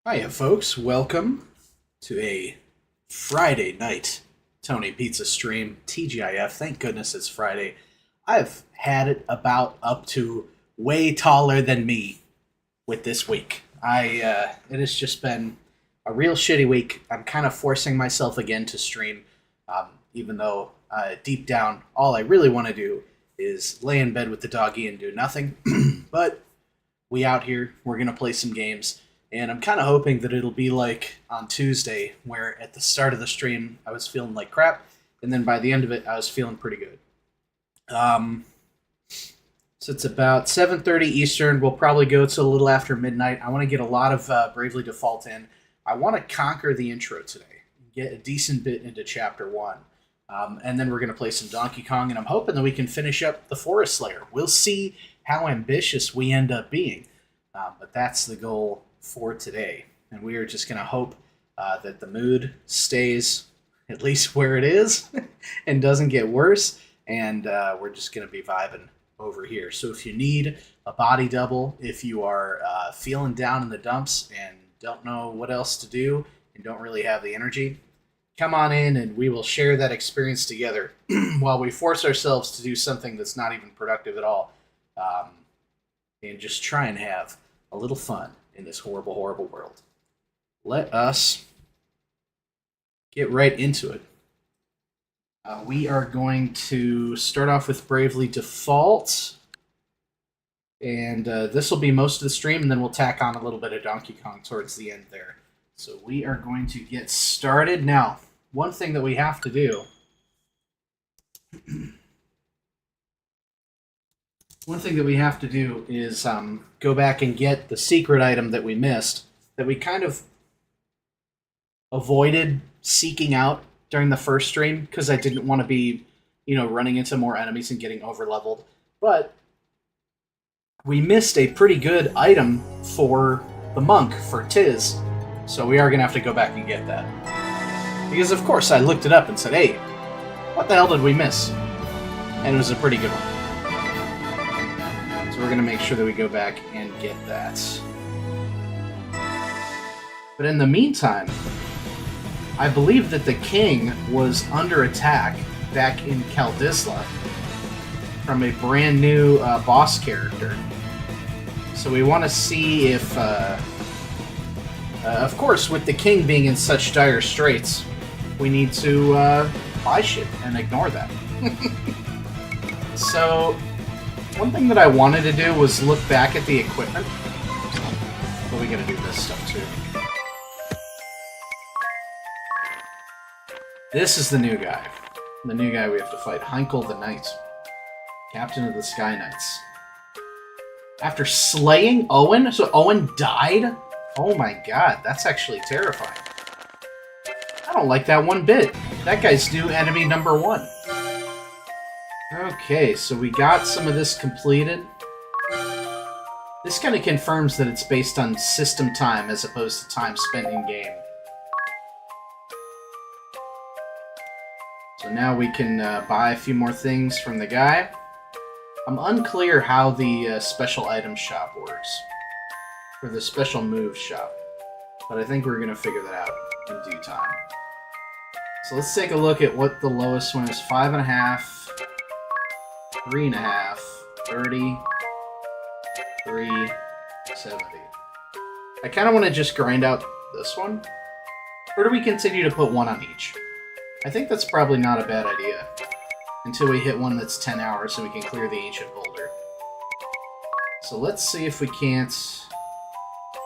Hiya, folks. Welcome to a Friday night Tony Pizza stream. TGIF. Thank goodness it's Friday. I've had it about up to way taller than me with this week. It has just been a real shitty week. I'm kind of forcing myself again to stream, even though deep down, all I really want to do is lay in bed with the doggy and do nothing. But we out here. We're gonna play some games. And I'm kind of hoping that it'll be like on Tuesday, where at the start of the stream I was feeling like crap, and then by the end of it I was feeling pretty good. So it's about 7:30 Eastern. We'll probably go to a little after midnight. I want to get a lot of Bravely Default in. I want to conquer the intro today, get a decent bit into Chapter 1. And then we're going to play some Donkey Kong, and I'm hoping that we can finish up the Forest Layer. We'll see how ambitious we end up being, but that's the goal for today, and we are just going to hope that the mood stays at least where it is and doesn't get worse, and we're just going to be vibing over here. So if you need a body double, if you are feeling down in the dumps and don't know what else to do and don't really have the energy, come on in and we will share that experience together while we force ourselves to do something that's not even productive at all, and just try and have a little fun in this horrible, horrible world. Let us get right into it. We are going to start off with Bravely Default, and this will be most of the stream, and then we'll tack on a little bit of Donkey Kong towards the end there. So we are going to get started. Now, one thing that we have to do is go back and get the secret item that we missed, that we kind of avoided seeking out during the first stream because I didn't want to be, running into more enemies and getting over-leveled. But we missed a pretty good item for the monk, for Tiz, so we are going to have to go back and get that. Because, of course, I looked it up and said, hey, what the hell did we miss? And it was a pretty good one. So we're going to make sure that we go back and get that. But in the meantime, I believe that the king was under attack back in Kaldisla from a brand new boss character. So we want to see if, of course, with the king being in such dire straits, we need to buy shit and ignore that. So one thing that I wanted to do was look back at the equipment. But we gotta do this stuff too. This is the new guy. The new guy we have to fight. Heinkel the Knight. Captain of the Sky Knights. After slaying Owen? So Owen died? Oh my god, that's actually terrifying. I don't like that one bit. That guy's new enemy number 1. Okay, so we got some of this completed. This kind of confirms that it's based on system time as opposed to time spent in game. So now we can buy a few more things from the guy. I'm unclear how the special item shop works. Or the special move shop. But I think we're going to figure that out in due time. So let's take a look at what the lowest one is. 5.5. 3.5, 30, 370. I kind of want to just grind out this one. Or do we continue to put one on each? I think that's probably not a bad idea. Until we hit one that's 10 hours so we can clear the Ancient Boulder. So let's see if we can't...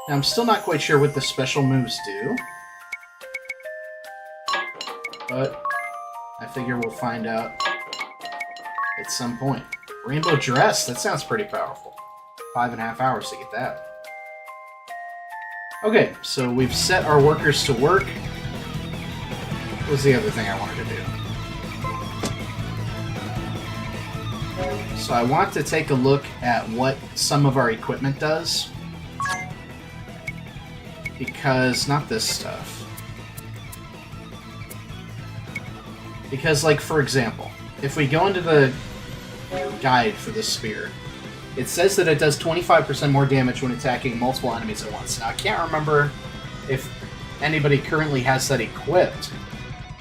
Now, I'm still not quite sure what the special moves do. But I figure we'll find out at some point. Rainbow Dress, that sounds pretty powerful. 5.5 hours to get that. Okay, so we've set our workers to work. What was the other thing I wanted to do? So I want to take a look at what some of our equipment does. Because, not this stuff. Because, like, for example, if we go into the guide for this spear, it says that it does 25% more damage when attacking multiple enemies at once. Now, I can't remember if anybody currently has that equipped.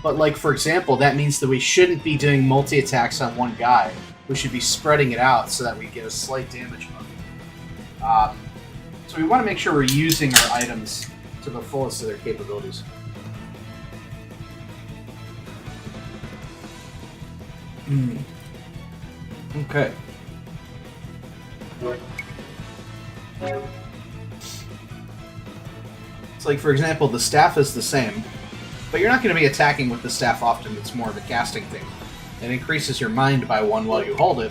But, like, for example, that means that we shouldn't be doing multi-attacks on one guy. We should be spreading it out so that we get a slight damage buff. So we want to make sure we're using our items to the fullest of their capabilities. Okay. It's like, for example, the staff is the same, but you're not going to be attacking with the staff often. It's more of a casting thing. It increases your mind by 1 while you hold it.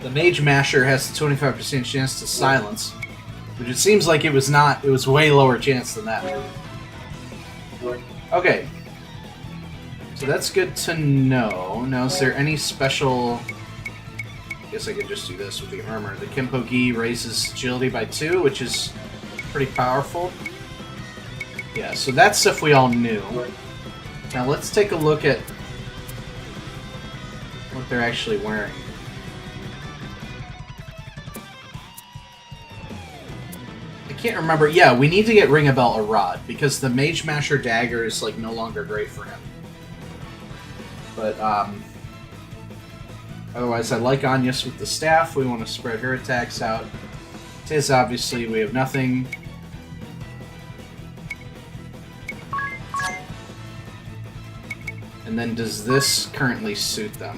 The Mage Masher has the 25% chance to silence, which it seems like it was not. It was way lower chance than that. Okay. So that's good to know. Now, is there any special... I guess I could just do this with the armor. The Kempo-gi raises agility by 2, which is pretty powerful. Yeah, so that's stuff we all knew. Now let's take a look at what they're actually wearing. I can't remember. Yeah, we need to get Ringabel a rod, because the Mage Masher dagger is, like, no longer great for him. But, otherwise, I like Anya's with the staff. We want to spread her attacks out. Tiz, obviously, we have nothing. And then, does this currently suit them?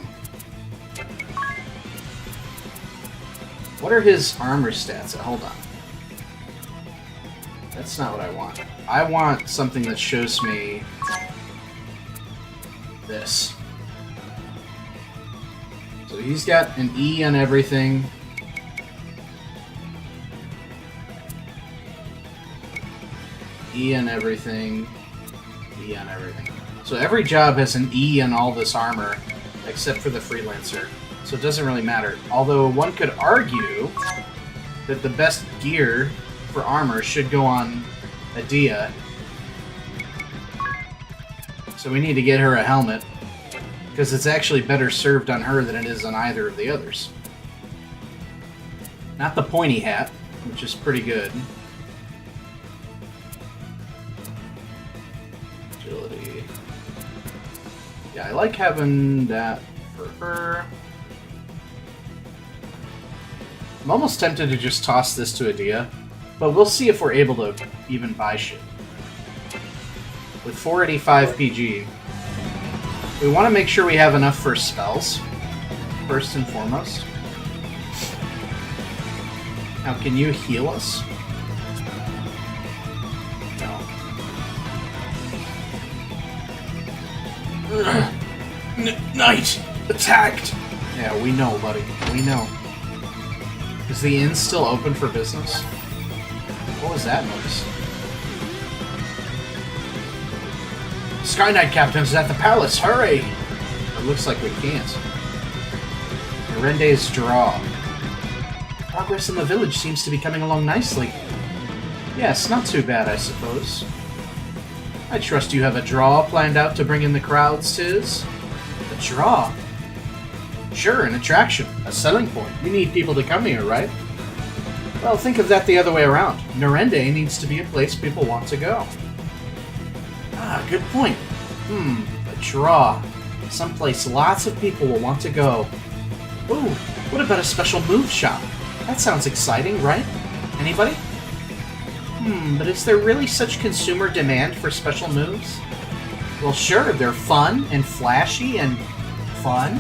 What are his armor stats? Hold on. That's not what I want. I want something that shows me this. So he's got an E on everything. E on everything. E on everything. So every job has an E on all this armor, except for the Freelancer. So it doesn't really matter. Although one could argue that the best gear for armor should go on Adia. So we need to get her a helmet, because it's actually better served on her than it is on either of the others. Not the pointy hat, which is pretty good. Agility. Yeah, I like having that for her. I'm almost tempted to just toss this to Adia, but we'll see if we're able to even buy shit. With 485 PG, we want to make sure we have enough for spells, first and foremost. Now, can you heal us? No. Knight! Attacked! Yeah, we know, buddy. We know. Is the inn still open for business? What was that noise? Sky Knight Captain's at the palace, hurry! It looks like we can't. Norende's draw. Progress in the village seems to be coming along nicely. Yes, not too bad, I suppose. I trust you have a draw planned out to bring in the crowds, Tiz? A draw? Sure, an attraction, a selling point. You need people to come here, right? Well, think of that the other way around. Norende needs to be a place people want to go. Ah, good point. A draw. Someplace lots of people will want to go. Ooh, what about a special move shop? That sounds exciting, right? Anybody? But is there really such consumer demand for special moves? Well, sure, they're fun and flashy and fun.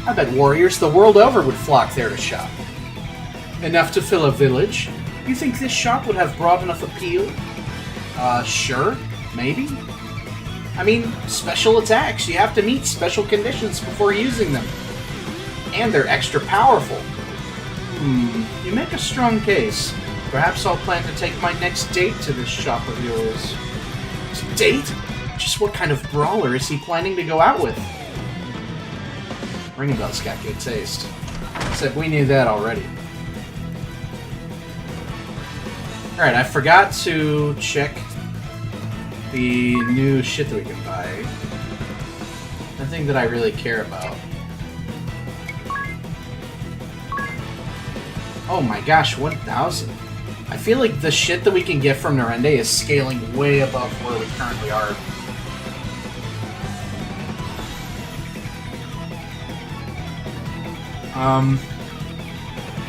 I bet warriors the world over would flock there to shop. Enough to fill a village? You think this shop would have broad enough appeal? Sure. Maybe. I mean, special attacks. You have to meet special conditions before using them. And they're extra powerful. You make a strong case. Perhaps I'll plan to take my next date to this shop of yours. Date? Just what kind of brawler is he planning to go out with? Ringabel's got good taste. Except we knew that already. Alright, I forgot to check the new shit that we can buy. Nothing that I really care about. Oh my gosh, 1,000. I feel like the shit that we can get from Narende is scaling way above where we currently are.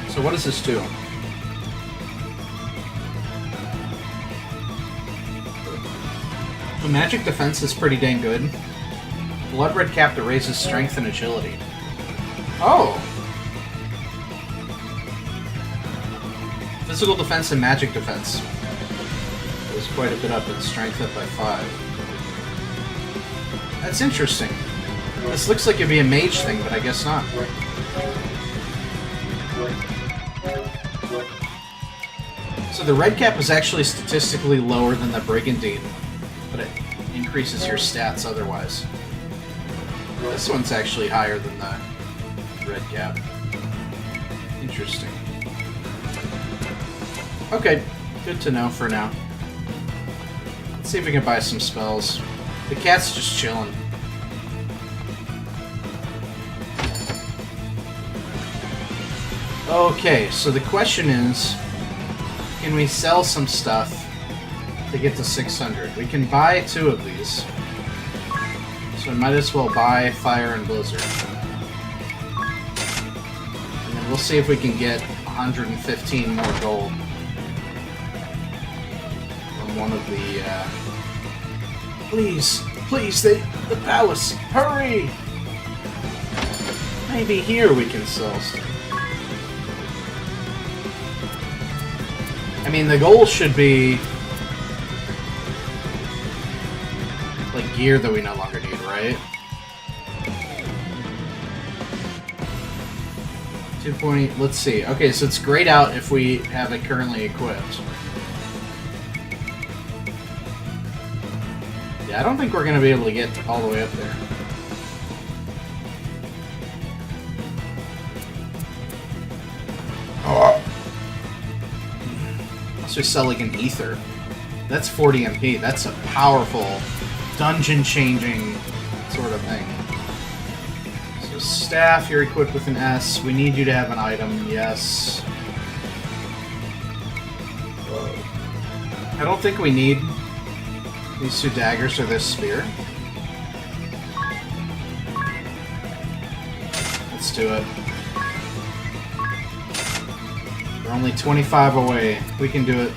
So what does this do? The magic defense is pretty dang good. Blood red cap that raises strength and agility. Oh! Physical defense and magic defense. Goes quite a bit up and strength up by 5. That's interesting. This looks like it'd be a mage thing, but I guess not. So the red cap is actually statistically lower than the brigandine, but it increases your stats otherwise. This one's actually higher than the red cap. Interesting. Okay, good to know for now. Let's see if we can buy some spells. The cat's just chilling. Okay, so the question is, can we sell some stuff to get to 600? We can buy 2 of these. So we might as well buy Fire and Blizzard. And then we'll see if we can get 115 more gold from one of the, Please, the palace, hurry! Maybe here we can sell stuff. I mean, the goal should be like gear that we no longer need, right? 2.8, let's see. Okay, so it's grayed out if we have it currently equipped. Yeah, I don't think we're going to be able to get all the way up there. Unless we sell like an ether. That's 40 MP. That's a powerful, dungeon-changing sort of thing. So staff, you're equipped with an S. We need you to have an item, yes. I don't think we need these 2 daggers or this spear. Let's do it. We're only 25 away. We can do it.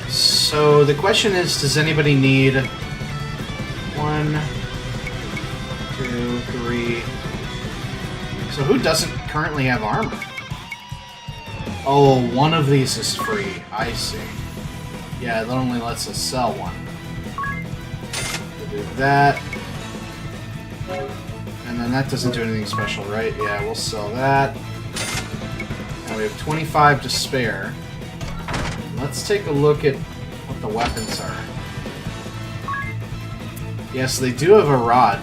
So the question is, does anybody need 1, 2, 3? So who doesn't currently have armor? Oh, one of these is free. I see. Yeah, that only lets us sell one. We'll do that. And then that doesn't do anything special, right? Yeah, we'll sell that. Now we have 25 to spare. Let's take a look at what the weapons are. Yes, they do have a rod.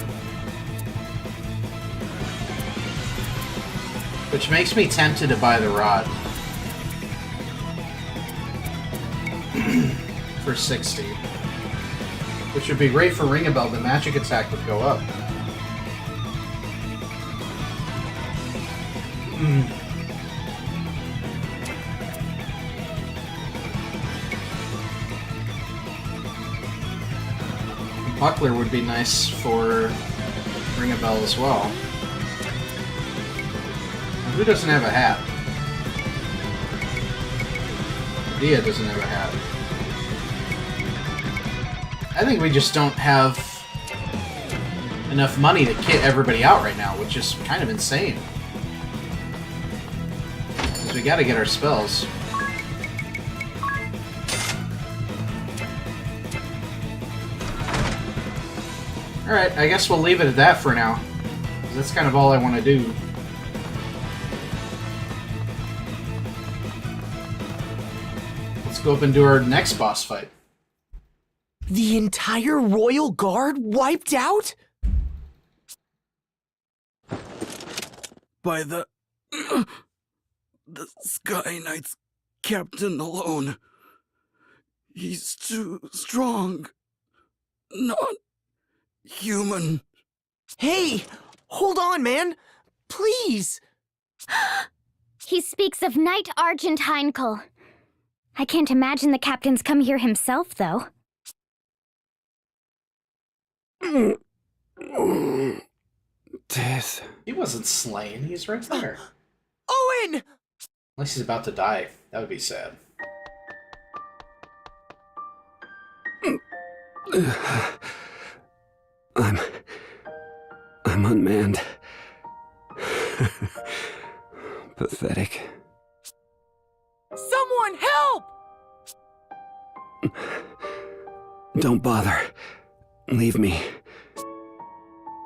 Which makes me tempted to buy the rod. For 60. Which would be great for Ring a Bell, the magic attack would go up. Buckler would be nice for Ring a Bell as well. Now, who doesn't have a hat? Dia doesn't have a hat. I think we just don't have enough money to kit everybody out right now, which is kind of insane. Because we gotta get our spells. Alright, I guess we'll leave it at that for now. That's kind of all I want to do. Let's go up and do our next boss fight. The entire Royal Guard wiped out? By the Sky Knight's captain alone. He's too strong. Not human. Hey, hold on, man. Please. He speaks of Knight Argent Heinkel. I can't imagine the captain's come here himself, though. Tiz. He wasn't slain. He's right there. Owen! Unless he's about to die. That would be sad. I'm unmanned. Pathetic. Someone help! Don't bother. Leave me.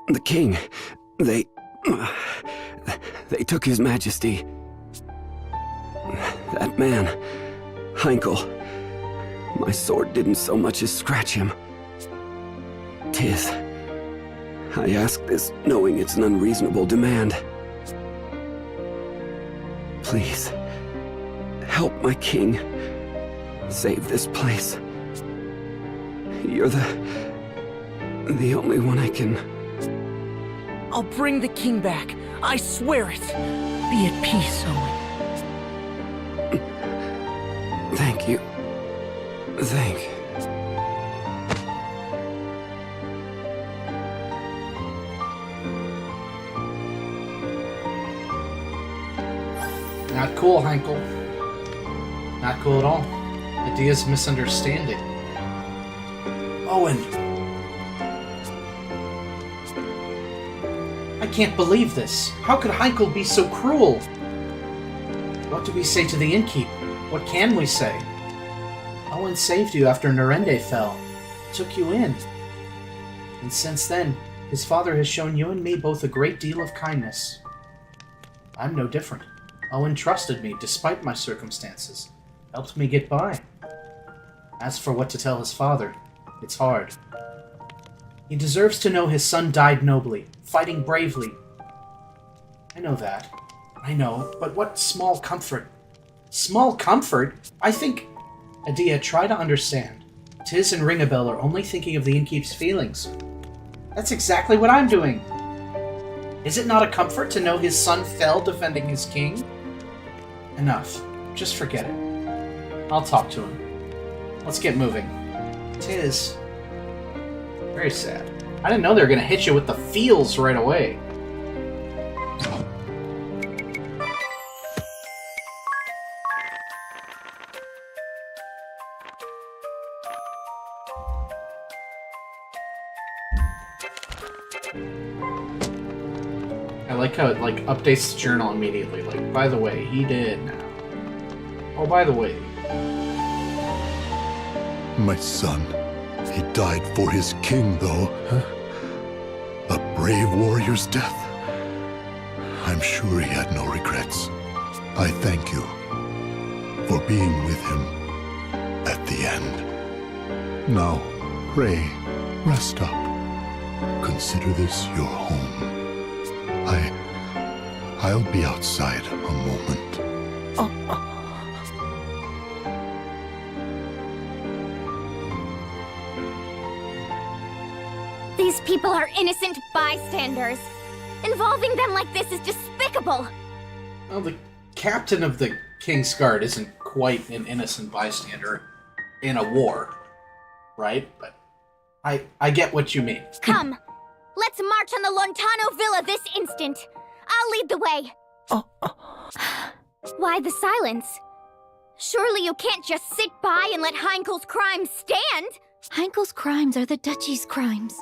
The king, they took his majesty. That man, Heinkel. My sword didn't so much as scratch him. Tiz, I ask this knowing it's an unreasonable demand. Please, help my king. Save this place. You're the only one I can... I'll bring the king back. I swear it. Be at peace, Owen. Thank you. Thank... Not cool, Heinkel. Not cool at all. Idea's misunderstanding. Owen. I can't believe this. How could Heinkel be so cruel? What do we say to the innkeep? What can we say? Owen saved you after Narende fell. Took you in. And since then, his father has shown you and me both a great deal of kindness. I'm no different. Owen trusted me despite my circumstances. Helped me get by. As for what to tell his father, it's hard. He deserves to know his son died nobly, fighting bravely. I know that. I know, but what small comfort. Small comfort? I think... Adia, try to understand. Tiz and Ringabel are only thinking of the innkeep's feelings. That's exactly what I'm doing. Is it not a comfort to know his son fell defending his king? Enough. Just forget it. I'll talk to him. Let's get moving. Tiz. Very sad. I didn't know they were going to hit you with the feels right away. I like how it updates the journal immediately. Like, by the way, he did now. Oh, by the way. My son, he died for his king, though. A brave warrior's death. I'm sure he had no regrets. I thank you for being with him at the end. Now, pray, rest up. Consider this your home. I'll be outside a moment. These people are innocent bystanders. Involving them like this is despicable. Well, the captain of the King's Guard isn't quite an innocent bystander in a war, right? But I get what you mean. Come, let's march on the Lontano Villa this instant. I'll lead the way. Why the silence? Surely you can't just sit by and let Heinkel's crimes stand. Heinkel's crimes are the Duchy's crimes.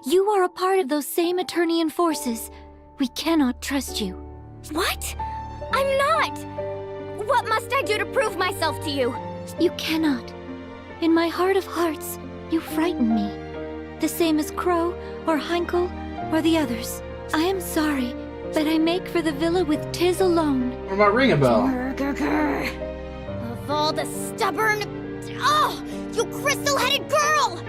You are a part of those same Eternian forces. We cannot trust you. What? I'm not! What must I do to prove myself to you? You cannot. In my heart of hearts, you frighten me. The same as Crow, or Heinkel, or the others. I am sorry, but I make for the villa with Tiz alone. What about Ringabel? Of all the stubborn... Oh! You crystal-headed girl!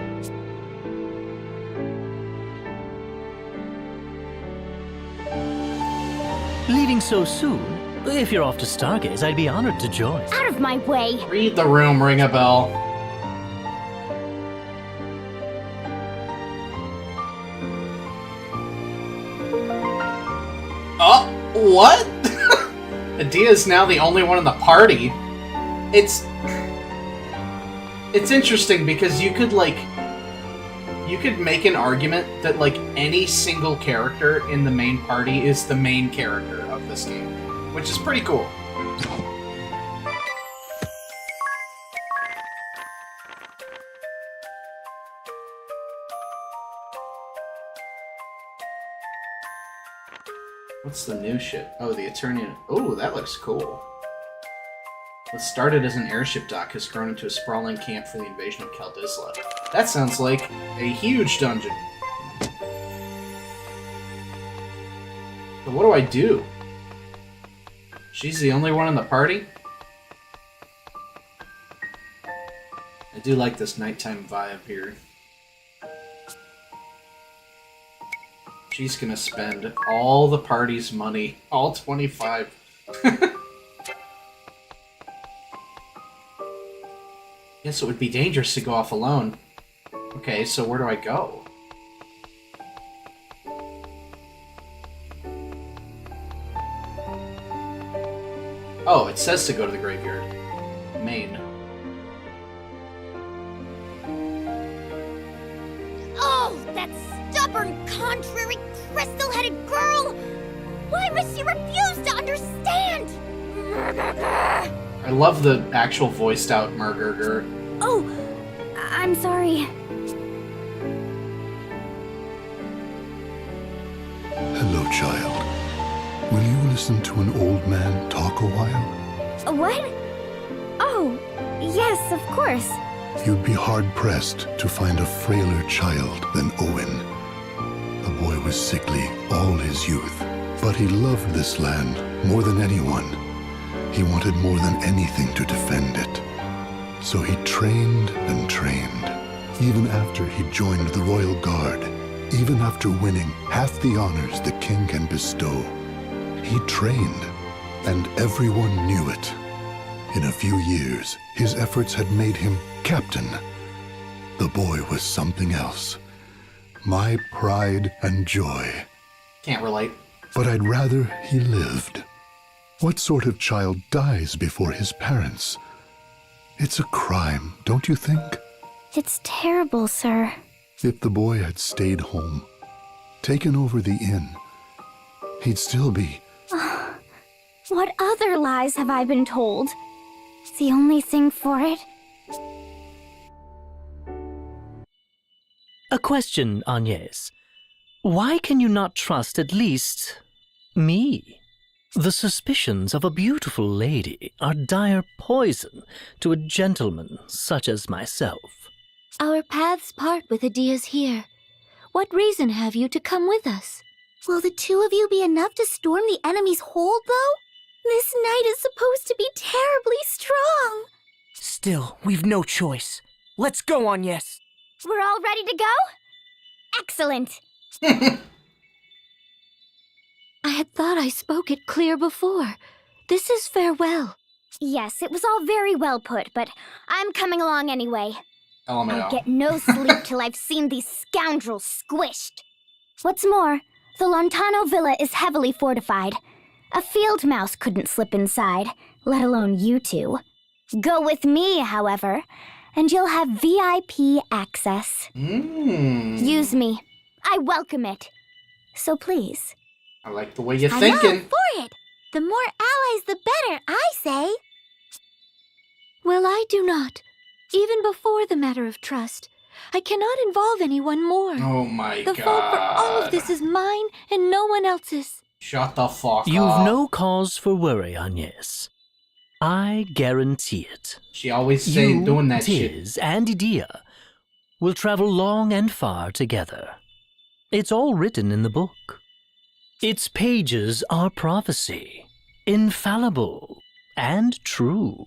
Leaving so soon? If you're off to Stargaze, I'd be honored to join. Out of my way! Read the room, Ringabel. Oh, what? Adia is now the only one in the party. It's interesting because you could make an argument that like any single character in the main party is the main character of this game, which is pretty cool. What's the new shit? Oh, the Eternian. Oh, that looks cool. What started as an airship dock has grown into a sprawling camp for the invasion of Kaldisla. That sounds like a huge dungeon. So what do I do? She's the only one in the party? I do like this nighttime vibe here. She's gonna spend all the party's money. All 25. Guess it would be dangerous to go off alone. Okay, so where do I go? Oh, it says to go to the graveyard. Main. Oh, that stubborn, contrary, crystal-headed girl! Why must she refuse to understand? I love the actual voiced-out Murgurger. Oh, I'm sorry. Hello, child. Will you listen to an old man talk a while? What? Oh, yes, of course. You'd be hard-pressed to find a frailer child than Owen. The boy was sickly all his youth, but he loved this land more than anyone. He wanted more than anything to defend it. So he trained and trained, even after he joined the Royal Guard, even after winning half the honors the king can bestow. He trained, and everyone knew it. In a few years, his efforts had made him captain. The boy was something else. My pride and joy. Can't relate. But I'd rather he lived. What sort of child dies before his parents? It's a crime, don't you think? It's terrible, sir. If the boy had stayed home, taken over the inn, he'd still be... What other lies have I been told? It's the only thing for it. A question, Agnes. Why can you not trust at least me? The suspicions of a beautiful lady are dire poison to a gentleman such as myself. Our paths part with Adia's here. What reason have you to come with us? Will the two of you be enough to storm the enemy's hold, though? This night is supposed to be terribly strong. Still, we've no choice. Let's go, Agnes. We're all ready to go? Excellent. I had thought I spoke it clear before. This is farewell. Yes, it was all very well put, but I'm coming along anyway. LMAO. I'll get no sleep till I've seen these scoundrels squished. What's more, the Lontano Villa is heavily fortified. A field mouse couldn't slip inside, let alone you two. Go with me, however, and you'll have VIP access. Use me. I welcome it. So please. I like the way you're I'm thinking. for it. The more allies, the better, I say. Well, I do not. Even before the matter of trust, I cannot involve anyone more. Oh my god. The fault for all of this is mine and no one else's. Shut the fuck You've up. no cause for worry, Agnes. I guarantee it. She always say doing that shit. Tiz, and Idia will travel long and far together. It's all written in the book. Its pages are prophecy, infallible and true.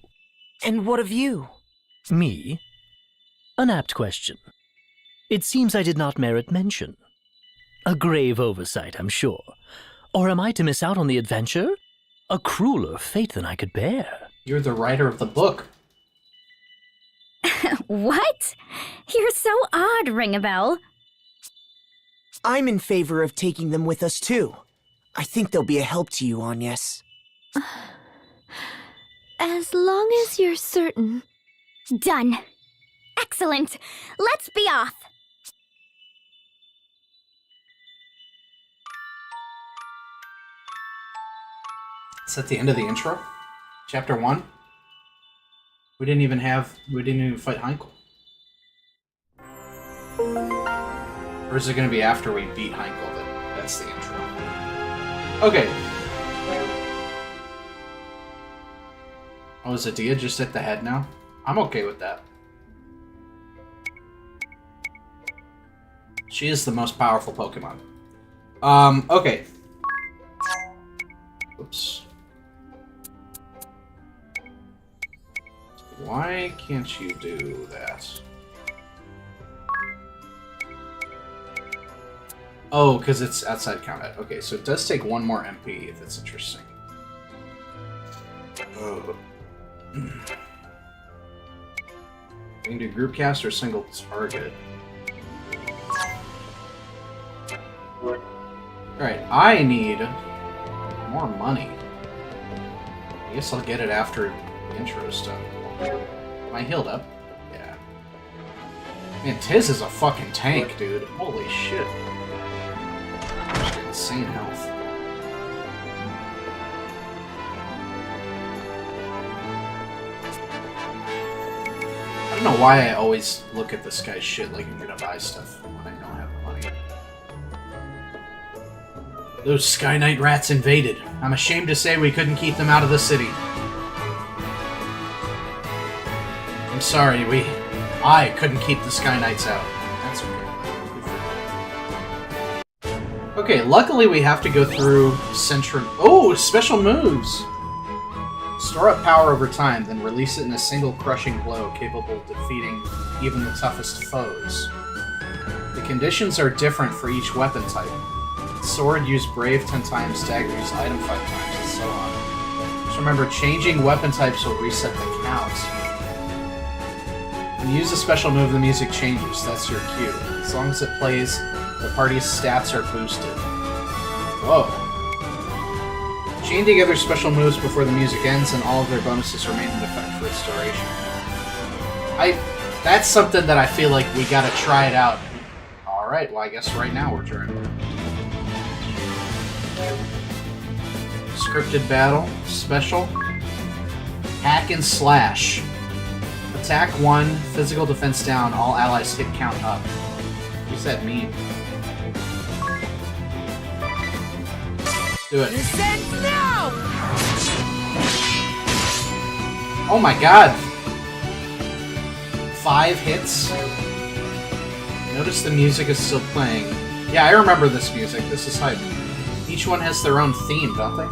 And what of you? Me? An apt question. It seems I did not merit mention. A grave oversight, I'm sure. Or am I to miss out on the adventure? A crueler fate than I could bear. You're the writer of the book. What? You're so odd, Ringabel. I'm in favor of taking them with us, too. I think they'll be a help to you, Agnes. As long as you're certain. Done. Excellent. Let's be off. It's at the end of the intro. Chapter 1. We didn't even fight Heinkel. Or is it going to be after we beat Heinkel that's the intro? Okay. Oh, is Adia just at the head now? I'm okay with that. She is the most powerful Pokemon. Okay. Oops. Why can't you do that? Oh, because it's outside combat. Okay, so it does take one more MP, if that's interesting. Oh. We can do group cast or single target. Alright, I need more money. I guess I'll get it after the intro's done. Am I healed up? Yeah. Man, Tiz is a fucking tank, dude. Holy shit. She's got insane health. I don't know why I always look at this guy's shit like I'm gonna buy stuff when I don't have the money. Those Sky Knight rats invaded. I'm ashamed to say we couldn't keep them out of the city. I'm sorry, I couldn't keep the Sky Knights out. That's okay. Okay, luckily we have to go through Central... Oh, special moves! Store up power over time, then release it in a single crushing blow capable of defeating even the toughest foes. The conditions are different for each weapon type. Sword, use Brave 10 times, Dagger, use Item 5 times, and so on. Just remember, changing weapon types will reset the count. When you use a special move, the music changes. That's your cue. As long as it plays, the party's stats are boosted. Whoa. Chain together special moves before the music ends, and all of their bonuses remain in effect for its duration. That's something that I feel like we gotta try it out. Alright, well I guess right now we're trying. Scripted battle. Special. Hack and slash. Attack 1, physical defense down, all allies hit count up. What does that mean? Do it. Oh my god! 5 hits? Notice the music is still playing. Yeah, I remember this music. This is hype. Each one has their own theme, don't they?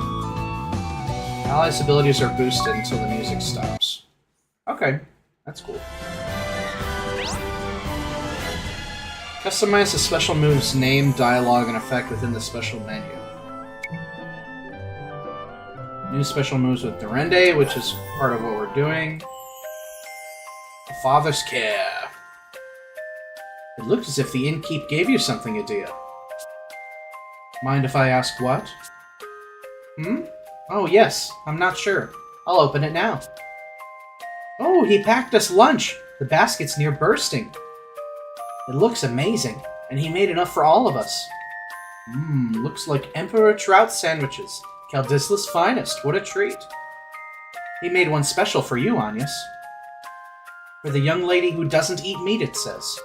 Allies' abilities are boosted until the music stops. Okay. That's cool. Customize the special move's name, dialogue, and effect within the special menu. New special moves with Durende, which is part of what we're doing. The Father's Care. It looks as if the innkeep gave you something, Adia. Mind if I ask what? Oh, yes. I'm not sure. I'll open it now. Oh, he packed us lunch! The basket's near bursting. It looks amazing, and he made enough for all of us. Looks like Emperor Trout sandwiches. Caldisla's finest. What a treat. He made one special for you, Agnes. For the young lady who doesn't eat meat, it says.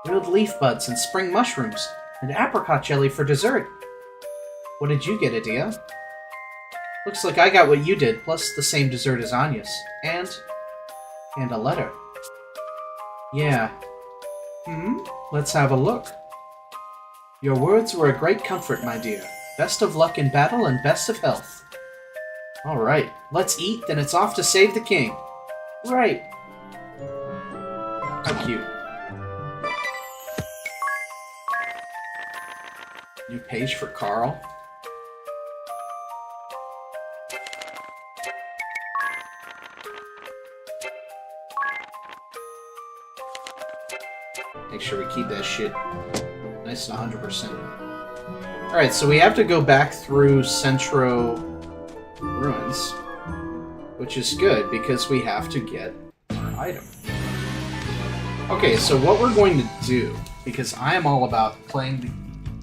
Grilled leaf buds and spring mushrooms, and apricot jelly for dessert. What did you get, Adia? Looks like I got what you did, plus the same dessert as Agnes. And a letter. Yeah. Let's have a look. Your words were a great comfort, my dear. Best of luck in battle and best of health. Alright, let's eat, then it's off to save the king. Right. How cute. New page for Carl. Make sure we keep that shit nice and 100%. Alright, so we have to go back through Centro Ruins, which is good because we have to get our item. Okay, so what we're going to do, because I am all about playing the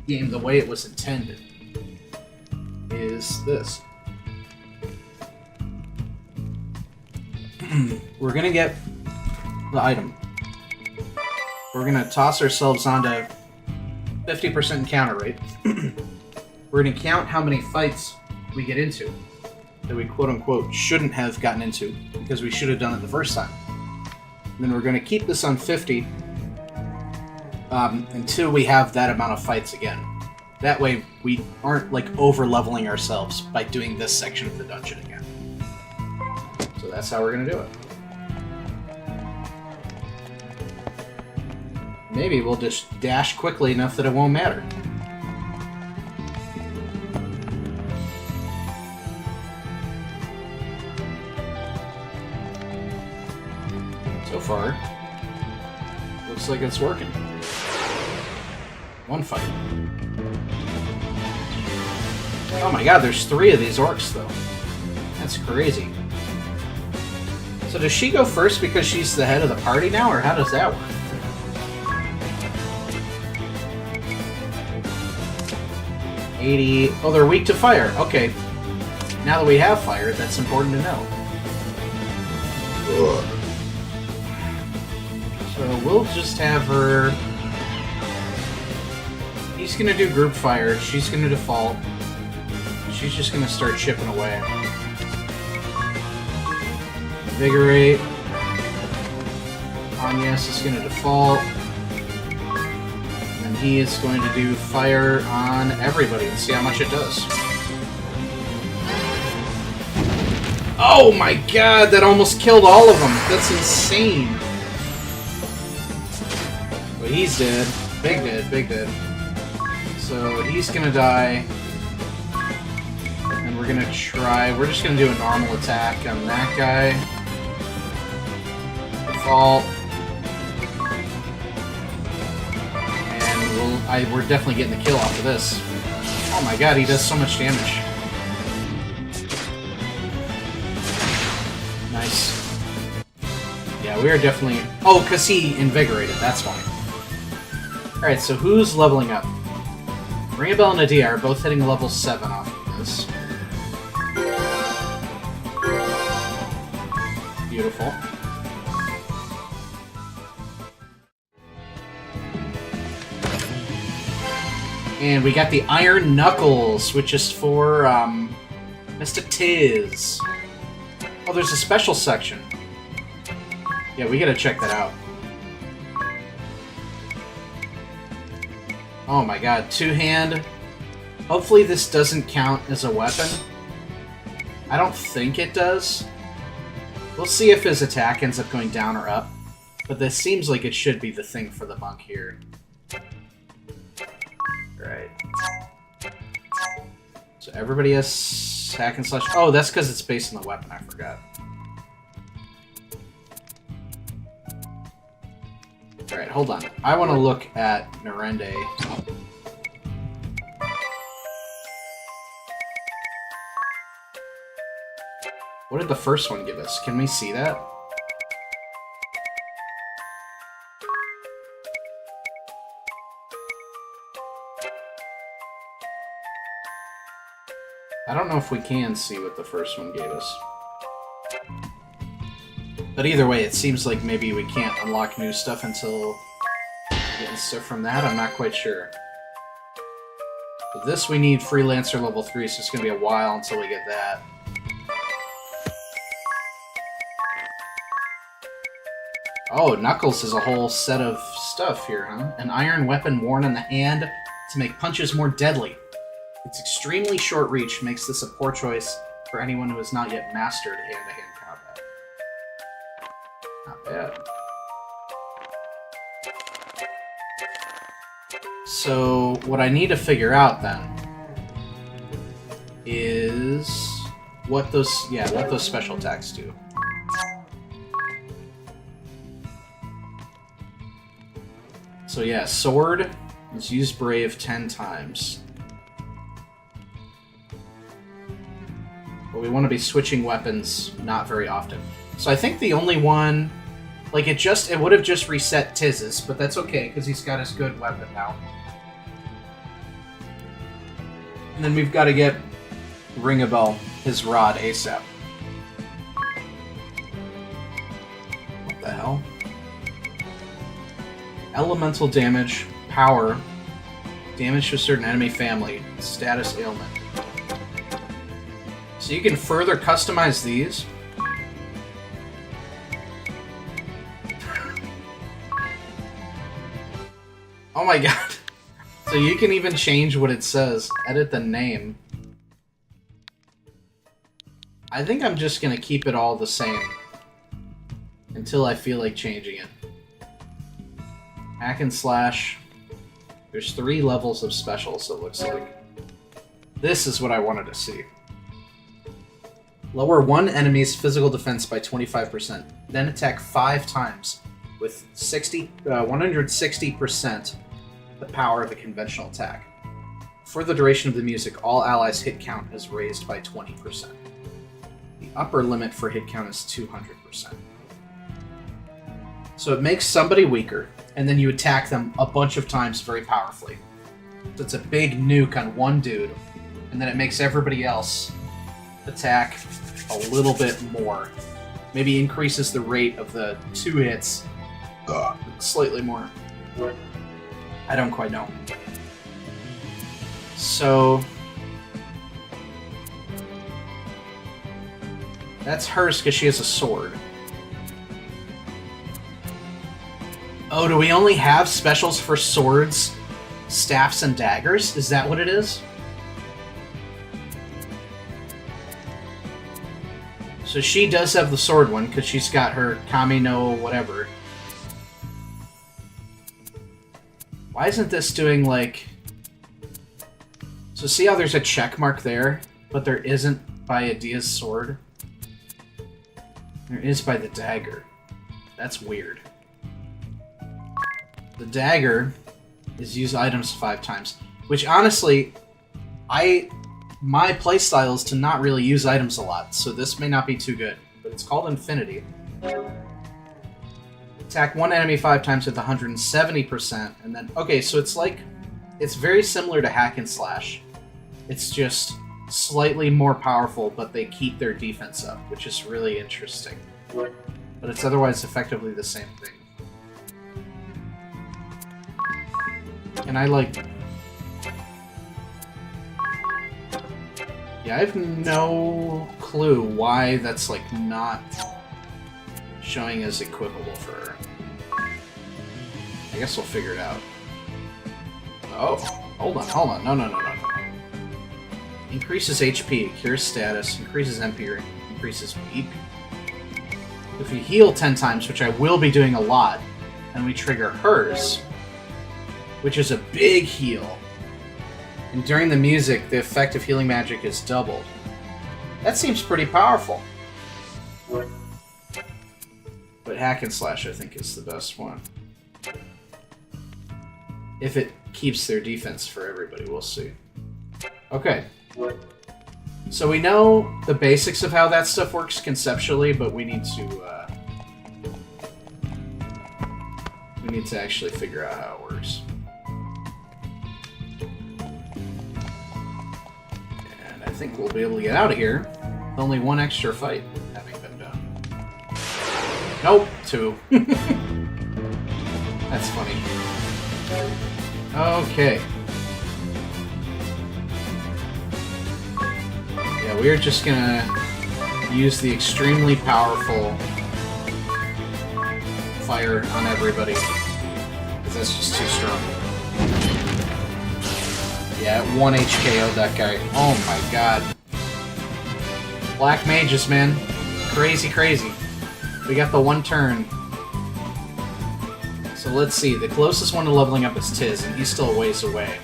game the way it was intended, is this. We're going to get the item. We're going to toss ourselves onto 50% encounter rate. We're going to count how many fights we get into that we quote-unquote shouldn't have gotten into because we should have done it the first time. And then we're going to keep this on 50 until we have that amount of fights again. That way we aren't like over-leveling ourselves by doing this section of the dungeon again. So that's how we're going to do it. Maybe we'll just dash quickly enough that it won't matter. So far, looks like it's working. One fight. Oh my god, there's 3 of these orcs, though. That's crazy. So does she go first because she's the head of the party now, or how does that work? Oh, they're weak to fire. Okay. Now that we have fire, that's important to know. Ugh. So we'll just have her... He's gonna do group fire, she's gonna default. She's just gonna start chipping away. Invigorate. Agnes is gonna default. And he is going to do fire on everybody and see how much it does. Oh my god, that almost killed all of them. That's insane. Well, he's dead. Big dead, big dead. So he's gonna die. And we're gonna try... We're just gonna do a normal attack on that guy. Default. And we're definitely getting the kill off of this. Oh my god, he does so much damage. Nice. Yeah, we are definitely... Oh, because he invigorated, that's why. Alright, so who's leveling up? Ringabel and Nadia are both hitting level 7 off of this. Beautiful. And we got the Iron Knuckles, which is for, Mr. Tiz. Oh, there's a special section. Yeah, we gotta check that out. Oh my god, two-hand. Hopefully this doesn't count as a weapon. I don't think it does. We'll see if his attack ends up going down or up. But this seems like it should be the thing for the monk here. Right. So everybody has hack and slash. Oh, that's because it's based on the weapon, I forgot. Alright, hold on. I want to look at Narende. What did the first one give us? Can we see that? I don't know if we can see what the first one gave us. But either way, it seems like maybe we can't unlock new stuff until getting stuff from that. I'm not quite sure. But this we need Freelancer level 3, so it's going to be a while until we get that. Oh, Knuckles is a whole set of stuff here, huh? An iron weapon worn in the hand to make punches more deadly. Its extremely short reach makes this a poor choice for anyone who has not yet mastered hand-to-hand combat. Not bad. So, what I need to figure out then is what those special attacks do. So yeah, sword is use brave 10 times. but we want to be switching weapons not very often. So I think the only one, like it would have just reset Tiz's, but that's okay because he's got his good weapon now. And then we've got to get Ringabel his rod ASAP. What the hell? Elemental damage, power, damage to a certain enemy family, status ailment. So you can further customize these. Oh my god. So you can even change what it says. Edit the name. I think I'm just gonna keep it all the same until I feel like changing it. Hack and slash. There's 3 levels of specials, it looks like. This is what I wanted to see. Lower one enemy's physical defense by 25%, then attack 5 times with 160% the power of a conventional attack. For the duration of the music, all allies' hit count is raised by 20%. The upper limit for hit count is 200%. So it makes somebody weaker, and then you attack them a bunch of times very powerfully. So it's a big nuke on one dude, and then it makes everybody else attack a little bit more. Maybe increases the rate of the 2 hits slightly more. I don't quite know. So that's hers because she has a sword. Oh, do we only have specials for swords, staffs, and daggers? Is that what it is? So she does have the sword one, because she's got her Kami no whatever. Why isn't this doing, like... So see how there's a check mark there, but there isn't by Adia's sword? There is by the dagger. That's weird. The dagger is use items 5 times, which honestly, my playstyle is to not really use items a lot, so this may not be too good, but it's called Infinity. Attack one enemy 5 times with 170%, and then... Okay, so it's like... It's very similar to Hack and Slash. It's just slightly more powerful, but they keep their defense up, which is really interesting. But it's otherwise effectively the same thing. And I like... Yeah, I have no clue why that's, like, not showing as equipable for her. I guess we'll figure it out. Oh, hold on. No. Increases HP, cures status, increases MP, increases BP. If you heal 10 times, which I will be doing a lot, and we trigger hers, which is a big heal, and during the music, the effect of healing magic is doubled. That seems pretty powerful. But Hack and Slash, I think, is the best one. If it keeps their defense for everybody, we'll see. Okay. So we know the basics of how that stuff works conceptually, but we need to actually figure out how it works. And I think we'll be able to get out of here with only 1 extra fight having been done. Nope, 2. That's funny. Okay. Yeah, we're just gonna use the extremely powerful fire on everybody, because that's just too strong. Yeah, 1 HKO that guy. Oh my god. Black mages, man. Crazy. We got the 1 turn. So let's see, the closest one to leveling up is Tiz, and he's still a ways away.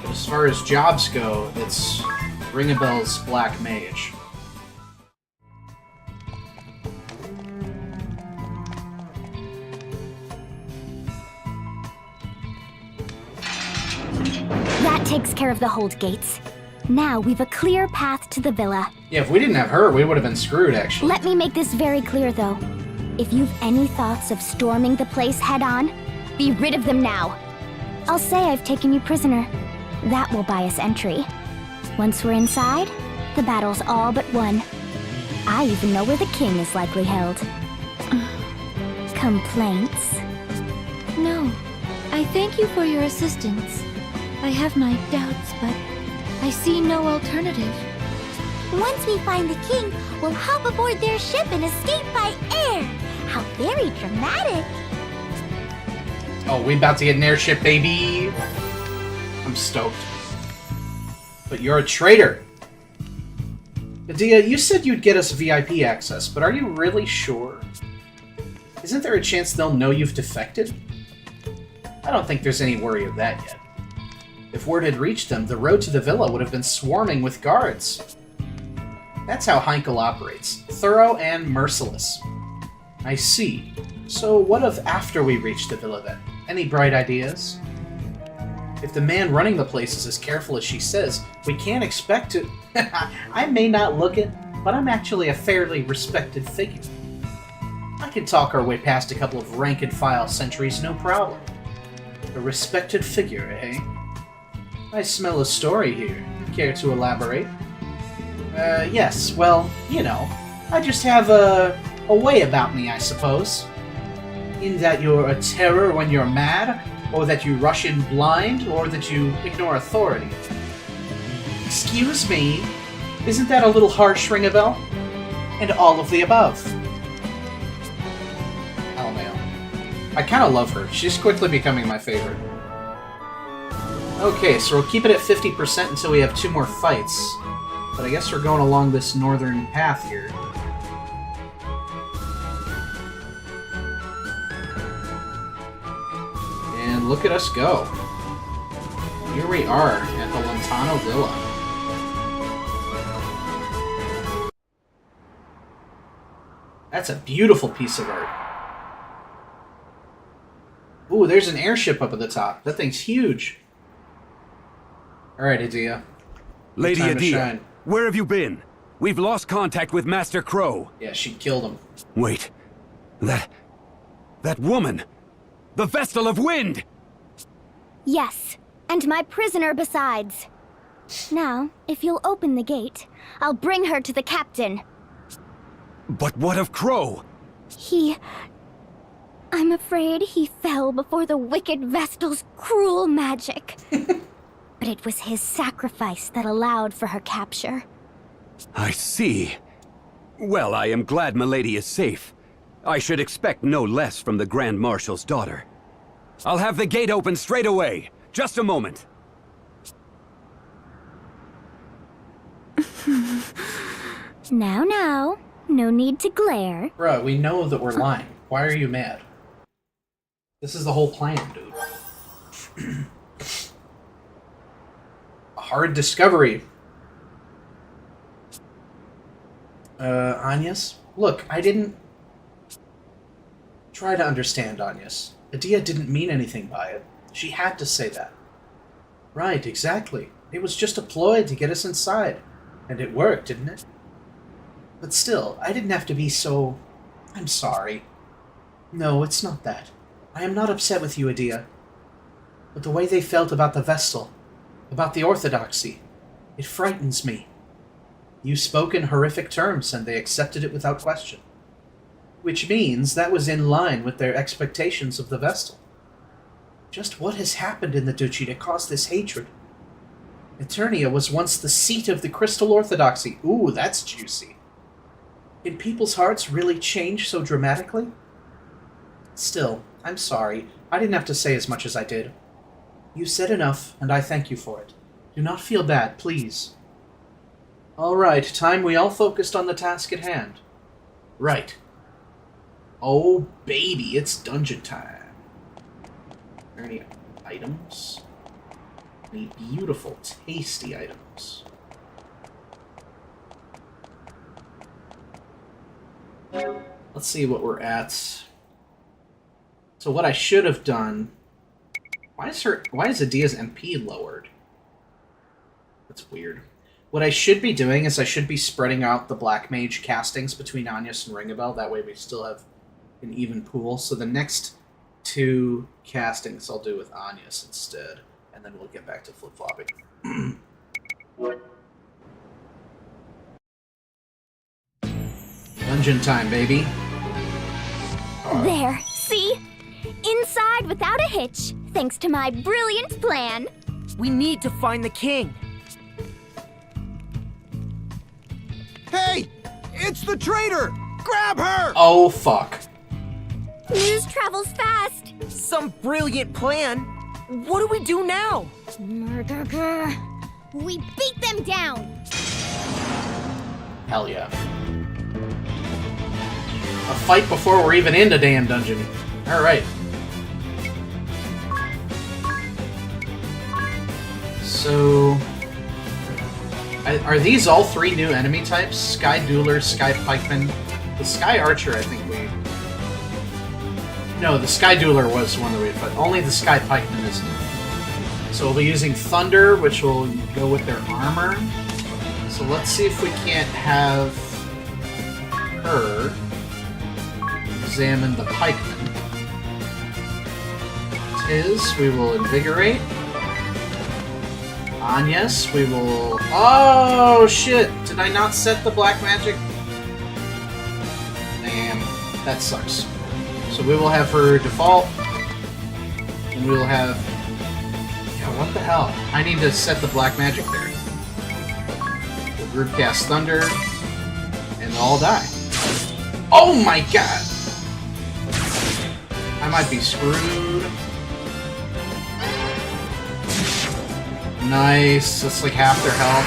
But as far as jobs go, it's Ringabel's Black Mage. That takes care of the hold gates. Now we've a clear path to the villa. Yeah, if we didn't have her, we would have been screwed, actually. Let me make this very clear, though. If you've any thoughts of storming the place head-on, be rid of them now. I'll say I've taken you prisoner. That will buy us entry. Once we're inside, the battle's all but won. I even know where the king is likely held. Complaints? No. I thank you for your assistance. I have my doubts, but I see no alternative. Once we find the king, we'll hop aboard their ship and escape by air. How very dramatic. Oh, we about to get an airship, baby. I'm stoked. But you're a traitor. Adia, you said you'd get us VIP access, but are you really sure? Isn't there a chance they'll know you've defected? I don't think there's any worry of that yet. If word had reached them, the road to the villa would have been swarming with guards. That's how Heinkel operates. Thorough and merciless. I see. So what of after we reach the villa then? Any bright ideas? If the man running the place is as careful as she says, we can't expect to... I may not look it, but I'm actually a fairly respected figure. I can talk our way past a couple of rank-and-file sentries, no problem. A respected figure, eh? I smell a story here. Care to elaborate? Yes, well, you know, I just have a way about me, I suppose. In that you're a terror when you're mad, or that you rush in blind, or that you ignore authority. Excuse me? Isn't that a little harsh, ring a bell? And all of the above. LMAO. I kind of love her. She's quickly becoming my favorite. Okay, so we'll keep it at 50% until we have 2 more fights. But I guess we're going along this northern path here. And look at us go. Here we are at the Lontano Villa. That's a beautiful piece of art. Ooh, there's an airship up at the top. That thing's huge. Alright, Adia. Lady Time to Adia, shine. where have you been? We've lost contact with Master Crow. Yeah, she killed him. Wait. That woman! The Vestal of Wind! Yes, and my prisoner besides. Now, if you'll open the gate, I'll bring her to the captain. But what of Crow? I'm afraid he fell before the wicked Vestal's cruel magic. But it was his sacrifice that allowed for her capture. I see. Well, I am glad Milady is safe. I should expect no less from the Grand Marshal's daughter. I'll have the gate open straight away. Just a moment. Now, no need to glare. Bruh, we know that we're lying. Why are you mad? This is the whole plan, dude. A hard discovery. Agnes? Look, I didn't... Try to understand, Agnes. Adia didn't mean anything by it. She had to say that. Right, exactly. It was just a ploy to get us inside. And it worked, didn't it? But still, I didn't have to be so... I'm sorry. No, it's not that. I am not upset with you, Adia. But the way they felt about the Vestal, about the Orthodoxy, it frightens me. You spoke in horrific terms, and they accepted it without question. Which means that was in line with their expectations of the Vestal. Just what has happened in the Duchy to cause this hatred? Eternia was once the seat of the Crystal Orthodoxy. Ooh, that's juicy. Did people's hearts really change so dramatically? Still, I'm sorry. I didn't have to say as much as I did. You said enough, and I thank you for it. Do not feel bad, please. All right, time we all focused on the task at hand. Right. Oh, baby, it's dungeon time. Are there any items? Any beautiful, tasty items? Let's see what we're at. So what I should have done... Why is Adia's MP lowered? That's weird. What I should be doing is I should be spreading out the Black Mage castings between Agnes and Ringabel. That way we still have an even pool. So the next 2 castings I'll do with Agnes instead. And then we'll get back to flip-flopping. Dungeon time, baby. There, see? Inside without a hitch, thanks to my brilliant plan. We need to find the king. Hey! It's the traitor! Grab her! Oh, fuck. News travels fast. Some brilliant plan. What do we do now? Murder. We beat them down. Hell yeah. A fight before we're even in the damn dungeon. Alright. So... Are these all 3 new enemy types? Sky Dueler, Sky Pikeman. The Sky Archer, I think we... No, the Sky Dueler was one that we fought. Only the Sky Pikeman is new. So we'll be using Thunder, which will go with their armor. So let's see if we can't have her examine the pikeman. Tiz, we will invigorate. Agnes, we will... Oh, shit! Did I not set the black magic? Damn, that sucks. So we will have her default, and we will have... Yeah, what the hell? I need to set the black magic there. We'll group cast Thunder, and they'll all die. Oh my god! I might be screwed. Nice, that's like half their health.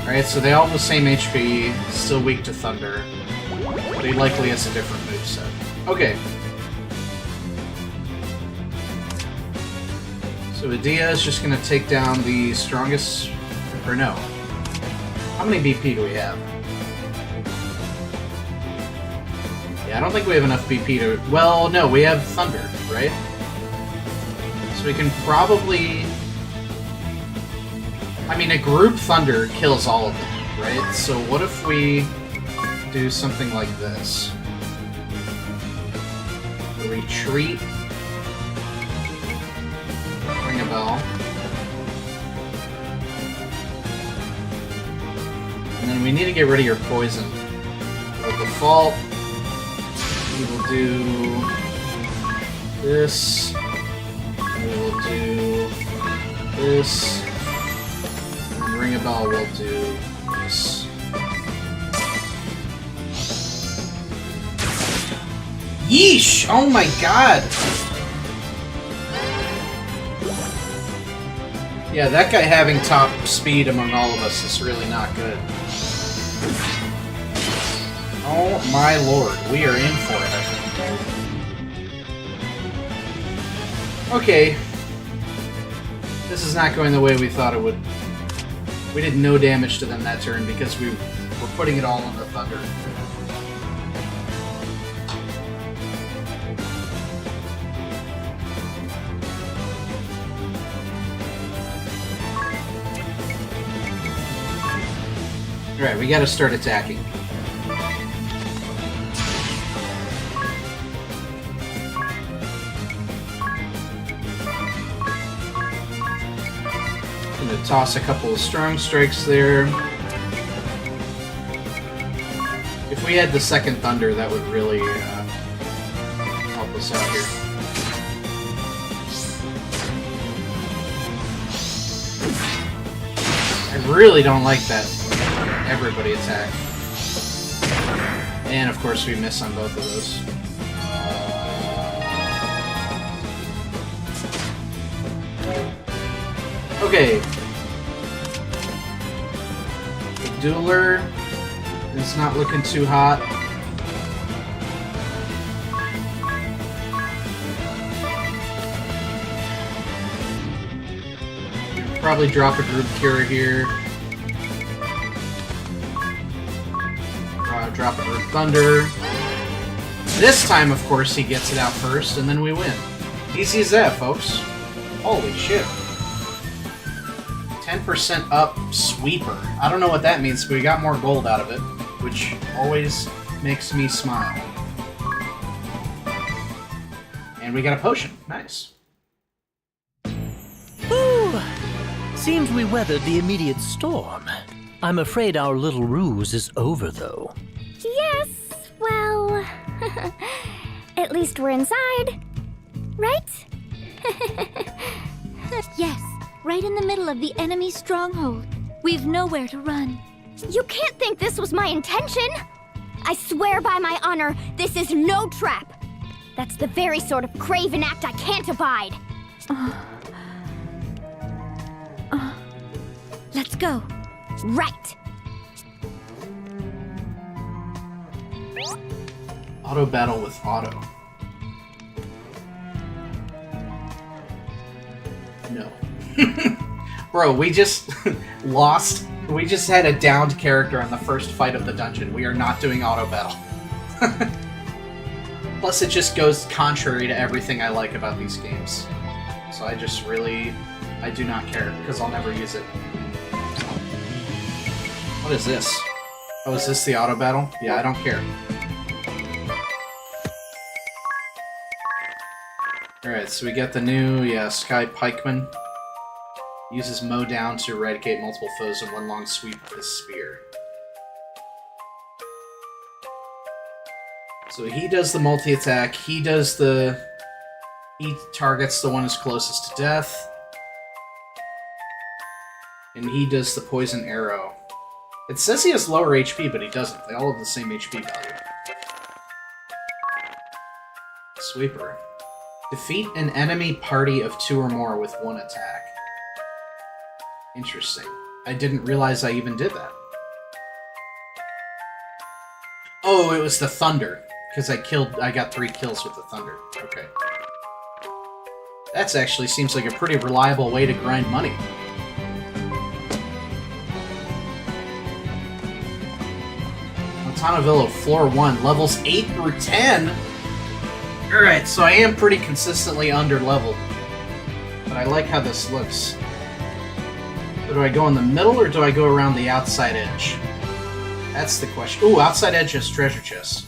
Alright, so they all have the same HP, still weak to Thunder. But he likely has a different moveset. Okay. So Adia is just going to take down the strongest... Or no. How many BP do we have? Yeah, I don't think we have enough BP to... Well, no, we have Thunder, right? So we can probably... I mean, a group Thunder kills all of them, right? So what if we do something like this? A retreat. Ring a bell. And then we need to get rid of your poison. By default, we will do this. We will do this. And Ring a Bell will do this. Yeesh! Oh my god! Yeah, that guy having top speed among all of us is really not good. Oh my lord, we are in for it, I think. Okay. This is not going the way we thought it would. We did no damage to them that turn because we were putting it all on the Thunder. Alright, we gotta start attacking. Gonna toss a couple of strong strikes there. If we had the second Thunder, that would really help us out here. I really don't like that everybody attack. And of course we miss on both of those. Okay. The Dueler is not looking too hot. Probably drop a group cure here. Drop a group Thunder. This time, of course, he gets it out first, and then we win. Easy as that, folks. Holy shit. 10% up sweeper. I don't know what that means, but we got more gold out of it, which always makes me smile. And we got a potion. Nice. Ooh, seems we weathered the immediate storm. I'm afraid our little ruse is over, though. Yes, well, at least we're inside, right? Yes, right in the middle of the enemy stronghold. We've nowhere to run. You can't think this was my intention! I swear by my honor, this is no trap! That's the very sort of craven act I can't abide! Let's go. Right! Auto battle with Auto. No. Bro, we just lost. We just had a downed character on the first fight of the dungeon. We are not doing auto battle. Plus, it just goes contrary to everything I like about these games. So I just really... I do not care, because I'll never use it. What is this? Oh, is this the auto battle? Yeah, I don't care. Alright, so we got the new, Sky Pikeman. Uses mow down to eradicate multiple foes in one long sweep with his spear. So he does the multi-attack, he targets the one who's closest to death. And he does the poison arrow. It says he has lower HP, but he doesn't. They all have the same HP value. Sweeper. Defeat an enemy party of 2 or more with 1 attack. Interesting. I didn't realize I even did that. Oh, it was the thunder. Because I got 3 kills with the thunder. Okay. That's actually seems like a pretty reliable way to grind money. Montana floor 1, levels 8 through 10? Alright, so I am pretty consistently under-leveled. But I like how this looks. So do I go in the middle, or do I go around the outside edge? That's the question. Ooh, outside edge has treasure chests.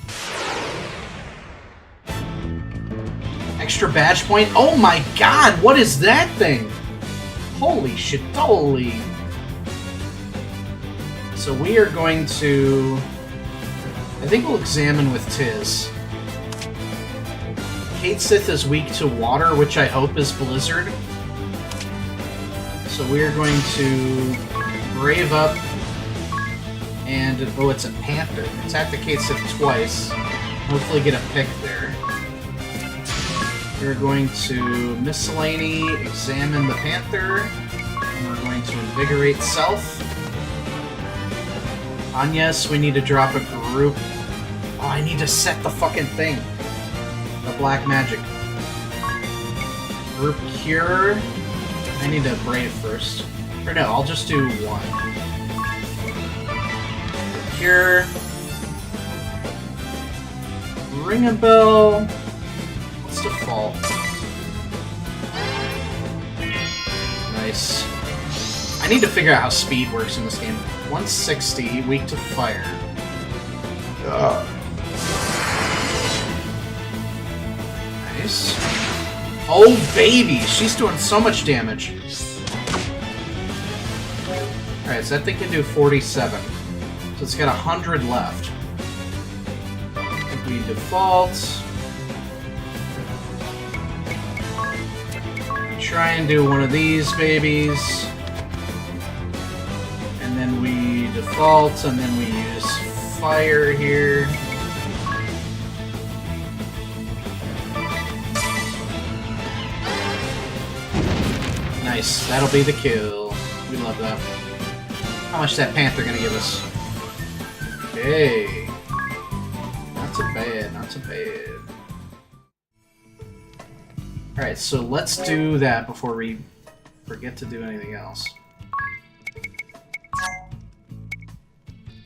Extra badge point? Oh my god, what is that thing? Holy shit, holy. So we are going to... I think we'll examine with Tiz. Kate Sith is weak to water, which I hope is Blizzard. So we are going to brave up and... Oh, it's a Panther. Attack the Kate Sith twice. Hopefully get a pick there. We're going to Miscellany, examine the Panther, and we're going to invigorate self. Agnes, we need to drop a group. Oh, I need to set the fucking thing. The black magic. Group cure. I need to brave first. Or no, I'll just do 1. Cure. Ring a bell. Let's default. Nice. I need to figure out how speed works in this game. 160, weak to fire. Nice. Oh, baby! She's doing so much damage. Alright, so that thing can do 47. So it's got 100 left. I think we default. Try and do one of these babies. And then we default, and then we use fire here. Nice, that'll be the kill. We love that. How much is that Panther gonna give us? Okay. Not too bad, not too bad. Alright, so let's do that before we forget to do anything else.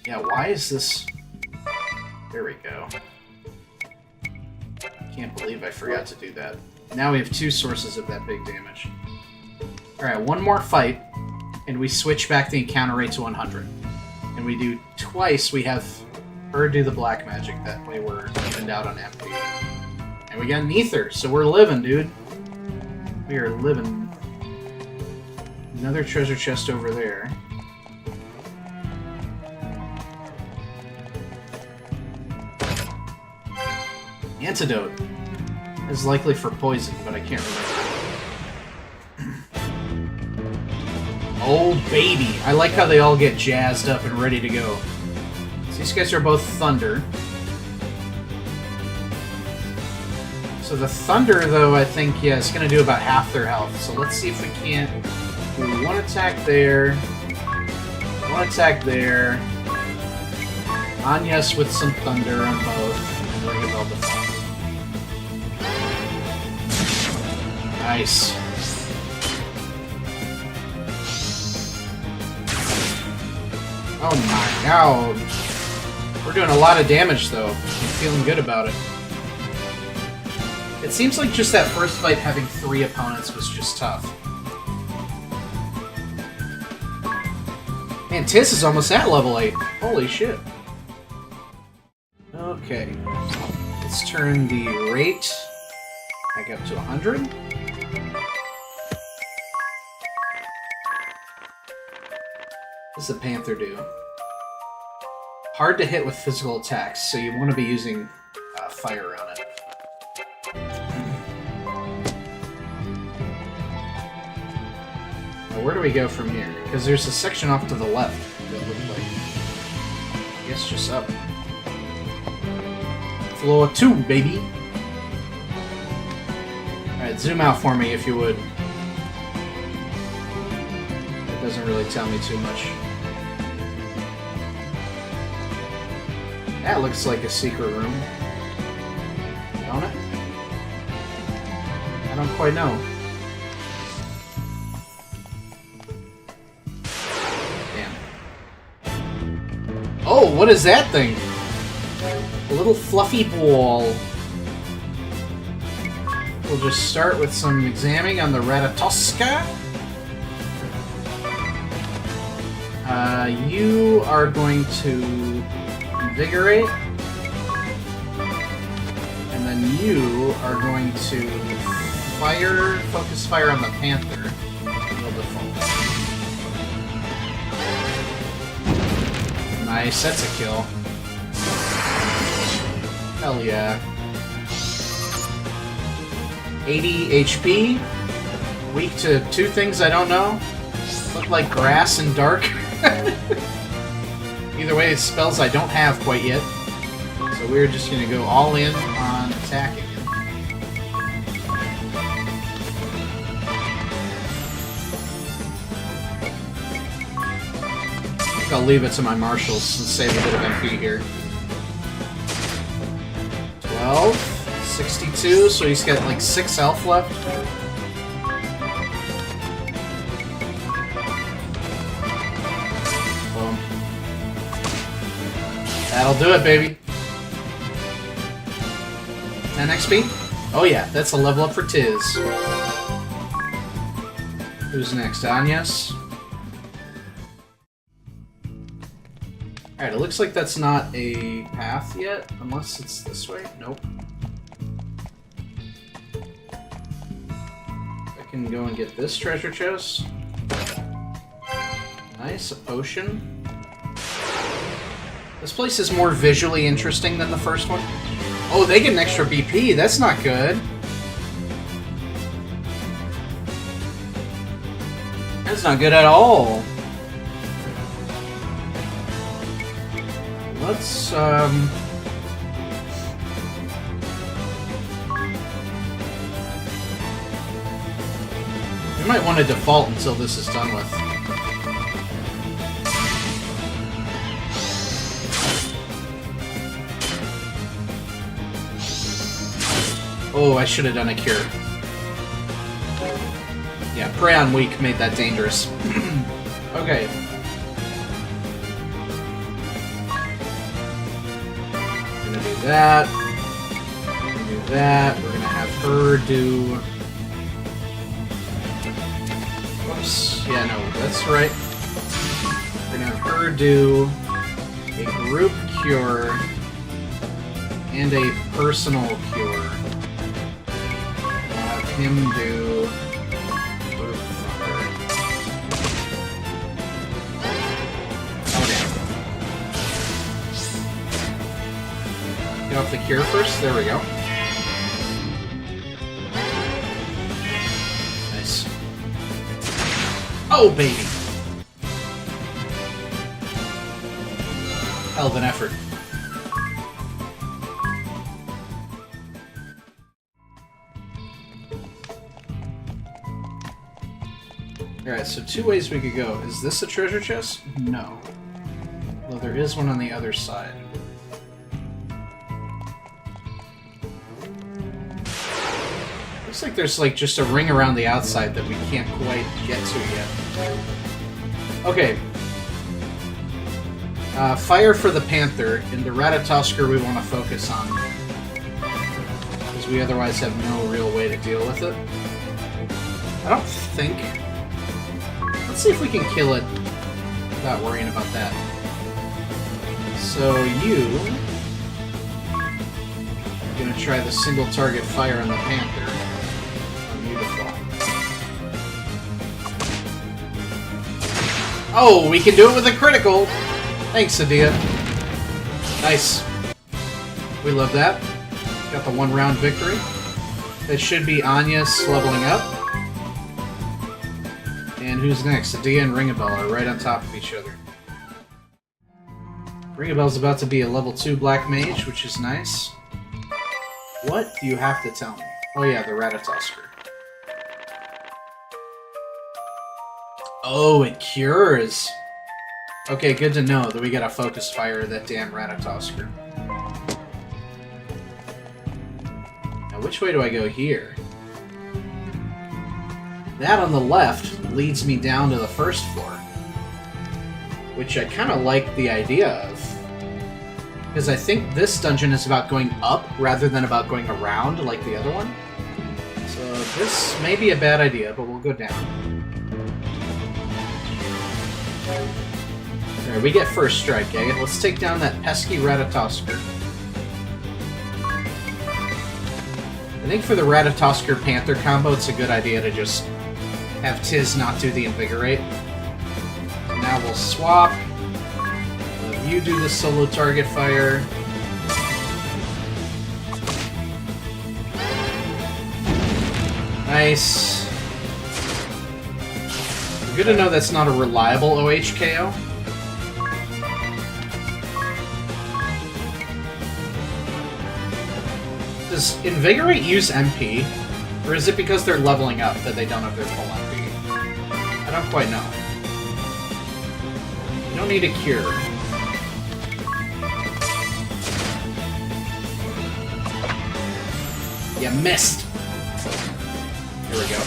Yeah, why is this... There we go. Can't believe I forgot to do that. Now we have 2 sources of that big damage. Alright, one more fight, and we switch back the encounter rate to 100. And we do twice, we have her do the black magic, that way we're evened out on MP. And we got an ether, so we're living, dude. We are living. Another treasure chest over there. Antidote. Is likely for poison, but I can't remember. Oh, baby. I like how they all get jazzed up and ready to go. So these guys are both thunder. So the thunder, though, I think, yeah, it's going to do about half their health. So let's see if we can't do one attack there. One attack there. Anyas with some thunder on both. And we're going to build the fall. Nice. Oh my god. We're doing a lot of damage, though. I'm feeling good about it. It seems like just that first fight having 3 opponents was just tough. Man, Tiz is almost at level 8. Holy shit. Okay. Let's turn the rate back up to 100. What does the Panther do? Hard to hit with physical attacks, so you want to be using fire on it. Now, where do we go from here? Because there's a section off to the left that looked like... I guess just up. Floor 2, baby! Alright, zoom out for me if you would. It doesn't really tell me too much. That looks like a secret room. Don't it? I don't quite know. Damn. Oh, what is that thing? A little fluffy ball. We'll just start with some examining on the Ratatosca. You are going to invigorate. And then you are going to focus fire on the Panther. You'll default. Nice, that's a kill. Hell yeah. 80 HP. Weak to 2 things I don't know. Look like grass and dark. Either way, it's spells I don't have quite yet. So we're just going to go all in on attacking him. I think I'll leave it to my marshals and save a bit of MP here. 12, 62, so he's got like 6 health left. Boom. That'll do it, baby. 10 XP? Oh yeah, that's a level up for Tiz. Who's next? Anyas? Alright, it looks like that's not a path yet, unless it's this way. Nope. I can go and get this treasure chest. Nice, a potion. This place is more visually interesting than the first one. Oh, they get an extra BP. That's not good. That's not good at all. Let's, we might want to default until this is done with. Oh, I should have done a cure. Yeah, Prey on Weak made that dangerous. Okay. We're gonna do that. We're gonna do that. We're gonna have her do... Well, house. Yeah, no, that's right. We're gonna have her do a group cure and a personal cure. We'll have him do group thunder. Okay. Get off the cure first. There we go. Nice. Oh, baby! Hell of an effort. Alright, so two ways we could go. Is this a treasure chest? No. Well, there is one on the other side. Looks like there's like just a ring around the outside that we can't quite get to yet. Okay. Fire for the Panther, and the Ratatosker we want to focus on. Because we otherwise have no real way to deal with it. I don't think... Let's see if we can kill it without worrying about that. So you... are going to try the single target fire on the Panther. Beautiful. Oh, we can do it with a critical! Thanks, Adia. Nice. We love that. Got the one-round victory. That should be Anya's leveling up. And who's next? Adia and Ringabel are right on top of each other. Ringabel's about to be a level 2 Black Mage, which is nice. What do you have to tell me? Oh yeah, the Ratatosker. Oh, it cures! Okay, good to know that we gotta focus fire that damn Ratatosker. Now, which way do I go here? That on the left leads me down to the first floor. Which I kind of like the idea of. Because I think this dungeon is about going up rather than about going around like the other one. So this may be a bad idea, but we'll go down. Alright, we get first strike, eh? Let's take down that pesky Ratatosker. I think for the Ratatosker Panther combo, it's a good idea to just have Tiz not do the Invigorate. Now we'll swap. You do the solo target fire. Nice. Good to know that's not a reliable OHKO. Does Invigorate use MP? Or is it because they're leveling up that they don't have their full MP? I don't quite know. You don't need a cure. You missed! Here we go.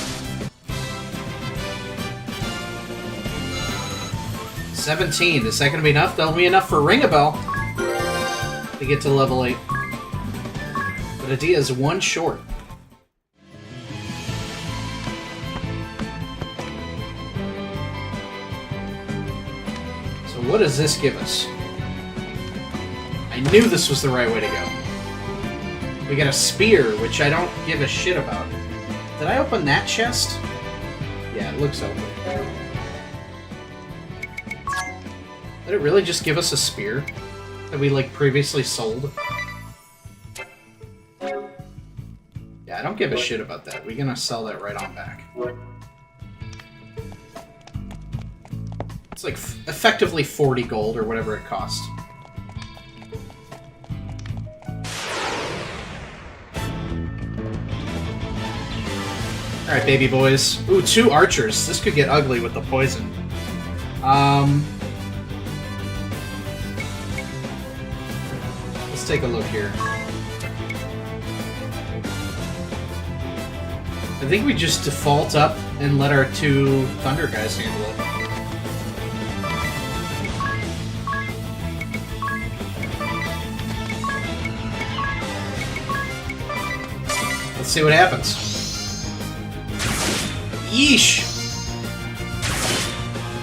17. Is that going to be enough? That'll be enough for Ringabel to get to level 8. But Adia is one short. So what does this give us? I knew this was the right way to go. We got a spear, which I don't give a shit about. Did I open that chest? Yeah, it looks open. Did it really just give us a spear that we, like, previously sold? Yeah, I don't give a shit about that. We're gonna sell that right on back. It's like effectively 40 gold or whatever it cost. Alright, baby boys. Ooh, 2 archers. This could get ugly with the poison. Let's take a look here. I think we just default up and let our 2 thunder guys handle it. Let's see what happens. Yeesh!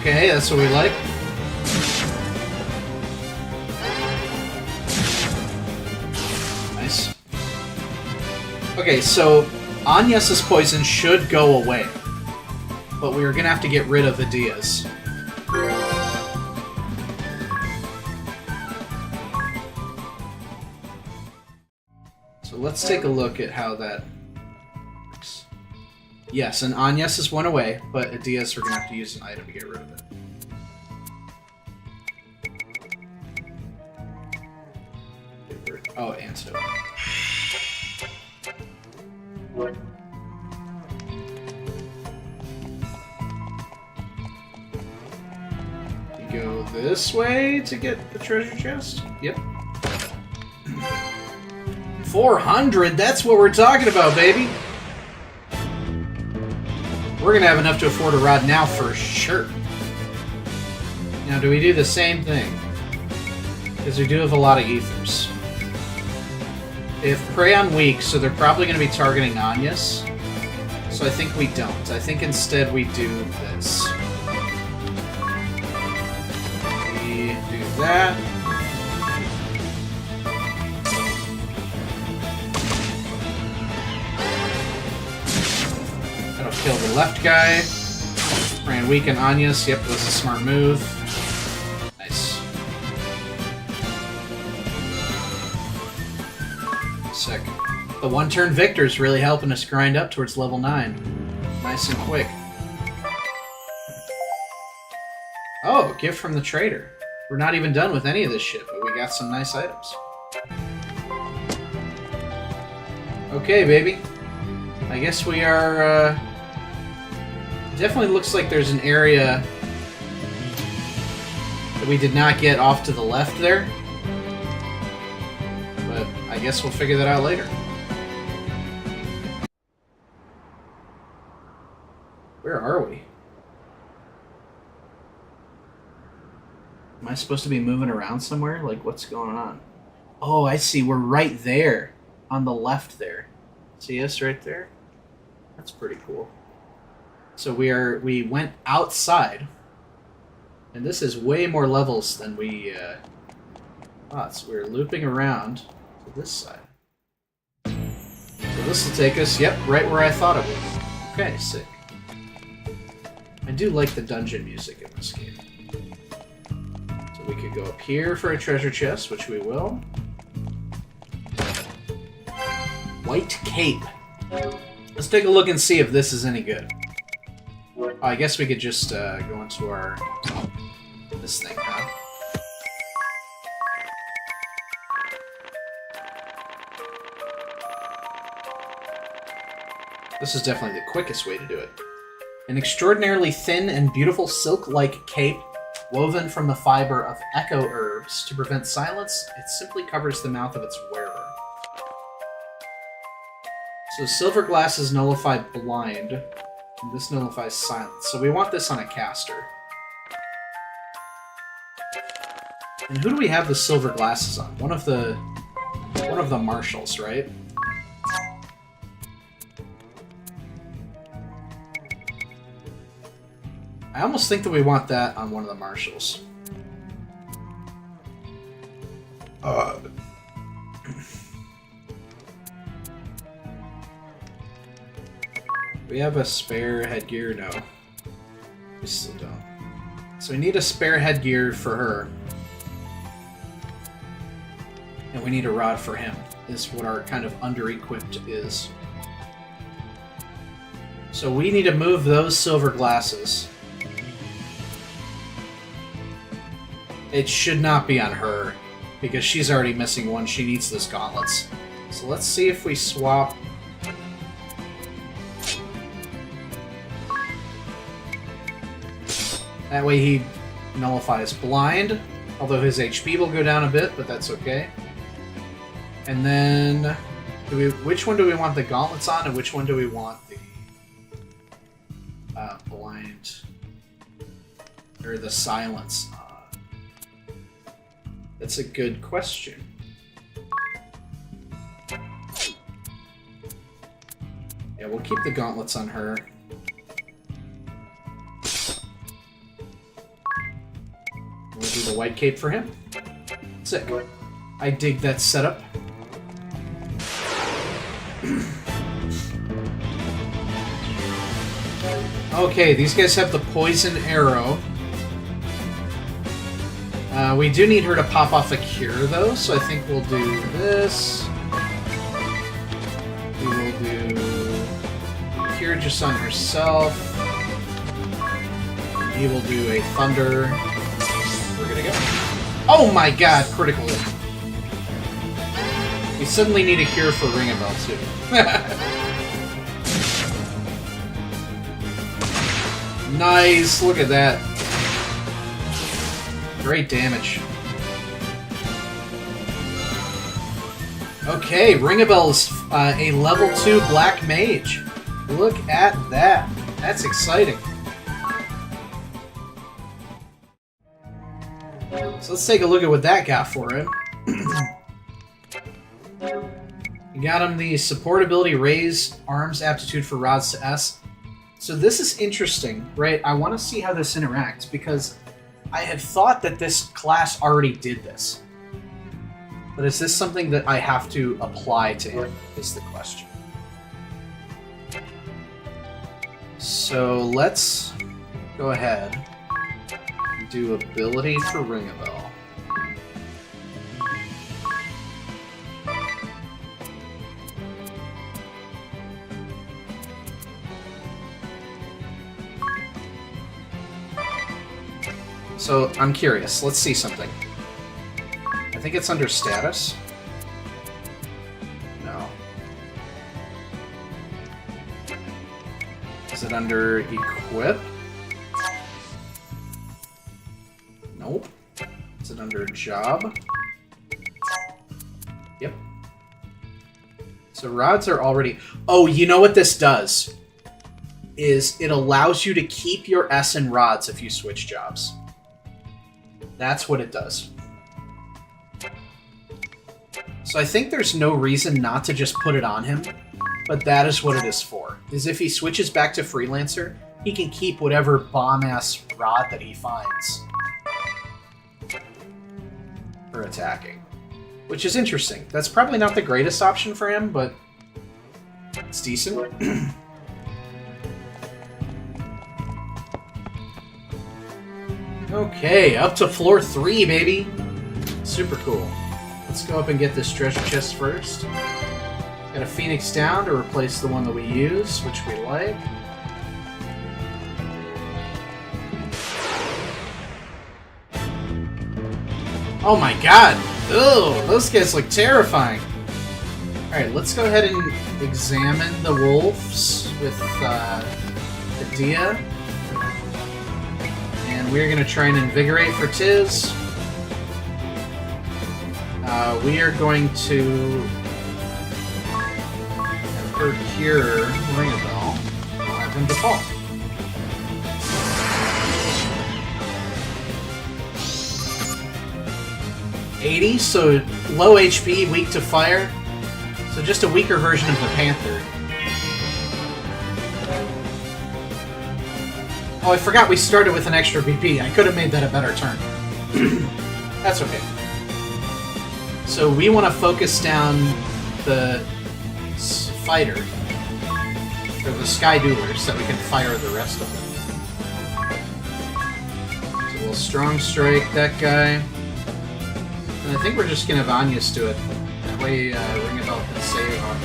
Okay, that's what we like. Nice. Okay, so Agnes's poison should go away. But we're gonna have to get rid of Adia's. So let's take a look at how that works. Yes, and Agnes's went away, but Adia's we're gonna have to use an item to get rid of it. Oh, antidote. You go this way to get the treasure chest? Yep. 400? That's what we're talking about, baby! We're gonna have enough to afford a rod now for sure. Now, do we do the same thing? Because we do have a lot of ethers. They have prey on weak, so they're probably going to be targeting Agnes. So I think we don't. I think instead we do this. We do that. That'll kill the left guy. Prey on weak and Agnes. Yep, that's a smart move. Nice. Sick. The one-turn victor's really helping us grind up towards level 9. Nice and quick. Oh, gift from the trader. We're not even done with any of this shit, but we got some nice items. Okay, baby. I guess we are, definitely looks like there's an area that we did not get off to the left there. But I guess we'll figure that out later. Where are we? Am I supposed to be moving around somewhere? Like, what's going on? Oh, I see. We're right there. On the left there. See us right there? That's pretty cool. So we went outside. And this is way more levels than we thought. So we're looping around to this side. So this will take us, yep, right where I thought it would. Okay, sick. I do like the dungeon music in this game. So we could go up here for a treasure chest, which we will. White cape. Let's take a look and see if this is any good. Oh, I guess we could just go into our... this thing, huh? This is definitely the quickest way to do it. An extraordinarily thin and beautiful silk-like cape woven from the fiber of echo herbs. To prevent silence, it simply covers the mouth of its wearer. So silver glasses nullify blind, and this nullifies silence. So we want this on a caster. And who do we have the silver glasses on? One of the marshals, right? I almost think that we want that on one of the marshals. We have a spare headgear? No. We still don't. So we need a spare headgear for her. And we need a rod for him, is what our kind of under-equipped is. So we need to move those silver glasses. It should not be on her, because she's already missing one. She needs those gauntlets. So let's see if we swap... That way he nullifies blind, although his HP will go down a bit, but that's okay. And then, which one do we want the gauntlets on, and which one do we want the blind, or the silence on? That's a good question. Yeah, we'll keep the gauntlets on her. the white cape for him. Sick. I dig that setup. Okay, these guys have the poison arrow. We do need her to pop off a cure, though, so I think we'll do this. We will do cure just on herself. He will do a thunder. We're gonna go. Oh my god, critical hit. We suddenly need a cure for Ringabel, too. Nice, look at that. Great damage. Okay, Ringabel's a level 2 black mage. Look at that. That's exciting. So let's take a look at what that got for him. You got him the support ability, raise arms aptitude for rods to S. So this is interesting, right? I want to see how this interacts, because I had thought that this class already did this. But is this something that I have to apply to him, is the question. So let's go ahead and do ability for Ringabel. So, I'm curious. Let's see something. I think it's under status. No. Is it under equip? Nope. Is it under job? Yep. So rods are already... Oh, you know what this does? Is it allows you to keep your S in rods if you switch jobs. That's what it does. So I think there's no reason not to just put it on him, but that is what it is for. Is if he switches back to Freelancer, he can keep whatever bomb-ass rod that he finds for attacking. Which is interesting. That's probably not the greatest option for him, but it's decent. Okay, up to floor 3, baby. Super cool. Let's go up and get this treasure chest first. Got a Phoenix down to replace the one that we use, which we like. Oh my god! Ugh, those guys look terrifying. Alright, let's go ahead and examine the wolves with Adia. And we're going to try and invigorate for Tiz. We are going to have her cure Ringabel. We'll have him default. $80, so low HP, weak to fire. So just a weaker version of the Panther. Oh, I forgot we started with an extra BP. I could have made that a better turn. That's okay. So we want to focus down the fighter, or the Sky Dueler, so that we can fire the rest of them. So we'll Strong Strike that guy. And I think we're just going to Vanyas to it. That way Ringabel can save on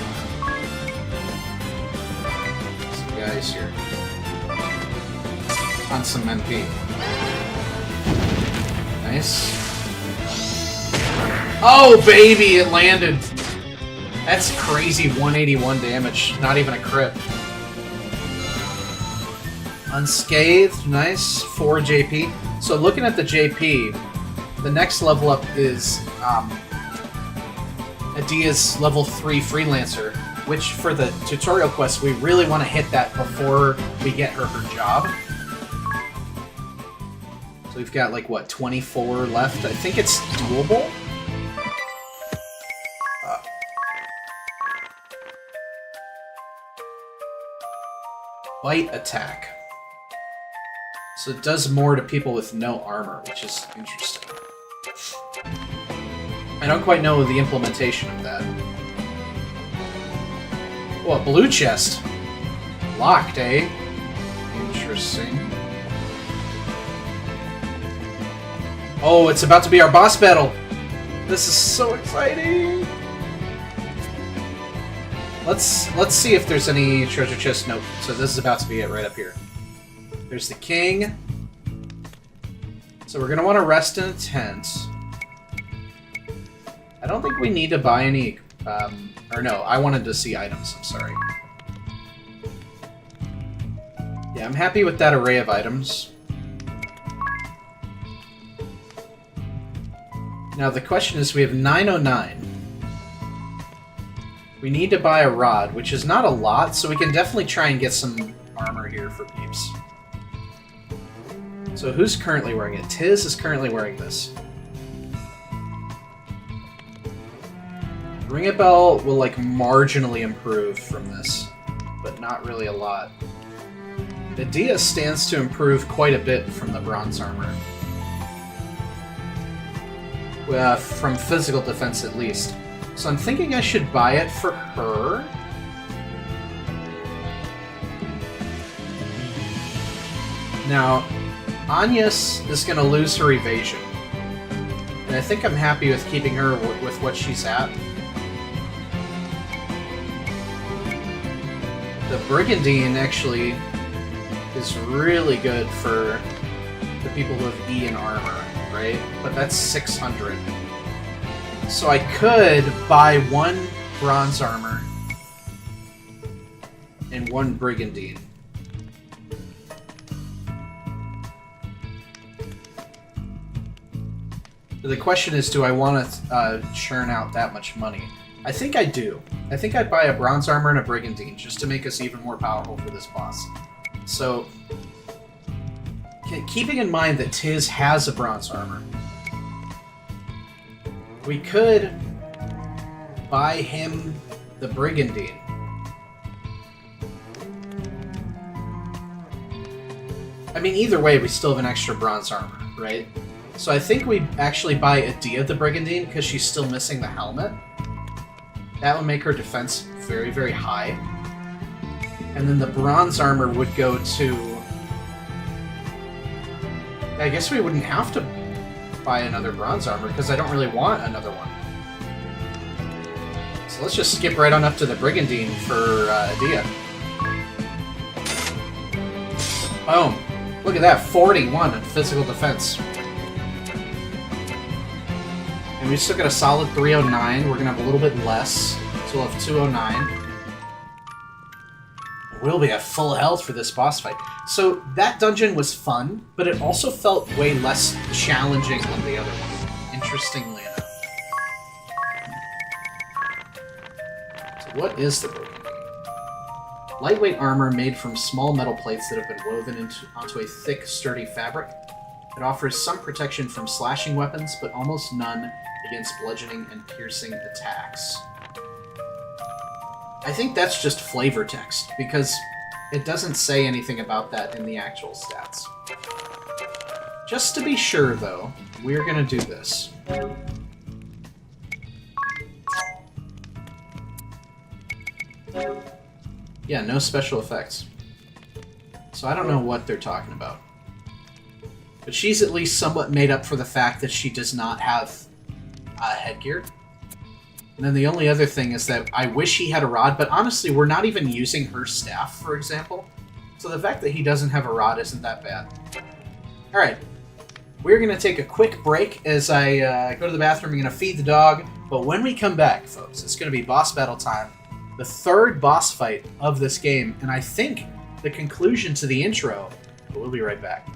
some guys here. On some MP. Nice. Oh, baby, it landed. That's crazy 181 damage. Not even a crit. Unscathed, nice. 4 JP. So looking at the JP, the next level up is Adia's level 3 Freelancer, which for the tutorial quest, we really want to hit that before we get her job. So we've got, like, what, 24 left? I think it's doable. Bite attack. So it does more to people with no armor, which is interesting. I don't quite know the implementation of that. Oh, a blue chest. Locked, eh? Interesting. Oh, it's about to be our boss battle! This is so exciting! Let's see if there's any treasure chest. Nope. So this is about to be it right up here. There's the king. So we're gonna want to rest in a tent. I don't think we need to buy any, or no, I wanted to see items, I'm sorry. Yeah, I'm happy with that array of items. Now the question is, we have 909. We need to buy a rod, which is not a lot, so we can definitely try and get some armor here for peeps. So who's currently wearing it? Tiz is currently wearing this. Ring a Bell will, like, marginally improve from this, but not really a lot. Nadia stands to improve quite a bit from the bronze armor. From physical defense, at least. So I'm thinking I should buy it for her. Now, Agnes is going to lose her evasion. And I think I'm happy with keeping her with what she's at. The Brigandine, actually, is really good for the people who have E in armor, right? But that's 600. So I could buy one bronze armor and one Brigandine. The question is, do I want to churn out that much money? I think I do. I think I'd buy a bronze armor and a Brigandine just to make us even more powerful for this boss. So, keeping in mind that Tiz has a bronze armor, we could buy him the Brigandine. I mean, either way, we still have an extra bronze armor, right? So I think we actually buy Adia the Brigandine because she's still missing the helmet. That would make her defense very, very high. And then the bronze armor would go to... I guess we wouldn't have to buy another bronze armor because I don't really want another one. So let's just skip right on up to the Brigandine for Adia. Boom. Look at that, 41 in physical defense. And we still got a solid 309. We're going to have a little bit less, so we'll have 209. We'll be at full health for this boss fight. So that dungeon was fun, but it also felt way less challenging than the other one, interestingly enough. So what is the Brigandine? Lightweight armor made from small metal plates that have been woven onto a thick, sturdy fabric. It offers some protection from slashing weapons, but almost none against bludgeoning and piercing attacks. I think that's just flavor text, because it doesn't say anything about that in the actual stats. Just to be sure, though, we're gonna do this. Yeah, no special effects. So I don't know what they're talking about. But she's at least somewhat made up for the fact that she does not have headgear. And then the only other thing is that I wish he had a rod, but honestly, we're not even using her staff, for example. So the fact that he doesn't have a rod isn't that bad. Alright. We're going to take a quick break as I go to the bathroom. I'm going to feed the dog. But when we come back, folks, it's going to be boss battle time. The third boss fight of this game, and I think the conclusion to the intro. But we'll be right back.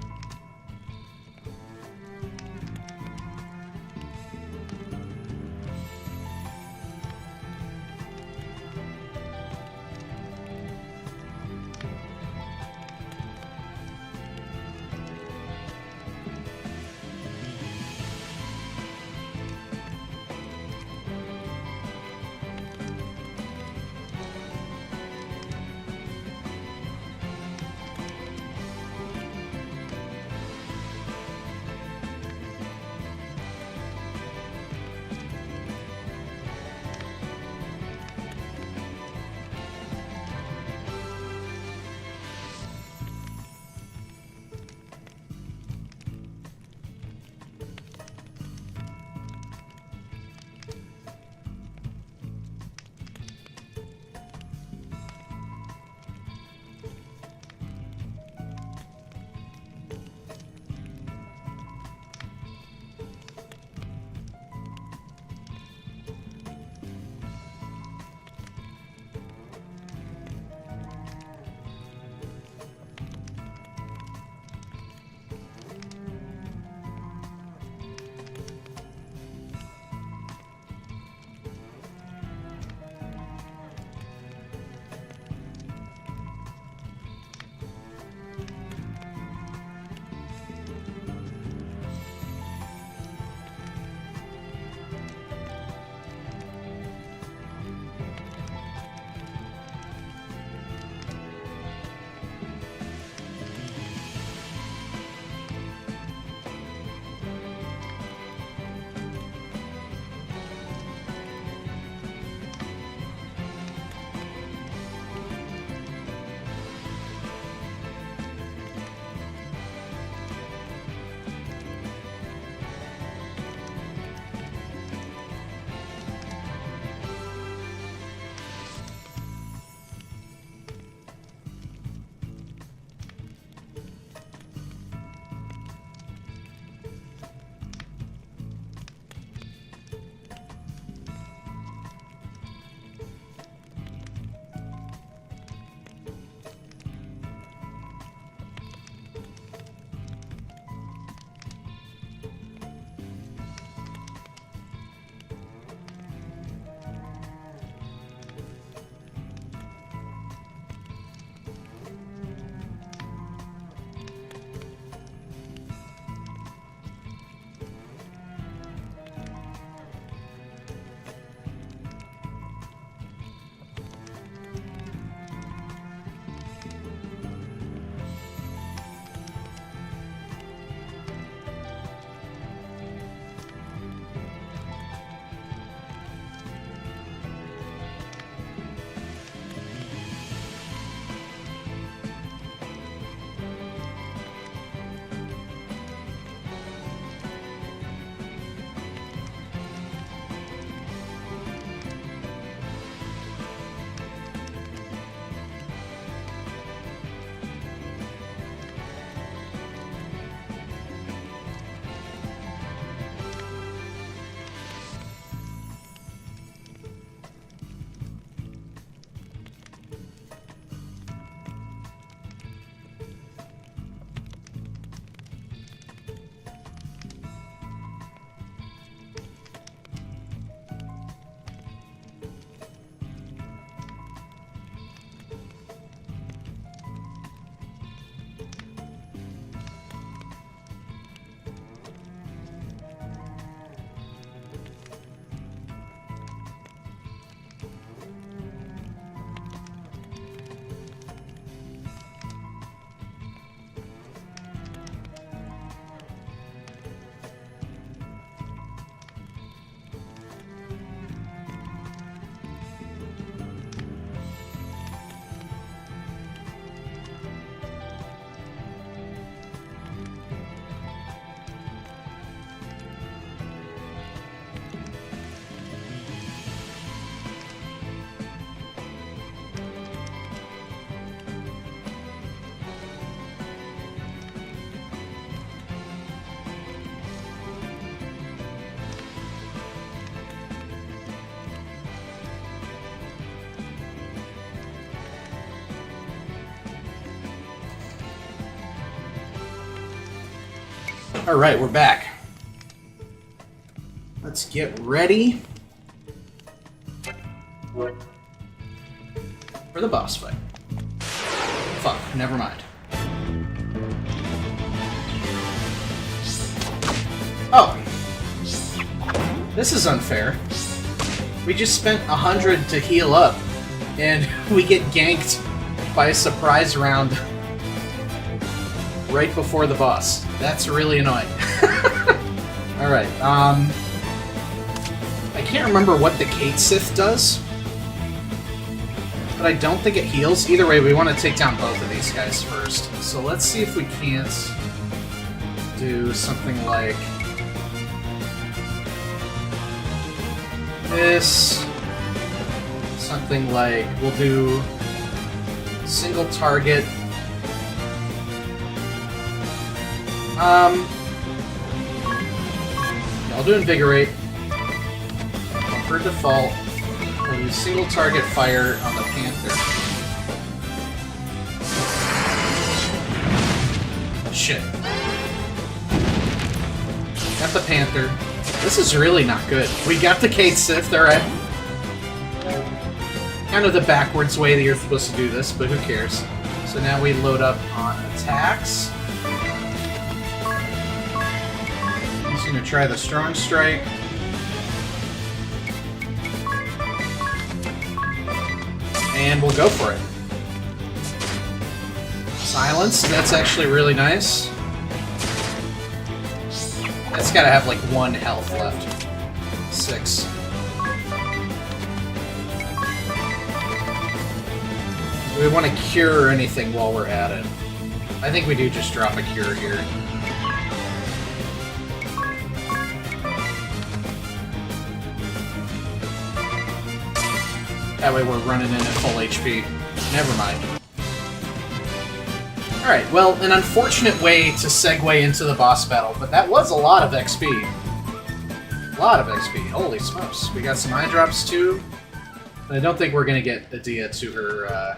Alright, we're back. Let's get ready for the boss fight. Fuck, never mind. Oh. This is unfair. We just spent 100 to heal up, and we get ganked by a surprise round right before the boss. That's really annoying. Alright, I can't remember what the Kate Sith does, but I don't think it heals. Either way, we want to take down both of these guys first. So let's see if we can't do something like this. Something like, we'll do single target. I'll do Invigorate. For default, we'll do single target fire on the Panther. Shit. Got the Panther. This is really not good. We got the Kate Sith, alright. Kind of the backwards way that you're supposed to do this, but who cares? So now we load up on attacks. Just gonna try the Strong Strike. And we'll go for it. Silence, that's actually really nice. That's gotta have like 1 health left. 6. Do we want to cure anything while we're at it? I think we do just drop a cure here. That way we're running in at full HP. Never mind. Alright, well, an unfortunate way to segue into the boss battle, but that was a lot of XP. A lot of XP. Holy smokes. We got some eye drops too. But I don't think we're gonna get Adia to her,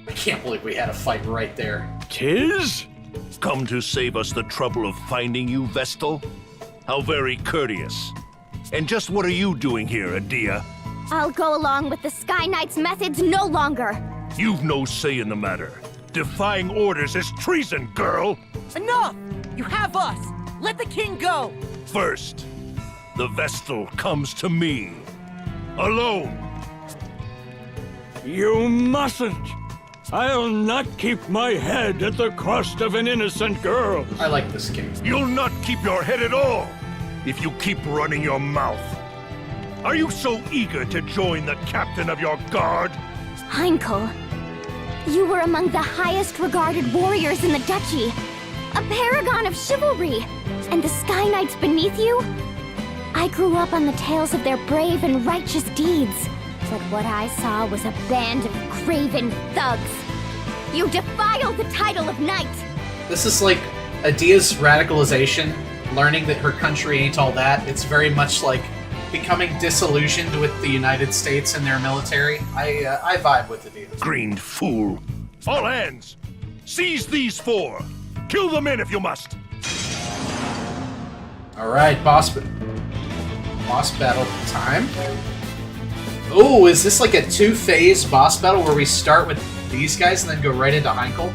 I can't believe we had a fight right there. Tiz? Come to save us the trouble of finding you, Vestal? How very courteous. And just what are you doing here, Adia? I'll go along with the Sky Knight's methods no longer. You've no say in the matter. Defying orders is treason, girl! Enough! You have us! Let the king go! First, the Vestal comes to me. Alone. You mustn't! I'll not keep my head at the cost of an innocent girl. I like this king. You'll not keep your head at all if you keep running your mouth. Are you so eager to join the captain of your guard? Heinkel, you were among the highest regarded warriors in the duchy. A paragon of chivalry. And the Sky Knights beneath you? I grew up on the tales of their brave and righteous deeds. But what I saw was a band of craven thugs. You defile the title of knight! This is like Adia's radicalization, learning that her country ain't all that. It's very much like becoming disillusioned with the United States and their military. I vibe with Adia. Green fool. All hands! Seize these 4! Kill the men if you must! Alright, boss battle time. Oh, is this like a 2-phase boss battle where we start with these guys and then go right into Heinkel?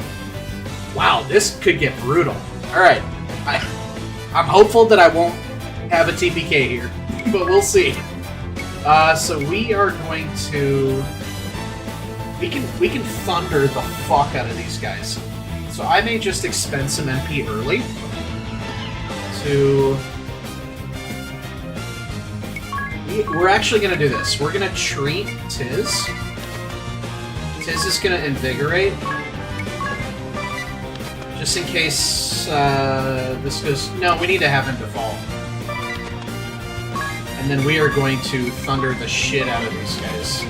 Wow, this could get brutal. Alright, I'm hopeful that I won't have a TPK here, but we'll see. So we are going to... We can thunder the fuck out of these guys. So I may just expend some MP early to... We're actually going to do this. We're going to treat Tiz. Tiz is going to invigorate. Just in case this goes... No, we need to have him default. And then we are going to thunder the shit out of these guys.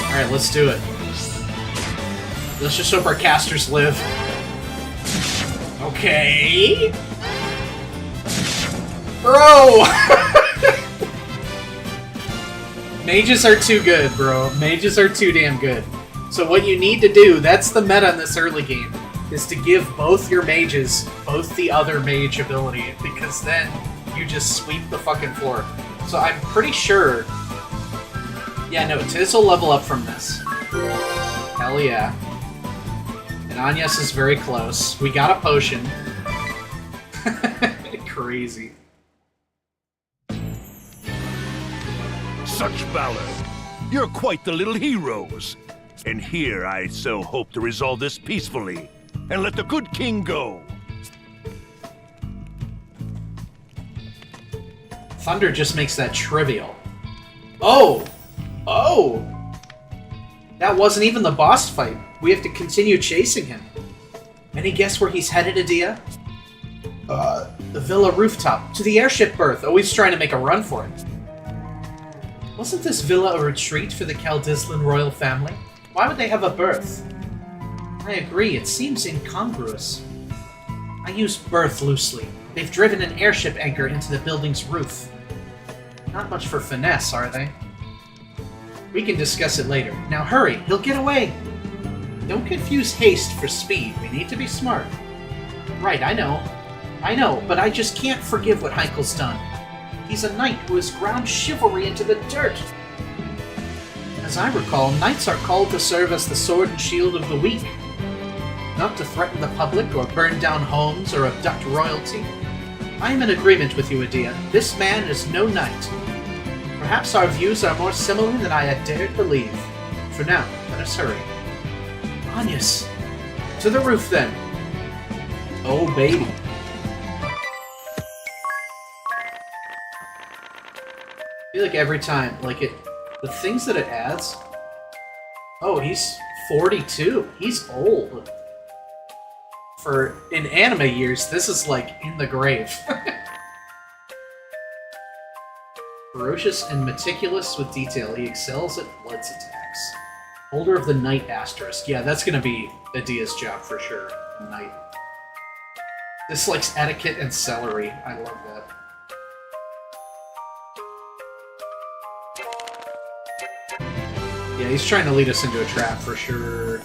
Alright, let's do it. Let's just hope our casters live. Okay... Bro! Mages are too good, bro. Mages are too damn good. So what you need to do, that's the meta in this early game, is to give both your mages both the other mage ability, because then you just sweep the fucking floor. So I'm pretty sure... Yeah, no, Tiz will level up from this. Hell yeah. And Agnes is very close. We got a potion. Crazy. Such valor. You're quite the little heroes. And here I so hope to resolve this peacefully and let the good king go. Thunder just makes that trivial. Oh! Oh! That wasn't even the boss fight. We have to continue chasing him. Any guess where he's headed, Adia? The villa rooftop. To the airship berth. Always trying to make a run for it. Wasn't this villa a retreat for the Kaldislan royal family? Why would they have a berth? I agree, it seems incongruous. I use berth loosely. They've driven an airship anchor into the building's roof. Not much for finesse, are they? We can discuss it later. Now hurry, he'll get away! Don't confuse haste for speed. We need to be smart. Right, I know. I know, but I just can't forgive what Heinkel's done. He's a knight who has ground chivalry into the dirt. As I recall, knights are called to serve as the sword and shield of the weak. Not to threaten the public or burn down homes or abduct royalty. I am in agreement with you, Adia. This man is no knight. Perhaps our views are more similar than I had dared believe. For now, let us hurry. Agnes! To the roof, then! Oh, baby. I feel like every time, the things that it adds... Oh, he's 42. He's old. For, in anime years, this is like in the grave. Ferocious and meticulous with detail, he excels at blitz attacks. Holder of the Knight Asterisk. Yeah, that's gonna be Adia's job for sure. Knight. Dislikes etiquette and celery. I love that. Yeah, he's trying to lead us into a trap for sure.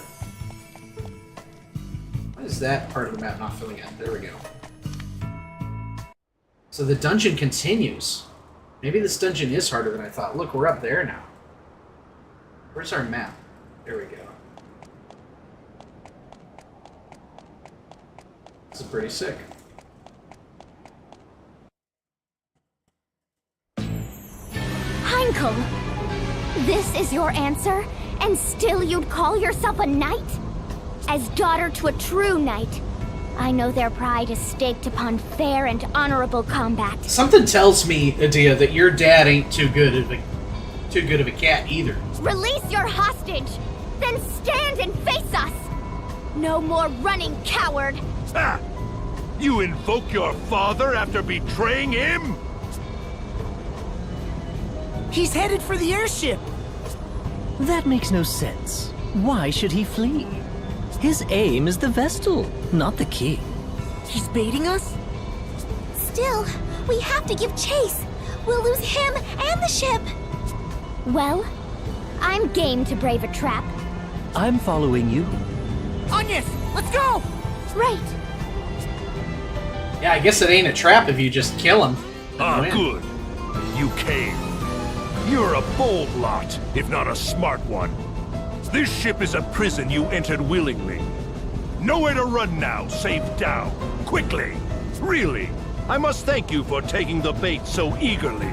Why is that part of the map not filling in? There we go. So the dungeon continues. Maybe this dungeon is harder than I thought. Look, we're up there now. Where's our map? There we go. This is pretty sick. Heinkel! This is your answer? And still you'd call yourself a knight? As daughter to a true knight, I know their pride is staked upon fair and honorable combat. Something tells me, Adia, that your dad ain't too good of a cat either. Release your hostage! Then stand and face us! No more running, coward! Ha! You invoke your father after betraying him? He's headed for the airship! That makes no sense. Why should he flee? His aim is the Vestal, not the king. He's baiting us? Still, we have to give chase. We'll lose him and the ship. Well, I'm game to brave a trap. I'm following you. Agnes, let's go! Right. Yeah, I guess it ain't a trap if you just kill him. Ah, Win. good. You came. You're a bold lot, if not a smart one. This ship is a prison you entered willingly. Nowhere to run now, save down. Quickly. Really, I must thank you for taking the bait so eagerly.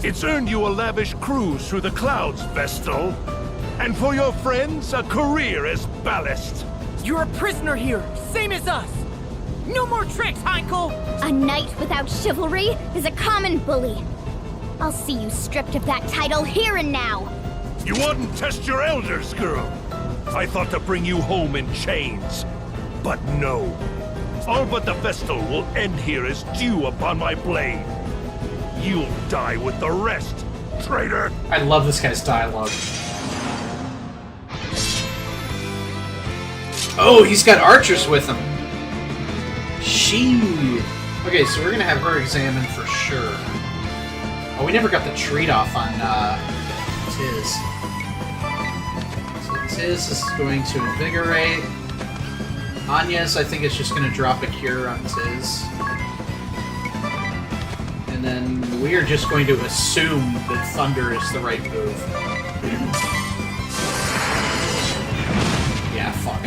It's earned you a lavish cruise through the clouds, Vestal. And for your friends, a career as ballast. You're a prisoner here, same as us! No more tricks, Heinkel! A knight without chivalry is a common bully. I'll see you stripped of that title here and now. You wouldn't test your elders, girl. I thought to bring you home in chains. But no. All but the Vestal will end here as dew upon my blade. You'll die with the rest, traitor! I love this guy's dialogue. Oh, he's got archers with him. She. Okay, so we're gonna have her examined for sure. Oh, we never got the treat off on Tiz. So Tiz is going to invigorate. Anya's, I think, is just going to drop a cure on Tiz. And then we are just going to assume that Thunder is the right move. Yeah, fuck.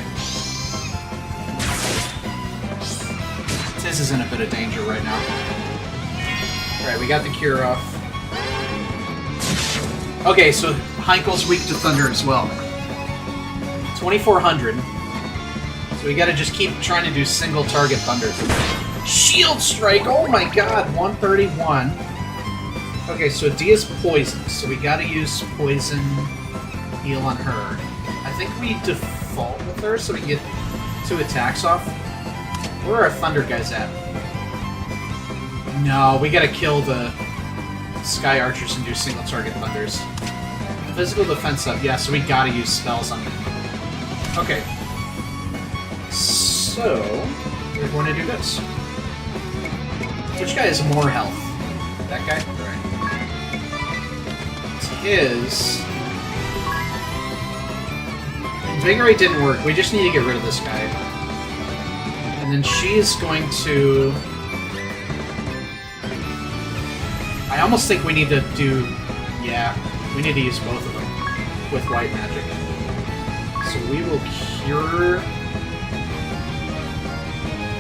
Tiz is in a bit of danger right now. Alright, we got the cure off. Okay, so Heinkel's weak to Thunder as well. 2400. So we gotta just keep trying to do single target Thunder today. Shield Strike! Oh my god, 131. Okay, so Dia's poisoned, so we gotta use Poison Heal on her. I think we default with her so we get 2 attacks off. Where are our Thunder guys at? No, we gotta kill the Sky Archers and do single target Thunders. Physical defense up, yeah, so we gotta use spells on them. Okay. So, we're going to do this. Which guy has more health? That guy? Alright. It's his. Invigorate didn't work. We just need to get rid of this guy. And then she's going to... I almost think we need to do... Yeah, we need to use both of them with white magic. So we will cure...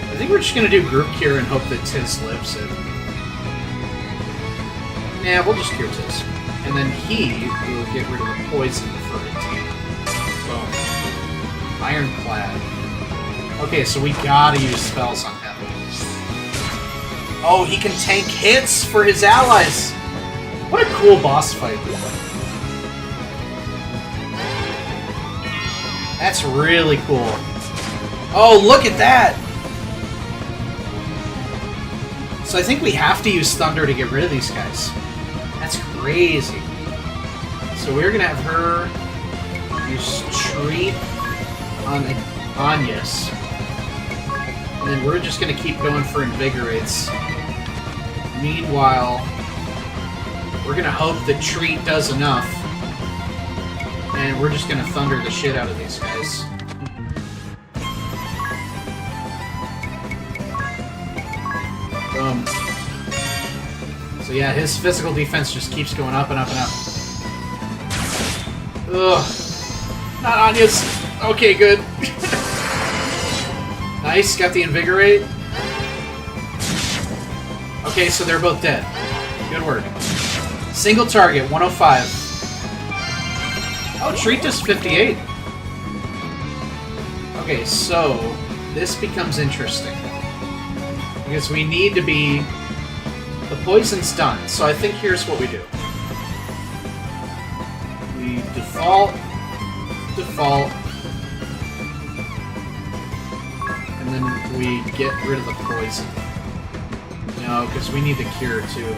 I think we're just going to do group cure and hope that Tiz lives it. Nah, we'll just cure Tiz. And then he will get rid of the poison for a team. Boom. Ironclad. Okay, so we gotta use spells on him. Oh, he can tank hits for his allies! What a cool boss fight. That's really cool. Oh, look at that! So I think we have to use Thunder to get rid of these guys. That's crazy. So we're gonna have her use Treat on Anya's. And then we're just gonna keep going for Invigorates. Meanwhile, we're gonna hope that Treat does enough. And we're just gonna Thunder the shit out of these guys. Boom. So yeah, his physical defense just keeps going up and up and up. Ugh. Not Anya's. Okay, good. Nice, got the Invigorate. Okay, so they're both dead. Good work. Single target, 105. Oh, Treat does 58. Okay, so this becomes interesting. Because we need to be... The poison's done, so I think here's what we do. We default, and then we get rid of the poison. No, because we need the cure too.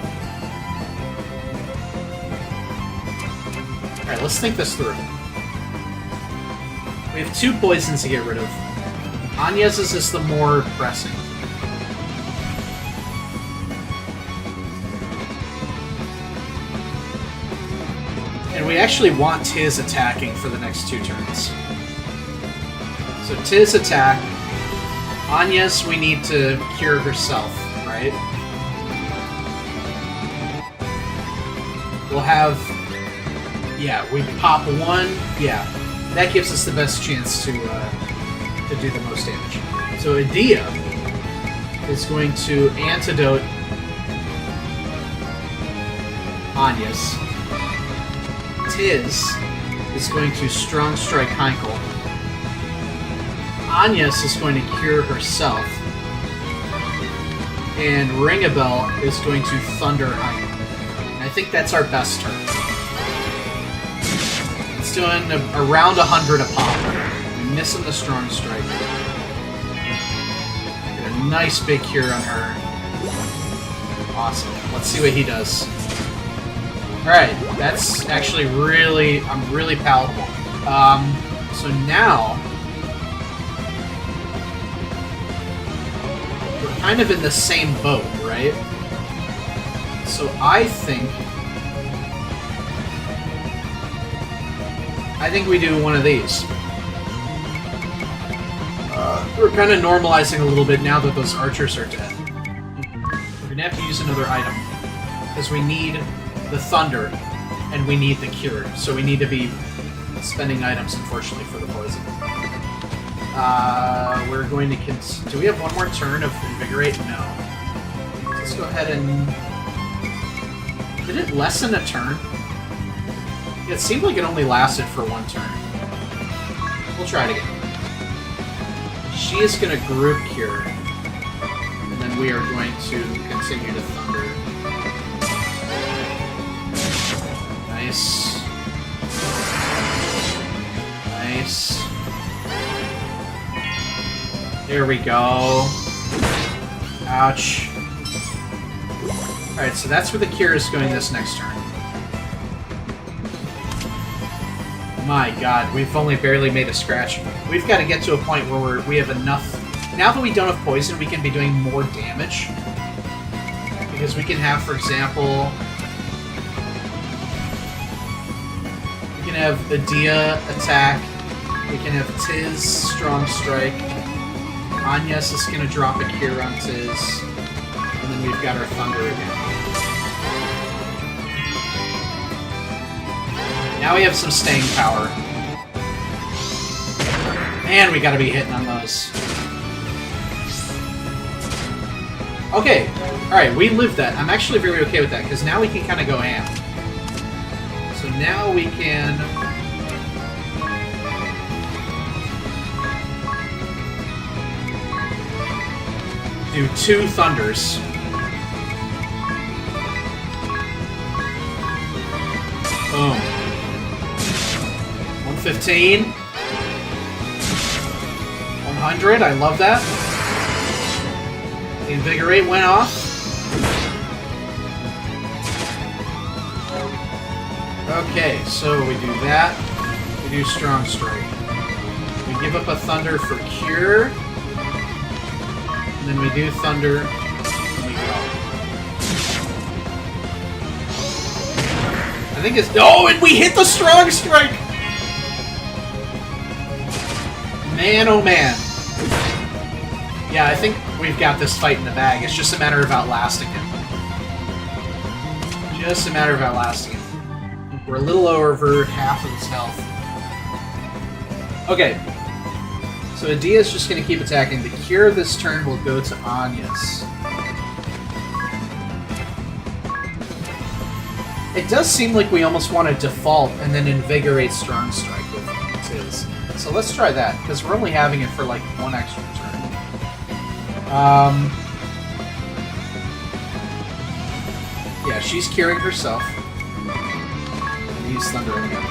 Alright, let's think this through. We have 2 poisons to get rid of. Anya's is the more pressing. And we actually want Tiz attacking for the next 2 turns. So Tiz attack. Anya's we need to cure herself, right? We'll have... Yeah, we pop 1. Yeah, that gives us the best chance to do the most damage. So Adia is going to antidote Anya's. Tiz is going to Strong Strike Heinkel. Anya's is going to cure herself. And Ring-a-Bell is going to Thunder Heinkel. And I think that's our best turn. It's doing around 100 a pop. We're missing the Strong Strike. Get a nice big cure on her. Awesome. Let's see what he does. Alright, that's actually really palatable. So now, we're kind of in the same boat, right? So I think I think we do one of these. We're kind of normalizing a little bit now that those archers are dead. We're gonna have to use another item. Because we need the thunder, and we need the cure. So we need to be spending items, unfortunately, for the poison. We're going to... Do we have one more turn of Invigorate? No. Let's go ahead and... Did it lessen a turn? It seemed like it only lasted for one turn. We'll try it again. She is going to group cure. And then we are going to continue to thunder. Nice. Nice. There we go. Ouch. Alright, so that's where the cure is going this next turn. My god, we've only barely made a scratch. We've got to get to a point where we have enough... Now that we don't have poison, we can be doing more damage. Because we can have, for example... We can have Adia attack. We can have Tiz strong strike. Agnes is going to drop a cure on Tiz. And then we've got our thunder again. Now we have some staying power. And we gotta be hitting on those. Okay, alright, we lived that. I'm actually very okay with that, because now we can kind of go ham. So now we can... do 2 thunders. Boom. 115. 100, I love that. The Invigorate went off. Okay, so we do that. We do Strong Strike. We give up a Thunder for Cure. And then we do Thunder. And we go. I think it's... Oh, and we hit the Strong Strike! Man, oh man. Yeah, I think we've got this fight in the bag. It's just a matter of outlasting him. Just a matter of outlasting him. We're a little over half of his health. Okay. So Adia's just going to keep attacking. The cure this turn will go to Agnes. It does seem like we almost want to default and then invigorate Strong Strike with Tiz. So let's try that, because we're only having it for like 1 extra turn. Yeah, she's curing herself. And he's thundering again.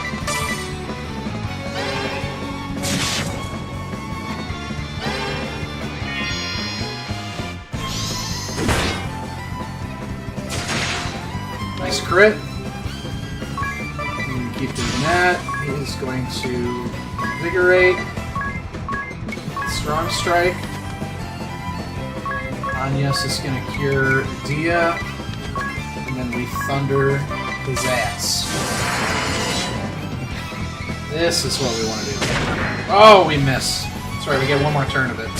Nice crit. And keep doing that. He is going to invigorate. Strong Strike. Agnes is going to cure Dia. And then we thunder his ass. This is what we want to do. Oh, we miss. Sorry, we get 1 more turn of it.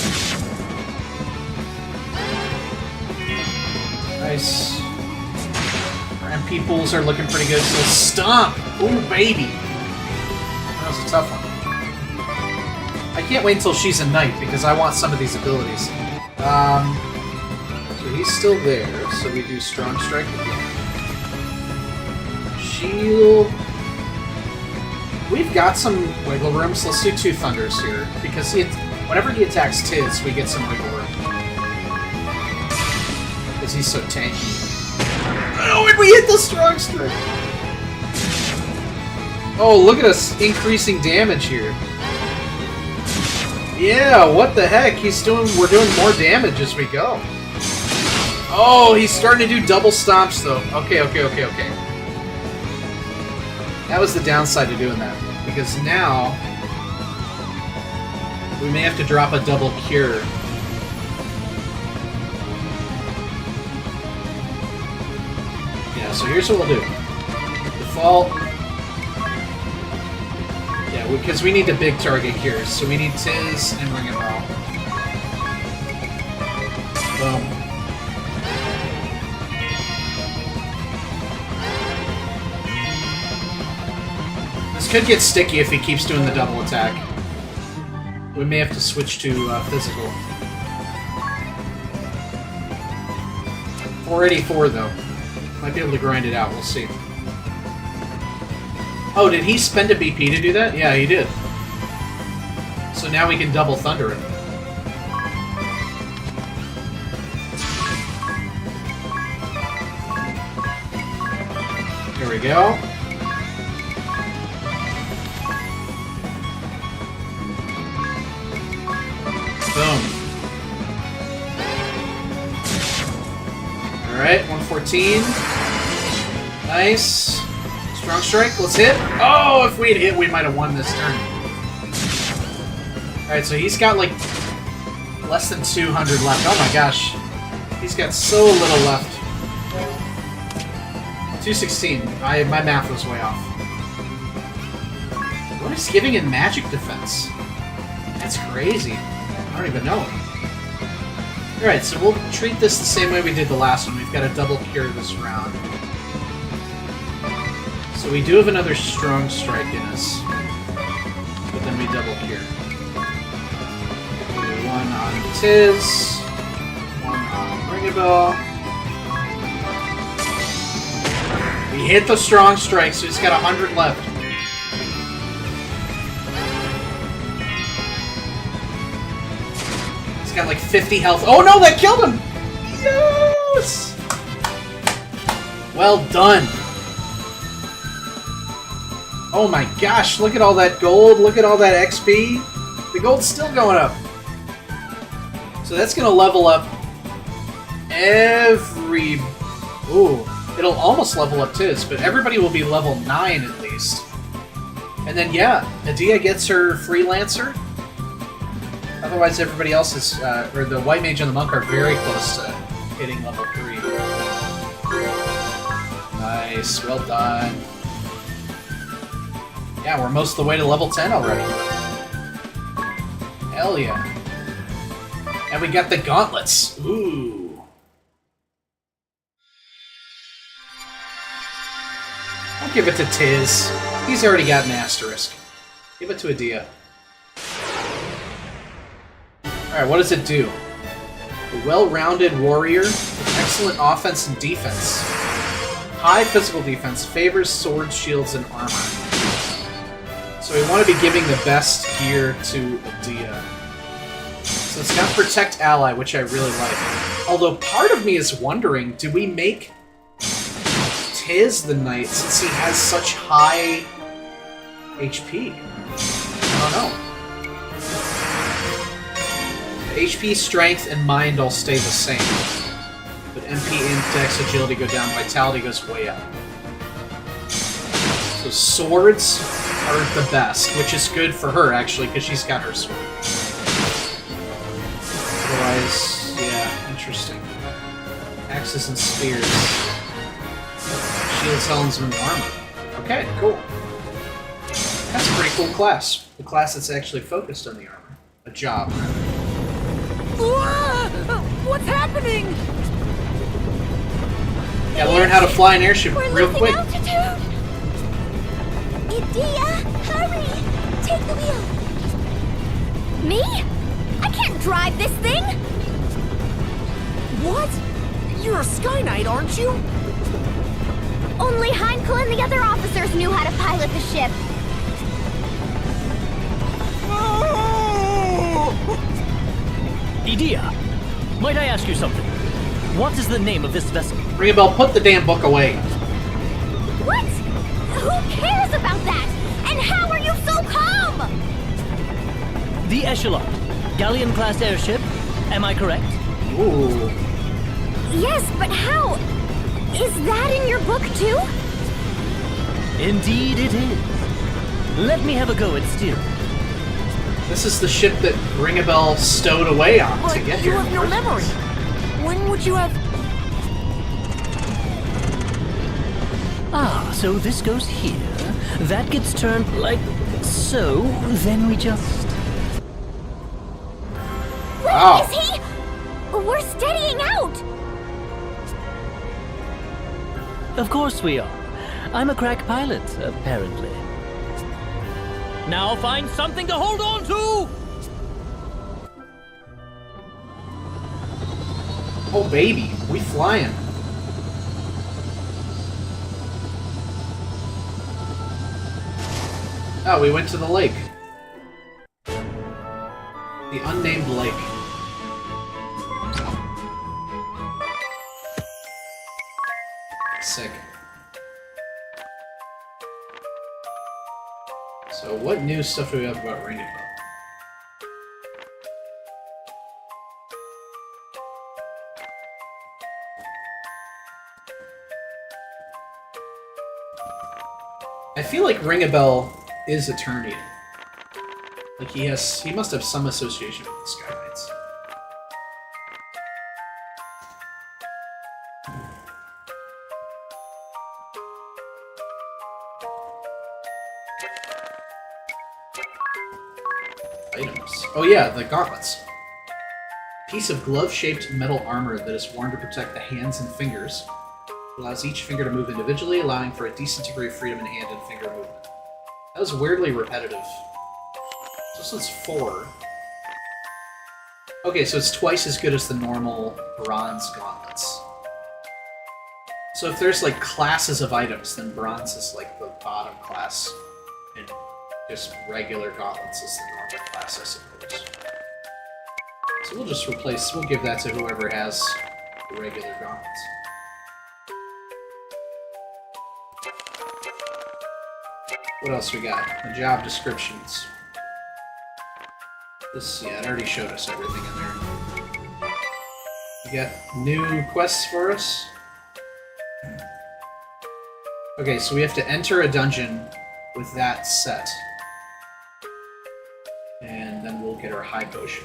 Nice. Our MP pools are looking pretty good. So Stomp! Ooh, baby! That was a tough one. I can't wait until she's a knight, because I want some of these abilities. So he's still there, so we do Strong Strike again. Shield. We've got some wiggle room, so let's do 2 thunders here, because whenever he attacks Tiz, we get some wiggle room. Because he's so tanky. Oh, and we hit the Strong Strike! Oh, look at us increasing damage here. Yeah, what the heck? We're doing more damage as we go. Oh, he's starting to do double stomps, though. Okay. That was the downside to doing that. Because now, we may have to drop a double cure. Yeah, so here's what we'll do. Default. because we need a big target here. So we need Tiz and Ring a Bell. Boom. This could get sticky if he keeps doing the double attack. We may have to switch to physical. 484 though. Might be able to grind it out, we'll see. Oh, did he spend a BP to do that? Yeah, he did. So now we can double thunder it. Here we go. Boom. Alright, 114. Nice. Strong strike, let's hit. Oh, if we had hit, we might have won this turn. Alright, so he's got like less than 200 left. Oh my gosh. He's got so little left. 216. My math was way off. What is giving in magic defense? That's crazy. I don't even know. Alright, so we'll treat this the same way we did the last one. We've got to double cure this round. So we do have another strong strike in us. But then we double cure. One on Tiz. One on Ring a Bell. We hit the strong strike, so he's got 100 left. He's got like 50 health. Oh no, that killed him! Yes! Well done. Oh my gosh, look at all that gold, look at all that XP. The gold's still going up. So that's going to level up every... Ooh, it'll almost level up Tiz, but everybody will be level 9 at least. And then, yeah, Adia gets her Freelancer. Otherwise, everybody else is... or the White Mage and the Monk are very close to hitting level 3. Nice, well done. Yeah, we're most of the way to level 10 already. Hell yeah. And we got the gauntlets. Ooh. I'll give it to Tiz. He's already got an asterisk. Give it to Adia. Alright, what does it do? A well-rounded warrior with excellent offense and defense. High physical defense favors swords, shields, and armor. So we want to be giving the best gear to Adia. So it's got Protect Ally, which I really like. Although part of me is wondering, do we make Tiz the knight since he has such high HP? I don't know. HP, strength, and mind all stay the same. But MP, Int, Dex, Agility go down, Vitality goes way up. So swords are the best, which is good for her, actually, because she's got her sword. Otherwise, yeah, interesting. Axes and spears. Shields, helms, and armor. Okay, cool. That's a pretty cool class. The class that's actually focused on the armor. A job, rather. What's happening? Gotta learn how to fly an airship real quick. Altitude. Adia, hurry! Take the wheel. Me? I can't drive this thing. What? You're a Sky Knight, aren't you? Only Heinkel and the other officers knew how to pilot the ship. Idia, might I ask you something? What is the name of this vessel? Ring a Bell, put the damn book away. What? Who cares about that? And how are you so calm? The Echelon, galleon-class airship. Am I correct? Ooh. Yes, but how? Is that in your book too? Indeed it is. Let me have a go at steering. This is the ship that Ring a Bell stowed away on But to get you here. have no memory. When would you have... Ah, so this goes here, that gets turned like so, then we just... Wow. Is he? We're steadying out! Of course we are. I'm a crack pilot, apparently. Now find something to hold on to! Oh, baby. We flying. Oh, we went to the lake. The unnamed lake. Sick. So, what new stuff do we have about Ring Bell? I feel like Ring-a-Bell is Eternian. Like he must have some association with the Sky Knights. Items. Oh yeah, the gauntlets. Piece of glove-shaped metal armor that is worn to protect the hands and fingers. It allows each finger to move individually, allowing for a decent degree of freedom in hand and finger movement. That was weirdly repetitive. This one's 4. Okay, so it's twice as good as the normal bronze gauntlets. So if there's like classes of items, then bronze is like the bottom class, and just regular gauntlets is the normal class, I suppose. So we'll give that to whoever has the regular gauntlets. What else we got? The job descriptions. This, yeah, it already showed us everything in there. We got new quests for us. Okay, so we have to enter a dungeon with that set. And then we'll get our high potion.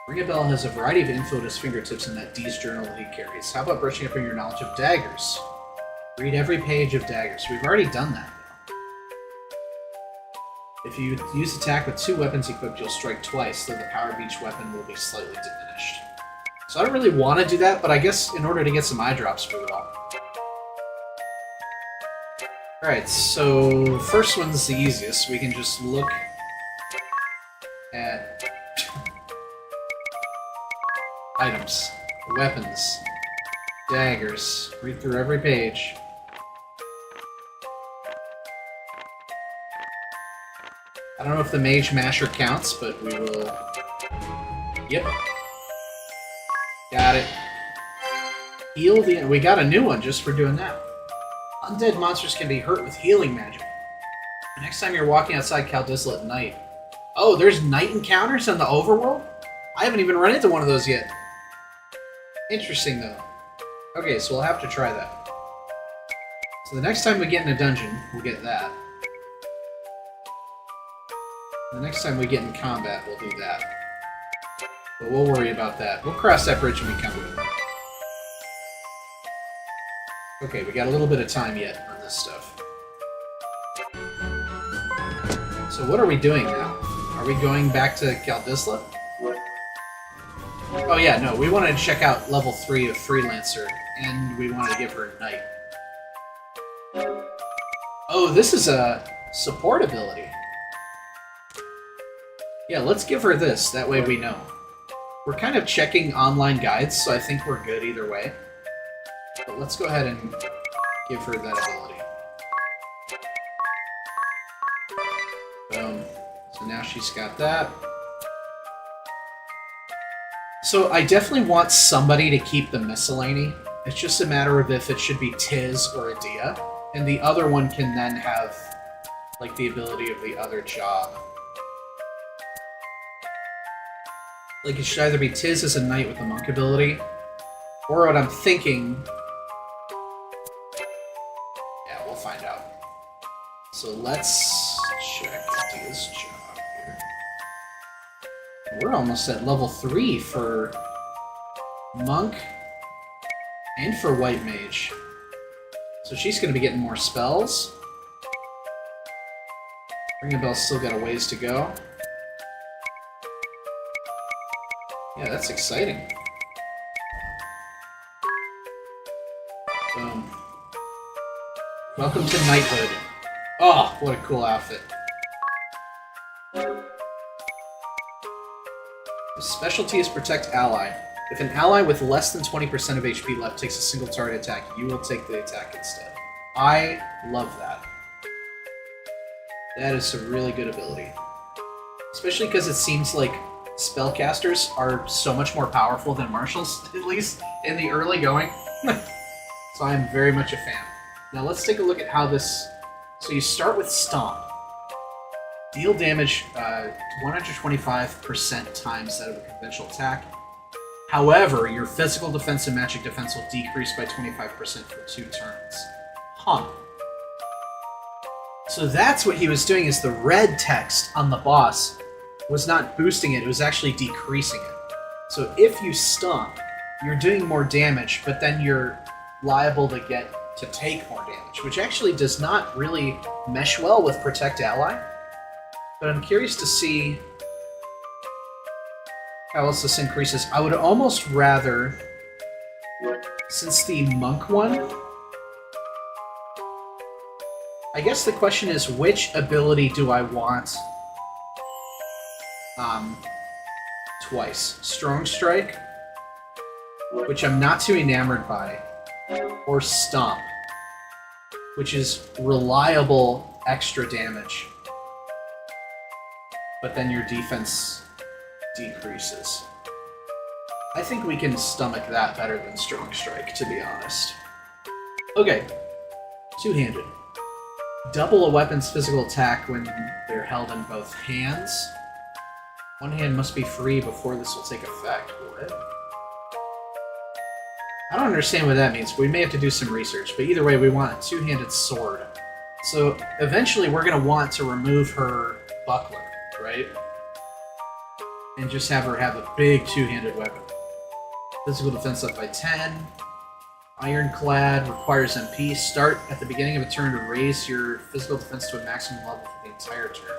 Ring-a-Bell has a variety of info at his fingertips in that D's journal that he carries. How about brushing up on your knowledge of daggers? Read every page of daggers. We've already done that. If you use attack with 2 weapons equipped, you'll strike twice, though the power of each weapon will be slightly diminished. So I don't really want to do that, but I guess in order to get some eye drops for it all. Alright, so first one's the easiest. We can just look at items, weapons, daggers, read through every page. I don't know if the Mage Masher counts, but we will... Yep. Got it. Heal the... We got a new one just for doing that. Undead monsters can be hurt with healing magic. The next time you're walking outside Caldisla at night... Oh, there's night encounters in the overworld? I haven't even run into one of those yet. Interesting, though. Okay, so we'll have to try that. So the next time we get in a dungeon, we'll get that. The next time we get in combat, we'll do that. But we'll worry about that. We'll cross that bridge when we come to it. Okay, we got a little bit of time yet on this stuff. So what are we doing now? Are we going back to Caldisla? Oh yeah, no, we wanted to check out level 3 of Freelancer, and we wanted to give her Knight. Oh, this is a support ability. Yeah, let's give her this, that way we know. We're kind of checking online guides, so I think we're good either way. But let's go ahead and give her that ability. Boom. So now she's got that. So I definitely want somebody to keep the miscellany. It's just a matter of if it should be Tiz or Adia. And the other one can then have, like, the ability of the other job. Like, it should either be Tiz as a knight with the monk ability, or what I'm thinking... Yeah, we'll find out. So let's check Adia's job here. We're almost at level 3 for monk and for white mage. So she's going to be getting more spells. Ring of Bells still got a ways to go. Yeah, that's exciting. Boom. Welcome to knighthood. Oh, what a cool outfit. The specialty is Protect Ally. If an ally with less than 20% of HP left takes a single target attack, you will take the attack instead. I love that. That is a really good ability. Especially because it seems like spellcasters are so much more powerful than marshals, at least in the early going. So I am very much a fan. Now let's take a look at how this... So you start with Stomp. Deal damage 125% times that of a conventional attack. However, your physical defense and magic defense will decrease by 25% for 2 turns. Huh. So that's what he was doing, is the red text on the boss was not boosting it, it was actually decreasing it. So if you stomp, you're doing more damage, but then you're liable to take more damage, which actually does not really mesh well with Protect Ally. But I'm curious to see how else this increases. I would almost rather, since the monk one, I guess the question is, which ability do I want twice? Strong Strike, which I'm not too enamored by, or Stomp, which is reliable extra damage, but then your defense decreases. I think we can stomach that better than Strong Strike, to be honest. Okay, two-handed. Double a weapon's physical attack when they're held in both hands. One hand must be free before this will take effect. What? I don't understand what that means. We may have to do some research, but either way, we want a two-handed sword. So eventually we're going to want to remove her buckler, right? And just have her have a big two-handed weapon. Physical defense up by 10. Ironclad requires MP. Start at the beginning of a turn to raise your physical defense to a maximum level for the entire turn.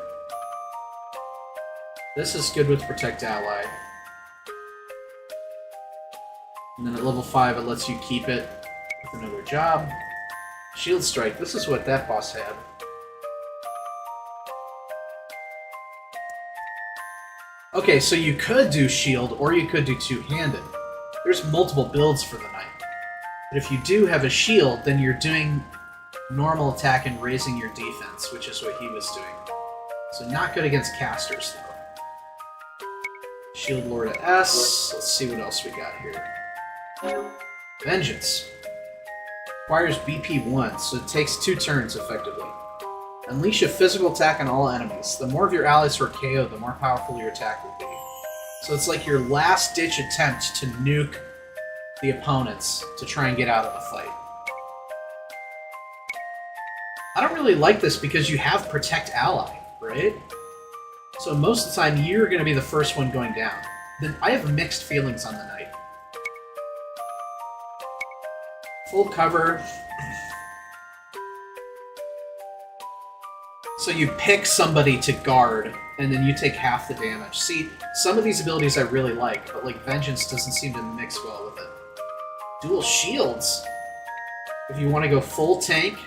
This is good with Protect Ally. And then at level 5 it lets you keep it with another job. Shield Strike, this is what that boss had. Okay, so you could do shield, or you could do two-handed. There's multiple builds for the knight. But if you do have a shield, then you're doing normal attack and raising your defense, which is what he was doing. So not good against casters, though. Shield Lord at S. Let's see what else we got here. Vengeance. Requires BP 1, so it takes 2 turns, effectively. Unleash a physical attack on all enemies. The more of your allies who are KO'd, the more powerful your attack will be. So it's like your last-ditch attempt to nuke the opponents to try and get out of the fight. I don't really like this because you have Protect Ally, right? So most of the time, you're going to be the first one going down. Then I have mixed feelings on the knight. Full cover. So you pick somebody to guard, and then you take half the damage. See, some of these abilities I really like, but like Vengeance doesn't seem to mix well with it. Dual shields. If you want to go full tank,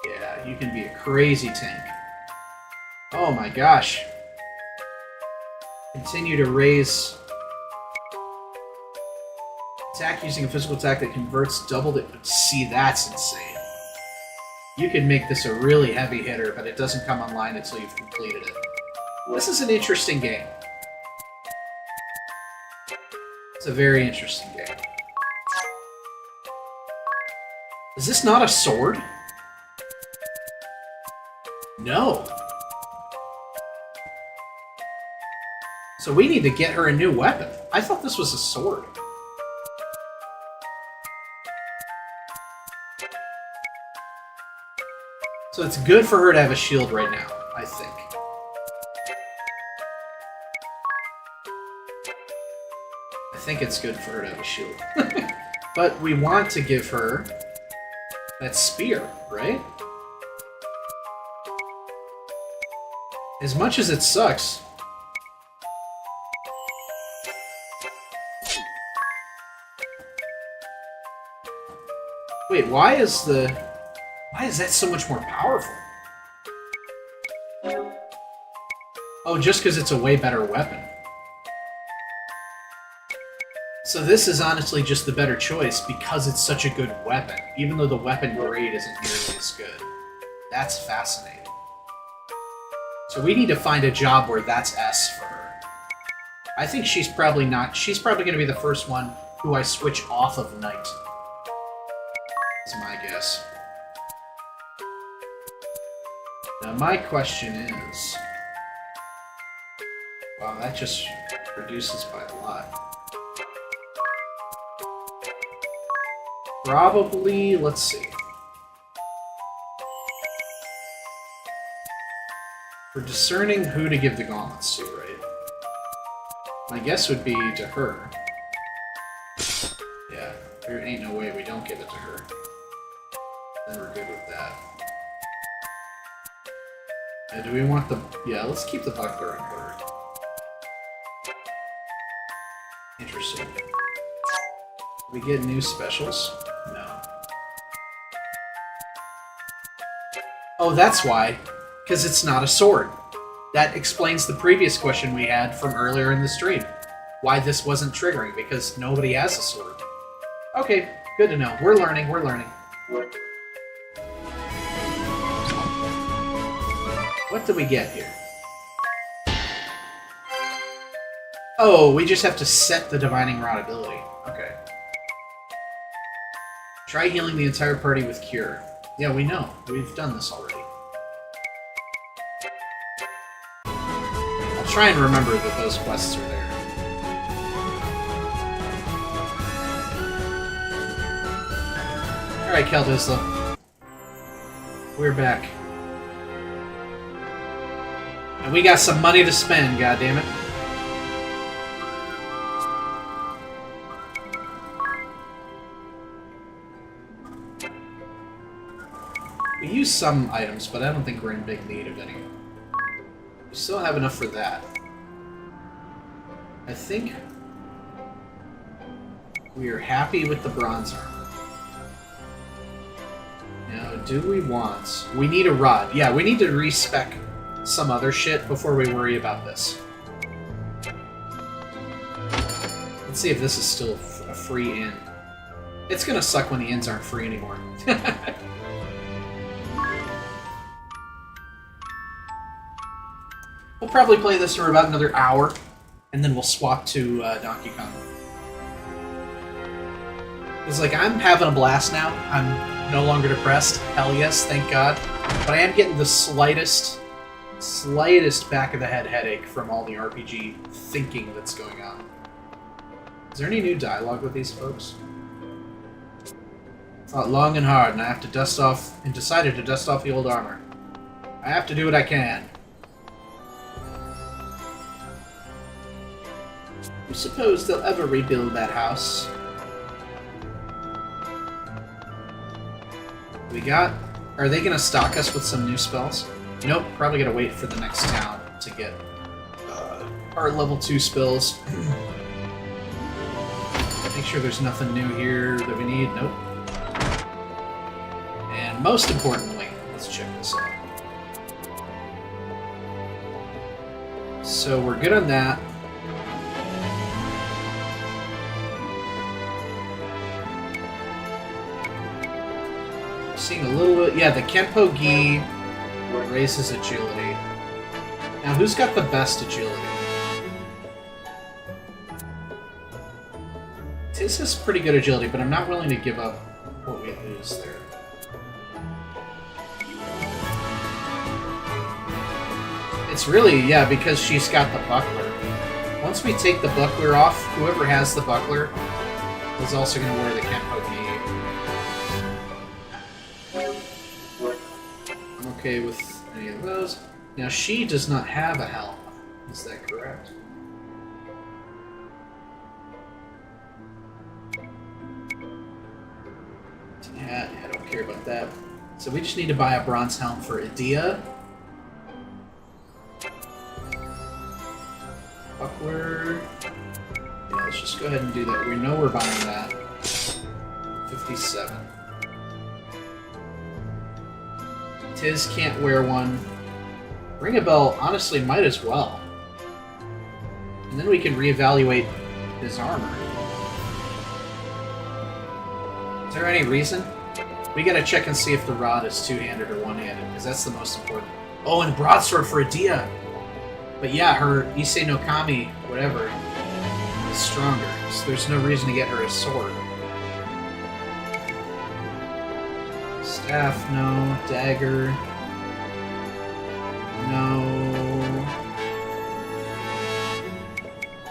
yeah, you can be a crazy tank. Oh my gosh. Continue to raise. Attack using a physical attack that converts double the... See, that's insane. You could make this a really heavy hitter, but it doesn't come online until you've completed it. This is an interesting game. It's a very interesting game. Is this not a sword? No. So we need to get her a new weapon. I thought this was a sword. So it's good for her to have a shield right now, I think. I think it's good for her to have a shield. But we want to give her That spear, right? As much as it sucks. Wait, why is that so much more powerful? Oh, just because it's a way better weapon. So this is honestly just the better choice because it's such a good weapon, even though the weapon grade isn't nearly as good. That's fascinating. So we need to find a job where that's S for her. I think she's probably not. She's probably going to be the first one who I switch off of Knight. That's my guess. Now my question is... Wow, that just reduces by a lot. Probably, let's see. We're discerning who to give the gauntlets to, right? My guess would be to her. Yeah, there ain't no way we don't give it to her. Then we're good with that. Yeah, do we want the... Yeah, let's keep the buckler on her. Interesting. We get new specials? No. Oh, that's why. Because it's not a sword. That explains the previous question we had from earlier in the stream. Why this wasn't triggering, because nobody has a sword. Okay, good to know. We're learning, we're learning. What do we get here? Oh, we just have to set the Divining Rod ability. Okay. Try healing the entire party with Cure. Yeah, we know. We've done this already. I'll try and remember that those quests are there. Alright, Kaldisla. We're back. And we got some money to spend, goddammit. We use some items, but I don't think we're in big need of any. We still have enough for that. I think we are happy with the bronze armor. Now, do we want... We need a rod. Yeah, we need to respec some other shit before we worry about this. Let's see if this is still a free inn. It's gonna suck when the inns aren't free anymore. We'll probably play this for about another hour, and then we'll swap to Donkey Kong. It's like, I'm having a blast now. I'm no longer depressed. Hell yes, thank God. But I am getting the slightest back of the head headache from all the RPG thinking that's going on. Is there any new dialogue with these folks? Thought long and hard, and I have to dust off, and decided to dust off the old armor. I have to do what I can. You suppose they'll ever rebuild that house? We got... Are they gonna stock us with some new spells? Nope, probably gotta wait for the next town to get our level 2 spells. Make sure there's nothing new here that we need. Nope. And most importantly, let's check this out. So we're good on that. Seeing a little bit... Yeah, the Kenpo Gi raises agility. Now, who's got the best agility? Tiz has pretty good agility, but I'm not willing to give up what we lose there. It's really, yeah, because she's got the buckler. Once we take the buckler off, whoever has the buckler is also going to wear the Kenpo Gi. I'm okay with any of those. Now, she does not have a helm. Is that correct? Hat, okay. care about that. So we just need to buy a bronze helm for Idea. Buckler. Yeah, let's just go ahead and do that. We know we're buying that. 57. Tiz can't wear one. Ring a Bell, honestly, might as well. And then we can reevaluate his armor. Is there any reason? We gotta check and see if the rod is two-handed or one-handed, because that's the most important. Oh, and broadsword for Adia! But yeah, her Issei no Kami, whatever, is stronger, so there's no reason to get her a sword. Staff, no. Dagger. No.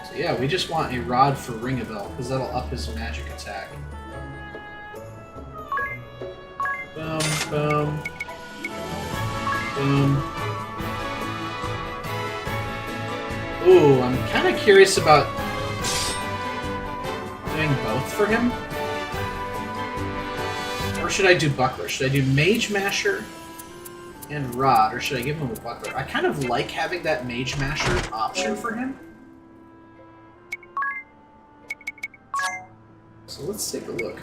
So yeah, we just want a rod for Ring-a-Bell, because that'll up his magic attack. Boom, boom. Boom. Ooh, I'm kind of curious about doing both for him. Or should I do Buckler? Should I do Mage Masher and Rod, or should I give him a Buckler? I kind of like having that Mage Masher option for him. So let's take a look.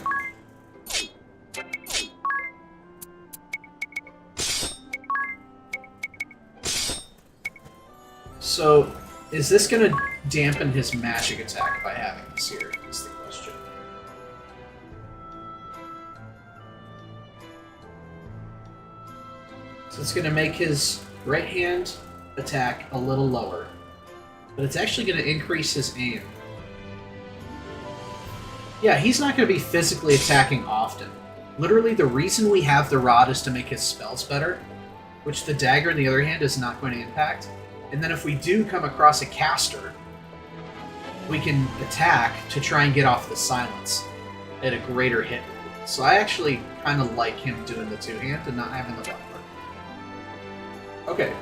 So, is this going to dampen his magic attack by having this here, is the question. So it's going to make his right hand attack a little lower, but it's actually going to increase his aim. Yeah, he's not going to be physically attacking often. Literally, the reason we have the rod is to make his spells better, which the dagger, on the other hand, is not going to impact. And then if we do come across a caster, we can attack to try and get off the silence at a greater hit. So I actually kind of like him doing the two-hand and not having the buckler. Okay.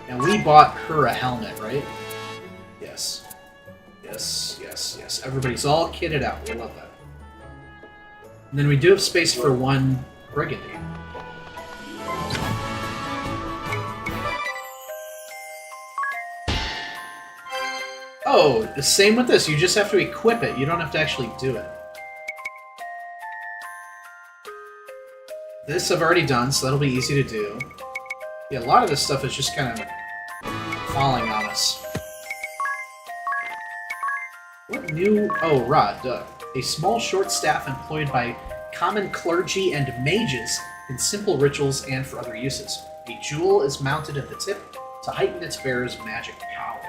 And we bought her a helmet, right? Yes. Yes, yes, yes. Everybody's all kitted out. We love that. And then we do have space for one Brigandine. Oh, the same with this. You just have to equip it. You don't have to actually do it. This I've already done, so that'll be easy to do. Yeah, a lot of this stuff is just kind of falling on us. What new... Oh, rod, duh. A small short staff employed by common clergy and mages in simple rituals and for other uses. A jewel is mounted at the tip to heighten its bearer's magic power.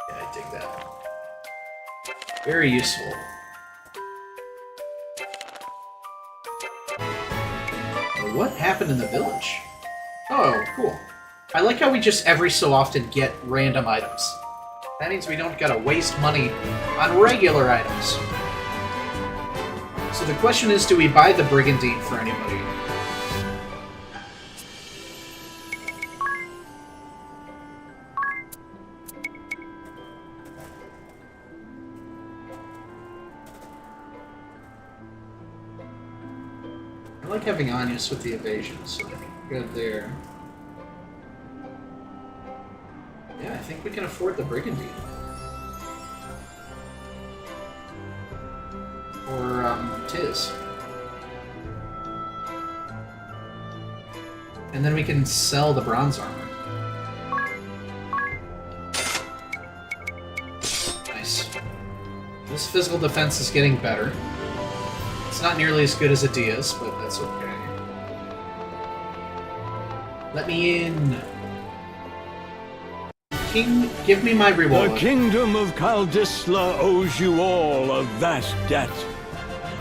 Yeah, I dig that. Very useful. What happened in the village? Oh, cool. I like how we just every so often get random items. That means we don't gotta waste money on regular items. So the question is, do we buy the Brigandine for anybody? I like having Anyas with the evasion, so good there. Yeah, I think we can afford the Brigandine. Or, Tiz. And then we can sell the bronze armor. Nice. This physical defense is getting better. It's not nearly as good as Adia's, but that's okay. Let me in. King, give me my reward. The kingdom of Kaldisla owes you all a vast debt.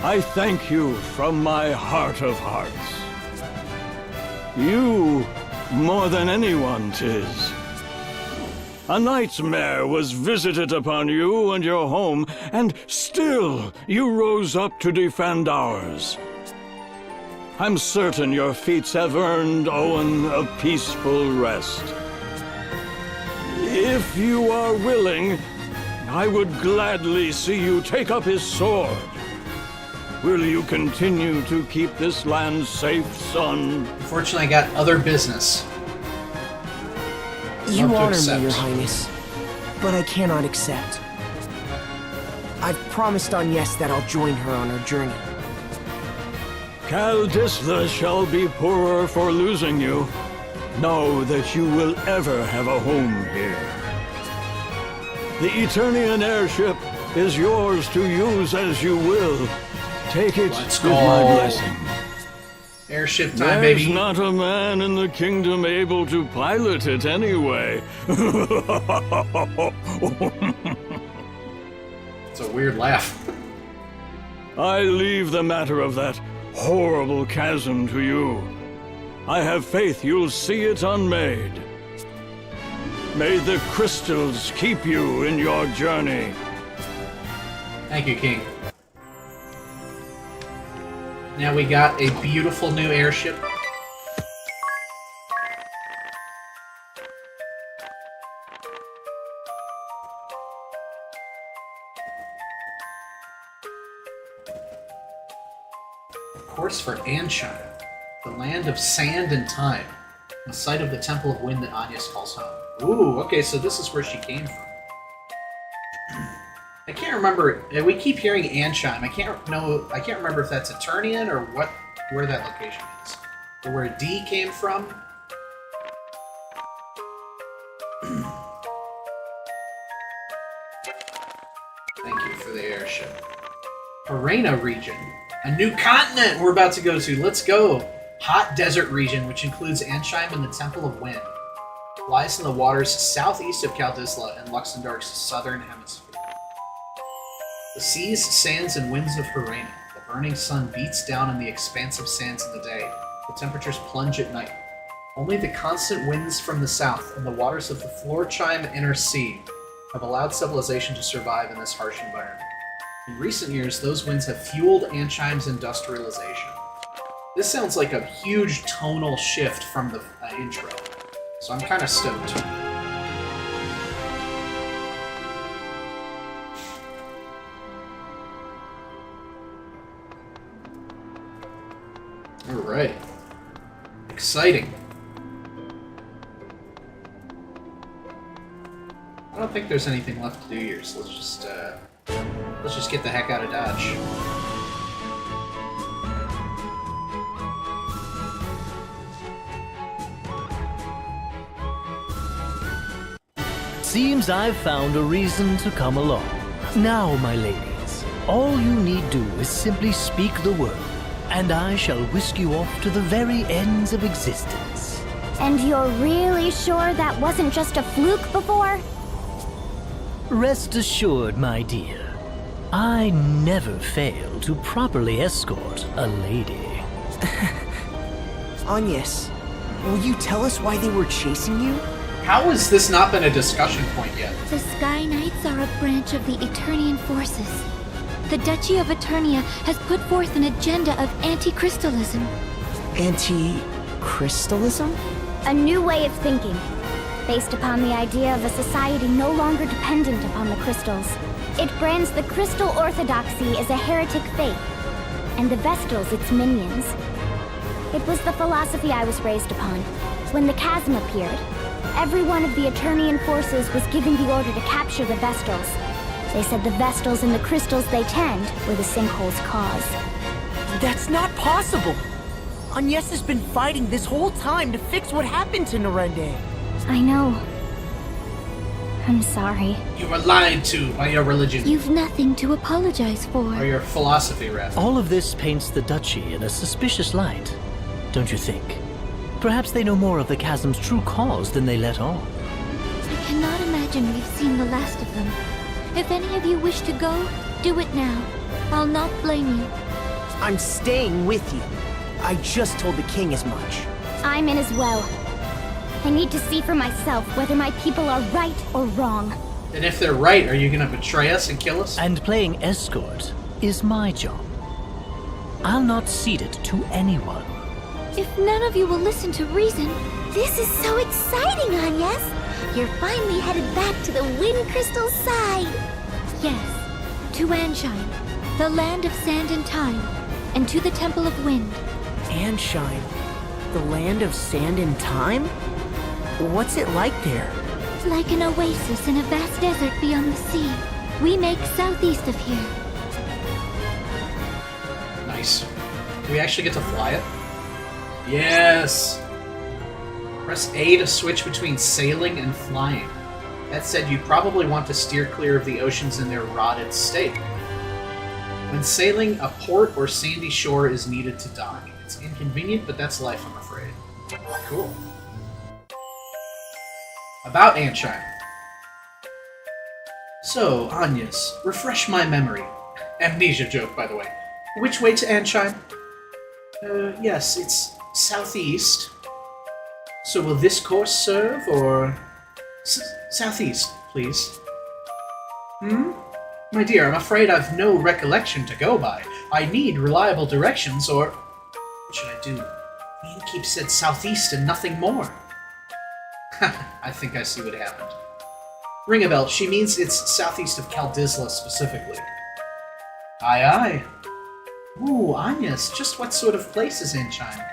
I thank you from my heart of hearts. You, more than anyone, Tiz. A nightmare was visited upon you and your home, and still you rose up to defend ours. I'm certain your feats have earned Owen a peaceful rest. If you are willing, I would gladly see you take up his sword Will you continue to keep this land safe, son? Unfortunately, I got other business. You Love to honor accept. me, Your Highness, but I cannot accept. I've promised Agnes that I'll join her on her journey. Caldisla shall be poorer for losing you. Know that you will ever have a home here. The Eternian airship is yours to use as you will. Take it Let's with go. my blessing. Airship time, There's baby. not a man in the kingdom able to pilot it anyway. It's a weird laugh. I leave the matter of that horrible chasm to you. I have faith you'll see it unmade. May the crystals keep you in your journey. Thank you, King. Now we got a beautiful new airship. A course for Anshan, the land of sand and time, the site of the Temple of Wind that Agnes calls home. Ooh, okay, so this is where she came from. I can't remember. We keep hearing Ansheim. I can't remember if that's Eternian or where that location is, or where D came from. Thank you for the airship. Arena region, a new continent we're about to go to. Let's go. Hot desert region, which includes Ansheim and the Temple of Wind, lies in the waters southeast of Caldisla and Luxembourg's southern hemisphere. The seas, sands, and winds of Harena. The burning sun beats down on the expansive sands in the day. The temperatures plunge at night. Only the constant winds from the south and the waters of the Florchime Inner Sea have allowed civilization to survive in this harsh environment. In recent years, those winds have fueled Ansheim's industrialization. This sounds like a huge tonal shift from the intro, so I'm kind of stoked. Alright. Exciting. I don't think there's anything left to do here, so let's just get the heck out of Dodge. Seems I've found a reason to come along. Now, my ladies, all you need do is simply speak the word, and I shall whisk you off to the very ends of existence. And you're really sure that wasn't just a fluke before? Rest assured, my dear, I never fail to properly escort a lady. Agnes, will you tell us why they were chasing you? How has this not been a discussion point yet? The Sky Knights are a branch of the Eternian forces. The Duchy of Eternia has put forth an agenda of anti-crystalism. Anti-crystalism? A new way of thinking, based upon the idea of a society no longer dependent upon the crystals. It brands the crystal orthodoxy as a heretic faith, and the Vestals its minions. It was the philosophy I was raised upon. When the chasm appeared, every one of the Eternian forces was given the order to capture the Vestals. They said the Vestals and the crystals they tend were the sinkhole's cause. That's not possible! Agnes has been fighting this whole time to fix what happened to Narende. I know. I'm sorry. You were lied to by your religion. You've nothing to apologize Or for. your philosophy, rather. All of this paints the Duchy in a suspicious light, don't you think? Perhaps they know more of the chasm's true cause than they let on. I cannot imagine we've seen the last of them. If any of you wish to go, do it now. I'll not blame you. I'm staying with you. I just told the king as much. I'm in as well. I need to see for myself whether my people are right or wrong. And if they're right, are you going to betray us and kill us? And playing escort is my job. I'll not cede it to anyone. If none of you will listen to reason... This is so exciting, Agnes! You're finally headed back to the Wind Crystal's side! Yes, to Ansheim. the land of sand and time, and to the Temple of Wind. Anshine, the land of sand and time? What's it like there? Like an oasis in a vast desert beyond the sea. We make southeast of here. Nice. Do we actually get to fly it? Yes! Press A to switch between sailing and flying. That said, you probably want to steer clear of the oceans in their rotted state. When sailing, a port or sandy shore is needed to dock. It's inconvenient, but that's life, I'm afraid. Cool. About Anshine. So, Agnes, refresh my memory. Amnesia joke, by the way. Which way to Anshine? Yes, it's southeast. So will this course serve, or... southeast, please. My dear, I'm afraid I've no recollection to go by. I need reliable directions, or... what should I do? The innkeep said southeast and nothing more. I think I see what happened. Ring a bell. She means it's southeast of Kaldisla specifically. Aye, aye. Ooh, Agnes, just what sort of place is Anshine?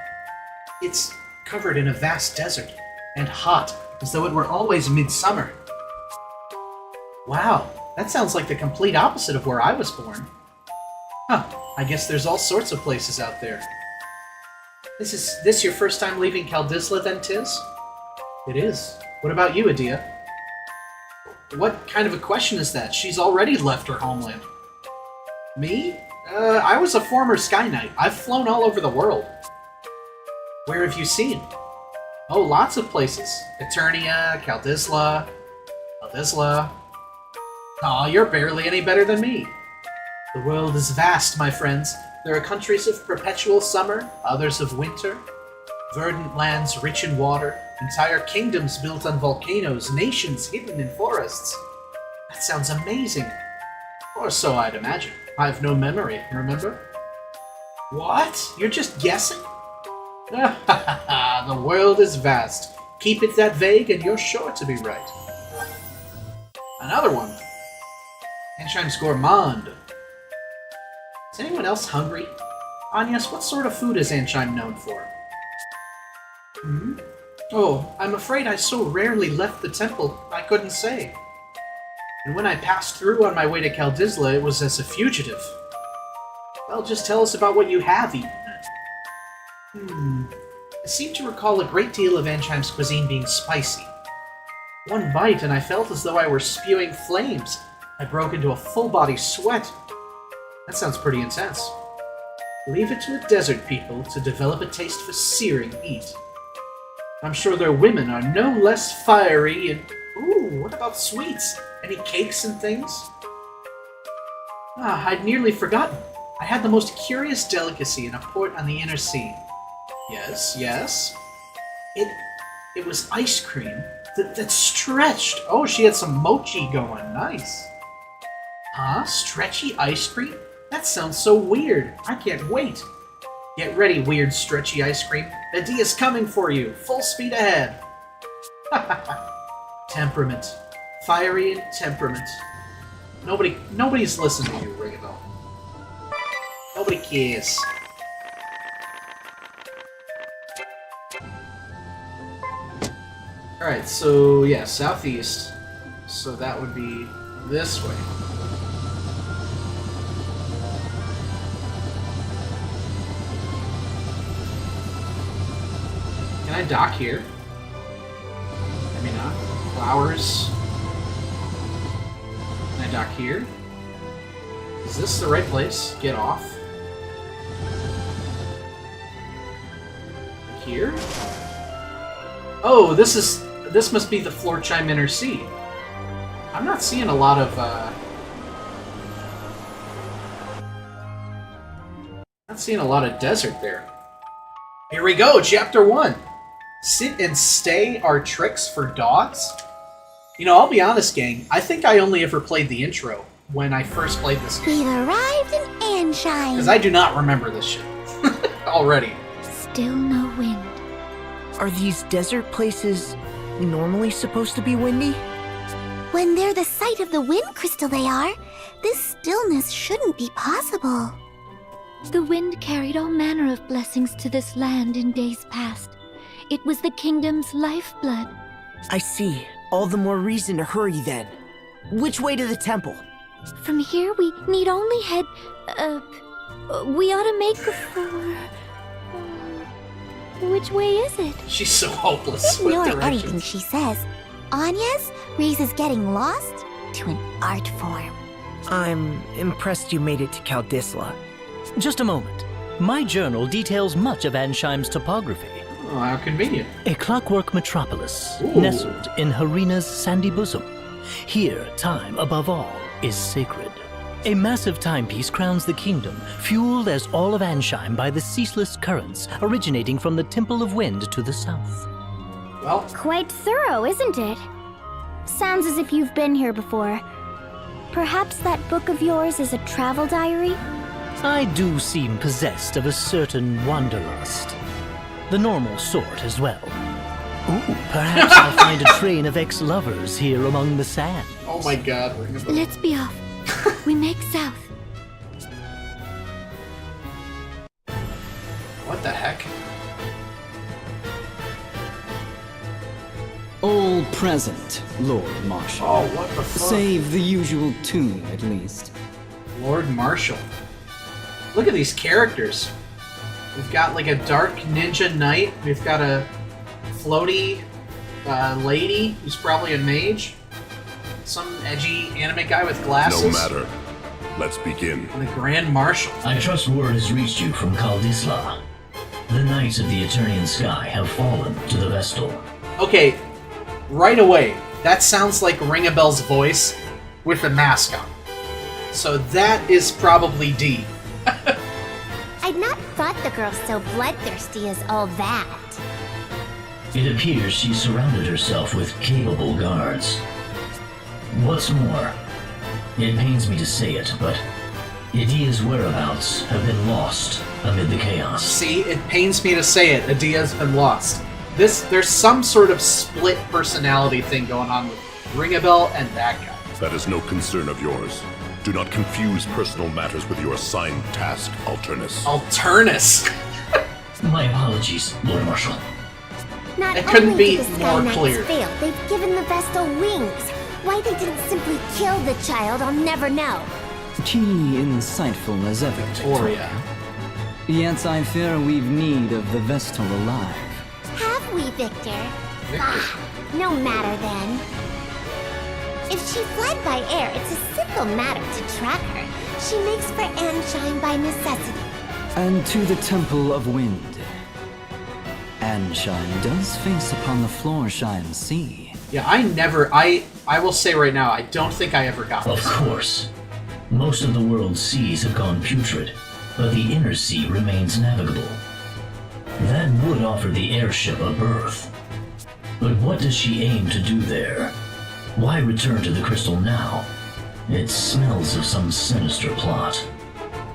It's covered in a vast desert, and hot, as though it were always midsummer. Wow, that sounds like the complete opposite of where I was born. Huh, I guess there's all sorts of places out there. Is this your first time leaving Kaldisla then, Tiz? It is. What about you, Adia? What kind of a question is that? She's already left her homeland. Me? I was a former Sky Knight. I've flown all over the world. Where have you seen? Oh, lots of places. Eternia, Kaldisla. Aw, you're barely any better than me. The world is vast, my friends. There are countries of perpetual summer, others of winter. Verdant lands rich in water, entire kingdoms built on volcanoes, nations hidden in forests. That sounds amazing. Or so I'd imagine. I have no memory, remember? What? You're just guessing? The world is vast. Keep it that vague and you're sure to be right. Another one. Anshine's gourmand. Is anyone else hungry? Agnes, what sort of food is Anshine known for? Oh, I'm afraid I so rarely left the temple, I couldn't say. And when I passed through on my way to Kaldisla, it was as a fugitive. Well, just tell us about what you have eaten. I seem to recall a great deal of Anshine's cuisine being spicy. One bite and I felt as though I were spewing flames. I broke into a full-body sweat. That sounds pretty intense. Leave it to a desert people to develop a taste for searing meat. I'm sure their women are no less fiery and... Ooh, what about sweets? Any cakes and things? I'd nearly forgotten. I had the most curious delicacy in a port on the inner sea. Yes. It was ice cream that stretched. Oh, she had some mochi going. Nice. Huh? Stretchy ice cream? That sounds so weird. I can't wait. Get ready, weird stretchy ice cream. Adia's coming for you. Full speed ahead. Temperament. Fiery and temperament. Nobody's listening to you, Ringabel. Nobody cares. Alright, so yeah, southeast. So that would be this way. Can I dock here? Maybe not. Flowers. Can I dock here? Is this the right place? Get off. Here? Oh, this must be the floor chime inner sea. I'm not seeing a lot of not seeing a lot of desert there. Here we go, chapter 1. Sit and stay are tricks for dogs? You know, I'll be honest, gang, I think I only ever played the intro when I first played this game. We've arrived in Anshine. Because I do not remember this shit. Already. Still no wind. Are these desert places normally supposed to be windy? When they're the site of the wind crystal, they are. This stillness shouldn't be possible. The wind carried all manner of blessings to this land in days past. It was the kingdom's lifeblood. I see. All the more reason to hurry then. Which way to the temple? From here, we need only head... we ought to make for... which way is it? She's so hopeless with Ignore directions. anything she says. Anya's Reese is getting lost to an art form. I'm impressed you made it to Kaldisla. Just a moment. My journal details much of Ansheim's topography. Oh, how convenient. A clockwork metropolis, Ooh. nestled in Harina's sandy bosom. Here, time, above all, is sacred. A massive timepiece crowns the kingdom, fueled as all of Ansheim by the ceaseless currents originating from the Temple of Wind to the south. Well, Quite thorough, isn't it? Sounds as if you've been here before. Perhaps that book of yours is a travel diary? I do seem possessed of a certain wanderlust. The normal sort as well. Ooh, perhaps I'll find a train of ex-lovers here among the sand. oh my god. Ring a bell. Let's be off. We make south. What the heck? All present, Lord Marshal. Oh, what the fuck? Save the usual tune, at least. Lord Marshal. Look at these characters. We've got like a dark ninja knight. We've got a floaty lady who's probably a mage. Some edgy anime guy with glasses. No matter. Let's begin. And the Grand Marshal. I trust word has reached you from Kaldisla. The Knights of the Eternian Sky have fallen to the Vestal. Okay, right away, that sounds like Ring-a-Bell's voice with a mask on. So that is probably D. I'd not thought the girl so bloodthirsty as all that. It appears she surrounded herself with capable guards. What's more, it pains me to say it, but Idia's whereabouts have been lost amid the chaos. See, it pains me to say it, Adia's been lost. There's some sort of split personality thing going on with Ring-a-Bell and that guy. That is no concern of yours. Do not confuse personal matters with your assigned task, Alternus. Alternus! My apologies, Lord Marshal. Not It couldn't only be did the more Sky Knights clear. fail, they've given the Vestal wings. Why they didn't simply kill the child, I'll never know. Keenly insightful as ever, Victoria. Yet I fear we've need of the Vestal alive. Have we, Victor? Ah, no matter then. If she fled by air, it's a simple matter to track her. She makes for Ansheim by necessity. And to the Temple of Wind. Ansheim does face upon the Florsheim Sea. Yeah, I will say right now, I don't think I ever got Of this. course. Most of the world's seas have gone putrid, but the inner sea remains navigable. That would offer the airship a berth. But what does she aim to do there? Why return to the crystal now? It smells of some sinister plot.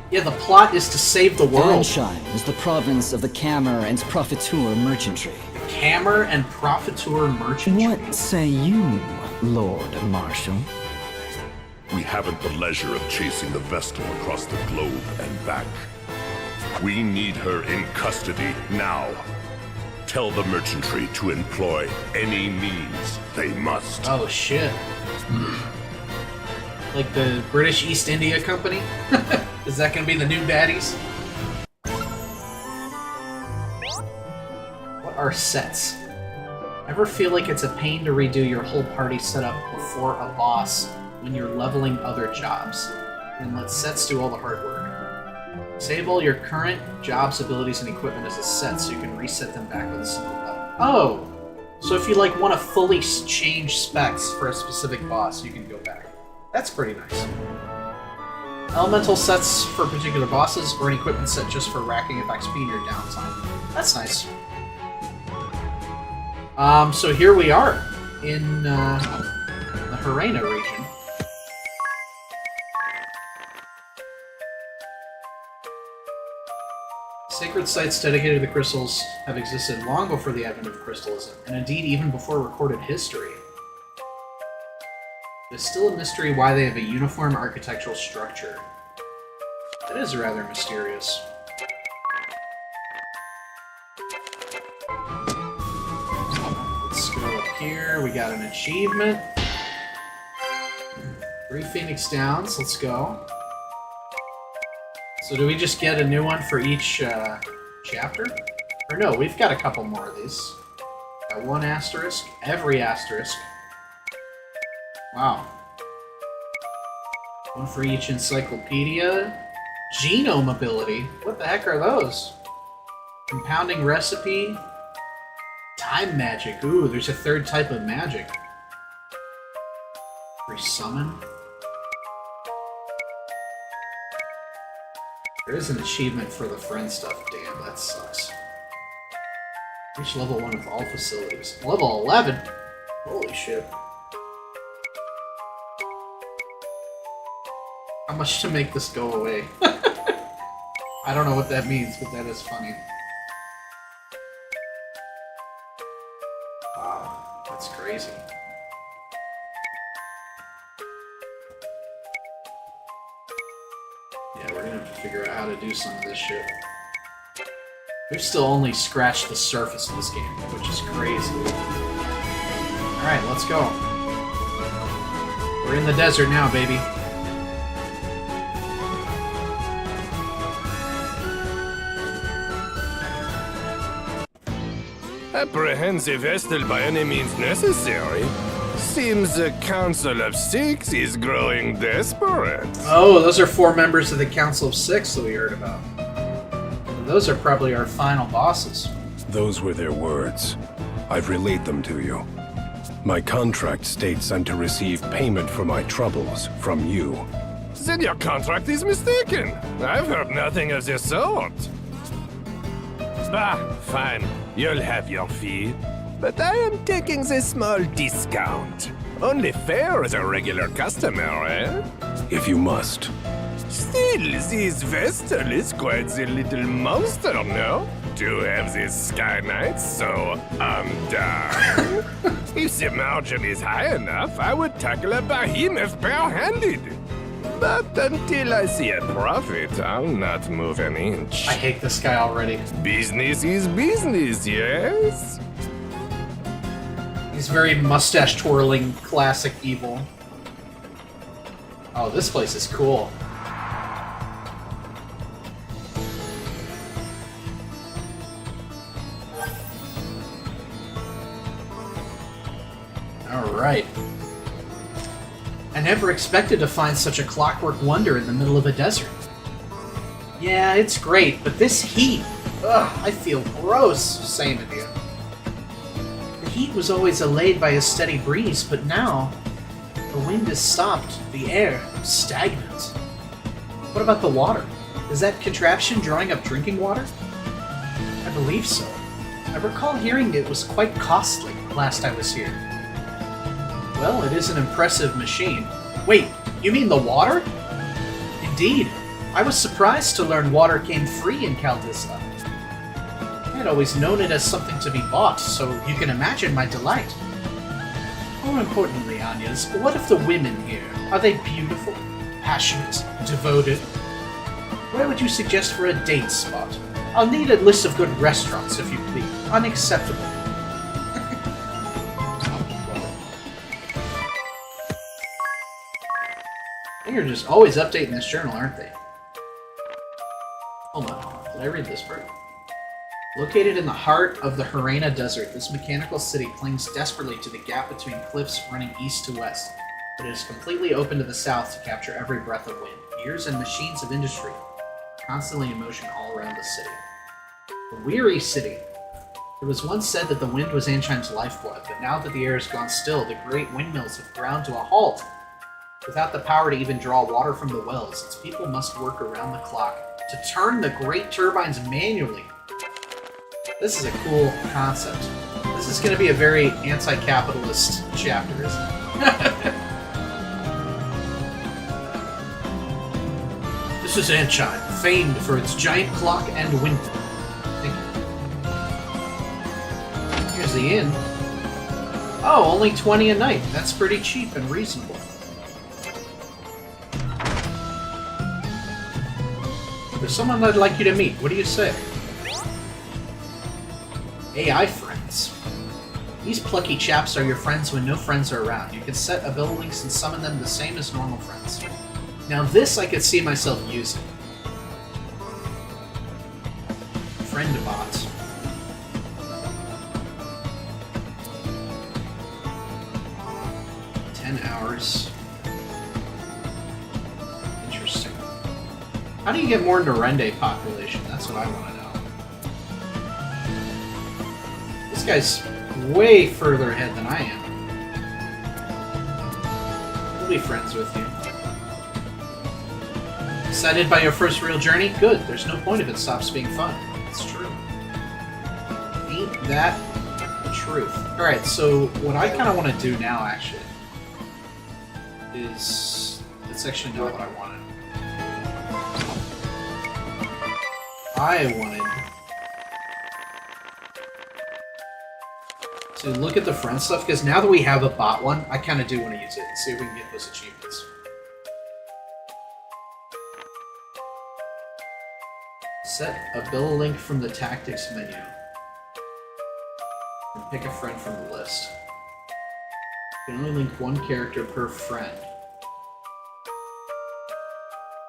Yeah, the plot is to save the world. Ansheim is the province of the Cammer and Profiteur merchantry. Cammer and Profiteur merchantry. What say you, Lord Marshal? We haven't the leisure of chasing the Vestal across the globe and back. We need her in custody now. Tell the merchantry to employ any means they must. Oh shit. Like the British East India Company? Is that gonna be the new baddies? What are sets? Ever feel like it's a pain to redo your whole party setup before a boss when you're leveling other jobs? Then let sets do all the hard work. Save all your current jobs, abilities, and equipment as a set so you can reset them back with a single button. Oh! So if you like want to fully change specs for a specific boss, you can go back. That's pretty nice. Elemental sets for particular bosses, or an equipment set just for racking up XP in your downtime. That's nice. So here we are in the Harina region. Sacred sites dedicated to the crystals have existed long before the advent of crystalism, and indeed even before recorded history. The is still a mystery why they have a uniform architectural structure. That is rather mysterious. Let's go up here. We got an achievement. 3 Phoenix Downs. Let's go. So do we just get a new one for each chapter? Or no, we've got a couple more of these. Got 1 asterisk. Every asterisk. Wow. 1 for each encyclopedia. Genome ability. What the heck are those? Compounding recipe. Time magic. Ooh, there's a 3rd type of magic. Resummon. There is an achievement for the friend stuff. Damn, that sucks. Reach level 1 with all facilities. Level 11? Holy shit. How much to make this go away? I don't know what that means, but that is funny. Wow, that's crazy. Yeah, we're gonna have to figure out how to do some of this shit. We've still only scratched the surface of this game, which is crazy. Alright, let's go. We're in the desert now, baby. Apprehend the Vestal by any means necessary. Seems the Council of Six is growing desperate. Oh, those are 4 members of the Council of Six that we heard about. Those are probably our final bosses. Those were their words. I've relayed them to you. My contract states I'm to receive payment for my troubles from you. Then your contract is mistaken. I've heard nothing of the sort. Bah, fine. You'll have your fee. But I am taking the small discount. Only fair as a regular customer, eh? If you must. Still, this Vestal is quite the little monster, no? To have this Sky Knight so undone. If the margin is high enough, I would tackle a behemoth bare-handed. But until I see a profit, I'll not move an inch. I hate this guy already. Business is business, yes? He's very mustache-twirling, classic evil. Oh, this place is cool. Alright. I never expected to find such a clockwork wonder in the middle of a desert. Yeah, it's great, but this heat... Ugh, I feel gross saying it to you. The heat was always allayed by a steady breeze, but now... the wind is stopped, the air stagnant. What about the water? Is that contraption drawing up drinking water? I believe so. I recall hearing it was quite costly last I was here. Well, it is an impressive machine. Wait, you mean the water? Indeed. I was surprised to learn water came free in Caldista. I had always known it as something to be bought, so you can imagine my delight. More importantly, Anya's, what of the women here? Are they beautiful, passionate, devoted? Where would you suggest for a date spot? I'll need a list of good restaurants, if you please. Unacceptable. They're just always updating this journal, aren't they? Hold on. Did I read this part? Located in the heart of the Harena Desert, this mechanical city clings desperately to the gap between cliffs running east to west, but it is completely open to the south to capture every breath of wind. Gears and machines of industry constantly in motion all around the city. The weary city. It was once said that the wind was Ansheim's lifeblood, but now that the air has gone still, the great windmills have ground to a halt. Without the power to even draw water from the wells, its people must work around the clock to turn the great turbines manually. This is a cool concept. This is going to be a very anti-capitalist chapter, isn't it? This is Ansheim, famed for its giant clock and windmill. Thank you. Here's the inn. Oh, only 20 a night. That's pretty cheap and reasonable. someone I'd like you to meet. What do you say? AI friends. These plucky chaps are your friends when no friends are around. You can set ability links and summon them the same as normal friends. Now this I could see myself using. Friend bot. Hours. Interesting. How do you get more into Rende population? That's what I want to know. This guy's way further ahead than I am. We'll be friends with you. Excited by your first real journey? Good. There's no point if it stops being fun. It's true. Ain't that the truth? Alright, so what I kind of want to do now, actually, is... It's actually not what I wanted. I wanted to look at the friend stuff, because now that we have a bot one, I kind of do want to use it and see if we can get those achievements. Set a bill link from the tactics menu. And pick a friend from the list. You can only link one character per friend.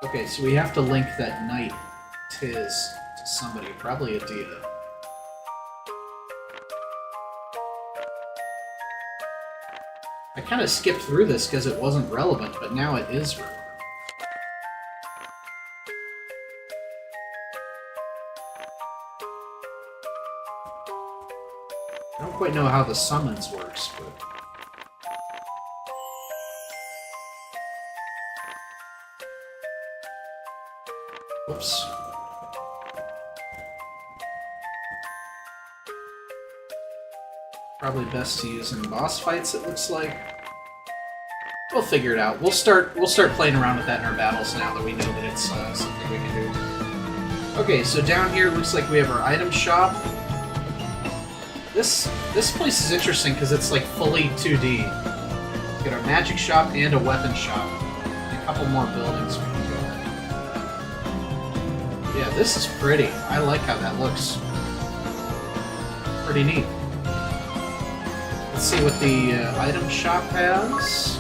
Okay, so we have to link that knight, Tiz, to somebody, probably Adia. I kind of skipped through this because it wasn't relevant, but now it is relevant. I don't quite know how the summons works, but... Whoops. Probably best to use in boss fights, it looks like. We'll figure it out. We'll start playing around with that in our battles now that we know that it's something we can do. Okay, so down here it looks like we have our item shop. This place is interesting because it's like fully 2D. We got our magic shop and a weapon shop. And a couple more buildings we can go in. Yeah, this is pretty. I like how that looks. Pretty neat. Let's see what the item shop has.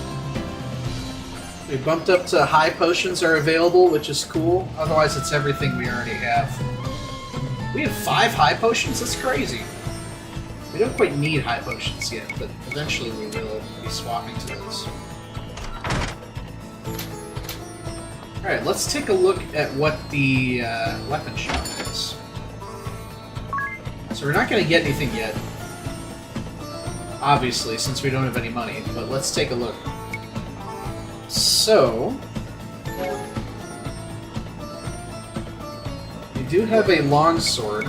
We bumped up to high potions are available, which is cool. Otherwise, it's everything we already have. We have 5 high potions? That's crazy. We don't quite need high potions yet, but eventually we will be swapping to those. Alright, let's take a look at what the weapon shop is. So we're not going to get anything yet, obviously, since we don't have any money, but let's take a look. So, we do have a longsword,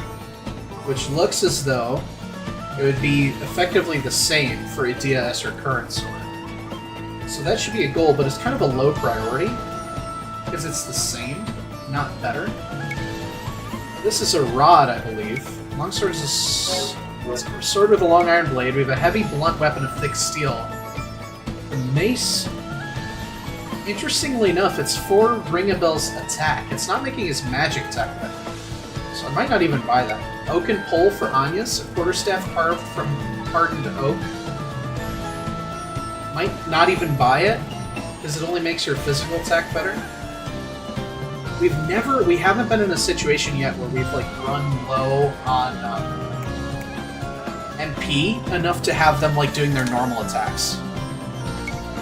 which looks as though it would be effectively the same for Adia as her current sword. So that should be a goal, but it's kind of a low priority, because it's the same, not better. This is a rod, I believe. Longsword is a sword with a long iron blade. We have a heavy blunt weapon of thick steel. The mace, interestingly enough, it's for Ringabel's attack. It's not making his magic attack better. So I might not even buy that. Oaken pole for Anya's, a quarterstaff carved from hardened oak. Might not even buy it, because it only makes her physical attack better. We haven't been in a situation yet where we've like run low on MP enough to have them like doing their normal attacks.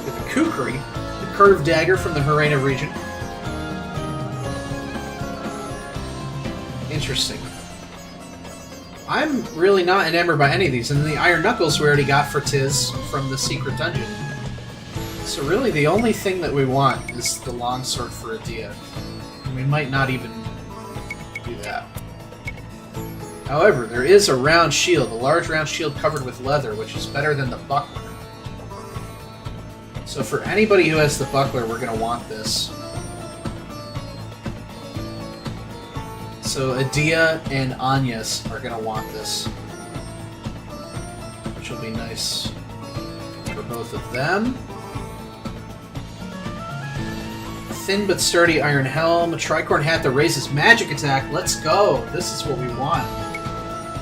With the Kukri, the curved dagger from the Harena region. Interesting. I'm really not enamored by any of these, and the Iron Knuckles we already got for Tiz from the secret dungeon. So really the only thing that we want is the longsword for Adia. And we might not even do that. However, there is a round shield, a large round shield covered with leather, which is better than the buckler. So for anybody who has the buckler, we're going to want this. So Adia and Anya's are going to want this. Which will be nice for both of them. thin but sturdy iron helm, a tricorn hat that raises magic attack. Let's go. This is what we want.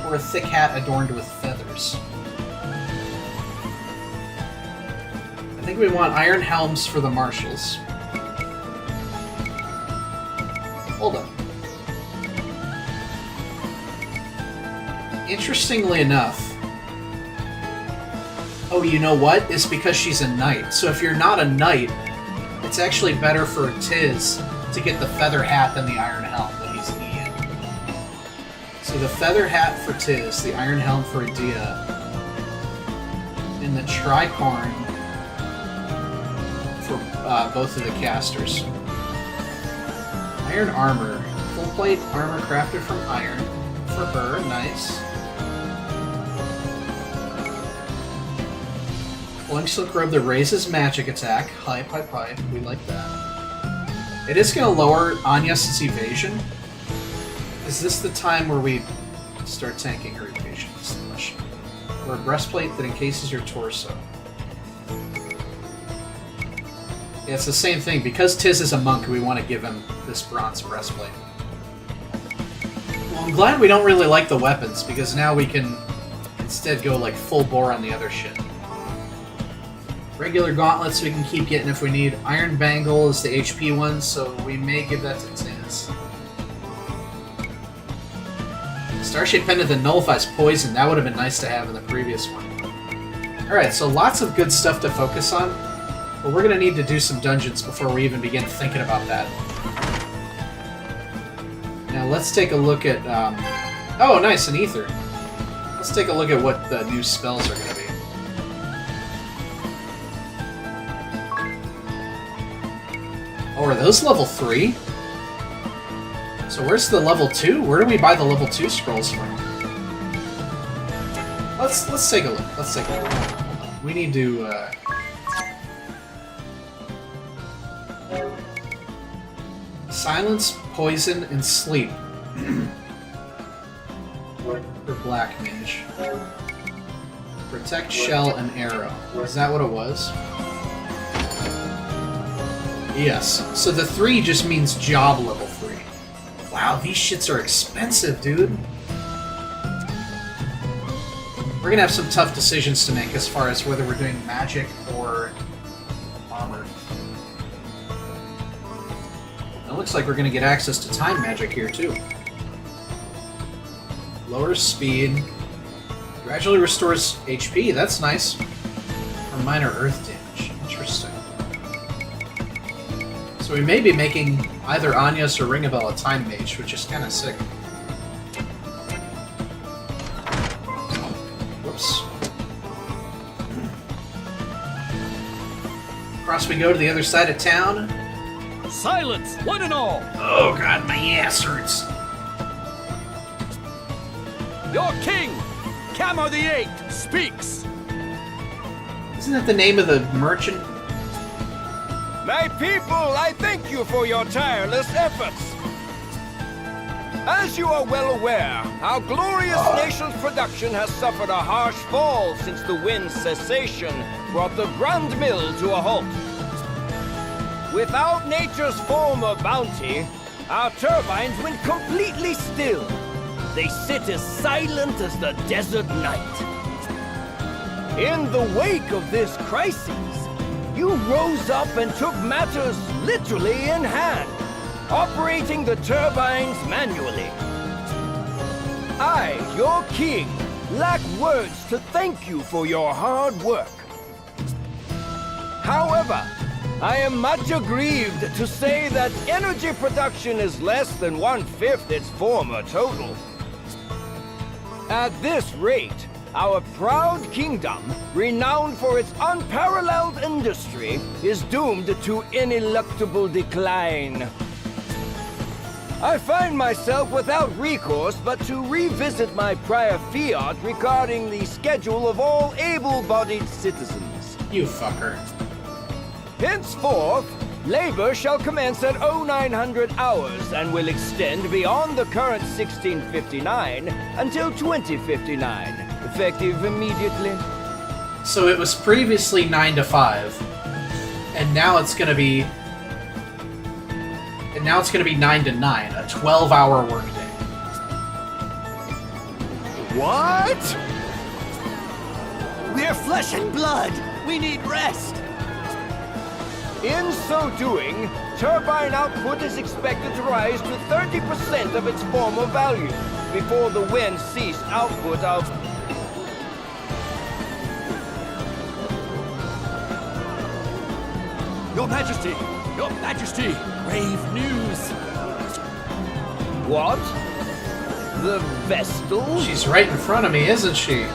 Or a thick hat adorned with feathers. I think we want iron helms for the marshals. Hold on. Interestingly enough... Oh, you know what? It's because she's a knight. So if you're not a knight, it's actually better for Tiz to get the feather hat than the iron helm that he's Ian. So the feather hat for Tiz, the iron helm for Adia, and the tricorn for both of the casters. Iron armor. Full plate armor crafted from iron for her. Nice. Flung Silk Robe that raises magic attack. Hype. We like that. It is going to lower Agnes' evasion. Is this the time where we start tanking her evasion? Is the question. Or a breastplate that encases your torso. Yeah, it's the same thing. Because Tiz is a monk, we want to give him this bronze breastplate. Well, I'm glad we don't really like the weapons, because now we can instead go like full bore on the other shit. Regular gauntlets we can keep getting if we need. Iron Bangle is the HP one, so we may give that to Tiz. Starshade Pendant that nullifies poison. That would have been nice to have in the previous one. Alright, so lots of good stuff to focus on. But we're going to need to do some dungeons before we even begin thinking about that. Now let's take a look at... Oh, nice, an ether. Let's take a look at what the new spells are going to be. Oh, are those level 3? So where's the level 2? Where do we buy the level 2 scrolls from? Let's take a look. Let's take a look. We need to... Silence, Poison, and Sleep. For Black Mage. Protect, Shell, and Arrow. Is that what it was? Yes. So the 3 just means job level 3. Wow, these shits are expensive, dude. We're gonna have some tough decisions to make as far as whether we're doing magic or armor. It looks like we're gonna get access to time magic here, too. Lowers speed. Gradually restores HP. That's nice. Or minor earth damage. Interesting. So we may be making either Agnes or Ringabel a time mage, which is kind of sick. Whoops. Across we go to the other side of town. Silence, one and all! Oh god, my ass hurts. Your king, Camar the Eighth, speaks! Isn't that the name of the merchant? My people, I thank you for your tireless efforts. As you are well aware, our glorious nation's production has suffered a harsh fall since the wind's cessation brought the Grand Mill to a halt. Without nature's former bounty, our turbines went completely still. They sit as silent as the desert night. In the wake of this crisis, you rose up and took matters literally in hand, operating the turbines manually. I, your king, lack words to thank you for your hard work. However, I am much aggrieved to say that energy production is less than 1/5 its former total. At this rate, our proud kingdom, renowned for its unparalleled industry, is doomed to ineluctable decline. I find myself without recourse but to revisit my prior fiat regarding the schedule of all able-bodied citizens. You fucker. Henceforth, labor shall commence at 0900 hours and will extend beyond the current 1659 until 2059, effective immediately. So it was previously 9 to 5, and now it's going to be And now it's going to be 9 to 9, a 12-hour workday. What? We're flesh and blood. We need rest. In so doing, turbine output is expected to rise to 30% of its former value before the wind ceased output of... Your Majesty! Your Majesty! Grave news! What? The Vestal? She's right in front of me, isn't she?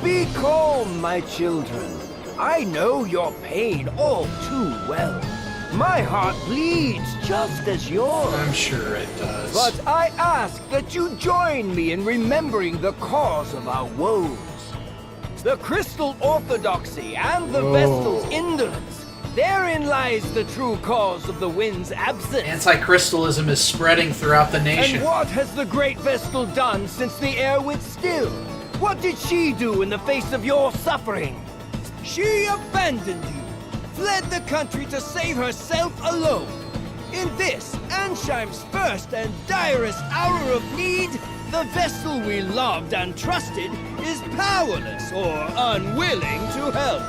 Be calm, my children. I know your pain all too well. My heart bleeds just as yours. I'm sure it does. But I ask that you join me in remembering the cause of our woes. The Crystal Orthodoxy and the Vestal's indolence. Therein lies the true cause of the wind's absence. Anti-crystalism is spreading throughout the nation. And what has the Great Vestal done since the air went still? What did she do in the face of your suffering? She abandoned you, fled the country to save herself alone. In this, Ansheim's first and direst hour of need, the Vestal we loved and trusted is powerless or unwilling to help.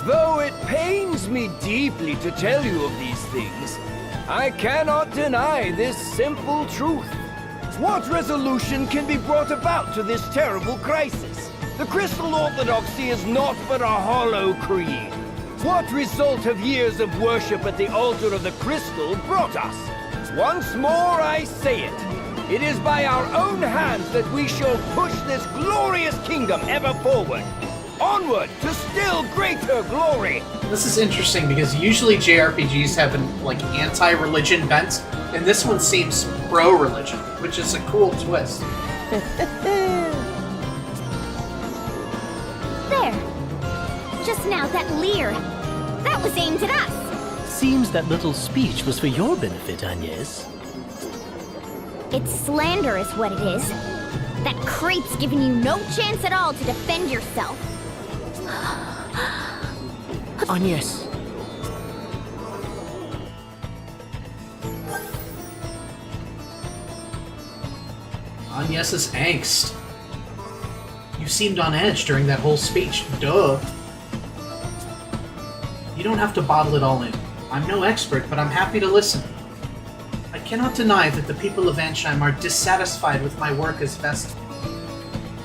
Though it pains me deeply to tell you of these things, I cannot deny this simple truth. What resolution can be brought about to this terrible crisis? The Crystal Orthodoxy is naught but a hollow creed. What result have years of worship at the altar of the Crystal brought us? Once more I say it. It is by our own hands that we shall push this glorious kingdom ever forward. Onward to still greater glory! This is interesting because usually JRPGs have an anti-religion bent, and this one seems pro-religion, which is a cool twist. There. Just now, that leer. That was aimed at us. Seems that little speech was for your benefit, Agnes. It's slander is what it is. That creep's giving you no chance at all to defend yourself. Agnes. Agnes's angst. You seemed on edge during that whole speech. Duh. You don't have to bottle it all in. I'm no expert, but I'm happy to listen. I cannot deny that the people of Ansheim are dissatisfied with my work as Vestal.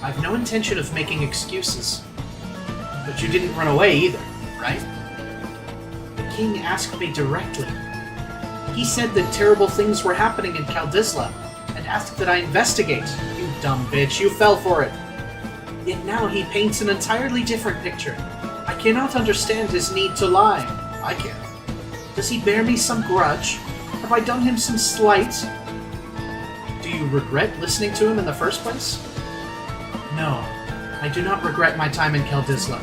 I've no intention of making excuses. But you didn't run away either, right? The king asked me directly. He said that terrible things were happening in Kaldisla, and asked that I investigate. You dumb bitch, you fell for it. Yet now he paints an entirely different picture. I cannot understand his need to lie. I can. Does he bear me some grudge? Have I done him some slight? Do you regret listening to him in the first place? No, I do not regret my time in Kaldisla.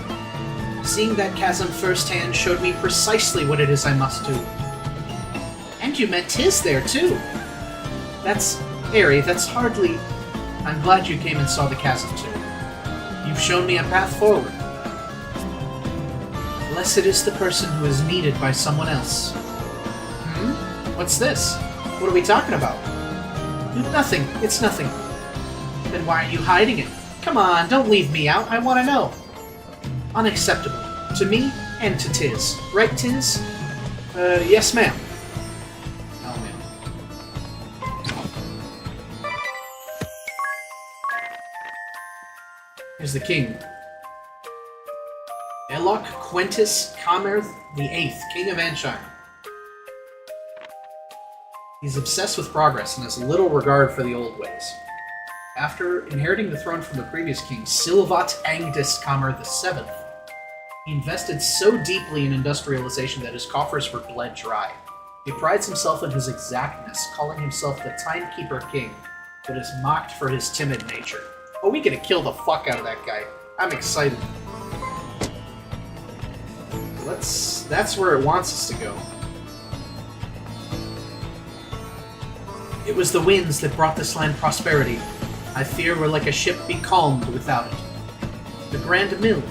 Seeing that chasm firsthand showed me precisely what it is I must do. And you met Tiz there, too. That's... Harry, that's hardly... I'm glad you came and saw the chasm, too. You've shown me a path forward. Blessed is the person who is needed by someone else. What's this? What are we talking about? Nothing. It's nothing. Then why are you hiding it? Come on, don't leave me out. I want to know. Unacceptable. To me and to Tiz. Right, Tiz? Yes, ma'am. Oh, ma'am. Here's the king. Elok Quintus Kamerth VIII, King of Ansheim. He's obsessed with progress and has little regard for the old ways. After inheriting the throne from the previous king, Silvat Angdis Kamer VII, he invested so deeply in industrialization that his coffers were bled dry. He prides himself in his exactness, calling himself the Timekeeper King, but is mocked for his timid nature. Oh, we gotta kill the fuck out of that guy. I'm excited. That's where it wants us to go. It was the winds that brought this land prosperity. I fear we're like a ship becalmed without it. The Grand Mill,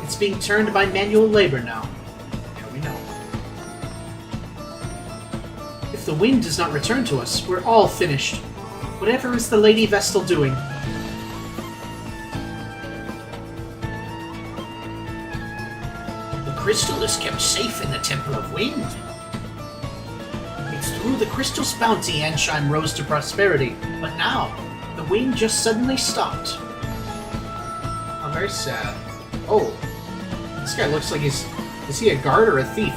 it's being turned by manual labor now. If the wind does not return to us, we're all finished. Whatever is the Lady Vestal doing? The crystal is kept safe in the Temple of Wind. It's through the crystal's bounty Ansheim rose to prosperity, but now, the wind just suddenly stopped. Oh, very sad. Oh, this guy looks like is he a guard or a thief?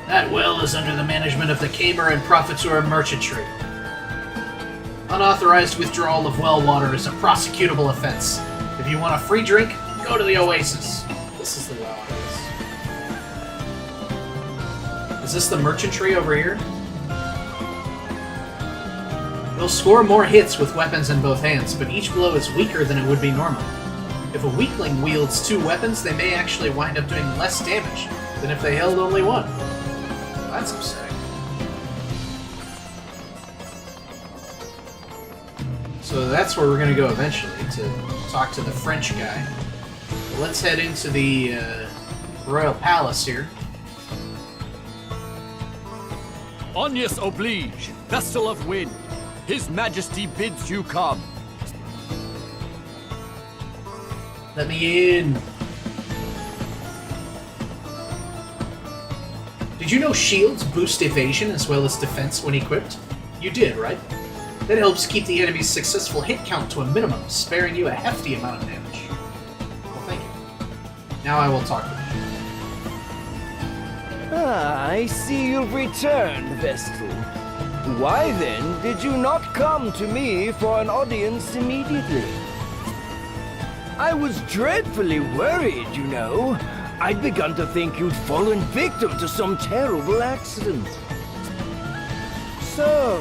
That well is under the management of the Kamer and Profiteer Merchantry. Unauthorized withdrawal of well water is a prosecutable offense. If you want a free drink, go to the Oasis. This is the well, I guess. Is this the Merchantry over here? You'll score more hits with weapons in both hands, but each blow is weaker than it would be normal. If a weakling wields 2 weapons, they may actually wind up doing less damage than if they held only one. That's upsetting. So that's where we're going to go eventually, to talk to the French guy. Let's head into the Royal Palace here. Agnes oblige, Vestal of Wind. His Majesty bids you come. Let me in. Did you know shields boost evasion as well as defense when equipped? You did, right? That helps keep the enemy's successful hit count to a minimum, sparing you a hefty amount of damage. Well, thank you. Now I will talk with you. Ah, I see you've returned, Vestal. Why then did you not come to me for an audience immediately? I was dreadfully worried, you know. I'd begun to think you'd fallen victim to some terrible accident. So,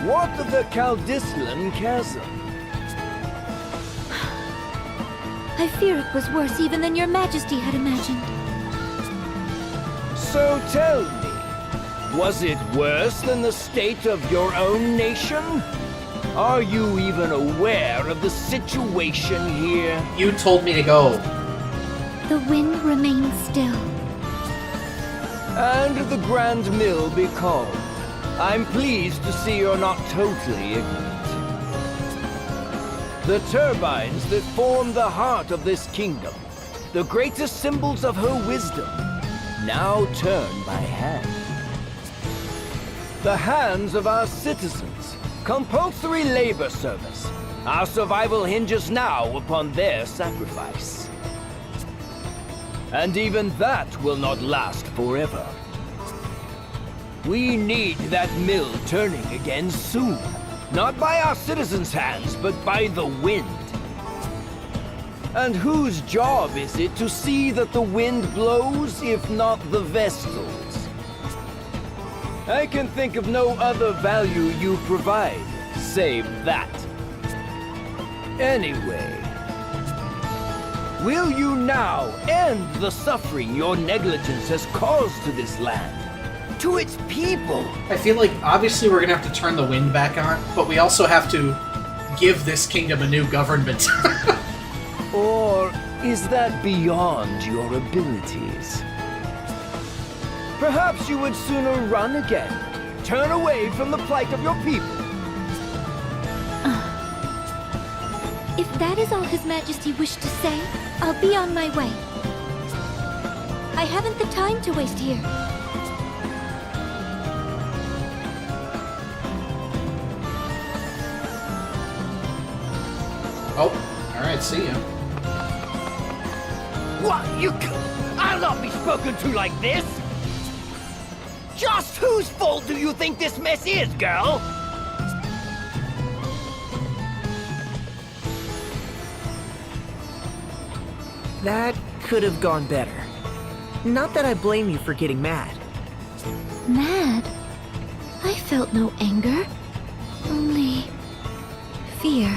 what of the Caldislan Chasm? I fear it was worse even than your Majesty had imagined. So tell me, was it worse than the state of your own nation? Are you even aware of the situation here? You told me to go. The wind remains still. And the Grand Mill be calm. I'm pleased to see you're not totally ignorant. The turbines that form the heart of this kingdom, the greatest symbols of her wisdom, now turn by hand. The hands of our citizens, compulsory labor service. Our survival hinges now upon their sacrifice. And even that will not last forever. We need that mill turning again soon. Not by our citizens' hands, but by the wind. And whose job is it to see that the wind blows, if not the Vestals? I can think of no other value you provide, save that. Anyway, will you now end the suffering your negligence has caused to this land? To its people? I feel like obviously we're gonna have to turn the wind back on, but we also have to give this kingdom a new government. Or is that beyond your abilities? Perhaps you would sooner run again. Turn away from the plight of your people. If that is all His Majesty wished to say, I'll be on my way. I haven't the time to waste here. Oh, alright, see ya. What, I'll not be spoken to like this! Just whose fault do you think this mess is, girl? That could have gone better. Not that I blame you for getting mad. Mad? I felt no anger. Only fear.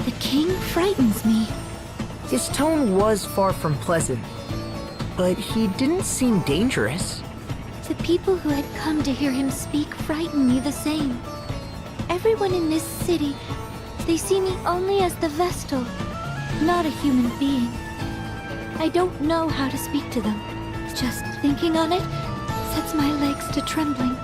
The king frightens me. His tone was far from pleasant, but he didn't seem dangerous. The people who had come to hear him speak frighten me the same. Everyone in this city, they see me only as the Vestal, not a human being. I don't know how to speak to them. Just thinking on it sets my legs to trembling.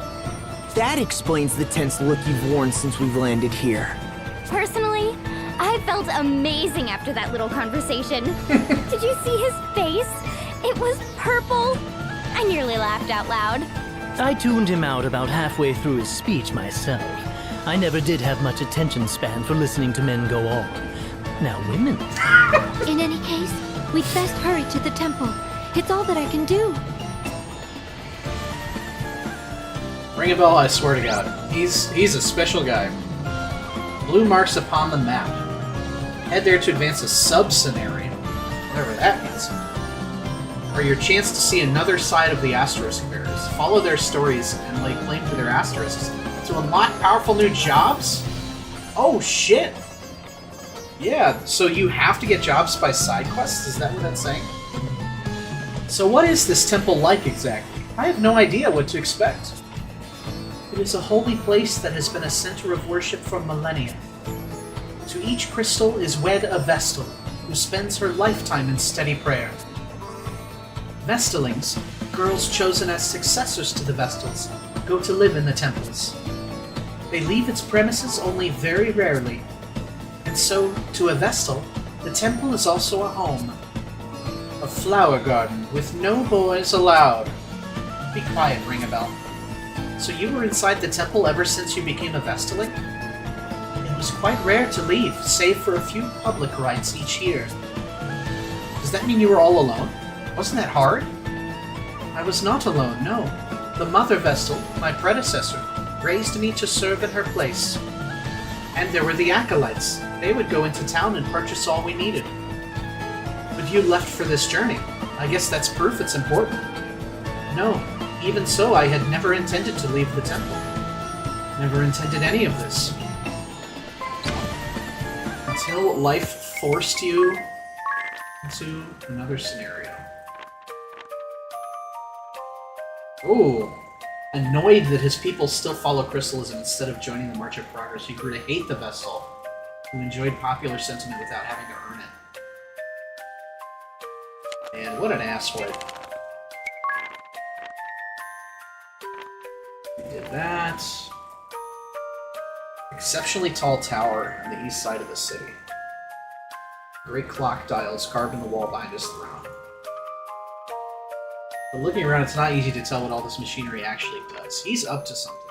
That explains the tense look you've worn since we've landed here. Personally, I felt amazing after that little conversation. Did you see his face? It was purple. I nearly laughed out loud. I tuned him out about halfway through his speech myself. I never did have much attention span for listening to men go on. Now, women... In any case, we'd best hurry to the temple. It's all that I can do. Ring a bell, I swear to God. He's a special guy. Blue marks upon the map. Head there to advance a sub-scenario, whatever that means. Or your chance to see another side of the Asterisk Bearers. Follow their stories and lay claim to their asterisks to unlock powerful new jobs? Oh shit! Yeah, so you have to get jobs by side quests? Is that what that's saying? So what is this temple like exactly? I have no idea what to expect. It is a holy place that has been a center of worship for millennia. To each crystal is wed a Vestal, who spends her lifetime in steady prayer. Vestalings, girls chosen as successors to the Vestals, go to live in the temples. They leave its premises only very rarely, and so, to a Vestal, the temple is also a home. A flower garden with no boys allowed. Be quiet, Ring-a-Bell. So you were inside the temple ever since you became a Vestaling? It was quite rare to leave, save for a few public rites each year. Does that mean you were all alone? Wasn't that hard? I was not alone, no. The Mother Vestal, my predecessor, raised me to serve in her place. And there were the Acolytes. They would go into town and purchase all we needed. But you left for this journey. I guess that's proof it's important. No, even so, I had never intended to leave the temple. Never intended any of this. Until life forced you into another scenario. Ooh. Annoyed that his people still follow Crystalism instead of joining the March of Progress, he grew to hate the Vestal, who enjoyed popular sentiment without having to earn it. And what an asswipe. We did that. Exceptionally tall tower on the east side of the city. Great clock dials carved in the wall behind his throne. But looking around, it's not easy to tell what all this machinery actually does. He's up to something.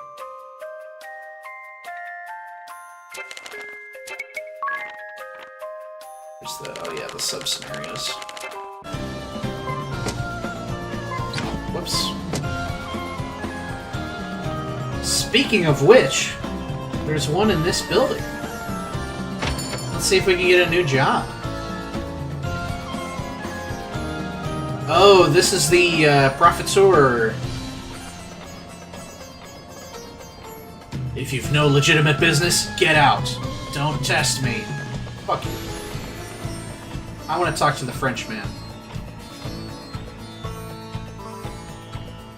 There's the, oh yeah, the sub-scenarios. Whoops. Speaking of which, there's one in this building. Let's see if we can get a new job. Oh, this is the Professeur. If you've no legitimate business, get out. Don't test me. Fuck you. I want to talk to the Frenchman.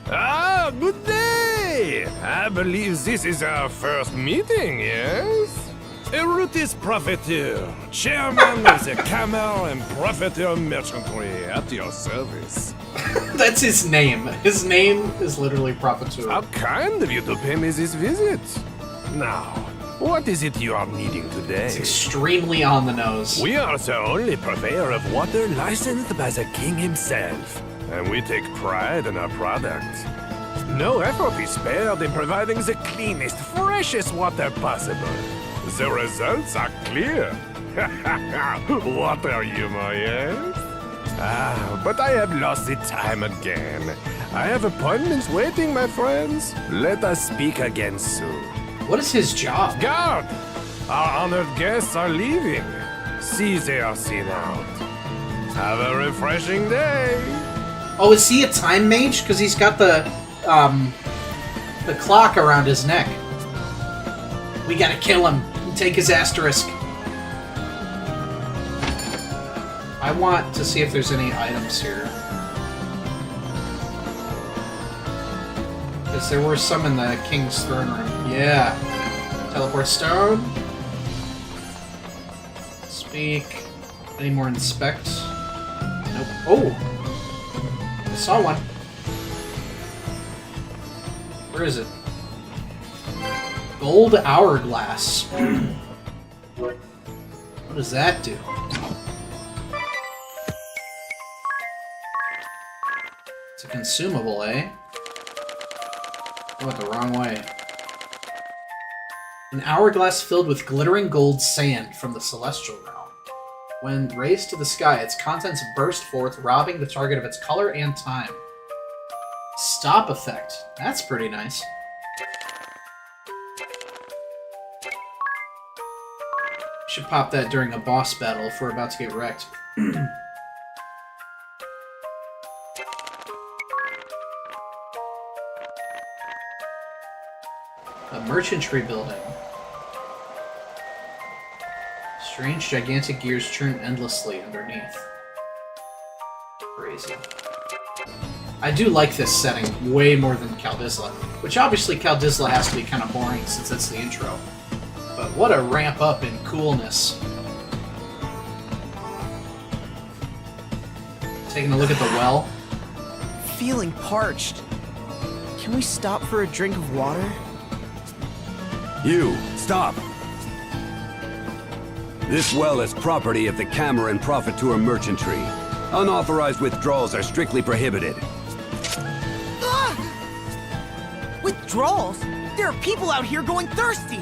Ah, good day! I believe this is our first meeting, yes? Erutus Profiteer, chairman of the Camel and Profiteer Merchantry, at your service. That's his name. His name is literally Profiteer. How kind of you to pay me this visit. Now, what is it you are needing today? It's extremely on the nose. We are the only purveyor of water licensed by the king himself, and we take pride in our product. No effort is spared in providing the cleanest, freshest water possible. The results are clear. Water humor, yes? Ah, but I have lost the time again. I have appointments waiting, my friends. Let us speak again soon. What is his job? Guard! Our honored guests are leaving. See they are seen out. Have a refreshing day. Oh, is he a time mage? Because he's got the clock around his neck. We gotta kill him. Take his asterisk. I want to see if there's any items here. Because there were some in the King's Throne Room. Yeah. Teleport stone. Speak. Any more inspect? Nope. Oh! I saw one. Where is it? Gold hourglass. What does that do? It's a consumable, eh? I went the wrong way. An hourglass filled with glittering gold sand from the celestial realm. When raised to the sky, its contents burst forth, robbing the target of its color and time. Stop effect. That's pretty nice. Should pop that during a boss battle if we're about to get wrecked. A merchantry building. Strange gigantic gears churn endlessly underneath. Crazy. I do like this setting way more than Caldisla, which obviously Caldisla has to be kind of boring since it's the intro. But what a ramp up in coolness. Taking a look at the well. Feeling parched. Can we stop for a drink of water? You, stop! This well is property of the Cameron Profiteur Merchantry. Unauthorized withdrawals are strictly prohibited. Withdrawals? There are people out here going thirsty!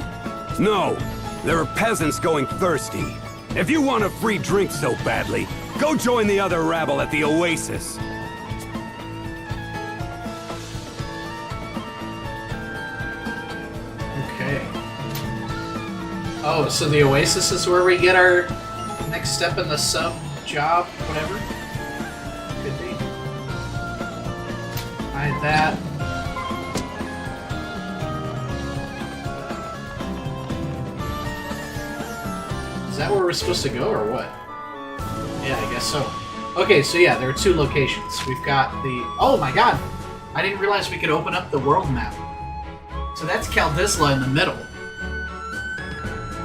No, there are peasants going thirsty. If you want a free drink so badly, go join the other rabble at the Oasis. Okay. Oh, so the Oasis is where we get our next step in the sub job, whatever? Could be. Hide that. Is that where we're supposed to go, or what? Yeah, I guess so. Okay, so yeah, there are two locations. We've got the... Oh my god! I didn't realize we could open up the world map. So that's Caldisla in the middle.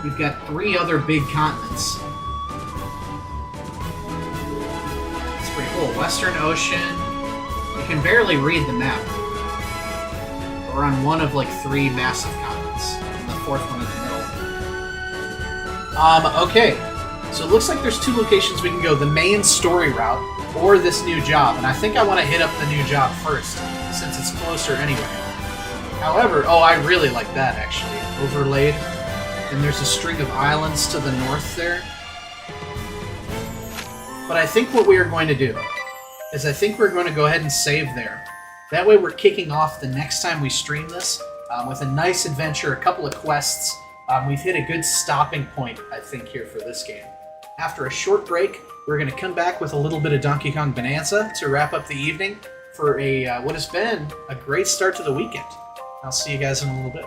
We've got 3 other big continents. It's pretty cool. Western Ocean. You can barely read the map. We're on one of like 3 massive continents. And the 4th one in the middle. Okay. So it looks like there's 2 locations we can go. The main story route, or this new job. And I think I want to hit up the new job first, since it's closer anyway. However, oh, I really like that, actually. Overlaid. And there's a string of islands to the north there. But I think what we are going to do is I think we're going to go ahead and save there. That way we're kicking off the next time we stream this with a nice adventure, a couple of quests. We've hit a good stopping point, I think, here for this game. After a short break, we're going to come back with a little bit of Donkey Kong Bananza to wrap up the evening for a what has been a great start to the weekend. I'll see you guys in a little bit.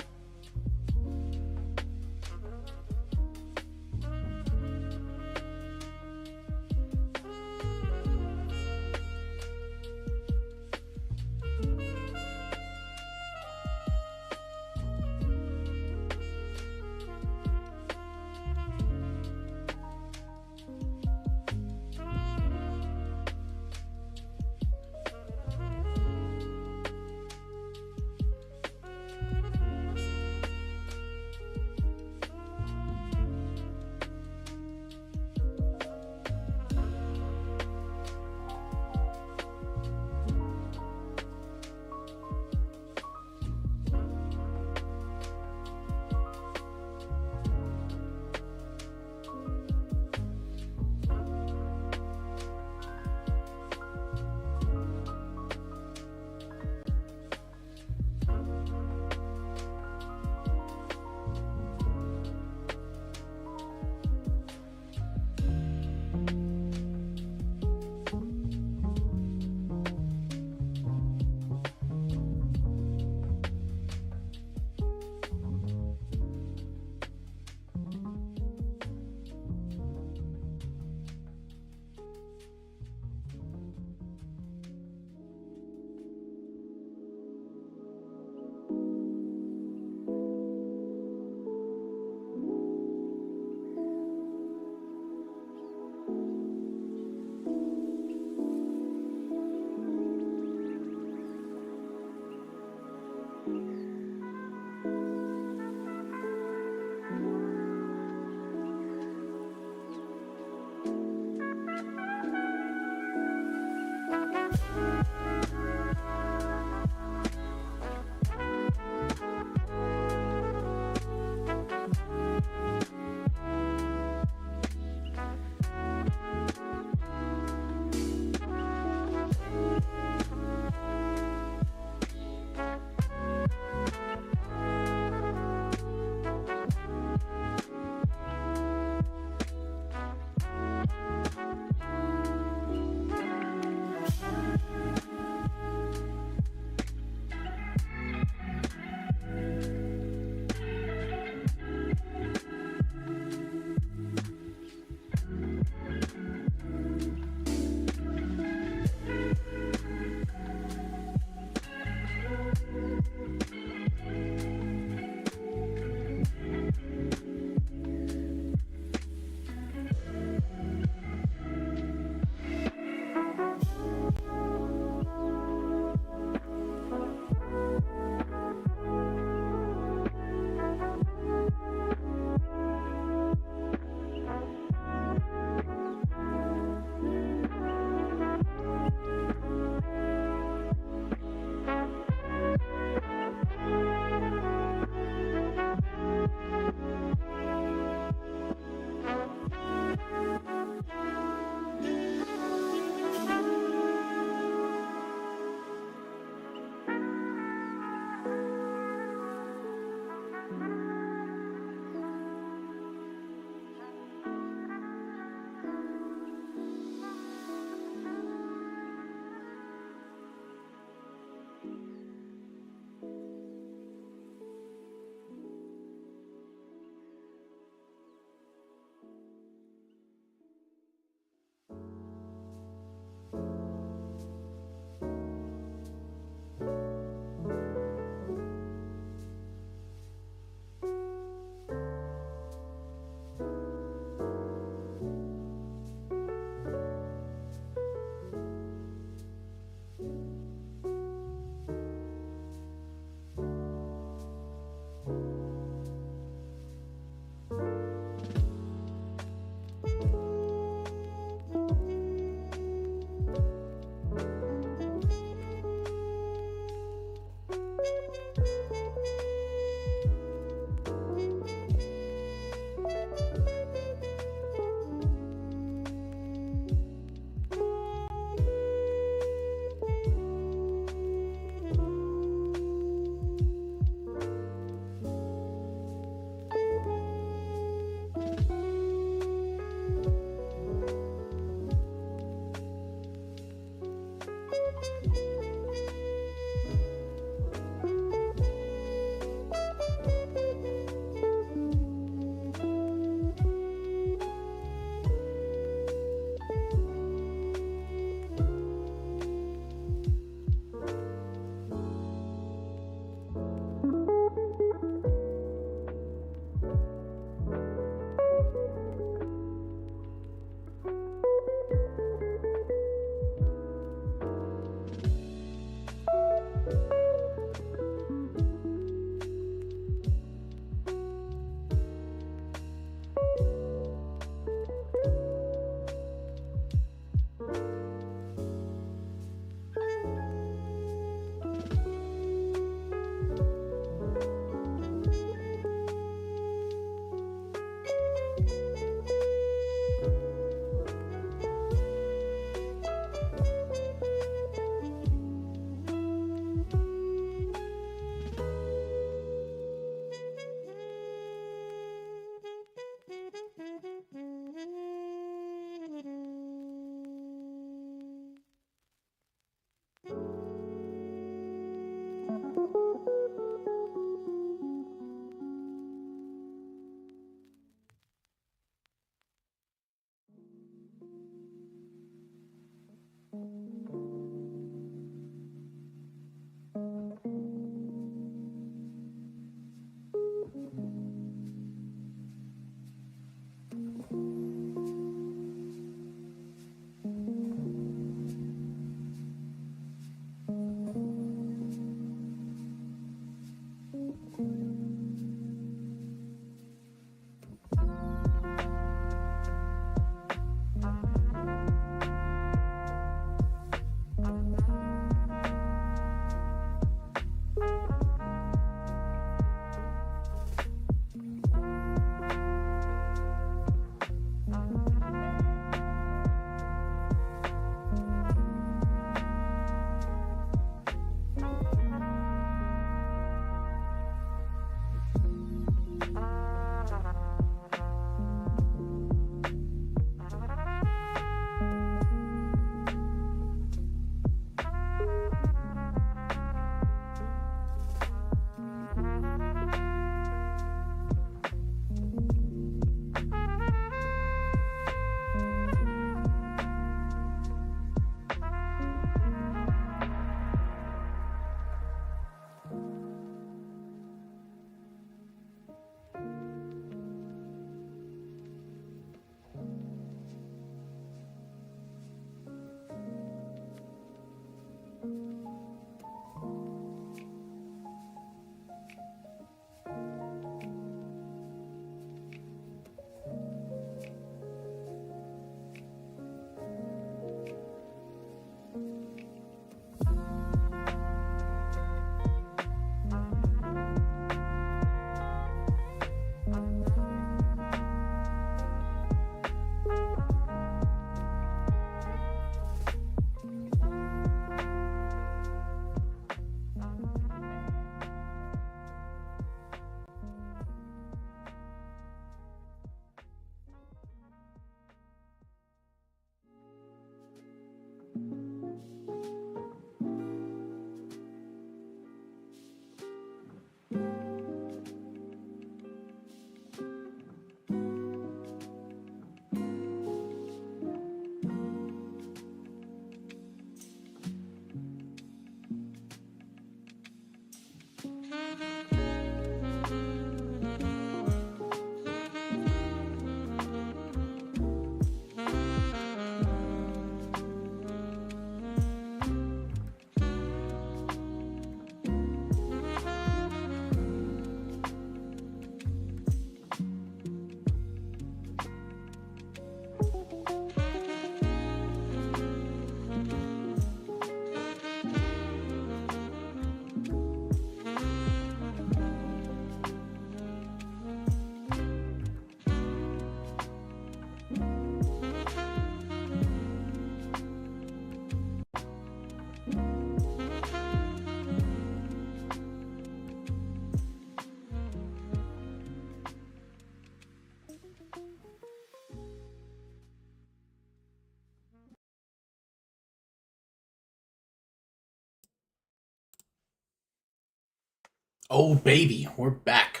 Oh, baby, we're back.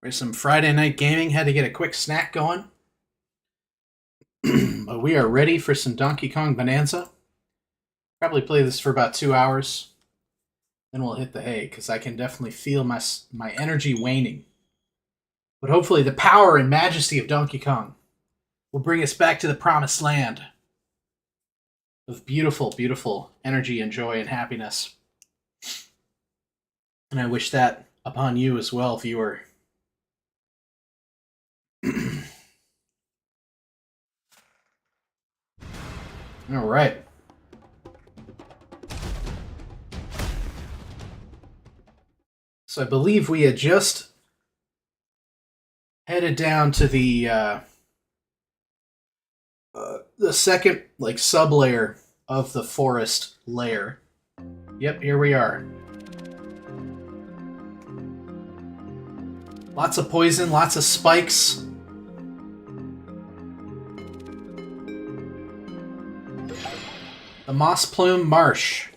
There's some Friday night gaming. Had to get a quick snack going. But we are ready for some Donkey Kong Bananza. Probably play this for about 2 hours. Then we'll hit the hay, because I can definitely feel my energy waning. But hopefully the power and majesty of Donkey Kong will bring us back to the promised land of beautiful, beautiful energy and joy and happiness. And I wish that upon you as well, viewer. All right. So I believe we had just headed down to the second sub-layer of the forest layer. Yep, here we are. Lots of poison, lots of spikes. The Moss Plume Marsh.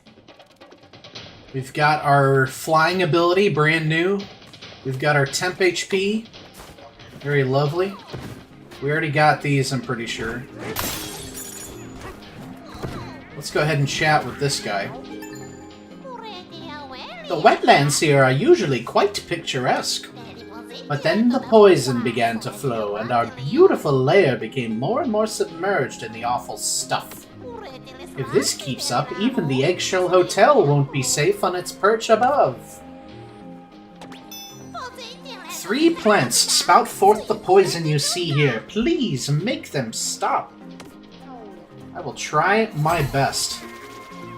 We've got our flying ability, brand new. We've got our temp HP. Very lovely. We already got these, I'm pretty sure. Let's go ahead and chat with this guy. The wetlands here are usually quite picturesque. But then the poison began to flow, and our beautiful lair became more and more submerged in the awful stuff. If this keeps up, even the Eggshell Hotel won't be safe on its perch above. 3 plants spout forth the poison you see here. Please make them stop. I will try my best.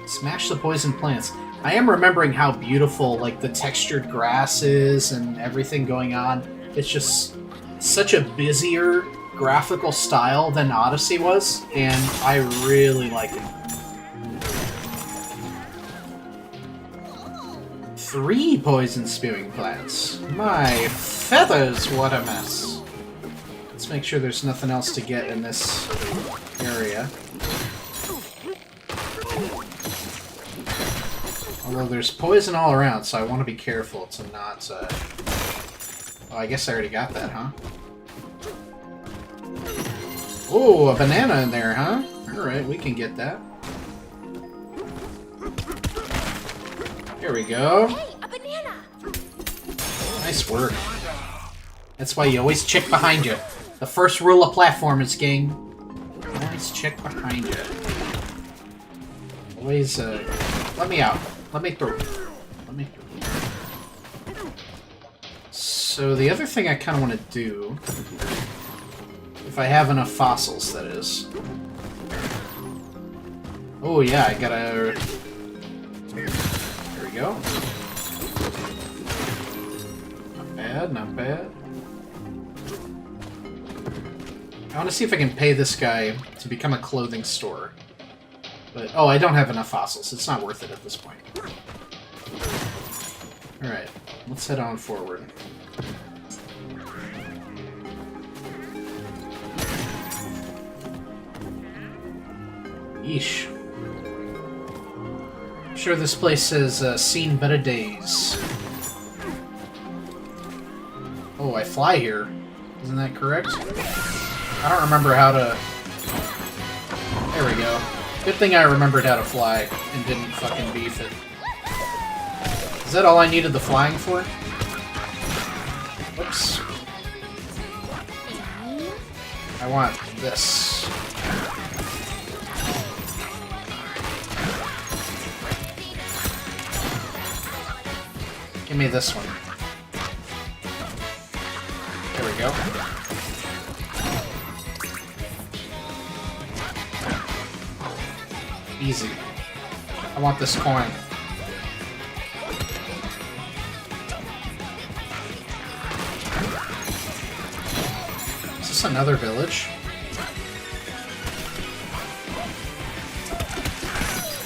Smash the poison plants. I am remembering how beautiful, the textured grass is and everything going on. It's just such a busier graphical style than Odyssey was, and I really like it. 3 poison spewing plants. My feathers, what a mess. Let's make sure there's nothing else to get in this area. Although there's poison all around, so I want to be careful to not... Oh, I guess I already got that, huh? Oh, a banana in there, huh? Alright, we can get that. Here we go. Hey, a banana! Nice work. That's why you always check behind you. The first rule of platformers, gang. Always check behind you. Always, let me out. Let me through. Let me through. So the other thing I kind of want to do, if I have enough fossils, that is. Oh yeah, I gotta... There we go. Not bad, not bad. I want to see if I can pay this guy to become a clothing store. But, oh, I don't have enough fossils. It's not worth it at this point. Alright, let's head on forward. Yeesh. I'm sure this place has seen better days. Oh, I fly here. Isn't that correct? I don't remember how to... There we go. Good thing I remembered how to fly and didn't fucking beef it. Is that all I needed the flying for? Whoops. I want this. Give me this one. There we go. Easy. I want this coin. Is this another village?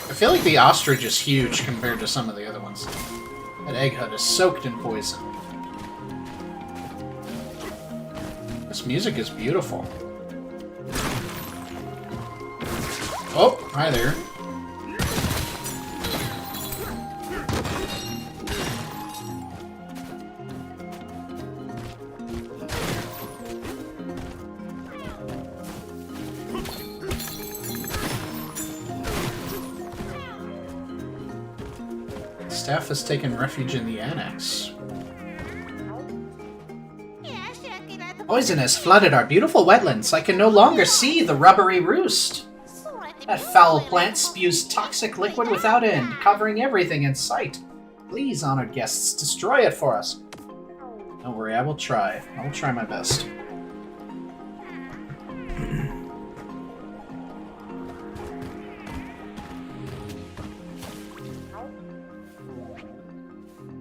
I feel like the ostrich is huge compared to some of the other ones. That egg hut is soaked in poison. This music is beautiful. Oh, hi there. Staff has taken refuge in the annex. Poison has flooded our beautiful wetlands. I can no longer see the rubbery roost. That foul plant spews toxic liquid without end, covering everything in sight. Please, honored guests, destroy it for us. Don't worry, I will try. I will try my best.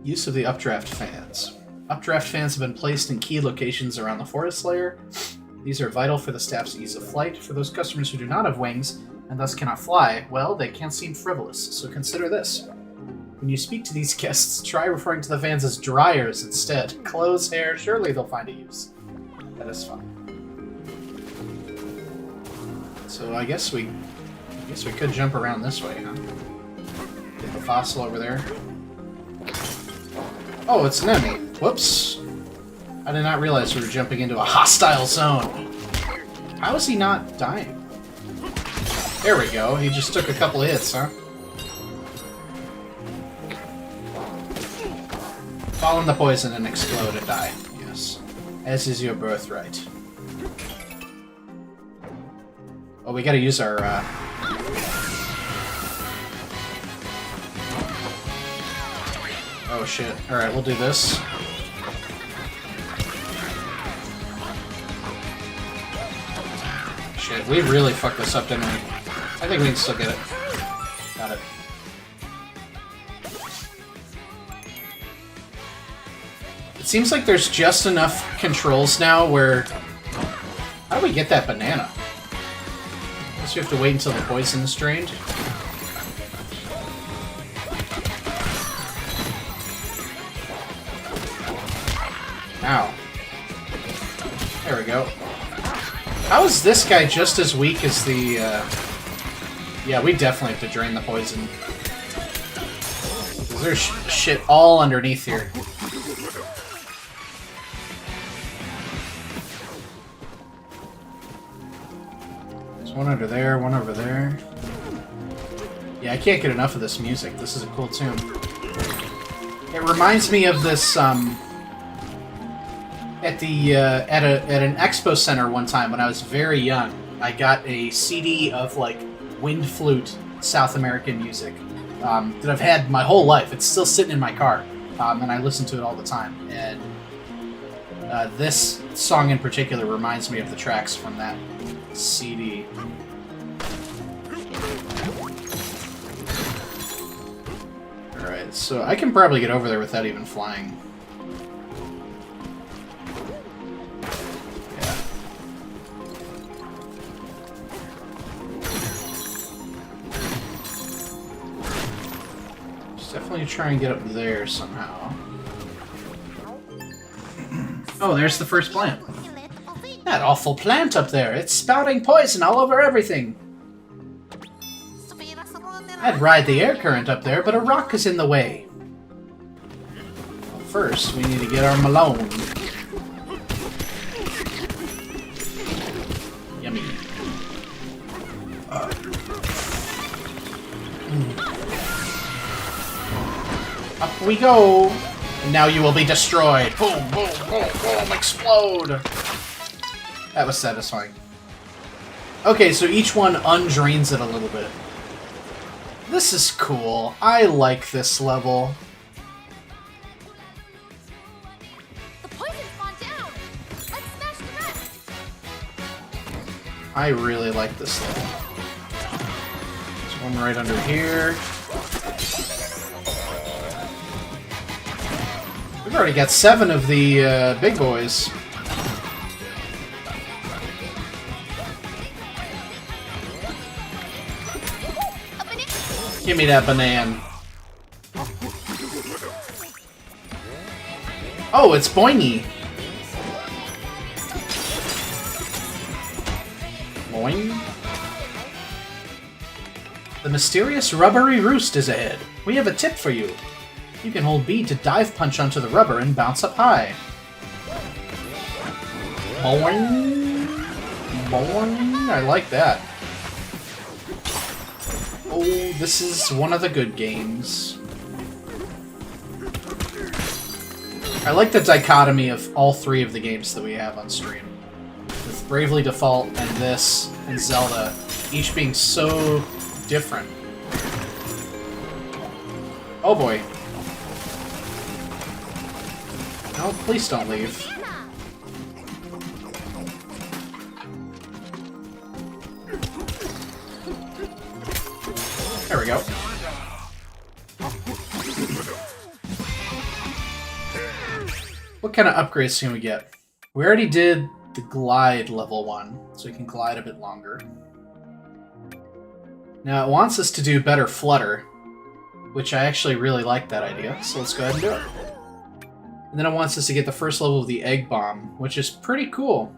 Use of the updraft fans. Updraft fans have been placed in key locations around the forest layer. These are vital for the staff's ease of flight. For those customers who do not have wings and thus cannot fly, well, they can't seem frivolous, so consider this. When you speak to these guests, try referring to the fans as dryers instead. Clothes, hair, surely they'll find a use. That is fine. So I guess we could jump around this way, huh? Get the fossil over there. Oh, it's an enemy. Whoops. I did not realize we were jumping into a hostile zone. How is he not dying? There we go. He just took a couple hits, huh? Fall in the poison and explode and die. Yes. As is your birthright. Oh, we gotta use our, Oh shit. Alright, we'll do this. Shit, we really fucked this up, didn't we? I think we can still get it. Got it. It seems like there's just enough controls now where... How do we get that banana? I guess we have to wait until the poison is drained. Ow. There we go. How is this guy just as weak as the, Yeah, we definitely have to drain the poison. There's shit all underneath here. There's one under there, one over there. Yeah, I can't get enough of this music. This is a cool tune. It reminds me of this, at an expo center one time when I was very young, I got a CD of like wind flute South American music that I've had my whole life. It's still sitting in my car, and I listen to it all the time. And this song in particular reminds me of the tracks from that CD. All right, so I can probably get over there without even flying. Definitely try and get up there somehow. Oh, there's the first plant. That awful plant up there. It's spouting poison all over everything. I'd ride the air current up there, but a rock is in the way. Well, first, we need to get our Malone. Yummy. Up we go! And now you will be destroyed! Boom, boom, boom, boom, explode! That was satisfying. Okay, so each one undrains it a little bit. This is cool. I like this level. The poison's gone down. Let's smash the rest. I really like this level. There's one right under here. We've already got 7 of the big boys. Give me that banana. Oh, it's Boingy. Boing. The mysterious rubbery roost is ahead. We have a tip for you. You can hold B to dive punch onto the rubber and bounce up high. Boing. Boing. I like that. Oh, this is one of the good games. I like the dichotomy of all three of the games that we have on stream. With Bravely Default and this and Zelda, each being so different. Oh boy. No, please don't leave. There we go. What kind of upgrades can we get? We already did the glide level 1, so we can glide a bit longer. Now it wants us to do better flutter, which I actually really like that idea, so let's go ahead and do it. And then it wants us to get the first level of the egg bomb, which is pretty cool.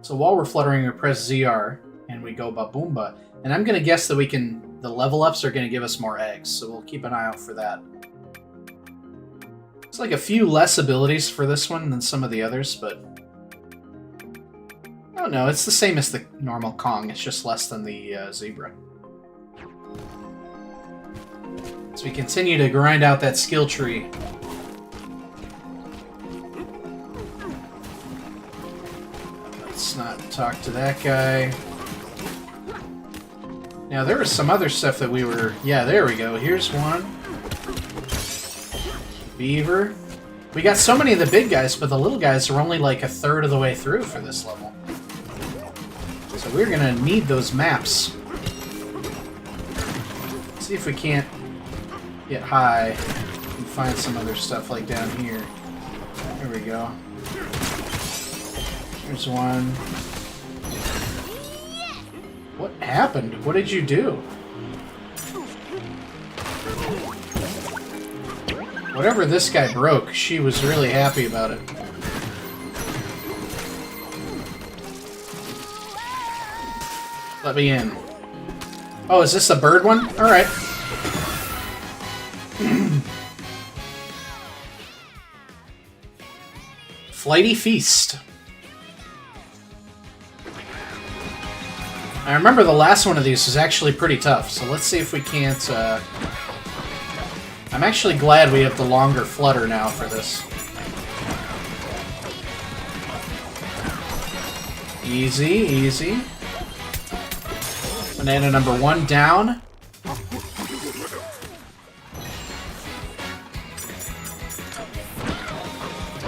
So while we're fluttering, we press ZR, and we go ba-boomba. And I'm going to guess that we can... the level ups are going to give us more eggs, so we'll keep an eye out for that. It's like a few less abilities for this one than some of the others, but... oh no, it's the same as the normal Kong, it's just less than the Zebra. So we continue to grind out that skill tree. Let's not talk to that guy. Now, there was some other stuff that we were... yeah, there we go. Here's one. Beaver. We got so many of the big guys, but the little guys are only like a third of the way through for this level. So we're gonna need those maps. See if we can't get high and find some other stuff like down here. There we go. There's one. What happened? What did you do? Whatever this guy broke, she was really happy about it. Let me in. Oh, is this a bird one? Alright. Flighty Feast. I remember the last one of these was actually pretty tough, so let's see if we can't, I'm actually glad we have the longer flutter now for this. Easy, easy. Banana number 1 down.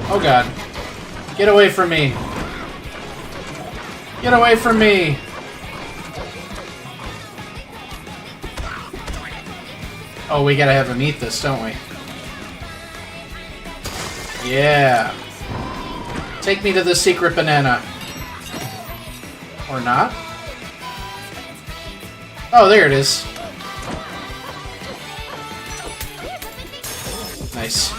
Oh god. Get away from me. Get away from me. Oh, we gotta have him eat this, don't we? Yeah. Take me to the secret banana. Or not? Oh, there it is. Nice.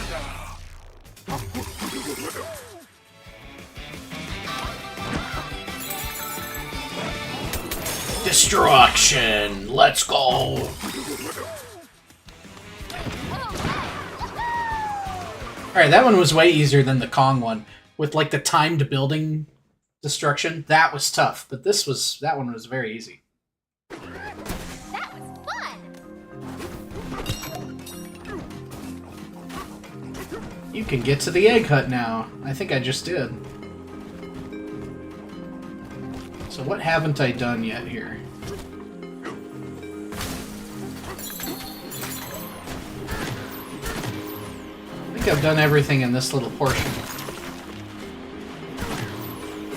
Destruction! Let's go! Alright, that one was way easier than the Kong one. With, like, the timed building destruction. That was tough, but that one was very easy. That was fun! You can get to the egg hut now. I think I just did. So what haven't I done yet here? I think I've done everything in this little portion.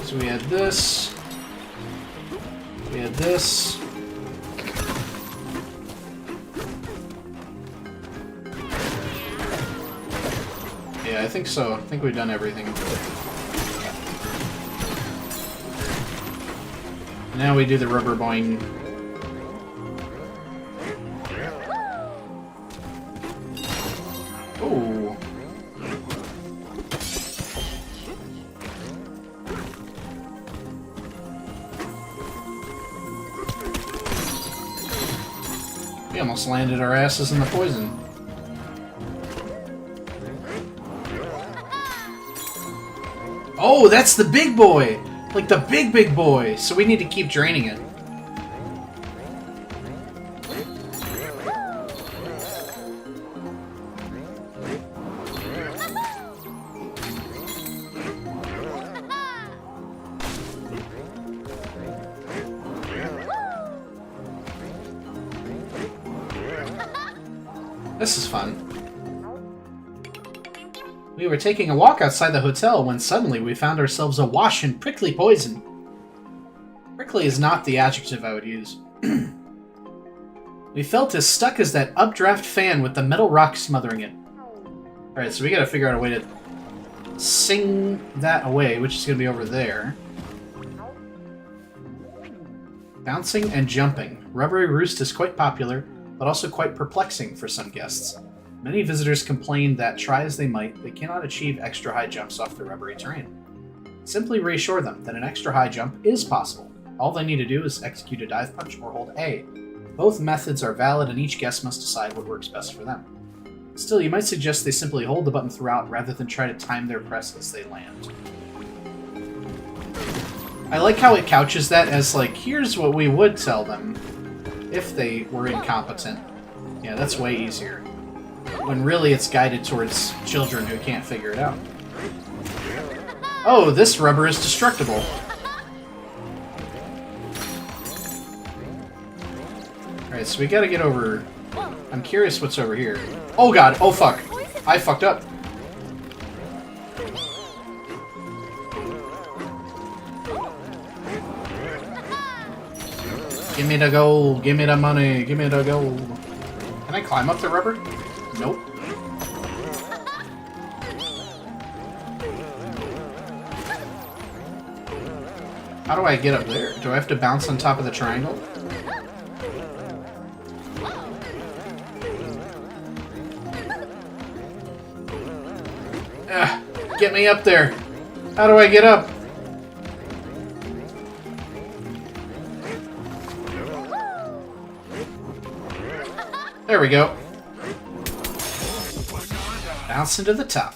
So we had this. We had this. Yeah, I think so. I think we've done everything. Now we do the rubber boing. Ooh. We almost landed our asses in the poison. Oh, that's the big boy! Like the big boy! So we need to keep draining it. This is fun. We were taking a walk outside the hotel when suddenly we found ourselves awash in prickly poison. Prickly is not the adjective I would use. We felt as stuck as that updraft fan with the metal rock smothering it. Alright, so we gotta figure out a way to sing that away, which is gonna be over there. Bouncing and jumping. Rubbery Roost is quite popular, but also quite perplexing for some guests. Many visitors complain that, try as they might, they cannot achieve extra high jumps off the rubbery terrain. Simply reassure them that an extra high jump is possible. All they need to do is execute a dive punch or hold A. Both methods are valid and each guest must decide what works best for them. Still, you might suggest they simply hold the button throughout rather than try to time their press as they land. I like how it couches that as like, here's what we would tell them if they were incompetent. Yeah, that's way easier. When really it's guided towards children who can't figure it out. Oh, this rubber is destructible. Alright, so we gotta get over... I'm curious what's over here. Oh god, oh fuck. I fucked up. Give me the gold, give me the money, give me the gold. Can I climb up the rubber? Nope. How do I get up there? Do I have to bounce on top of the triangle? Get me up there. How do I get up? There we go. Bounce into the top.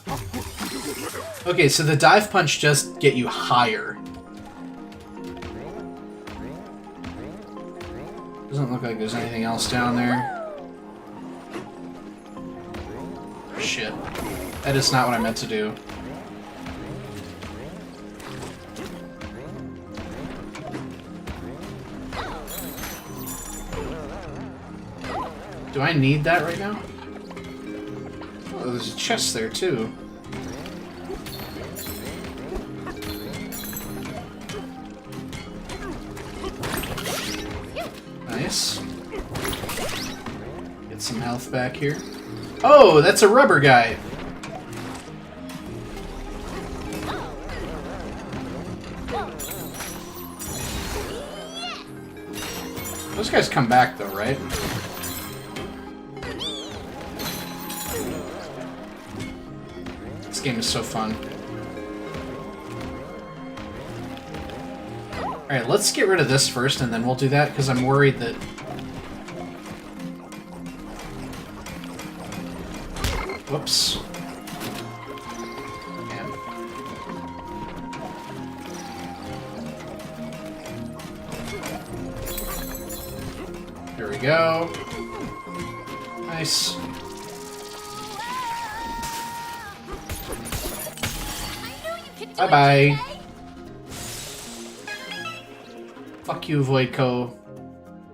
Okay, so the dive punch just get you higher. Doesn't look like there's anything else down there. Shit. That is not what I meant to do. Do I need that right now? Oh, there's a chest there, too. Nice. Get some health back here. Oh, that's a rubber guy! Those guys come back, though, right? This game is so fun. Alright, let's get rid of this first, and then we'll do that, because I'm worried that... Whoops. Man. There we go. Nice. Bye-bye. Fuck you, Voidco.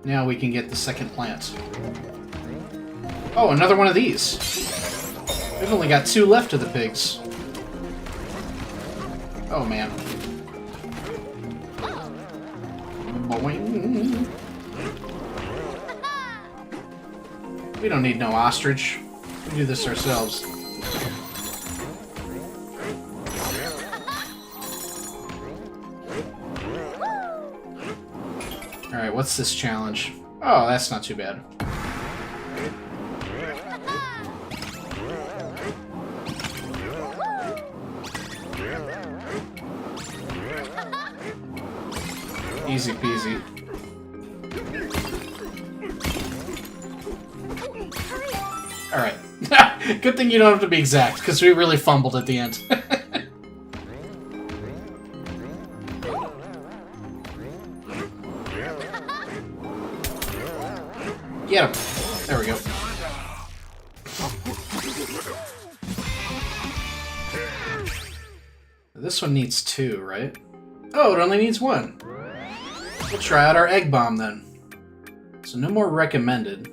Now we can get the second plant. Oh, another one of these. We've only got 2 left of the pigs. Oh, man. Boing. We don't need no ostrich. We do this ourselves. Alright, what's this challenge? Oh, that's not too bad. Easy peasy. Alright. Good thing you don't have to be exact, because we really fumbled at the end. Get him. There we go. This one needs 2, right? Oh, it only needs 1. We'll try out our egg bomb then. So no more recommended.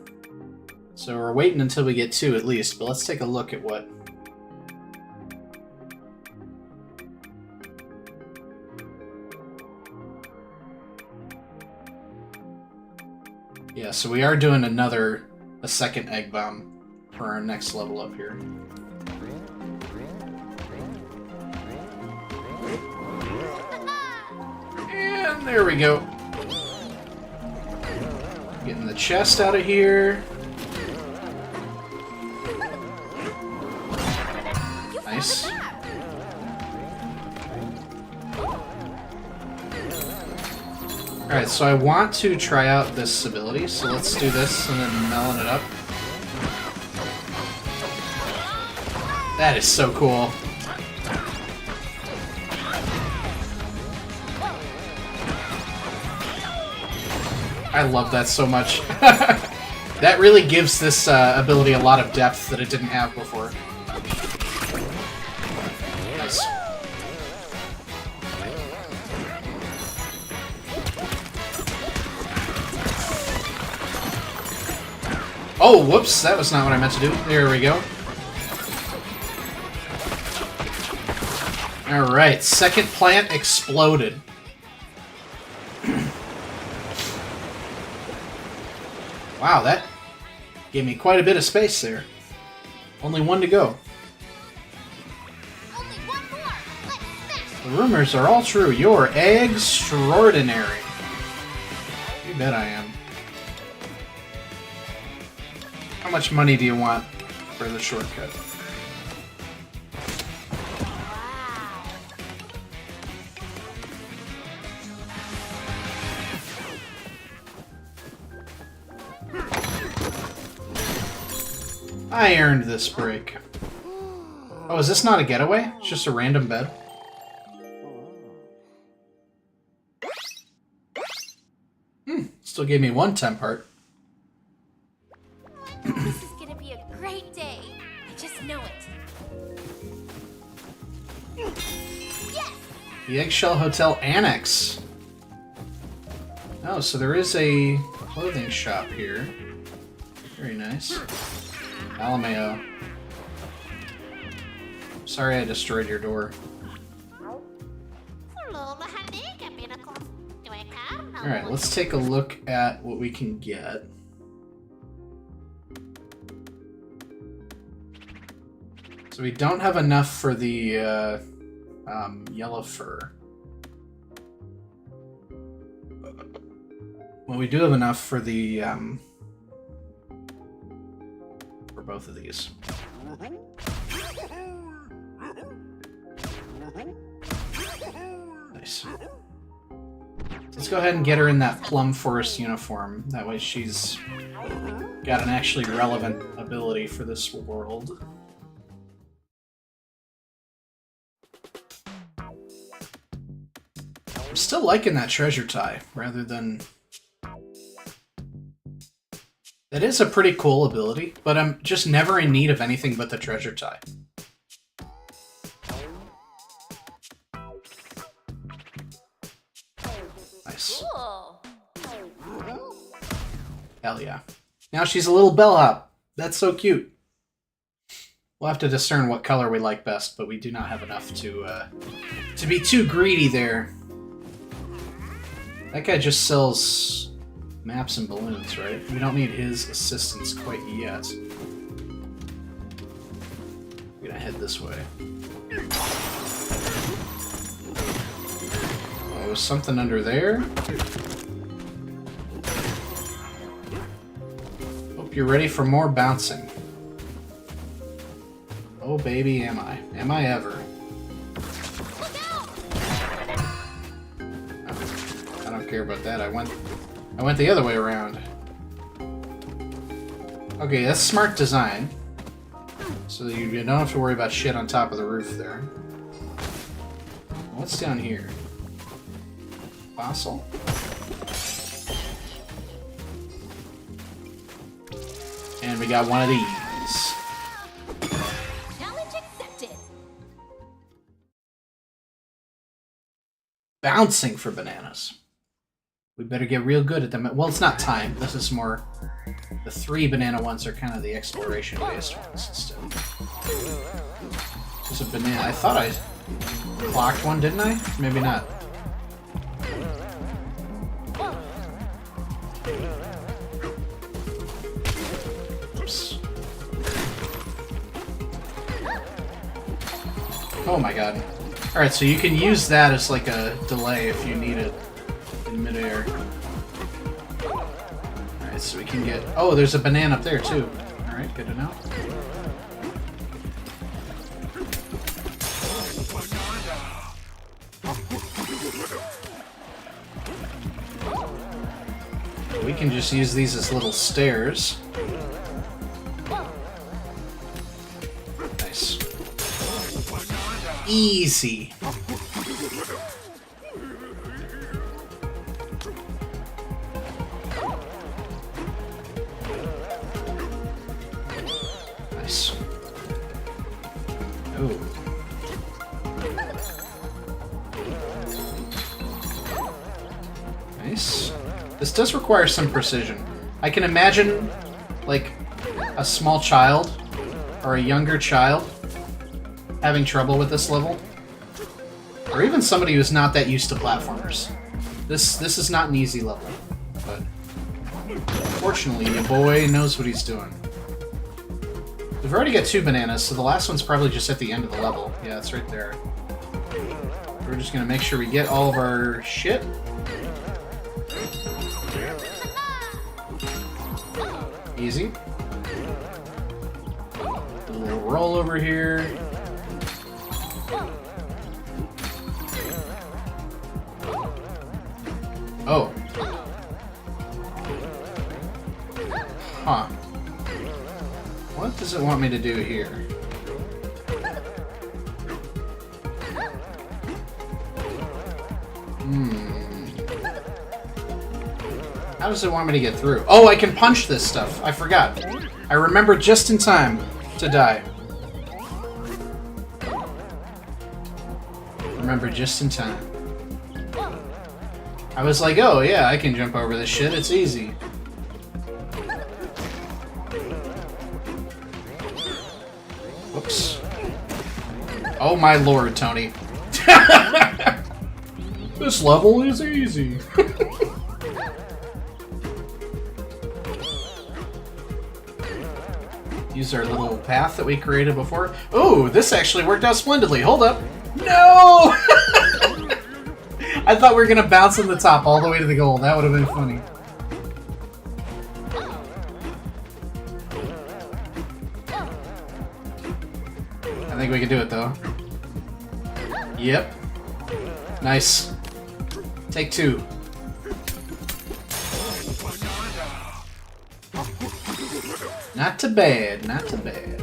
So we're waiting until we get 2 at least, but let's take a look at what... Yeah, so we are doing a second egg bomb for our next level up here. And there we go. Getting the chest out of here. Nice. Alright, so I want to try out this ability, so let's do this and then melon it up. That is so cool. I love that so much. That really gives this ability a lot of depth that it didn't have before. Nice. Oh, whoops, that was not what I meant to do. There we go. Alright, second plant exploded. Wow, that gave me quite a bit of space there. Only 1 to go. The rumors are all true. You're extraordinary. You bet I am. How much money do you want for the shortcut? I earned this break. Oh, is this not a getaway? It's just a random bed? Still gave me 1 temp heart. This is gonna be a great day. I just know it. Yes! The Eggshell Hotel Annex. Oh, so there is a clothing shop here. Very nice. Alameo. Sorry I destroyed your door. Alright, let's take a look at what we can get. So we don't have enough for the yellow fur. Well, we do have enough for the for both of these. Nice. Let's go ahead and get her in that Plum Forest uniform. That way she's got an actually relevant ability for this world. I'm still liking that treasure tie, rather than... That is a pretty cool ability, but I'm just never in need of anything but the treasure tie. Nice. Hell yeah. Now she's a little bellhop. That's so cute. We'll have to discern what color we like best, but we do not have enough to be too greedy there. That guy just sells maps and balloons, right? We don't need his assistance quite yet. We're gonna head this way. Oh, something under there? Hope you're ready for more bouncing. Oh baby, am I. Am I ever. Oh, I don't care about that. I went the other way around. Okay, that's smart design. So that you don't have to worry about shit on top of the roof there. What's down here? Fossil? And we got one of these. Challenge accepted. Bouncing for bananas. We better get real good at them. Well, it's not time. This is more... The 3 banana ones are kind of the exploration-based ones instead. There's a banana. I thought I clocked one, didn't I? Maybe not. Oops. Oh my god. Alright, so you can use that as like a delay if you need it in midair. Alright, so we can get... Oh, there's a banana up there too. Alright, good to know. We can just use these as little stairs. Nice. Easy. Nice. Oh. Nice. This does require some precision. I can imagine, like, a small child or a younger child having trouble with this level. Or even somebody who's not that used to platformers. This is not an easy level, but fortunately, your boy knows what he's doing. We've already got 2 bananas, so the last one's probably just at the end of the level. Yeah, it's right there. We're just gonna make sure we get all of our shit. Easy. A little roll over here. Oh. Huh. What does it want me to do here? How does it want me to get through? Oh, I can punch this stuff. I forgot. I remember just in time to die. Remember just in time. I was like, oh yeah, I can jump over this shit. It's easy. Whoops. Oh my lord, Tony. This level is easy. Use our little path that we created before. Ooh, this actually worked out splendidly. Hold up. No! I thought we were going to bounce on the top all the way to the goal. That would have been funny. I think we can do it, though. Yep. Nice. Take 2. Not too bad, not too bad.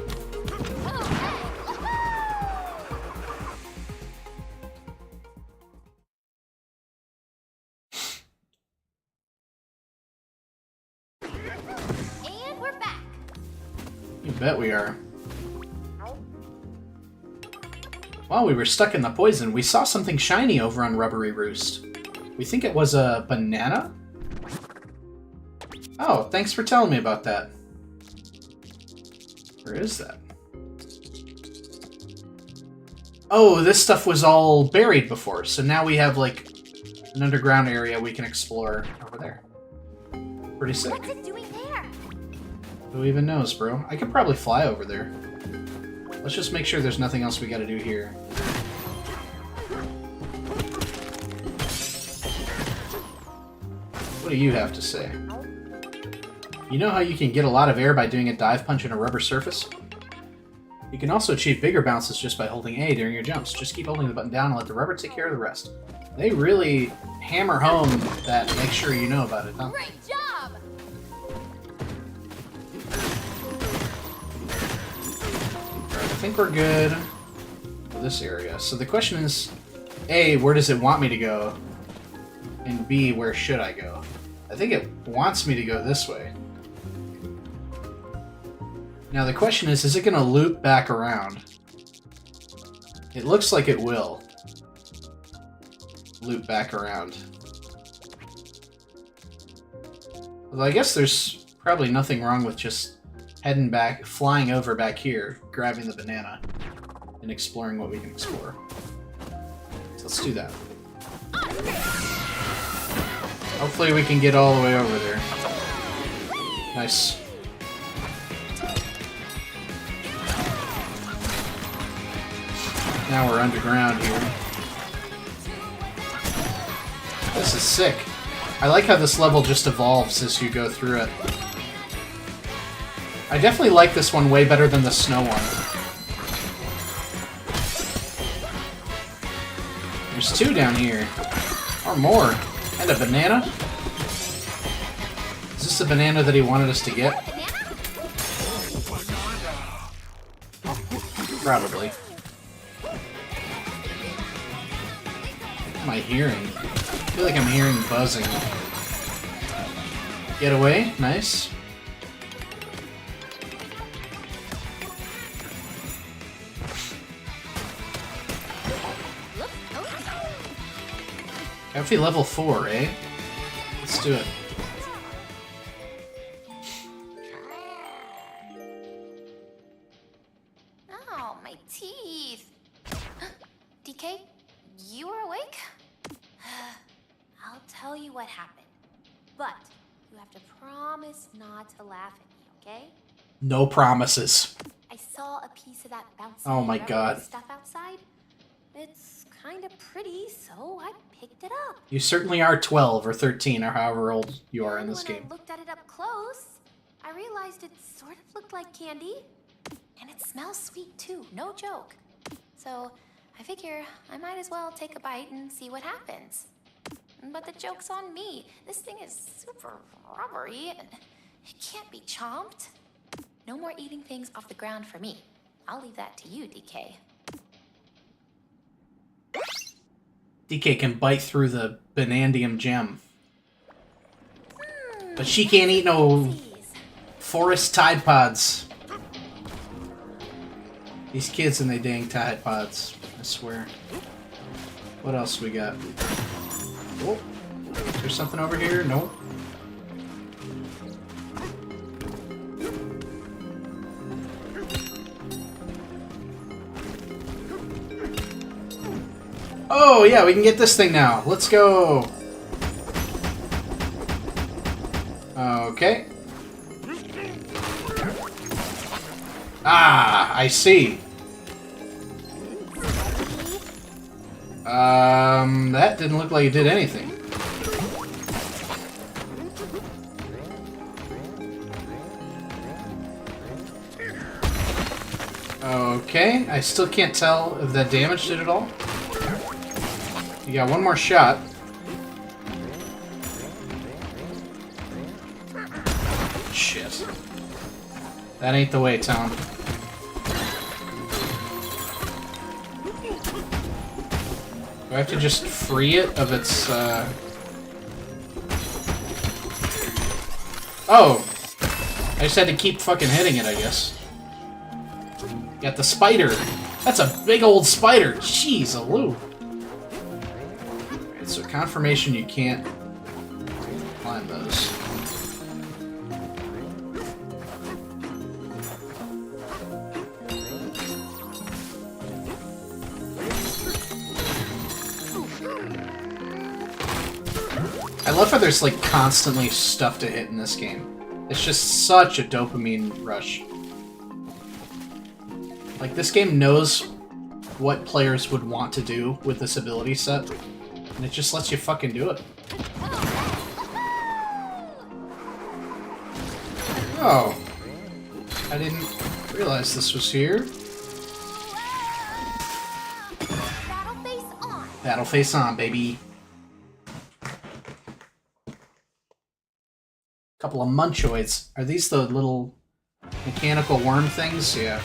And we're back. You bet we are. While we were stuck in the poison, we saw something shiny over on Rubbery Roost. We think it was a banana? Oh, thanks for telling me about that. Where is that? Oh, this stuff was all buried before, so now we have, like, an underground area we can explore over there. Pretty sick. What's it doing there? Who even knows, bro? I could probably fly over there. Let's just make sure there's nothing else we gotta do here. What do you have to say? You know how you can get a lot of air by doing a dive punch on a rubber surface? You can also achieve bigger bounces just by holding A during your jumps. Just keep holding the button down and let the rubber take care of the rest. They really hammer home that make sure you know about it, huh? Great job! Alright, I think we're good for this area. So the question is, A, where does it want me to go? And B, where should I go? I think it wants me to go this way. Now the question is it going to loop back around? It looks like it will loop back around. Although I guess there's probably nothing wrong with just heading back, flying over back here, grabbing the banana, and exploring what we can explore. So let's do that. Hopefully we can get all the way over there. Nice. Now we're underground here. This is sick. I like how this level just evolves as you go through it. I definitely like this one way better than the snow one. There's 2 down here. Or more. And a banana? Is this the banana that he wanted us to get? Probably. What am I hearing? I feel like I'm hearing buzzing. Get away. Nice. Cafe level 4, eh? Let's do it. Oh, my teeth. DK, you were awake? I'll tell you what happened. But you have to promise not to laugh at me, okay? No promises. I saw a piece of that bouncing Oh my god. stuff outside. It's kind of pretty, so I picked it up. You certainly are 12 or 13 or however old you are in this When game. I looked at it up close, I realized it sort of looked like candy. And it smells sweet too, no joke. So I figure I might as well take a bite and see what happens. But the joke's on me. This thing is super rubbery and it can't be chomped. No more eating things off the ground for me. I'll leave that to you, DK. DK can bite through the Banandium gem. But she can't eat no forest Tide Pods. These kids and they dang Tide Pods, I swear. What else we got? Oh, is there something over here? Nope. Oh, yeah, we can get this thing now. Let's go. Okay. Ah, I see. That didn't look like it did anything. Okay, I still can't tell if that damaged it at all. You got one more shot. Shit. That ain't the way, Tom. Do I have to just free it of its, Oh! I just had to keep fucking hitting it, I guess. Got the spider. That's a big old spider. Jeez, Aloo. Alright, so confirmation you can't climb those. I love how there's like constantly stuff to hit in this game. It's just such a dopamine rush. Like, this game knows what players would want to do with this ability set, and it just lets you fucking do it. Oh. I didn't realize this was here. Battle face on, baby. Couple of munchoids. Are these the little mechanical worm things? Yeah.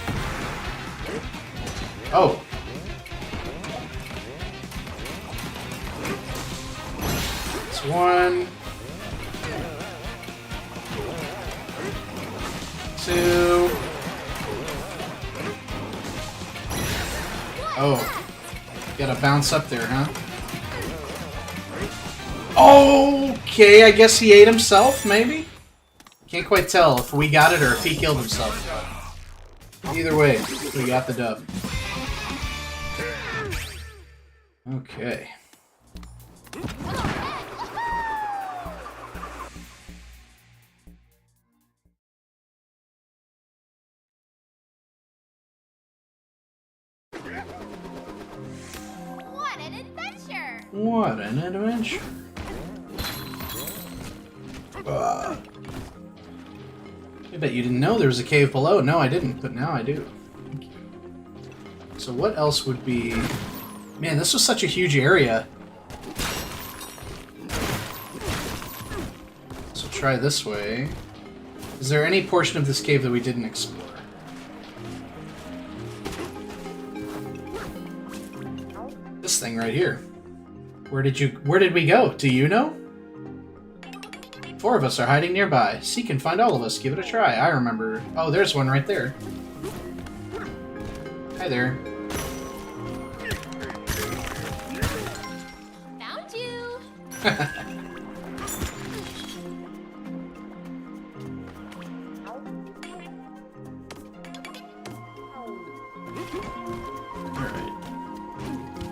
Oh. It's one. Two. Oh. Gotta bounce up there, huh? Okay, I guess he ate himself, maybe? Can't quite tell if we got it or if he killed himself. Either way, we got the dub. Okay. What an adventure! What an adventure. I bet you didn't know there was a cave below. No, I didn't, but now I do. Thank you. So what else would be... Man, this was such a huge area. So try this way. Is there any portion of this cave that we didn't explore? This thing right here. Where did we go? Do you know? 4 of us are hiding nearby. Seek and find all of us. Give it a try. I remember. Oh, there's one right there. Hi there. Found you!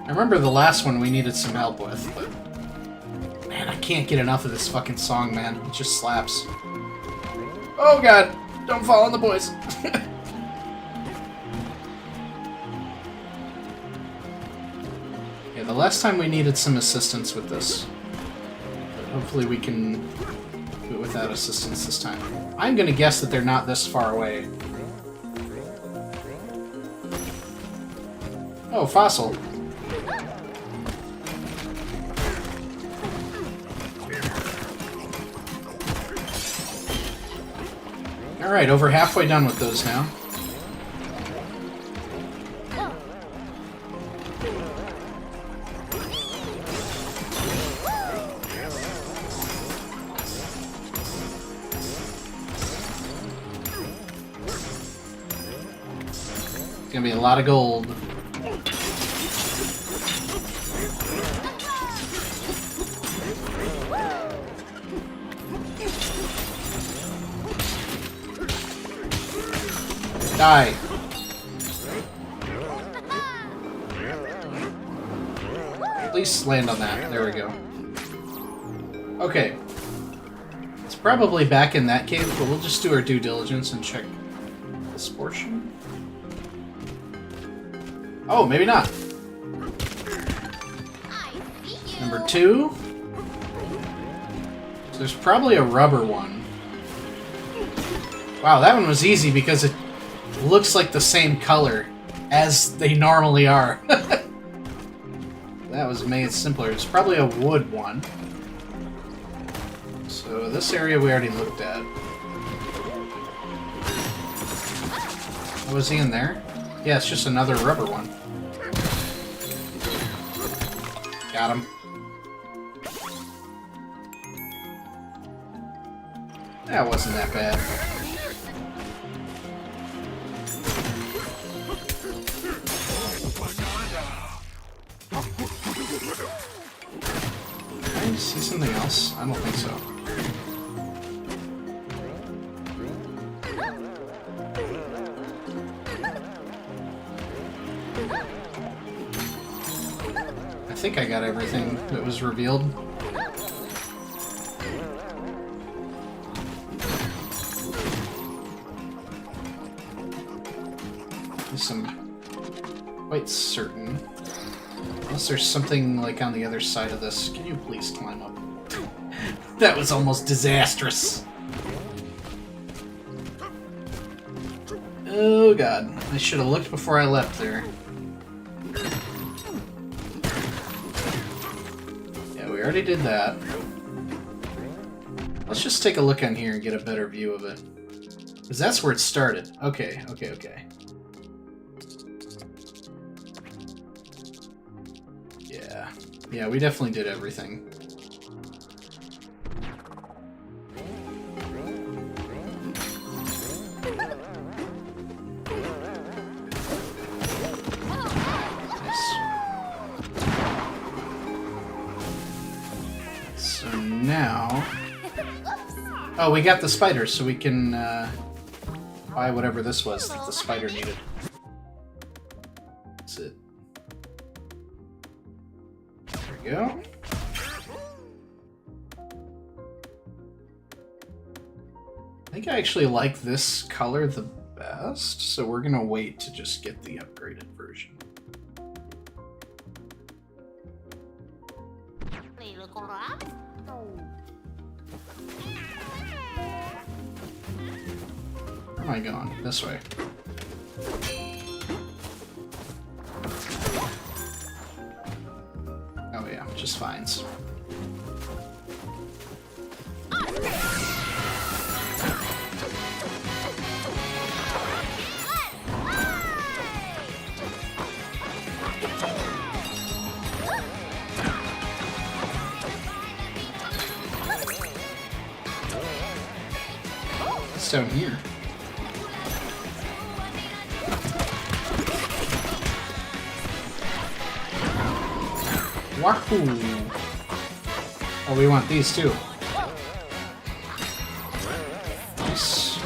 I remember the last one we needed some help with, but... Man, I can't get enough of this fucking song, man. It just slaps. Oh god! Don't fall on the boys! Yeah, the last time we needed some assistance with this. But hopefully we can do it without assistance this time. I'm gonna guess that they're not this far away. Oh, fossil. Alright, over halfway done with those now. It's gonna be a lot of gold. Die. At least land on that. There we go. Okay. It's probably back in that cave, but we'll just do our due diligence and check this portion. Oh, maybe not. Number 2. So there's probably a rubber one. Wow, that one was easy because it looks like the same color as they normally are. That was made simpler. It's probably a wood one. So this area we already looked at. Oh, was he in there? Yeah, it's just another rubber one. Got him. That wasn't that bad. Can I see something else? I don't think so. I think I got everything that was revealed. I'm quite certain. Unless there's something like on the other side of this. Can you please climb up? That was almost disastrous. Oh god. I should have looked before I left there. Yeah, we already did that. Let's just take a look on here and get a better view of it. Because that's where it started. Okay, okay, okay. Yeah, we definitely did everything. Nice. So now... Oh, we got the spider, so we can buy whatever this was that the spider needed. That's it. There we go. I think I actually like this color the best, so we're gonna wait to just get the upgraded version. Where am I going? This way. Oh yeah, just fines. What's down here? Wahoo! Oh, we want these too. Nice.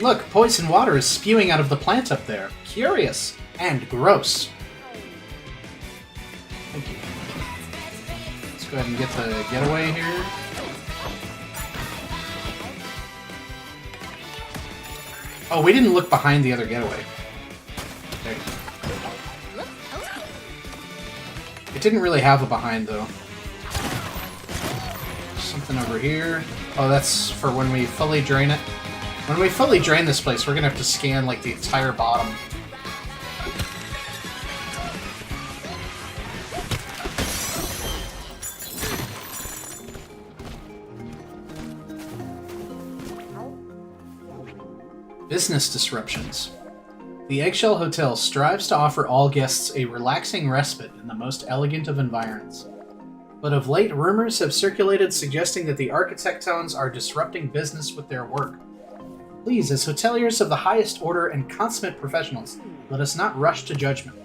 Look, poison water is spewing out of the plant up there. Curious and gross. Thank you. Let's go ahead and get the getaway here. Oh, we didn't look behind the other getaway. Okay. It didn't really have a behind, though. Something over here. Oh, that's for when we fully drain it. When we fully drain this place, we're gonna have to scan, like, the entire bottom. Business disruptions. The Eggshell Hotel strives to offer all guests a relaxing respite in the most elegant of environs. But of late, rumors have circulated suggesting that the architectones are disrupting business with their work. Please, as hoteliers of the highest order and consummate professionals, let us not rush to judgment.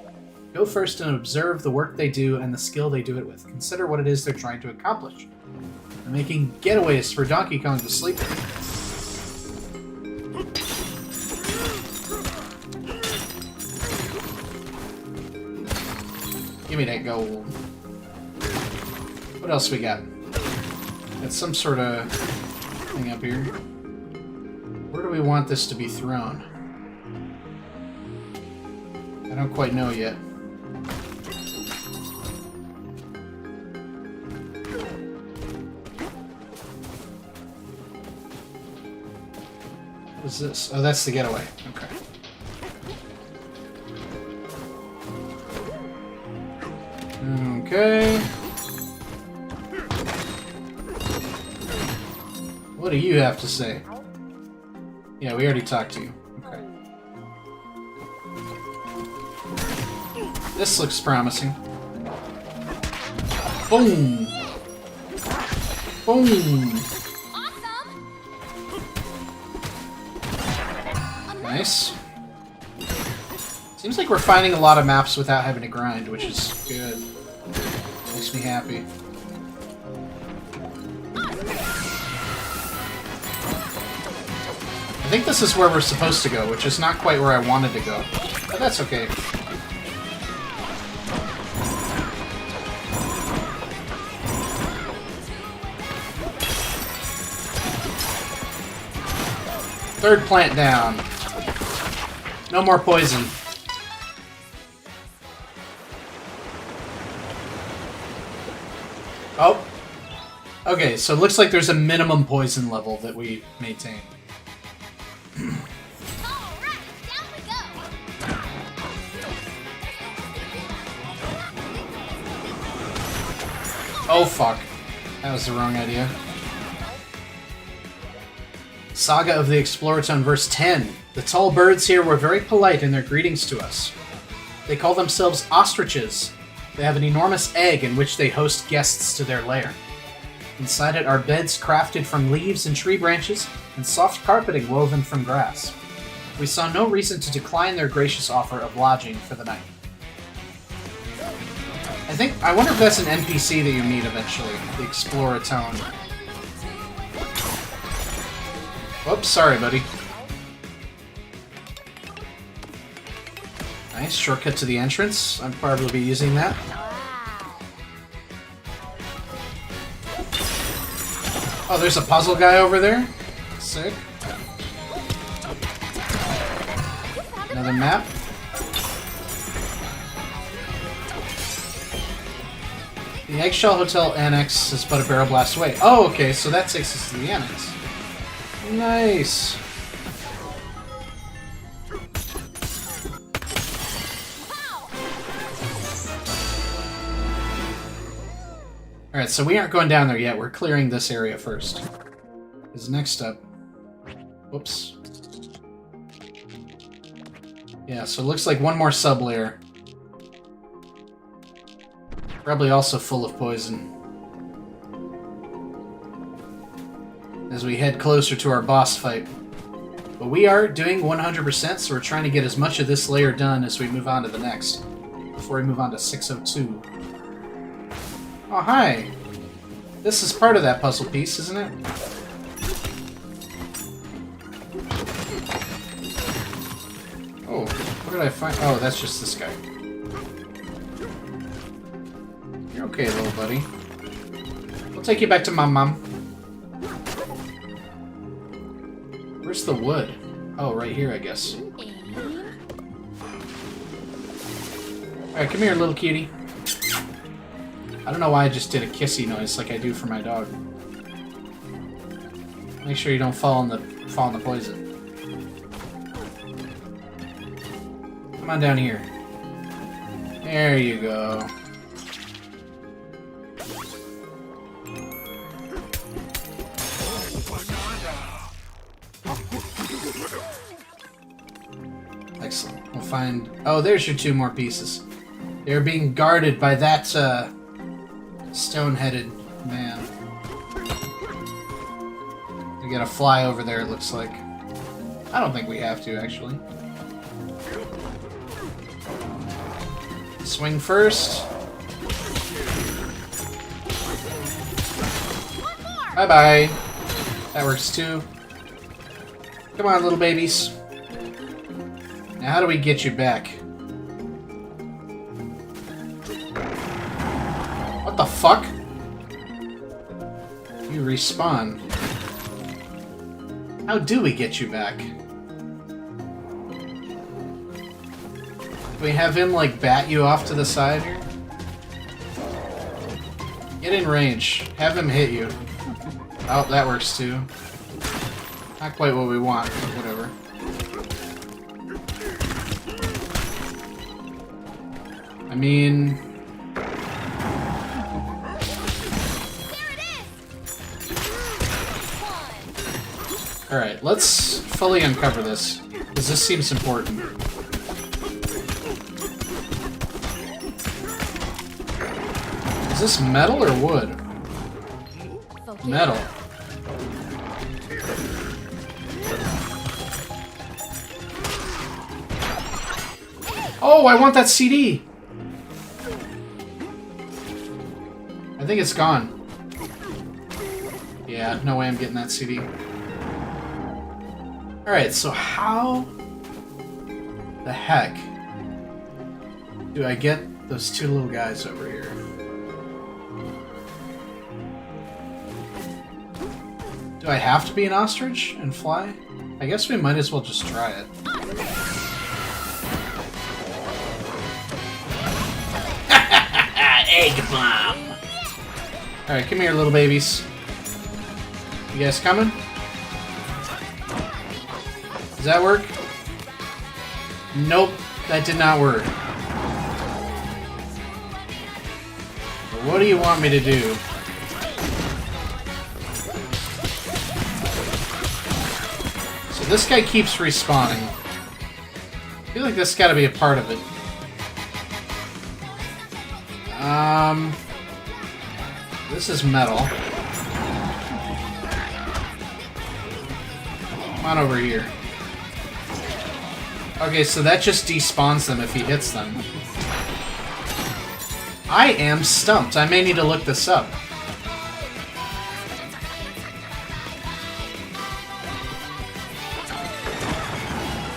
Go first and observe the work they do and the skill they do it with. Consider what it is they're trying to accomplish. They're making getaways for Donkey Kong to sleep in. Give me that gold. What else we got? Got some sort of thing up here. Where do we want this to be thrown? I don't quite know yet. What is this? Oh, that's the getaway. Okay. Okay. What do you have to say? Yeah, we already talked to you. Okay. This looks promising. Boom! Boom! Nice. Seems like we're finding a lot of maps without having to grind, which is good. Makes me happy. I think this is where we're supposed to go, which is not quite where I wanted to go. But that's okay. Third plant down. No more poison. Oh. Okay, so it looks like there's a minimum poison level that we maintain. Oh fuck. That was the wrong idea. Saga of the Exploratone, verse 10. The tall birds here were very polite in their greetings to us. They call themselves ostriches. They have an enormous egg in which they host guests to their lair. Inside it are beds crafted from leaves and tree branches, and soft carpeting woven from grass. We saw no reason to decline their gracious offer of lodging for the night. I wonder if that's an NPC that you meet eventually, the Explorer Tone. Whoops, sorry, buddy. Nice, shortcut to the entrance. I'd probably be using that. Oh, there's a puzzle guy over there. Sick. Another map. The Eggshell Hotel Annex is but a barrel blast away. Oh, okay, so that takes us to the Annex. Nice. Alright, so we aren't going down there yet. We're clearing this area first. Because next up... Whoops. Yeah, so it looks like one more sub-layer. Probably also full of poison. As we head closer to our boss fight. But we are doing 100%, so we're trying to get as much of this layer done as we move on to the next. Before we move on to 602. Oh, hi! This is part of that puzzle piece, isn't it? Oh, what did I find? Oh, that's just this guy. You're okay, little buddy. We'll take you back to Mom. Where's the wood? Oh, right here, I guess. Alright, come here, little cutie. I don't know why I just did a kissy noise like I do for my dog. Make sure you don't fall in the poison. Come on down here. There you go. Excellent. We'll find... Oh, there's your 2 more pieces. They're being guarded by that, stone-headed man. We gotta fly over there, it looks like. I don't think we have to, actually. Swing first. Bye-bye. That works too. Come on, little babies. Now, how do we get you back? What the fuck? You respawn. How do we get you back? Do we have him, like, bat you off to the side here? Get in range. Have him hit you. Oh, that works too. Not quite what we want, but whatever. I mean... Alright, let's fully uncover this, because this seems important. Is this metal or wood? Metal. Oh, I want that CD! I think it's gone. Yeah, no way I'm getting that CD. Alright, so how the heck do I get those 2 little guys over here? Do I have to be an ostrich and fly? I guess we might as well just try it. Egg bomb! Alright, come here, little babies. You guys coming? Does that work? Nope, that did not work. But what do you want me to do? So this guy keeps respawning. I feel like this has got to be a part of it. This is metal. Come on over here. Okay, so that just despawns them if he hits them. I am stumped. I may need to look this up.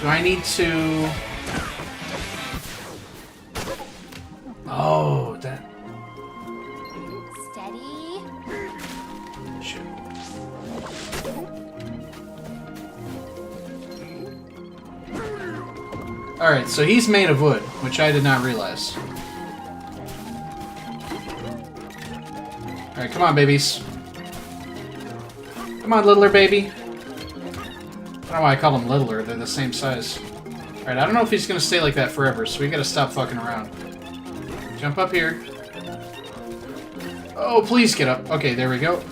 Do I need to... Oh, that... Steady. Shit. Alright, so he's made of wood, which I did not realize. Alright, come on, babies. Come on, littler baby. I don't know why I call them littler, they're the same size. Alright, I don't know if he's gonna stay like that forever, so we gotta stop fucking around. Jump up here. Oh, please get up. Okay, there we go.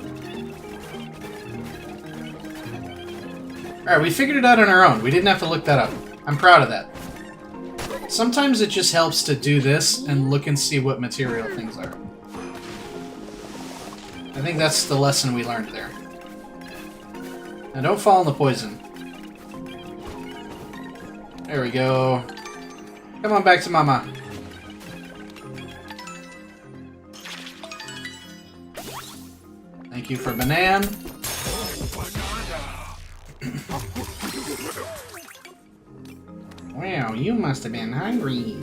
Alright, we figured it out on our own. We didn't have to look that up. I'm proud of that. Sometimes it just helps to do this and look and see what material things are. I think that's the lesson we learned there. Now don't fall in the poison. There we go. Come on back to mama. Thank you for banana. Wow, you must have been hungry.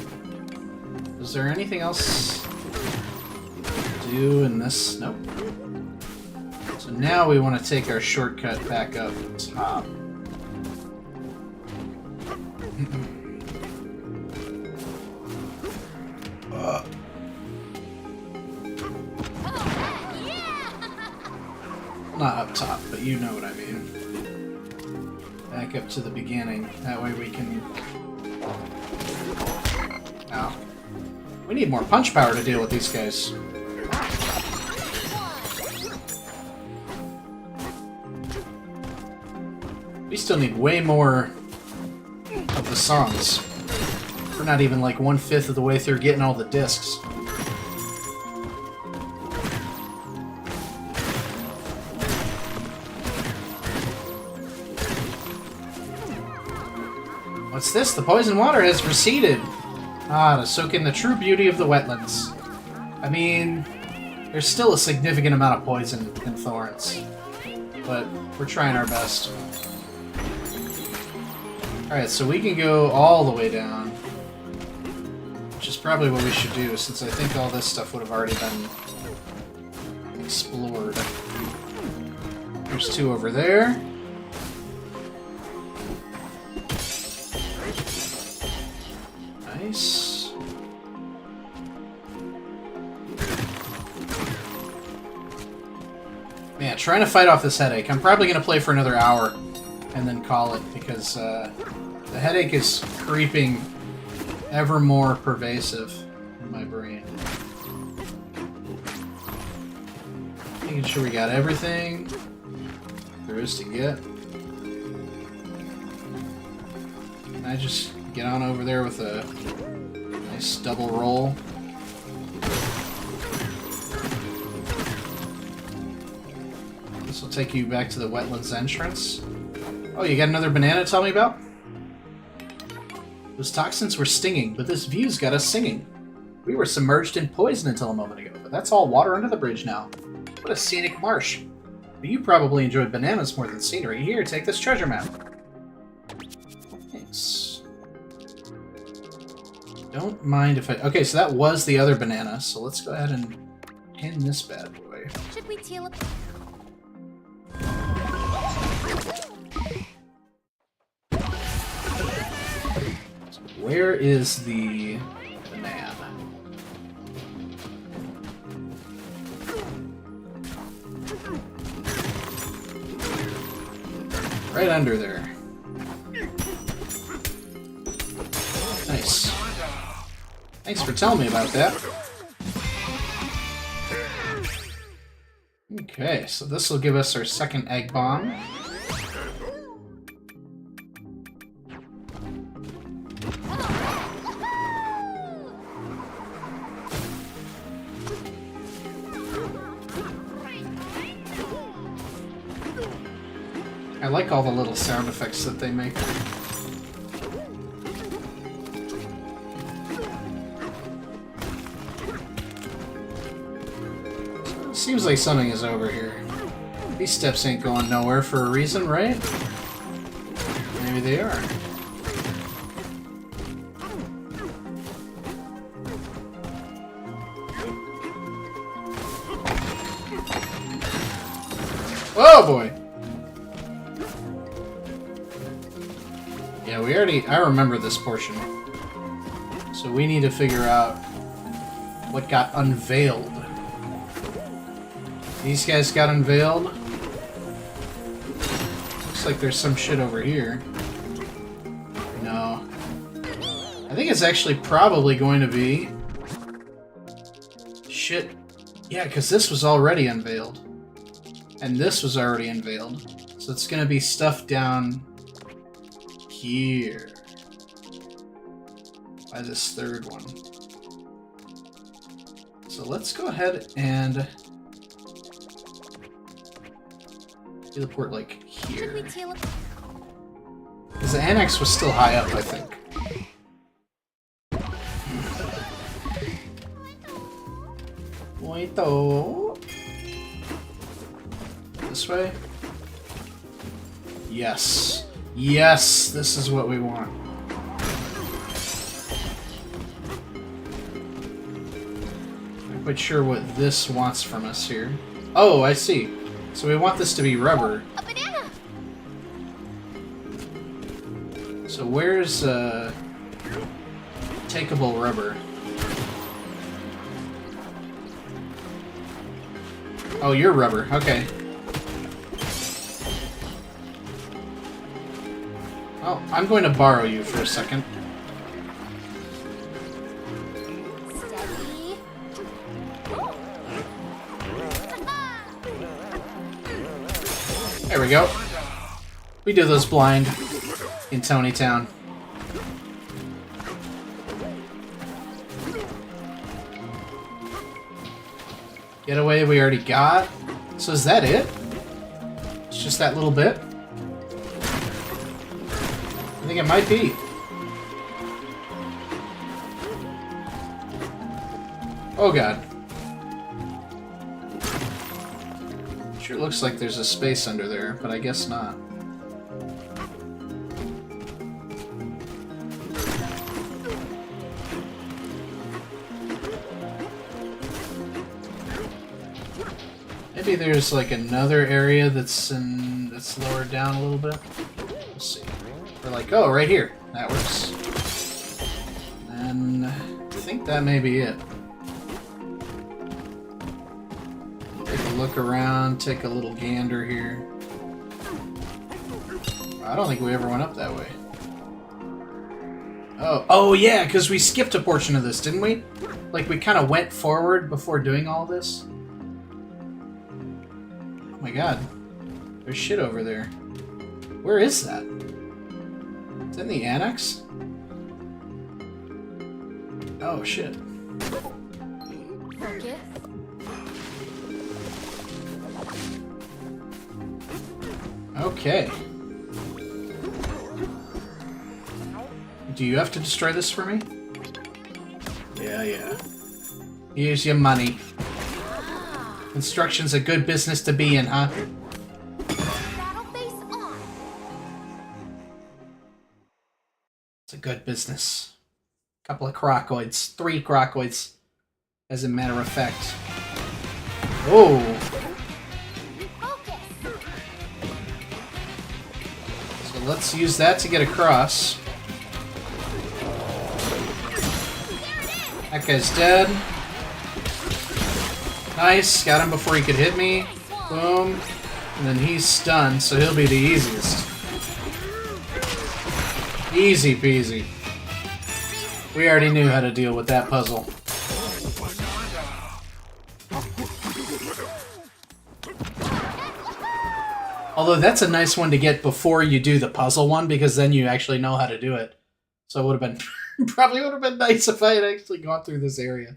Is there anything else to do in this? Nope. So now we want to take our shortcut back up top. Not up top, but you know what I mean. Back up to the beginning. That way we can... Ow. We need more punch power to deal with these guys. We still need way more of the songs. We're not even like 1/5 of the way through getting all the discs. What's this? The poison water has receded. Ah, to soak in the true beauty of the wetlands. I mean, there's still a significant amount of poison in Thorns, but we're trying our best. Alright, so we can go all the way down, which is probably what we should do, since I think all this stuff would have already been explored. There's two over there. Nice. Man, trying to fight off this headache. I'm probably going to play for another hour and then call it, because the headache is creeping ever more pervasive in my brain. Making sure we got everything there is to get. Can I just get on over there with a nice double roll? This will take you back to the wetlands entrance. Oh, you got another banana to tell me about? Those toxins were stinging, but this view's got us singing. We were submerged in poison until a moment ago, but that's all water under the bridge now. What a scenic marsh. But you probably enjoyed bananas more than scenery. Here, take this treasure map. Thanks. Don't mind if I... Okay, so that was the other banana, so let's go ahead and pin this bad boy. Should we teal up? Where is the banana? Right under there. Nice. Thanks for telling me about that. Okay, so this will give us our second egg bomb. I like all the little sound effects that they make. Seems like something is over here. These steps ain't going nowhere for a reason, right? Maybe they are. Oh boy! Yeah, I remember this portion. So we need to figure out what got unveiled. These guys got unveiled. Looks like there's some shit over here. No. I think it's actually probably going to be... Shit. Yeah, because this was already unveiled. And this was already unveiled. So it's going to be stuff down here. By this third one. So let's go ahead and... teleport like here. Because the annex was still high up, I think. Wait-o. This way? Yes. Yes, this is what we want. Not quite sure what this wants from us here. Oh, I see. So we want this to be rubber. A banana! So where's takeable rubber? Oh, you're rubber. Okay. Oh, I'm going to borrow you for a second. Steady. There we go. We do those blind in Tony Town. Getaway we already got. So is that it? It's just that little bit? I think it might be. Oh god. Sure looks like there's a space under there, but I guess not. Maybe there's like another area that's lowered down a little bit. Let's see. We're like, oh, right here. That works. And I think that may be it. Take a look around, take a little gander here. I don't think we ever went up that way. Oh yeah, because we skipped a portion of this, didn't we? Like we kind of went forward before doing all this. Oh my god. There's shit over there. Where is that? It's in the annex? Oh shit. Focus. Okay. Do you have to destroy this for me? Yeah. Here's your money. Construction's a good business to be in, huh? Battle face on. It's a good business. Couple of crocoids. 3 crocoids. As a matter of fact. Oh! So let's use that to get across. That guy's dead. Nice. Got him before he could hit me. Boom. And then he's stunned, so he'll be the easiest. Easy peasy. We already knew how to deal with that puzzle. Although that's a nice one to get before you do the puzzle one, because then you actually know how to do it. So it would have been probably would have been nice if I had actually gone through this area.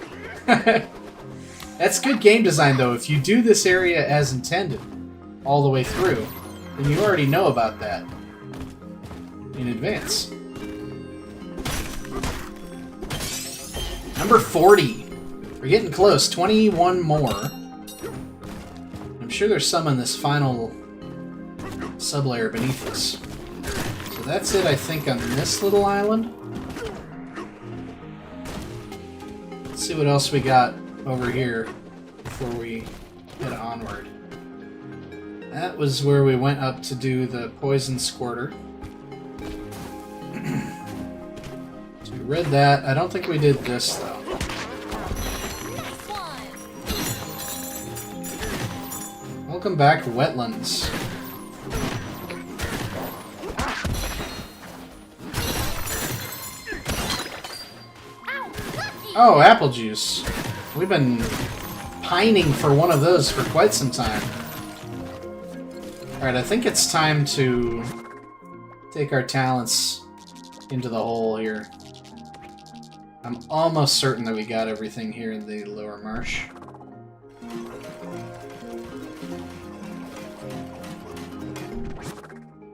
That's good game design though. If you do this area as intended, all the way through, then you already know about that in advance. Number 40. We're getting close. 21 more. I'm sure there's some in this final sublayer beneath us. So that's it, I think, on this little island. Let's see what else we got over here before we head onward. That was where we went up to do the poison squirter. So we read that. I don't think we did this, though. Welcome back, Wetlands. Oh, apple juice. We've been pining for one of those for quite some time. Alright, I think it's time to take our talents into the hole here. I'm almost certain that we got everything here in the lower marsh.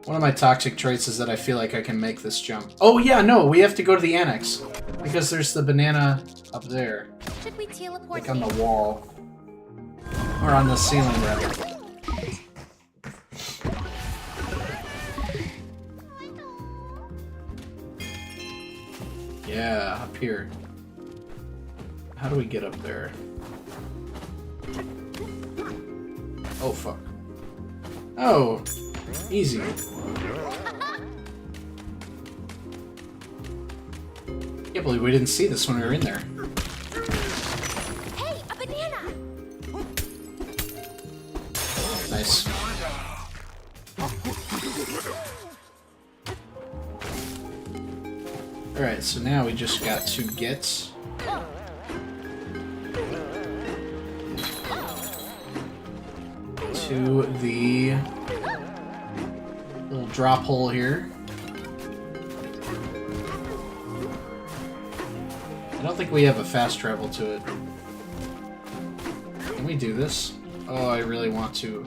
One of my toxic traits is that I feel like I can make this jump. Oh yeah, no, we have to go to the annex. Because there's the banana up there. Should we teleport? Like on the wall. Or on the ceiling, rather. Yeah, up here. How do we get up there? Oh, fuck. Oh, easy. Can't believe we didn't see this when we were in there. Hey, a banana! Nice. Alright, so now we just got to get to the little drop hole here. I don't think we have a fast travel to it. Can we do this? Oh, I really want to.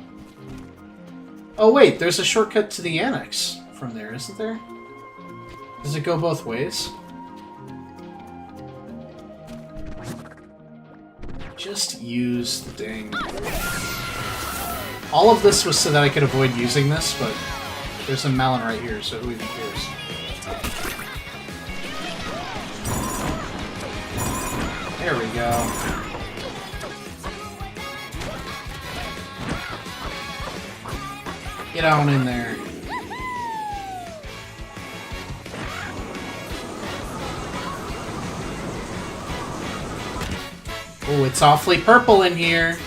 Oh wait, there's a shortcut to the annex from there, isn't there? Does it go both ways? Just use the dang... All of this was so that I could avoid using this, but there's a melon right here, so who even cares? There we go. Get on in there. Oh, it's awfully purple in here.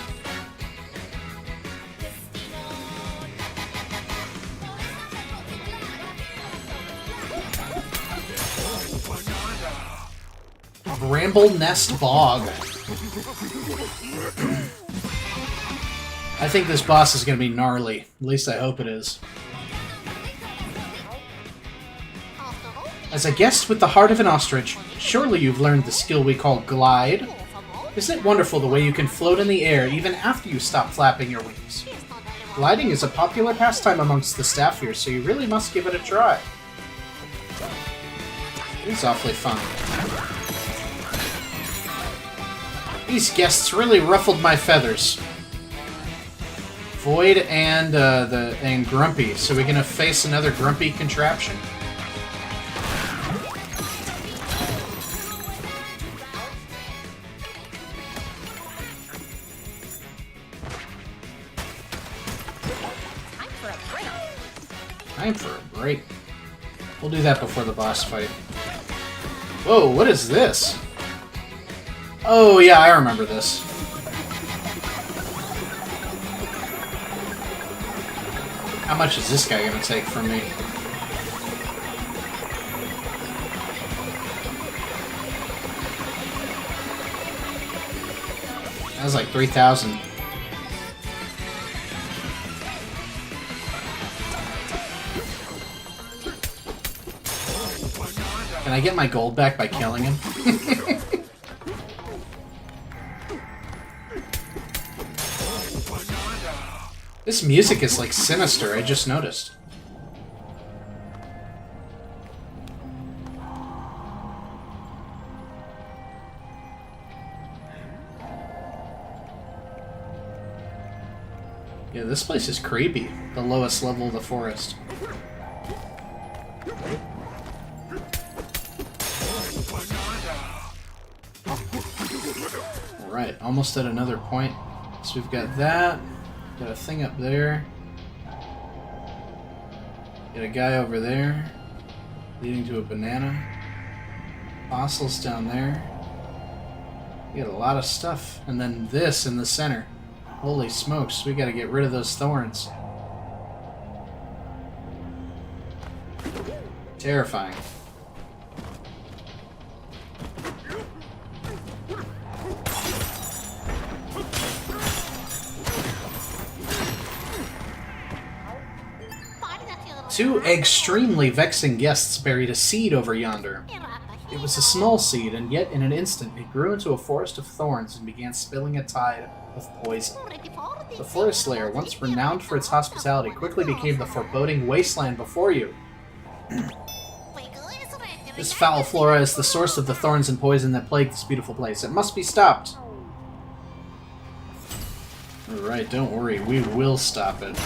Bramble Nest Bog. I think this boss is going to be gnarly. At least I hope it is. As a guest with the heart of an ostrich, surely you've learned the skill we call glide. Isn't it wonderful the way you can float in the air even after you stop flapping your wings? Gliding is a popular pastime amongst the staff here, so you really must give it a try. It's awfully fun. These guests really ruffled my feathers. Void and Grumpy, so we're gonna face another Grumpy contraption. Time for a break. We'll do that before the boss fight. Whoa, what is this? Oh yeah, I remember this. How much is this guy gonna take from me? That was like 3,000. Can I get my gold back by killing him? This music is like sinister, I just noticed. Yeah, this place is creepy. The lowest level of the forest. Alright, almost at another point. So we've got that. Got a thing up there. Got a guy over there. Leading to a banana. Fossils down there. We got a lot of stuff. And then this in the center. Holy smokes, we gotta get rid of those thorns. Terrifying. Two extremely vexing guests buried a seed over yonder. It was a small seed, and yet in an instant it grew into a forest of thorns and began spilling a tide of poison. The forest lair, once renowned for its hospitality, quickly became the foreboding wasteland before you. This foul flora is the source of the thorns and poison that plague this beautiful place. It must be stopped. Alright, don't worry, we will stop it.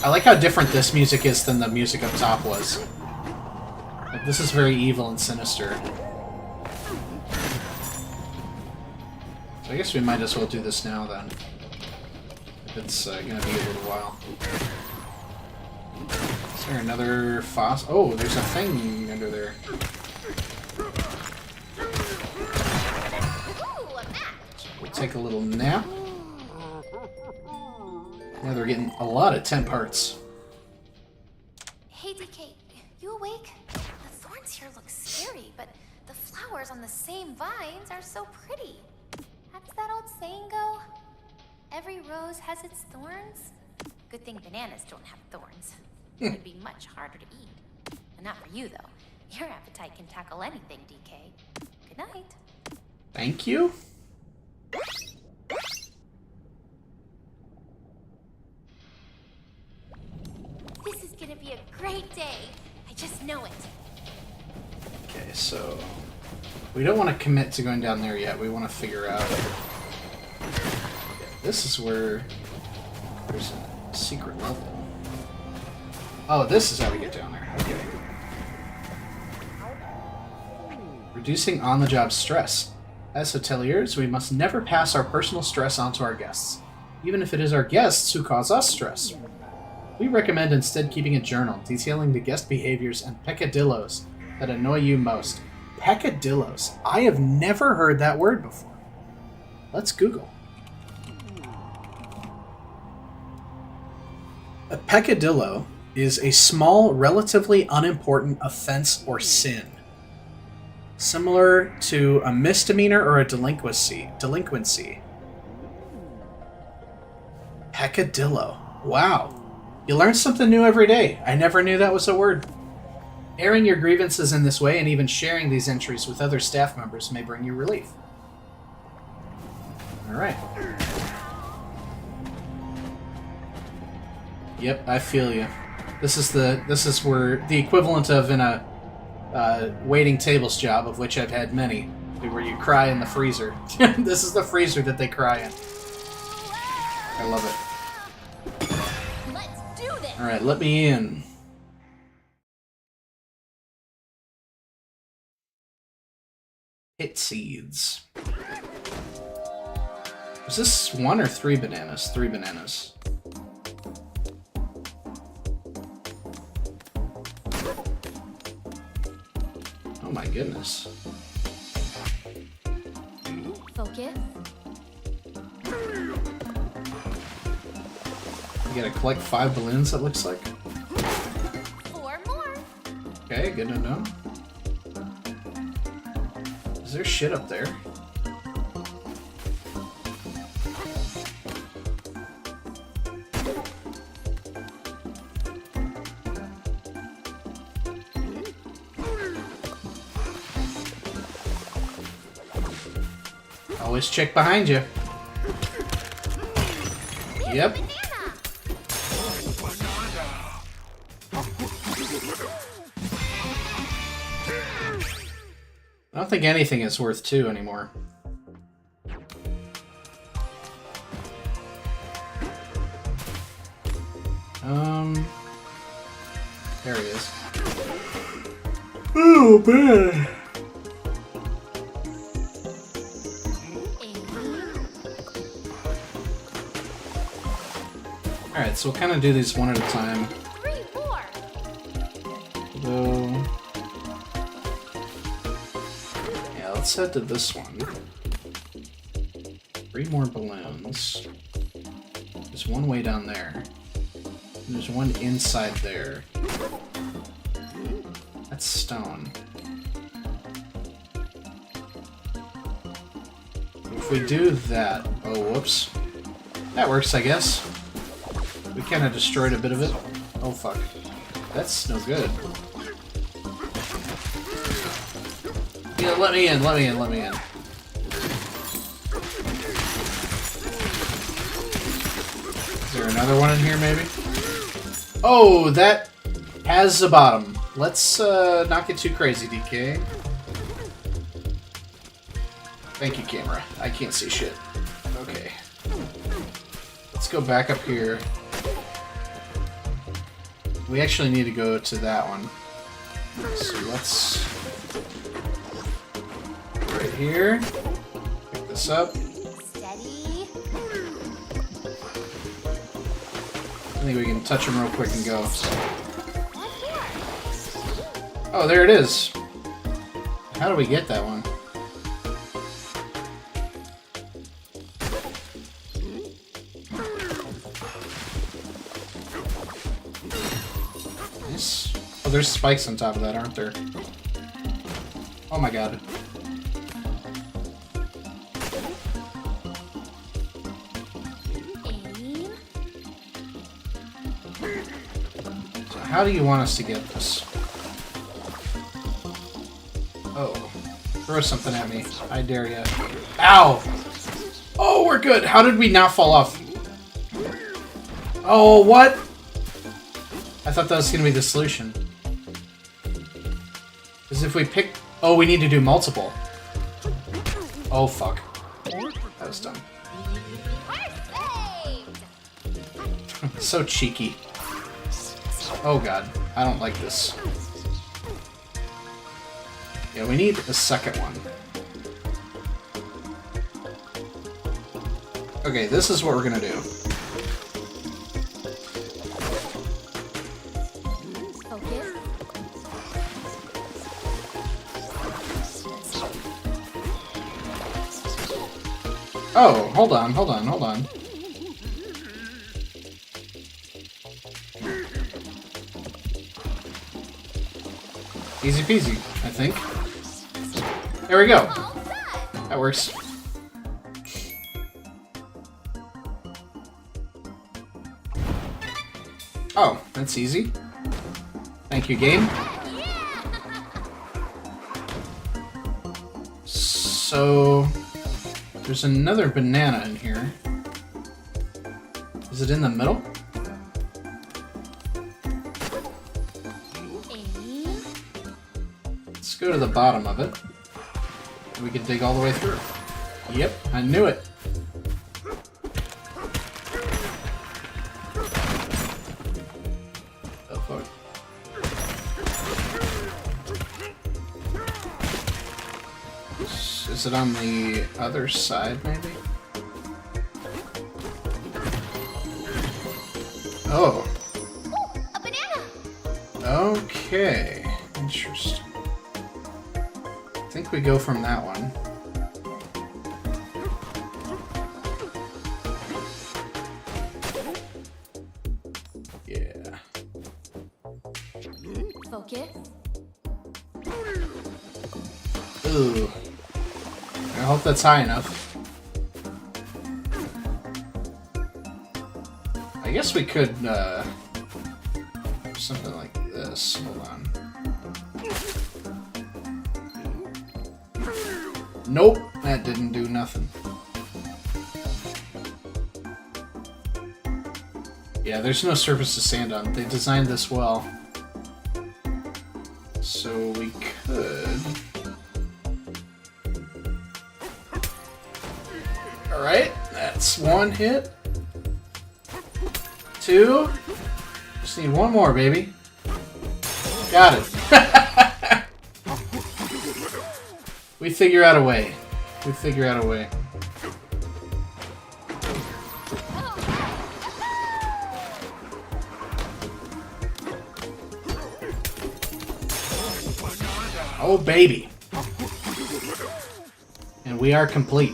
I like how different this music is than the music up top was. Like, this is very evil and sinister. So I guess we might as well do this now then. If it's gonna be a little while. Is there another fossil? Oh, there's a thing under there. We'll take a little nap. Now they're getting a lot of temp parts. Hey, DK, you awake? The thorns here look scary, but the flowers on the same vines are so pretty. How does that old saying go? Every rose has its thorns? Good thing bananas don't have thorns. It would be much harder to eat. And not for you, though. Your appetite can tackle anything, DK. Good night. Thank you. This is gonna be a great day. I just know it. Okay, so we don't want to commit to going down there yet. We want to figure out. Okay, this is where there's a secret level. Oh, this is how we get down there. Okay. Reducing on-the-job stress. As hoteliers, we must never pass our personal stress on to our guests, even if it is our guests who cause us stress. We recommend instead keeping a journal detailing the guest behaviors and peccadillos that annoy you most. Peccadillos. I have never heard that word before. Let's Google. A peccadillo is a small, relatively unimportant offense or sin, similar to a misdemeanor or a delinquency. Peccadillo. Wow. You learn something new every day. I never knew that was a word. Airing your grievances in this way and even sharing these entries with other staff members may bring you relief. Alright. Yep, I feel you. This is where the equivalent of in a waiting tables job, of which I've had many, where you cry in the freezer. This is the freezer that they cry in. I love it. Alright, let me in. Hit seeds. Was this 1 or 3 bananas? 3 bananas. Oh my goodness. Focus. You gotta collect 5 balloons, it looks like. 4 more. Okay, good to know. Is there shit up there? Always check behind you. Yep. I don't think anything is worth 2 anymore. There he is. Oh, man. Alright, so we'll kind of do these one at a time. 3, 4. So, yeah, let's head to this one. 3 more balloons. There's one way down there. And there's one inside there. That's stone. If we do that... Oh, whoops. That works, I guess. We kind of destroyed a bit of it. Oh, fuck. That's no good. Yeah, let me in, let me in, let me in. Is there another one in here, maybe? Oh, that has a bottom. Let's not get too crazy, DK. Thank you, camera. I can't see shit. Okay. Let's go back up here. We actually need to go to that one. So let's... right here. Pick this up. Steady. I think we can touch him real quick and go. Oh, there it is. How do we get that one? Nice. Oh, there's spikes on top of that, aren't there? Oh my god. So how do you want us to get this? Oh. Throw something at me. I dare ya. Ow! Oh, we're good! How did we not fall off? Oh, what? I thought that was gonna be the solution. Because if we pick... Oh, we need to do multiple. Oh, fuck. That was dumb. So cheeky. Oh, God. I don't like this. Yeah, we need a second one. Okay, this is what we're gonna do. Oh, hold on, hold on, hold on. Easy peasy, I think. There we go. That works. Oh, that's easy. Thank you, game. So... there's another banana in here. Is it in the middle? Let's go to the bottom of it. We can dig all the way through. Yep, I knew it. Oh, fuck. Is it on the other side, maybe? Oh. Ooh, a banana! Okay. Interesting. I think we go from that one. Yeah. Focus. Ooh. I hope that's high enough. I guess we could, something like this. Hold on. Nope, that didn't do nothing. Yeah, there's no surface to stand on. They designed this well. So we could... Alright, that's one hit. Two. Just need one more, baby. Got it. We figure out a way. We figure out a way. Oh, baby. And we are complete.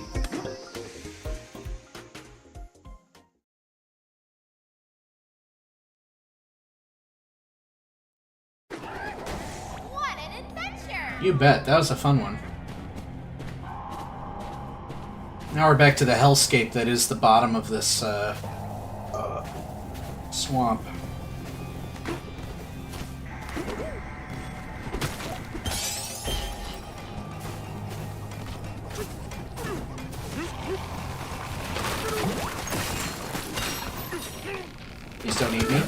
What an adventure! You bet. That was a fun one. Now we're back to the hellscape that is the bottom of this swamp. Please don't eat me.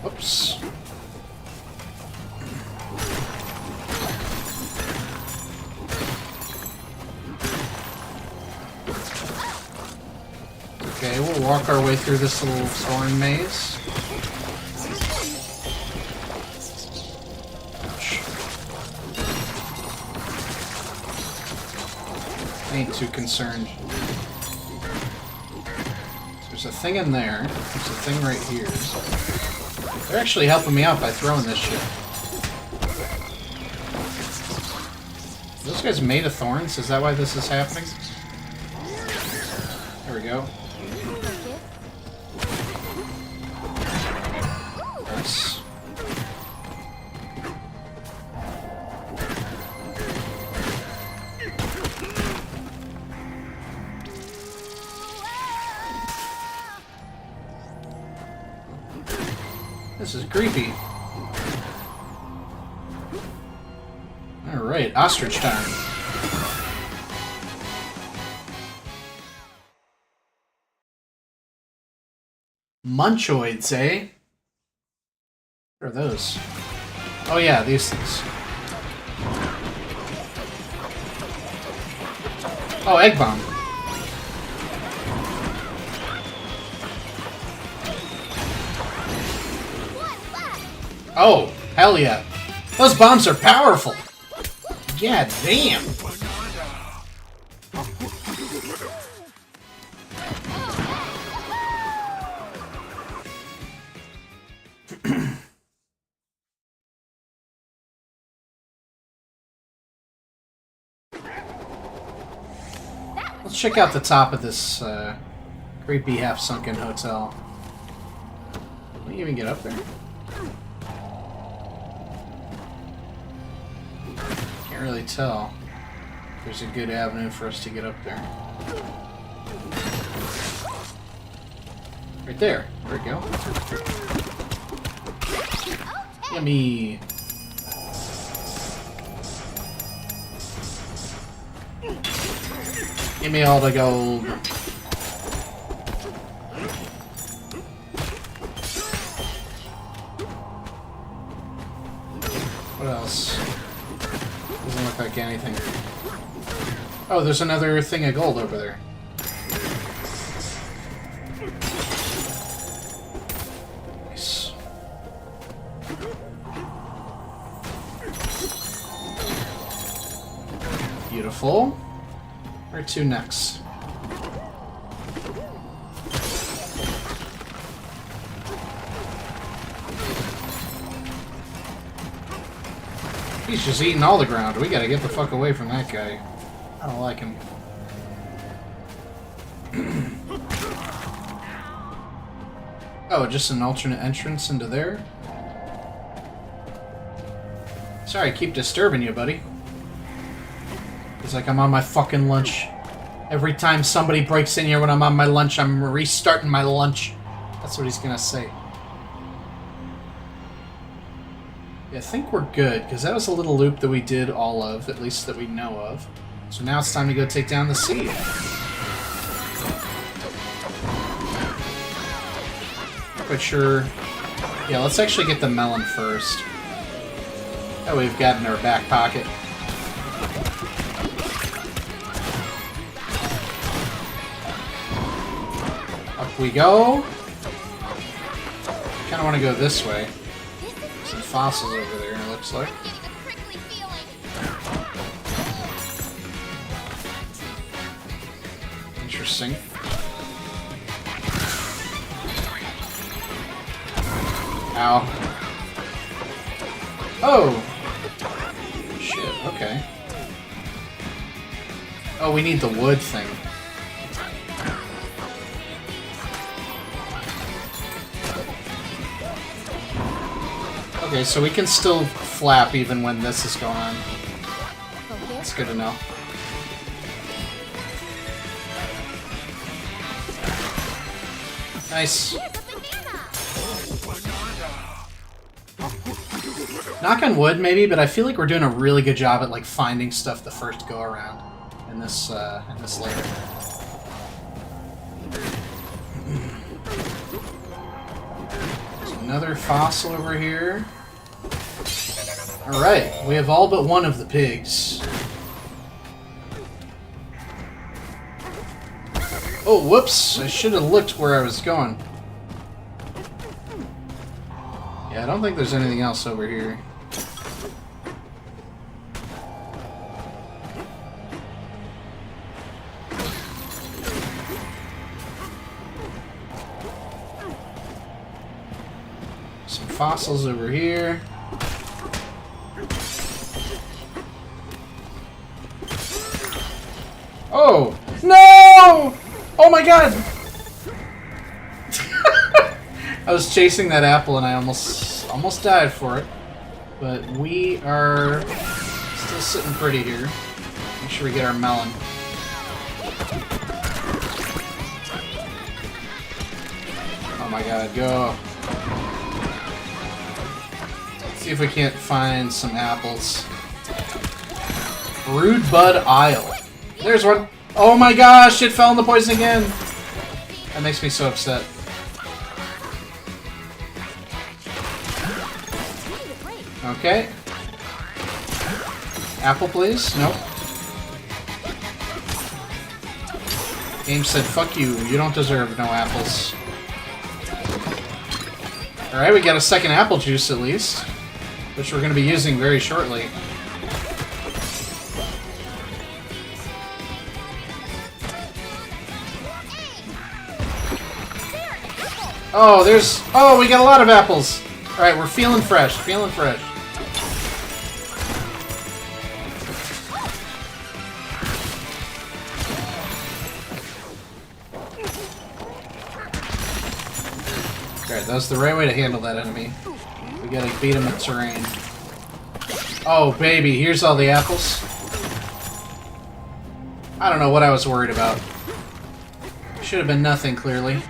Oops. Okay, we'll walk our way through this little thorn maze. Ouch. I ain't too concerned. There's a thing in there. There's a thing right here. They're actually helping me out by throwing this shit. Those guys made of thorns? Is that why this is happening? There we go. Nice. This is creepy. Alright, ostrich time. Munchoids, eh? What are those? Oh yeah, these things. Oh, egg bomb. Oh, hell yeah. Those bombs are powerful. Yeah, damn. Let's check out the top of this creepy half-sunken hotel. Can we even get up there? Can't really tell. There's a good avenue for us to get up there. Right there. There we go. Yummy. Give me all the gold. What else? Doesn't look like anything. Oh, there's another thing of gold over there. Nice. Beautiful. Where to next? He's just eating all the ground. We gotta get the fuck away from that guy. I don't like him. Oh, just an alternate entrance into there? Sorry, I keep disturbing you, buddy. It's like I'm on my fucking lunch. Every time somebody breaks in here when I'm on my lunch, I'm restarting my lunch. That's what he's gonna say. Yeah, I think we're good, because that was a little loop that we did all of, at least that we know of. So now it's time to go take down the seed. Not quite sure. Yeah, let's actually get the melon first. That we've got in our back pocket. Up we go. Kind of want to go this way. Some fossils over there, it looks like. Interesting. Ow. Oh! Shit, okay. Oh, we need the wood thing. Okay, so we can still flap even when this is going on. That's good to know. Nice. Knock on wood, maybe, but I feel like we're doing a really good job at like finding stuff the first go around in this layer. There's another fossil over here. All right, we have all but one of the pigs. Oh, whoops! I should have looked where I was going. Yeah, I don't think there's anything else over here. Some fossils over here. Oh! No! Oh my god! I was chasing that apple and I almost died for it. But we are still sitting pretty here. Make sure we get our melon. Oh my god, go. Let's see if we can't find some apples. Rude Bud Isle. There's one. Oh my gosh, it fell in the poison again. That makes me so upset. Okay. Apple, please? Nope. Game said, fuck you. You don't deserve no apples. Alright, we got a second apple juice at least, which we're going to be using very shortly. Oh, there's... Oh, we got a lot of apples! Alright, we're feeling fresh, feeling fresh. Alright, that's the right way to handle that enemy. We gotta beat him with terrain. Oh, baby, here's all the apples. I don't know what I was worried about. Should have been nothing, clearly.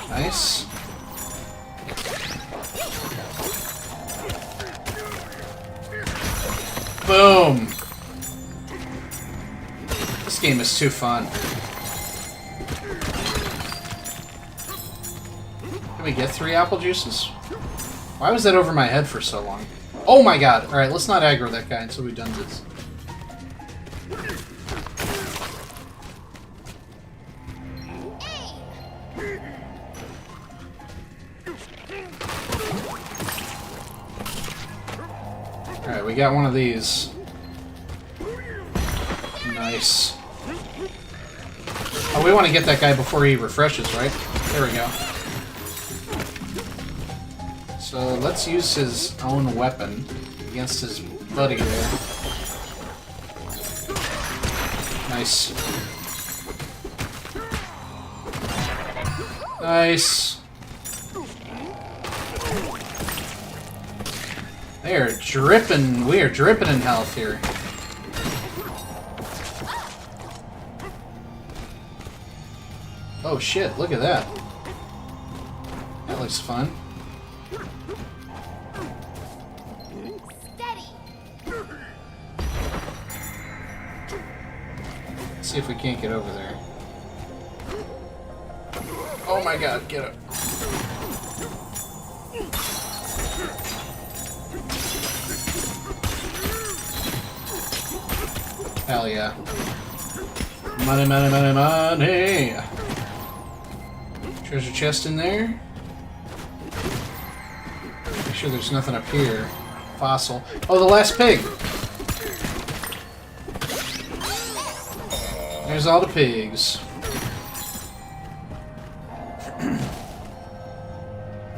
Nice. Boom! This game is too fun. Can we get 3 apple juices? Why was that over my head for so long? Oh my god! Alright, let's not aggro that guy until we've done this. Alright, we got one of these. Nice. Oh, we want to get that guy before he refreshes, right? There we go. So let's use his own weapon against his buddy there. Nice. Nice. They are dripping. We are dripping in health here. Oh shit, look at that. That looks fun. Steady. Let's see if we can't get over there. Oh my god, get up. Hell yeah. Money, money, money, money! Treasure chest in there. Make sure there's nothing up here. Fossil. Oh, the last pig! There's all the pigs.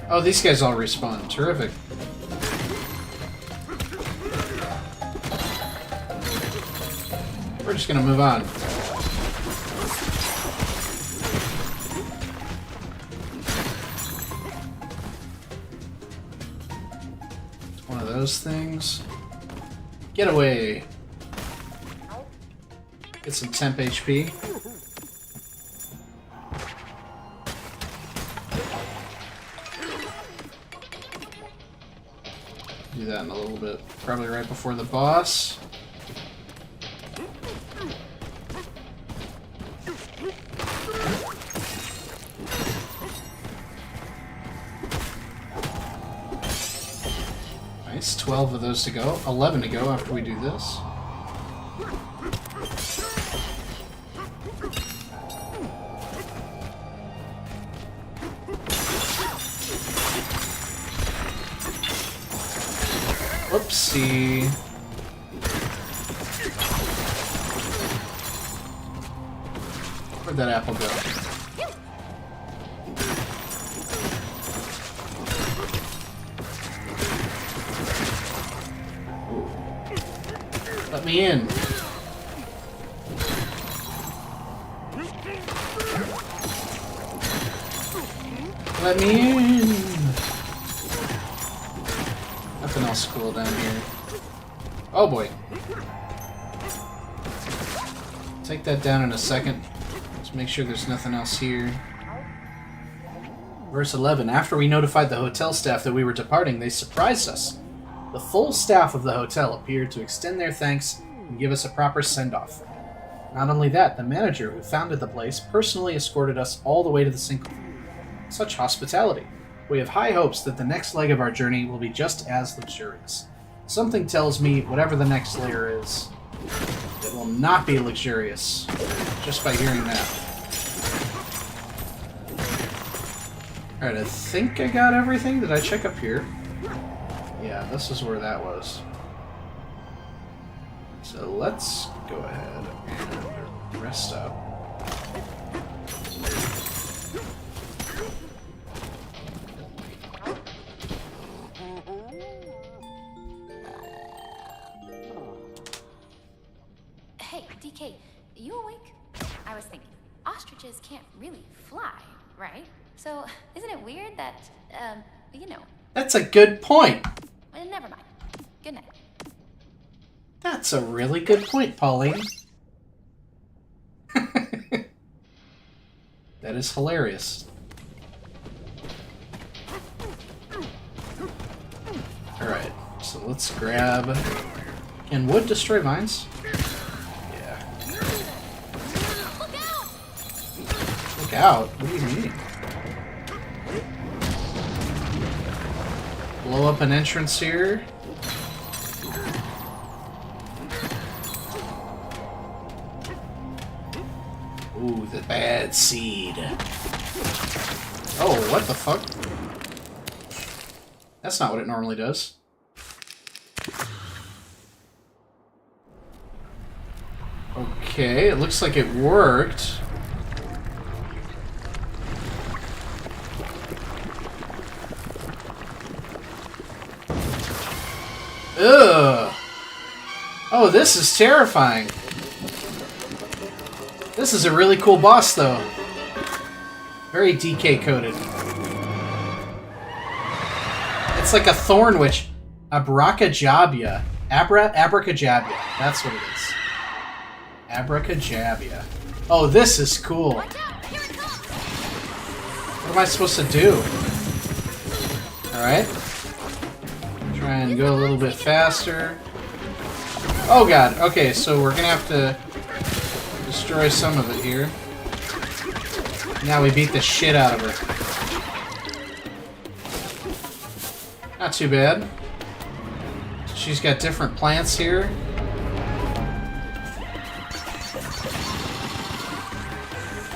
Oh, these guys all respawn. Terrific. We're just gonna move on. It's one of those things. Get away. Get some temp HP. Do that in a little bit. Probably right before the boss. Nice, 12 of those to go. 11 to go after we do this. Whoopsie. Where'd that apple go? Let me in. Let me in. Nothing else cool down here. Oh boy. Take that down in a second. Just make sure there's nothing else here. Verse 11. After we notified the hotel staff that we were departing, they surprised us. The full staff of the hotel appeared to extend their thanks and give us a proper send-off. Not only that, the manager who founded the place personally escorted us all the way to the sinkhole. Such hospitality. We have high hopes that the next leg of our journey will be just as luxurious. Something tells me whatever the next layer is, it will not be luxurious, just by hearing that. Alright, I think I got everything. Did I check up here? Yeah, this is where that was. So let's go ahead and rest up. Hey, DK, you awake? I was thinking, ostriches can't really fly, right? So, isn't it weird that, you know... That's a good point. Never mind. Good night. That's a really good point, Pauline. That is hilarious. Alright, so let's grab... Can wood destroy vines? Yeah. Look out? What do you mean? Blow up an entrance here. Ooh, the bad seed. Oh, what the fuck? That's not what it normally does. Okay, it looks like it worked. Ugh. Oh, this is terrifying. This is a really cool boss, though. Very DK coded. It's like a thorn witch. Abracajabia. Abracajabia. That's what it is. Abracajabia. Oh, this is cool. What am I supposed to do? Alright. Try and go a little bit faster. Oh god, okay, so we're gonna have to destroy some of it here. Now we beat the shit out of her. Not too bad. She's got different plants here.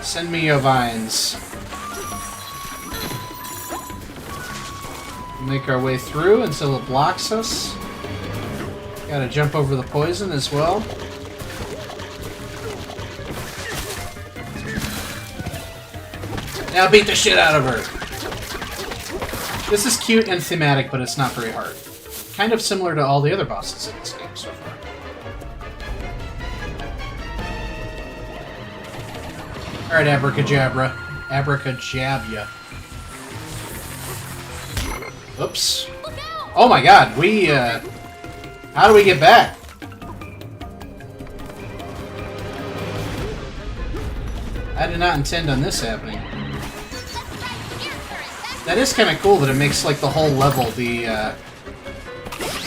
Send me your vines. Make our way through until it blocks us. Gotta jump over the poison as well. Now beat the shit out of her. This is cute and thematic, but it's not very hard. Kind of similar to all the other bosses in this game so far. Alright, Abracadabra. Abracadabra. Oops. Oh my god, we, how do we get back? I did not intend on this happening. That is kind of cool that it makes, like, the whole level the, it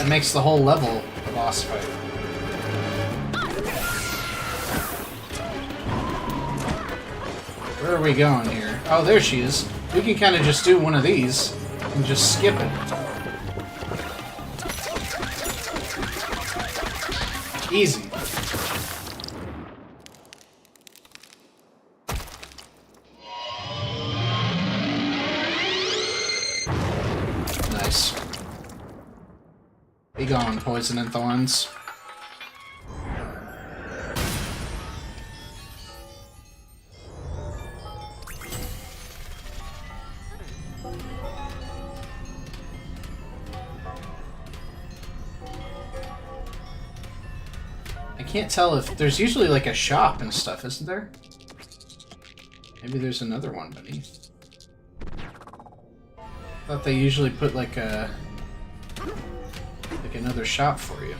makes the whole level a boss fight. Where are we going here? Oh, there she is. We can kind of just do one of these and just skip it. Easy. Nice. Be gone, poison and thorns. I can't tell if there's usually like a shop and stuff, isn't there? Maybe there's another one beneath. I thought they usually put like another shop for you.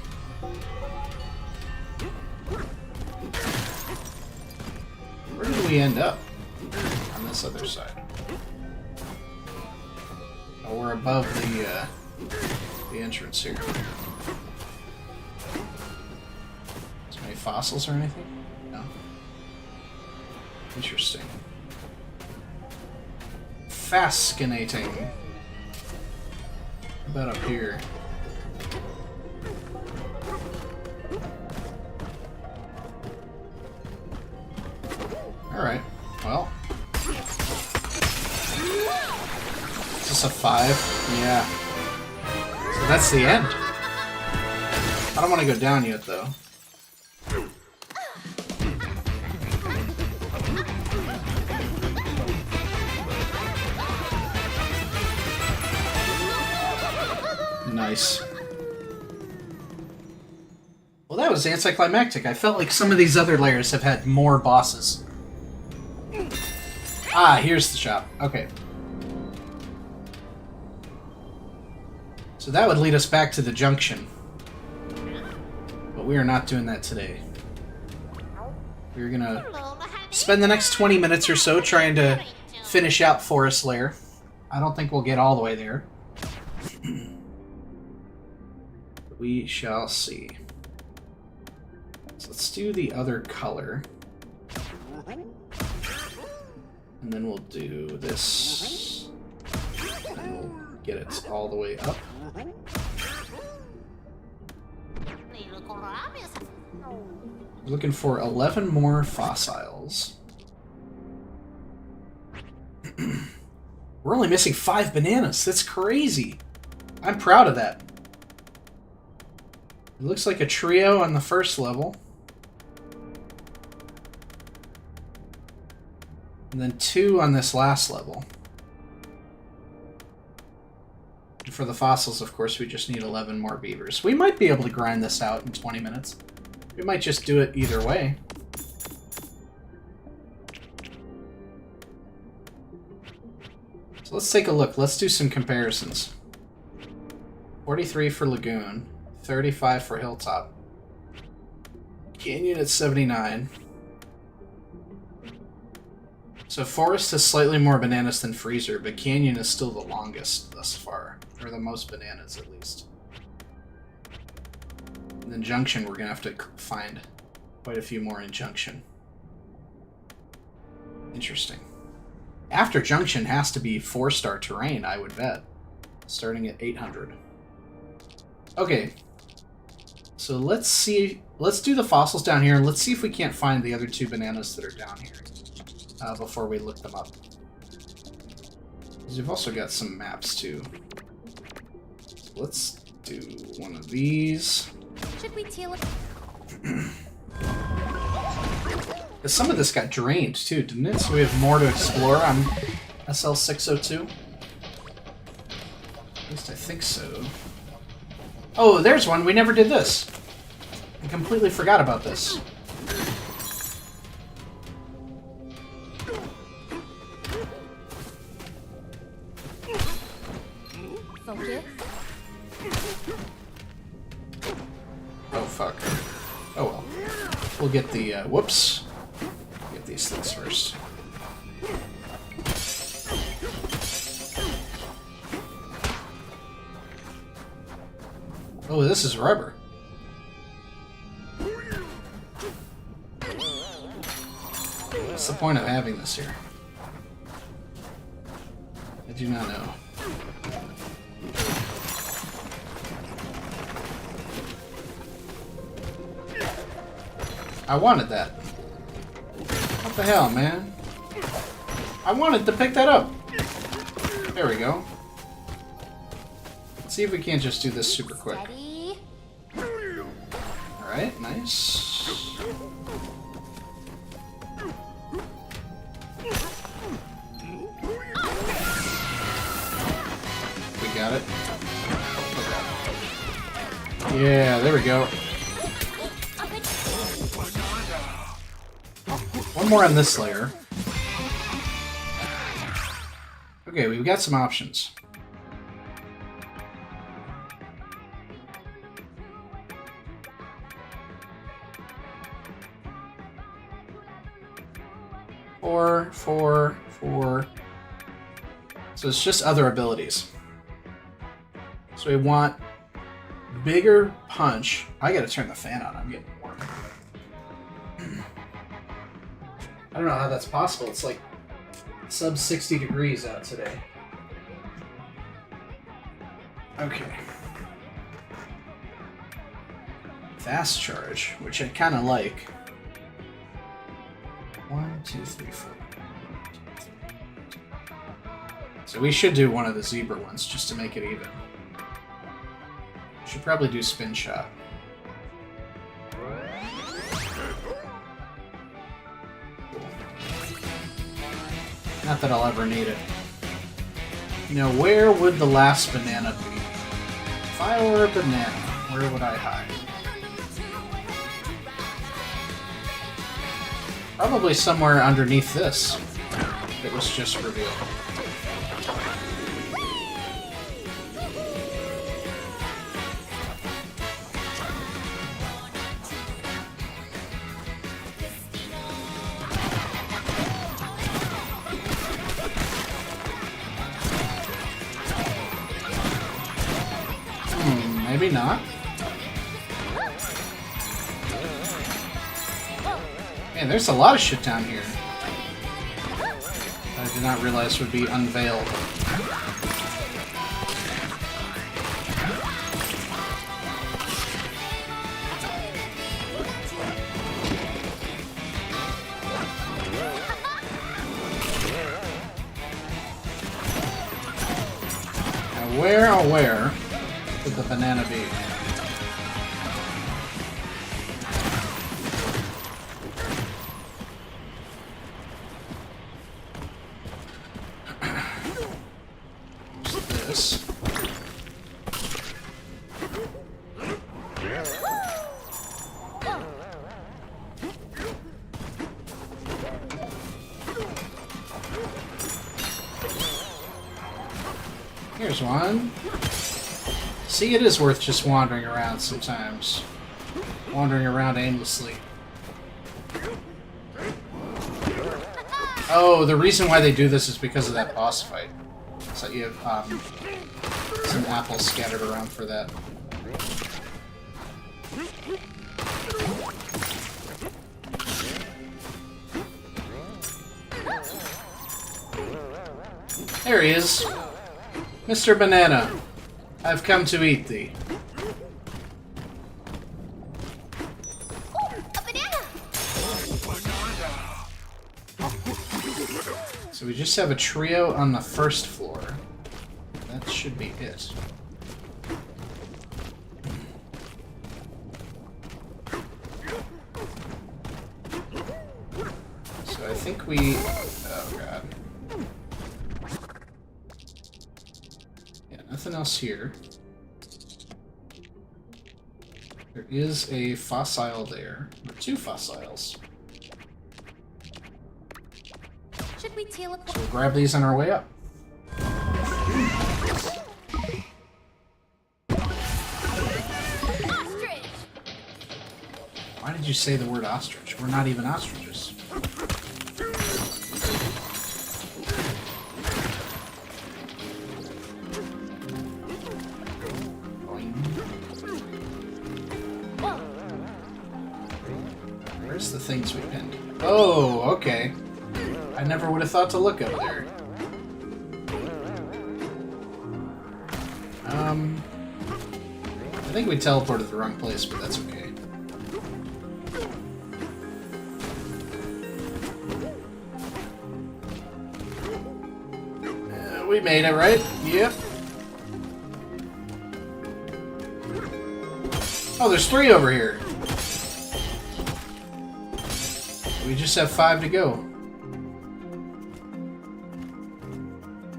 Where did we end up? On this other side. Oh, we're above the entrance here. Any fossils or anything? No. Interesting. Fascinating. How about up here? Alright, well. Is this a 5? Yeah. So that's the end. I don't want to go down yet, though. Nice. Well, that was anticlimactic. I felt like some of these other layers have had more bosses. Ah, here's the shop. Okay. So that would lead us back to the junction. But we are not doing that today. We're gonna spend the next 20 minutes or so trying to finish out Forest Lair. I don't think we'll get all the way there. We shall see. So let's do the other color. And then we'll do this. And we'll get it all the way up. We're looking for 11 more fossils. We're only missing 5 bananas. That's crazy. I'm proud of that. It looks like a trio on the first level. And then 2 on this last level. And for the fossils, of course, we just need 11 more beavers. We might be able to grind this out in 20 minutes. We might just do it either way. So let's take a look. Let's do some comparisons. 43 for Lagoon. 35 for Hilltop. Canyon at 79. So Forest has slightly more bananas than Freezer, but Canyon is still the longest thus far. Or the most bananas, at least. And then Junction, we're going to have to find quite a few more in Junction. Interesting. After Junction has to be 4-star terrain, I would bet. Starting at 800. Okay. So let's see. Let's do the fossils down here, and let's see if we can't find the other 2 bananas that are down here before we look them up. Because we've also got some maps, too. So let's do one of these. Should we teal it? Some of this got drained, too, didn't it? So we have more to explore on SL602. At least I think so. Oh, there's one. We never did this. I completely forgot about this. Focus. Oh, fuck. Oh, well. We'll get the, whoops. Get these things first. Oh, this is rubber. What's the point of having this here? I do not know. I wanted that. What the hell, man? I wanted to pick that up. There we go. Let's see if we can't just do this super quick. Alright, nice. We got it. Yeah, there we go. One more on this layer. Okay, we've got some options. Four. So it's just other abilities. So we want bigger punch. I gotta turn the fan on. I'm getting warm. I don't know how that's possible. It's like sub 60 degrees out today. Okay. Fast charge, which I kind of like. 1, 2, 3, 4. So we should do one of the zebra ones just to make it even. Should probably do spin shot. Not that I'll ever need it. You know, where would the last banana be? If I were a banana, where would I hide? Probably somewhere underneath this that was just revealed. Maybe not. Man, there's a lot of shit down here I did not realize would be unveiled. Now where would the banana be? This. Here's one. See, it is worth just wandering around sometimes. Wandering around aimlessly. Oh, the reason why they do this is because of that boss fight. So you have some apples scattered around for that. There he is. Mr. Banana, I've come to eat thee. So we just have a trio on the first floor. That should be it. So I think we... Oh god. Yeah, nothing else here. There is a fossil there. Or two fossils. Should we teleport? So we'll grab these on our way up. Ostrich! Why did you say the word ostrich? We're not even ostriches. Where's the things we pinned? Oh, okay. I never would have thought to look up there. I think we teleported the wrong place, but that's okay. We made it, right? Yep. Oh, there's 3 over here. We just have 5 to go.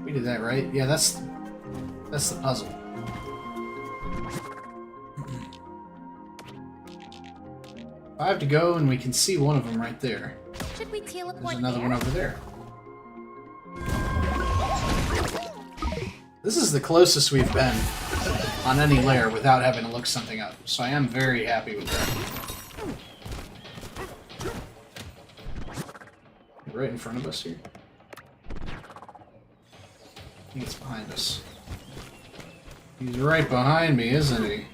We did that right? Yeah, that's the puzzle. Five to go, and we can see one of them right there. Should we teleport? There's another one over there. This is the closest we've been on any layer without having to look something up, so I am very happy with that. Right in front of us here. I think it's behind us. He's right behind me, isn't he?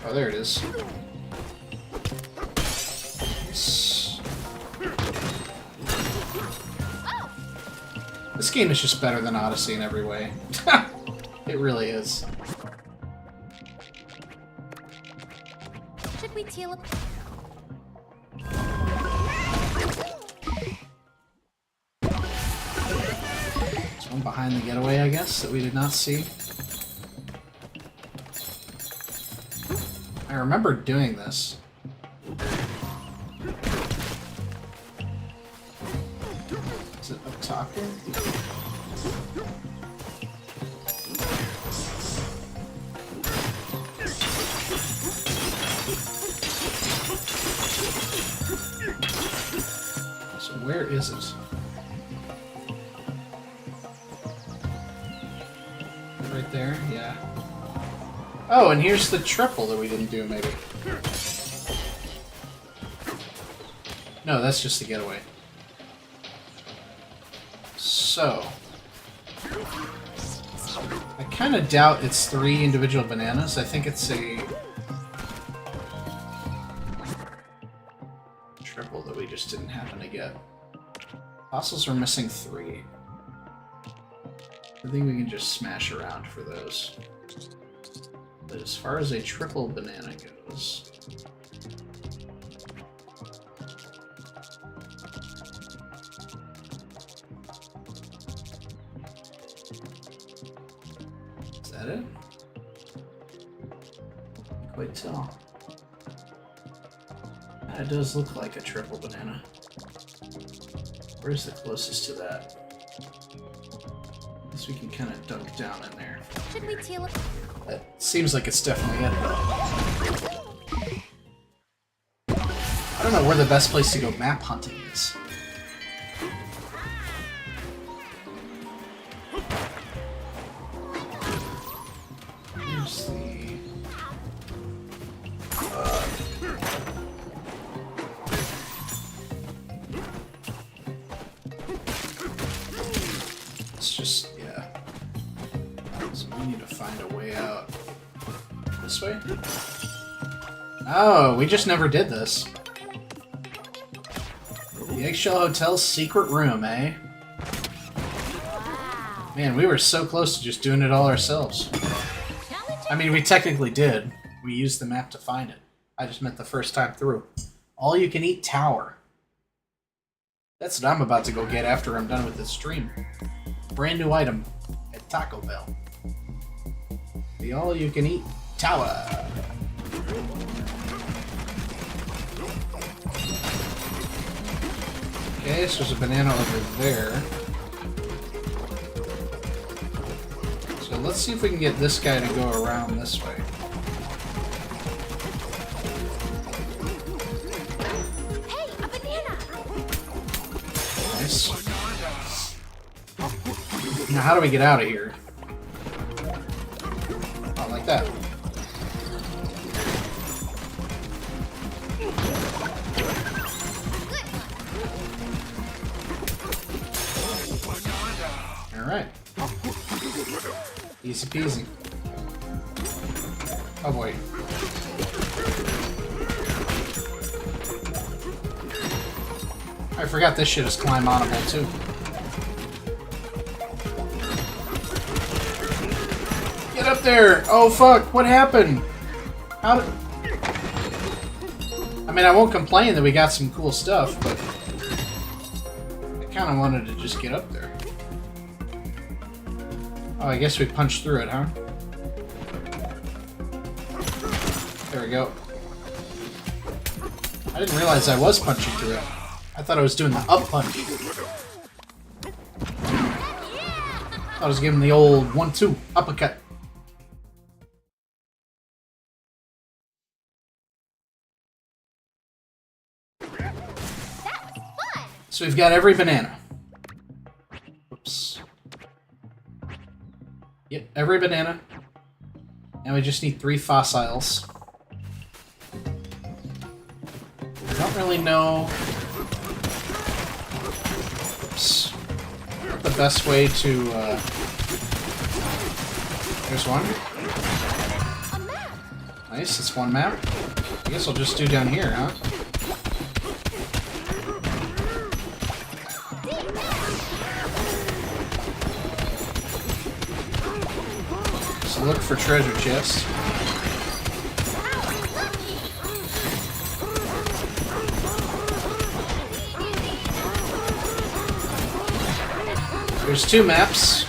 Oh, there it is. This game is just better than Odyssey in every way. It really is. Should we teleport? There's one behind the getaway, I guess, that we did not see. I remember doing this. Is it up top here? So where is it? Right there, yeah. Oh, and here's the triple that we didn't do, maybe. No, that's just the getaway. So... I kind of doubt it's 3 individual bananas. I think it's a... triple that we just didn't happen to get. Fossils are missing 3. I think we can just smash around for those. But as far as a triple banana goes... Is that it? Can't quite tell. That does look like a triple banana. Where's the closest to that? I guess we can kind of dunk down in there. Should we teleport? That seems like it's definitely it, though. I don't know where the best place to go map hunting is. Here's the... just, yeah. So we need to find a way out. This way? Oh, we just never did this. The Eggshell Hotel's secret room, eh? Man, we were so close to just doing it all ourselves. I mean, we technically did. We used the map to find it. I just meant the first time through. All-you-can-eat tower. That's what I'm about to go get after I'm done with this stream. Brand new item at Taco Bell. The all-you-can-eat tower. Okay, so there's a banana over there. So let's see if we can get this guy to go around this way. Hey, a banana! Nice. Now how do we get out of here? Oh, like that. Alright. Easy peasy. Oh boy. I forgot this shit is climb-onable too. Get up there! Oh fuck, what happened? How did... I mean, I won't complain that we got some cool stuff, but I kinda wanted to just get up there. Oh, I guess we punched through it, huh? There we go. I didn't realize I was punching through it. I thought I was doing the up punch. I was giving the old 1-2 uppercut. So we've got every banana. Oops. Yep, every banana. And we just need 3 fossils. I don't really know... Oops. What the best way to, There's one. Nice, it's one map. I guess I'll just do down here, huh? So look for treasure chests. There's 2 maps.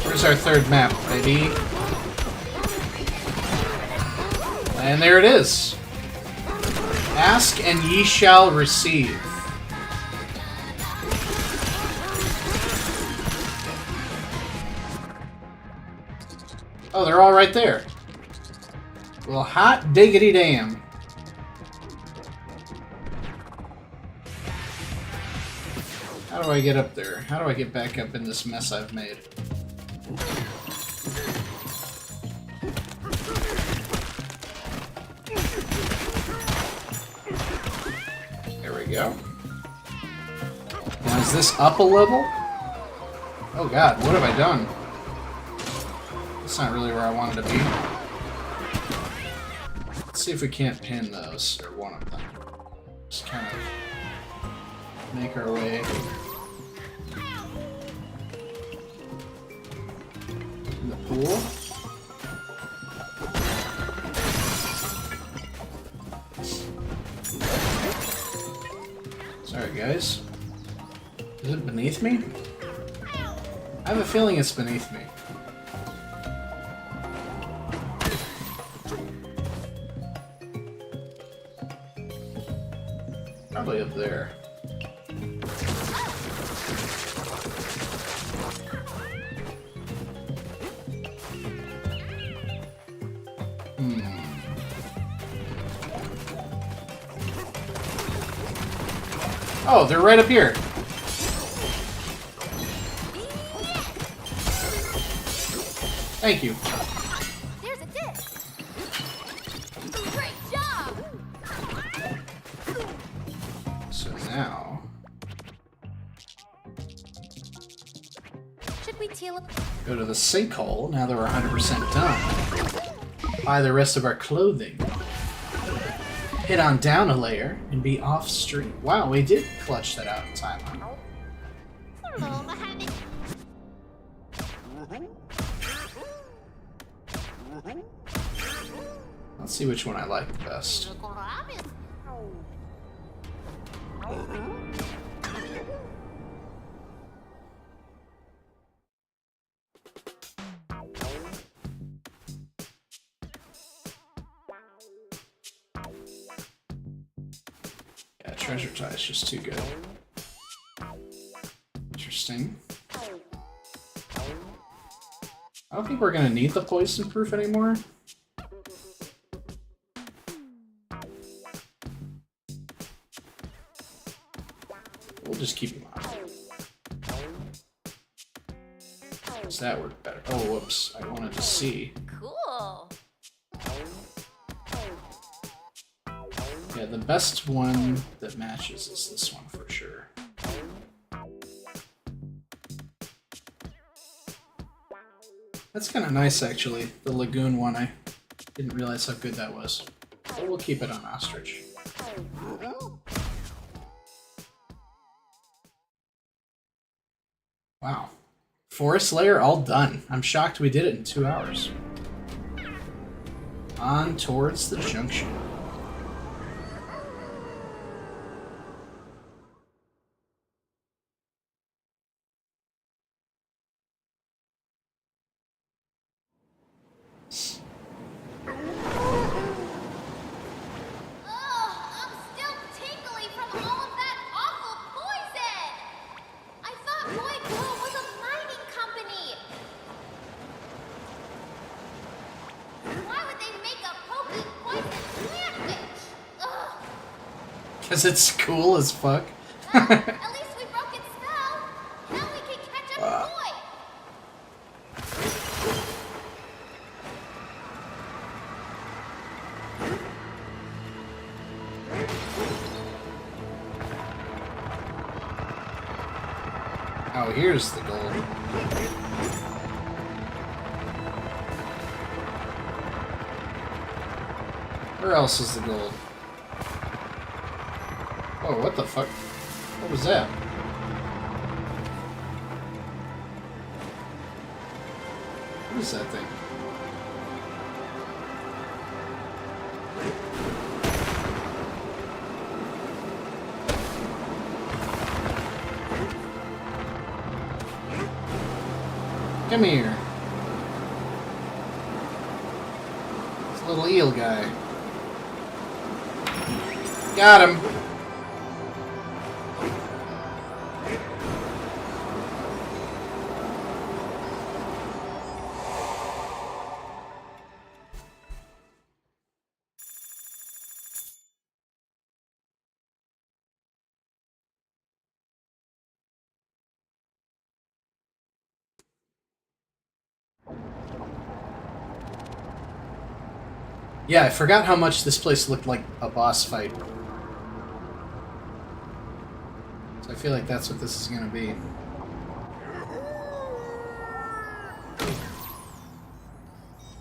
Where's our 3rd map, baby? And there it is. Ask and ye shall receive. Oh, they're all right there. Well, hot diggity damn. How do I get up there? How do I get back up in this mess I've made? Go. Now is this up a level? Oh god, what have I done? That's not really where I wanted to be. Let's see if we can't pin those, or one of them. Just kind of make our way. In the pool. Sorry, guys. Is it beneath me? I have a feeling it's beneath me. Probably up there. Oh, they're right up here. Thank you. There's a disc. sweet tea. Go to the sinkhole now that we're 100% done. Buy the rest of our clothing. Hit on down a layer and be off stream. Wow, we did clutch that out in time. Let's see which one I like the best. Yeah, treasure tie is just too good. Interesting. I don't think we're gonna need the poison proof anymore. We'll just keep them on. Does that work better? Oh, whoops. I wanted to see. Cool. Yeah, the best one that matches is this one for sure. That's kind of nice, actually. The Lagoon one, I didn't realize how good that was. But we'll keep it on Ostrich. Wow. Forest layer all done. I'm shocked we did it in 2 hours. On towards the junction. Because it's cool as fuck. At least we broke its spell. Now we can catch up to Boy. Oh, here's the gold. Where else is the gold? Oh, what the fuck? What was that? What is that thing? Come here. It's a little eel guy. Got him. Yeah, I forgot how much this place looked like a boss fight. So I feel like that's what this is going to be.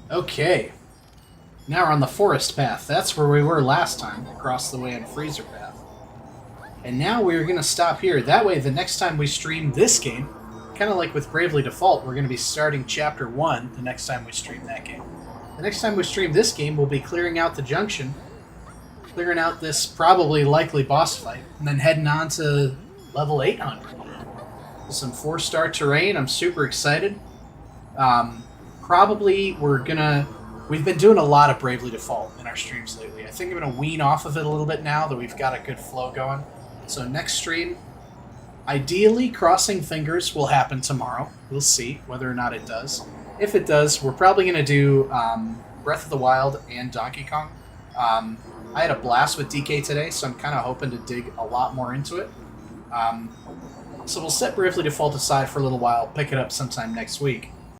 Okay. Now we're on the forest path. That's where we were last time, across the way on Freezer Path. And now we're going to stop here. That way, the next time we stream this game, kind of like with Bravely Default, we're going to be starting Chapter 1 the next time we stream that game. The next time we stream this game, we'll be clearing out the junction, clearing out this probably likely boss fight, and then heading on to level 800. Some 4-star terrain. I'm super excited. Probably we've been doing a lot of Bravely Default in our streams lately. I think I'm going to wean off of it a little bit now that we've got a good flow going. So next stream, ideally, crossing fingers, will happen tomorrow. We'll see whether or not it does. If it does, we're probably going to do Breath of the Wild and Donkey Kong. I had a blast with DK today, so I'm kind of hoping to dig a lot more into it. So we'll set Bravely Default aside for a little while, pick it up sometime next week.